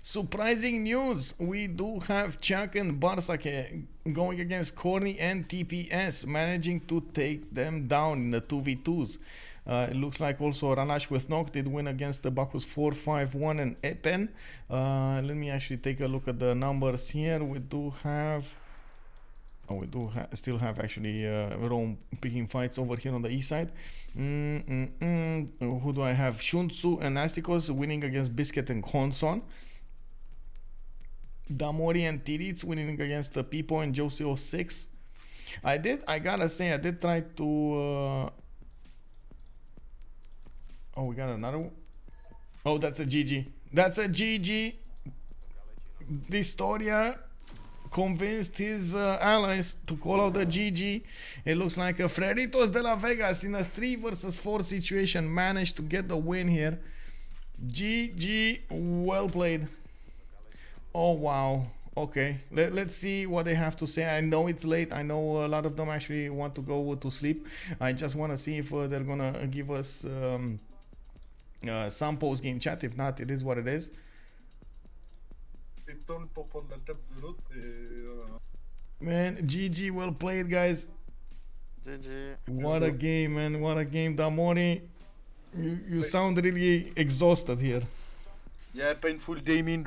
Surprising news, we do have Chuck and Barsake going against Corny and TPS, managing to take them down in the 2v2s. It looks like also Ranash with Nok did win against the Bacchus 4-5-1 and Epen. Let me actually take a look at the numbers here. We do have... Oh, we do still have actually Rome picking fights over here on the east side. Who do I have? Shunsu and Astikos winning against Biscuit and Konson. Damori and Titiits winning against the Pipo and Josie 06. I gotta say, I did try to oh, we got another one. Oh, that's a GG. That's a GG. Distoria convinced his allies to call out the GG. It looks like Freritos de la Vegas in a 3 versus 4 situation managed to get the win here. GG, well played. Oh wow. Okay, let's see what they have to say. I know it's late. I know a lot of them actually want to go to sleep. I just want to see if they're gonna give us some post-game chat. If not, it is what it is. Man, GG, well played, guys. GG. What a game, man. What a game. Damori, you sound really exhausted here. Yeah, painful gaming.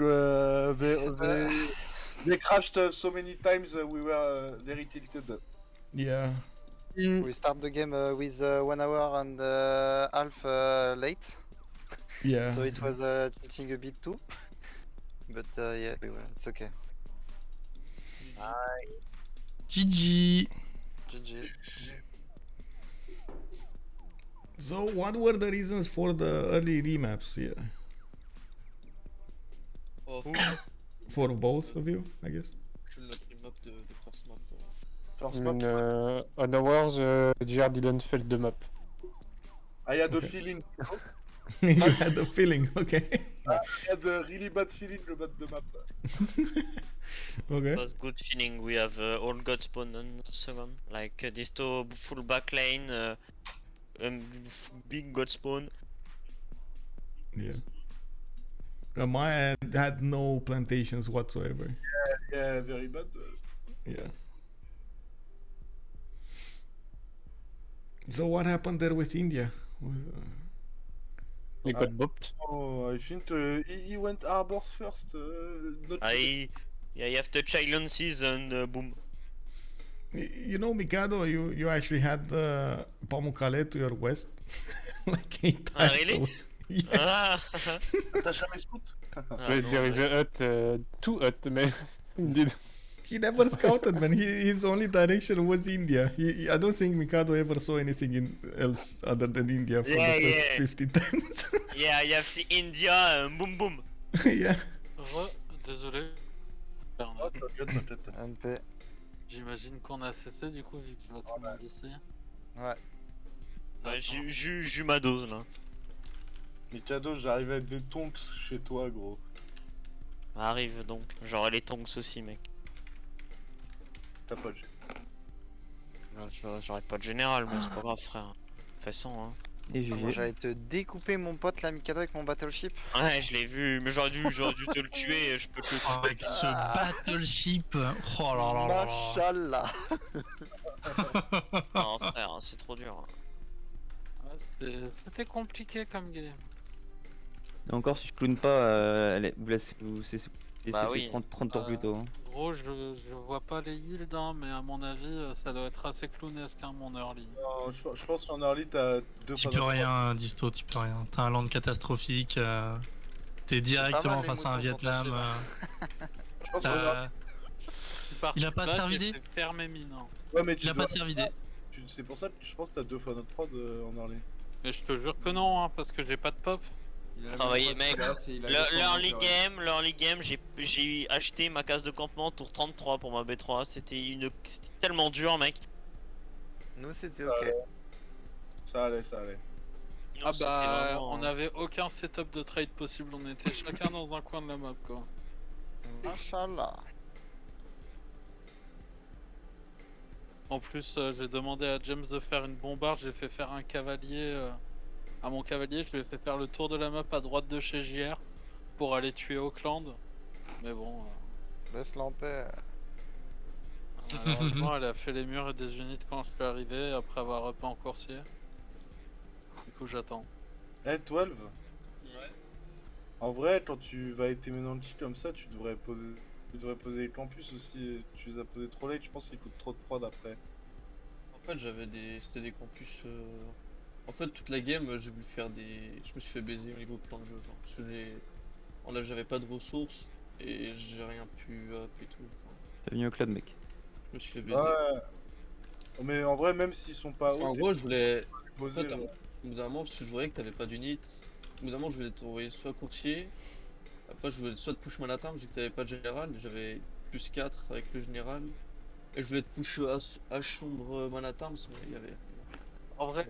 They crashed so many times. We were very tilted. Yeah. We start the game with 1 hour and half late. Yeah. So it was tilting a bit too. But yeah, it's okay. GG. GG. So what were the reasons for the early remaps here? For both of you, I guess. First map. On hours, GR didn't fail the map. I had a feeling. You had the feeling, okay. I had a really bad feeling about the map. Okay. It was good feeling. We have all got spawned on the second. Like Disto full back lane, big got spawn. Yeah. Maya had no plantations whatsoever. Yeah, very bad. Yeah. So what happened there with India? We got bopped. Oh, I think he went harbors first. Not Yeah, you have to silences and boom. You know, Mikado, you actually had Pamukkale to your west, like 8 Ah, times. really? away. Yeah. Ah, T'as jamais scout? There is a hut, 2 hut, man. Indeed. He never scouted, man. His only direction was India. I don't think Mikado ever saw anything else other than India for Yeah, the first yeah. 50 times. yeah, you have the India, boom boom. Yeah. Désolé. Oh, t'inquiète. NP. J'imagine qu'on a cessé du coup vu que je vois tout le monde ici. Ouais. Ouais, j'ai ma dose là. Mikado, j'arrive avec des tonks chez toi, gros. Arrive donc, j'aurai les tongs aussi, mec. T'as pas de jeu. J'aurais pas de général, mais c'est pas grave, frère. Façon, hein. Et Moi, GG. j'allais te découper mon pote la Mikado avec mon battleship. Ouais, je l'ai vu, mais j'aurais dû te le tuer, je peux te le tuer. Avec ce battleship. Oh là là là là. Machallah. Non, frère, c'est trop dur. C'était compliqué comme game. Et encore, si je clown pas, vous laissez Bah oui. 30 tours plus tôt. Hein. Gros, je vois pas les yields, hein, mais à mon avis, ça doit être assez clownesque, hein, mon early. Non, je pense qu'en early, t'as deux Tu fois peux notre rien, Disto, tu peux rien. T'as un land catastrophique, t'es directement mal, les face à un moutons sont Vietnam. Je pense qu'en early... Il a pas de servidé. Fermé mine. Ouais, mais tu Il a dois... pas de servidé. C'est pour ça que je pense que t'as 2 fois notre prod en early. Mais je te jure que non, hein, parce que j'ai pas de pop. Ah oui, mec, l'early game, j'ai acheté ma case de campement tour 33 pour ma B3, c'était tellement dur, mec. Nous, c'était ok. Ça allait. Non, Ah c'était bah, vraiment- on avait aucun setup de trade possible, on était chacun dans un coin de la map, quoi. Machallah. En plus, j'ai demandé à James de faire une bombarde, j'ai fait faire un cavalier à mon cavalier, je lui ai fait faire le tour de la map à droite de chez JR pour aller tuer Auckland. Mais bon, Laisse-la en paix. malheureusement, elle a fait les murs et des unités quand je suis arrivé après avoir up en coursier. Du coup, j'attends. Eh, 12 En vrai, quand tu vas être aimé dans le kit comme ça, tu devrais poser les campus aussi. Tu les as posés trop late, je pense qu'ils coûtent trop de prod après. En fait, c'était des campus. En fait, toute la game, j'ai voulu faire des. Je me suis fait baiser au niveau de plein de jeux, genre. Parce que là, j'avais pas de ressources et j'ai rien pu up et tout. Enfin, T'es venu au club, mec. je me suis fait baiser. Ouais. Mais en vrai, même s'ils sont pas Enfin, en hauts, gros, je voulais. En poser, fait, au bout d'un moment, parce que je voyais que t'avais pas d'unit, au bout d'un moment, je voulais t'envoyer soit courtier, Après, je voulais soit de push Manatarm, vu que t'avais pas de général, j'avais plus 4 avec le général. Et je voulais te push H sombre Manatarm, mais il y avait. En vrai,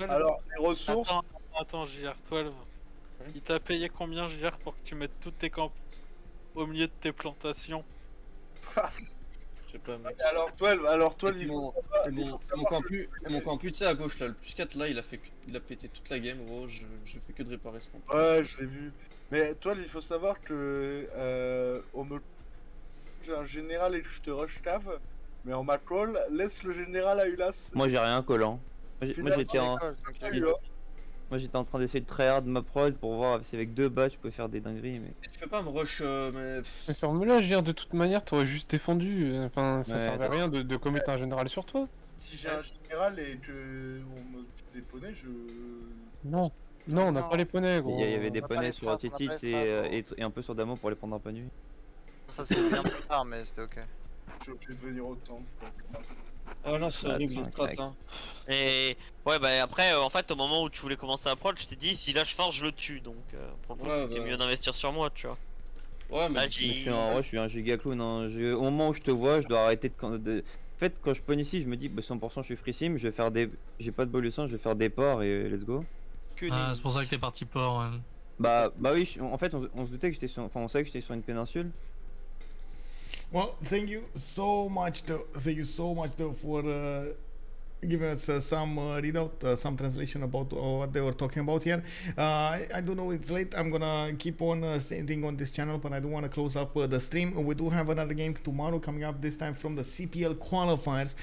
Alors, les ressources. Attends, JR12. Il t'a payé combien, JR, pour que tu mettes toutes tes campus au milieu de tes plantations? Je sais pas, mec. Alors, 12, il faut mon campus, tu sais, à gauche là, le plus 4 là, il a pété toute la game, gros. Je fais que de réparer ce campus. Ouais, je l'ai vu. Mais toi, il faut savoir que j'ai un général et je te rush cave, mais en ma call, laisse le général à Ulhas. Moi j'ai rien collant. Moi j'étais en train d'essayer de tryhard ma prod pour voir si avec 2 bats je peux faire des dingueries, mais. Et tu peux pas me rush, mais. Ferme-la, je veux dire, de toute manière, t'aurais juste défendu. Enfin, ça Ouais, servait à rien de commettre un général sur toi. Si j'ai un général et que on me fait des poneys, je. Non, on n'a pas les poneys, gros. Il y avait des On a pas poneys les sur trappes, on a pas Titiits les et un peu sur Damo pour les prendre un peu nuit. Ça c'était bien plus tard, mais c'était ok. Je suis obligé de venir autant. Oh là, c'est horrible les strats, hein. Et ouais, bah après, en fait, au moment où tu voulais commencer à prod, je t'ai dit si là je force, je le tue. Donc pour le coup, Ouais, c'était bah. mieux d'investir sur moi, tu vois. Ouais, mais Là, Je suis un giga clown. Hein. Au moment où je te vois, je dois arrêter de. En fait, quand je pone ici, je me dis bah, 100% je suis free sim, je vais faire des. J'ai pas de bolus, je vais faire des ports et let's go. Ah, c'est pour ça que t'es parti port, ouais. Bah oui, en fait, on se doutait que j'étais sur. Enfin, on savait que j'étais sur une péninsule. Well, thank you so much for giving us some readout, some translation about what they were talking about here. I do know it's late. I'm gonna keep on staying on this channel, but I do want to close up the stream. We do have another game tomorrow coming up, this time from the CPL qualifiers.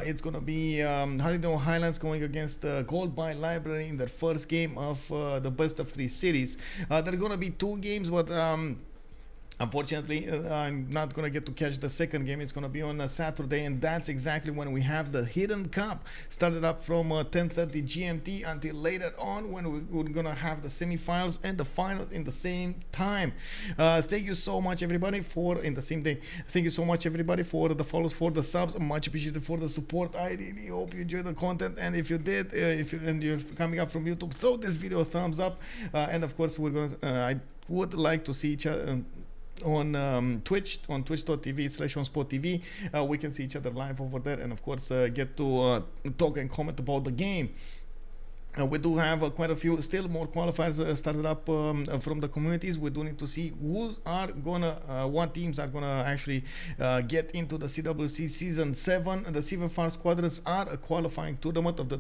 It's gonna be Holiday Highlands going against Gold by Library in their first game of the best of 3 series. There are gonna be 2 games, but unfortunately, I'm not gonna get to catch the second game. It's gonna be on a Saturday, and that's exactly when we have the Hidden Cup. Started up from 10:30 GMT until later on, when we're gonna have the semifinals and the finals in the same time. Thank you so much, everybody, for in the same day. Thank you so much, everybody, for the follows, for the subs. Much appreciated for the support. I really hope you enjoyed the content, and if you did, and you're coming up from YouTube, throw this video a thumbs up. And of course, we're gonna. I would like to see each other. On Twitch, on twitch.tv/OnSpotTV. We can see each other live over there, and of course get to talk and comment about the game. We do have quite a few, still more qualifiers started up from the communities. We do need to see what teams are gonna actually get into the CWC Season 7. The CivFR Squadrons are a qualifying tournament of the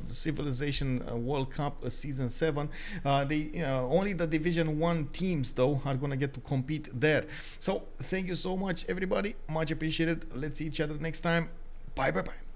Civilization World Cup Season 7. Only the Division 1 teams, though, are gonna get to compete there. So, thank you so much, everybody. Much appreciated. Let's see each other next time. Bye, bye, bye.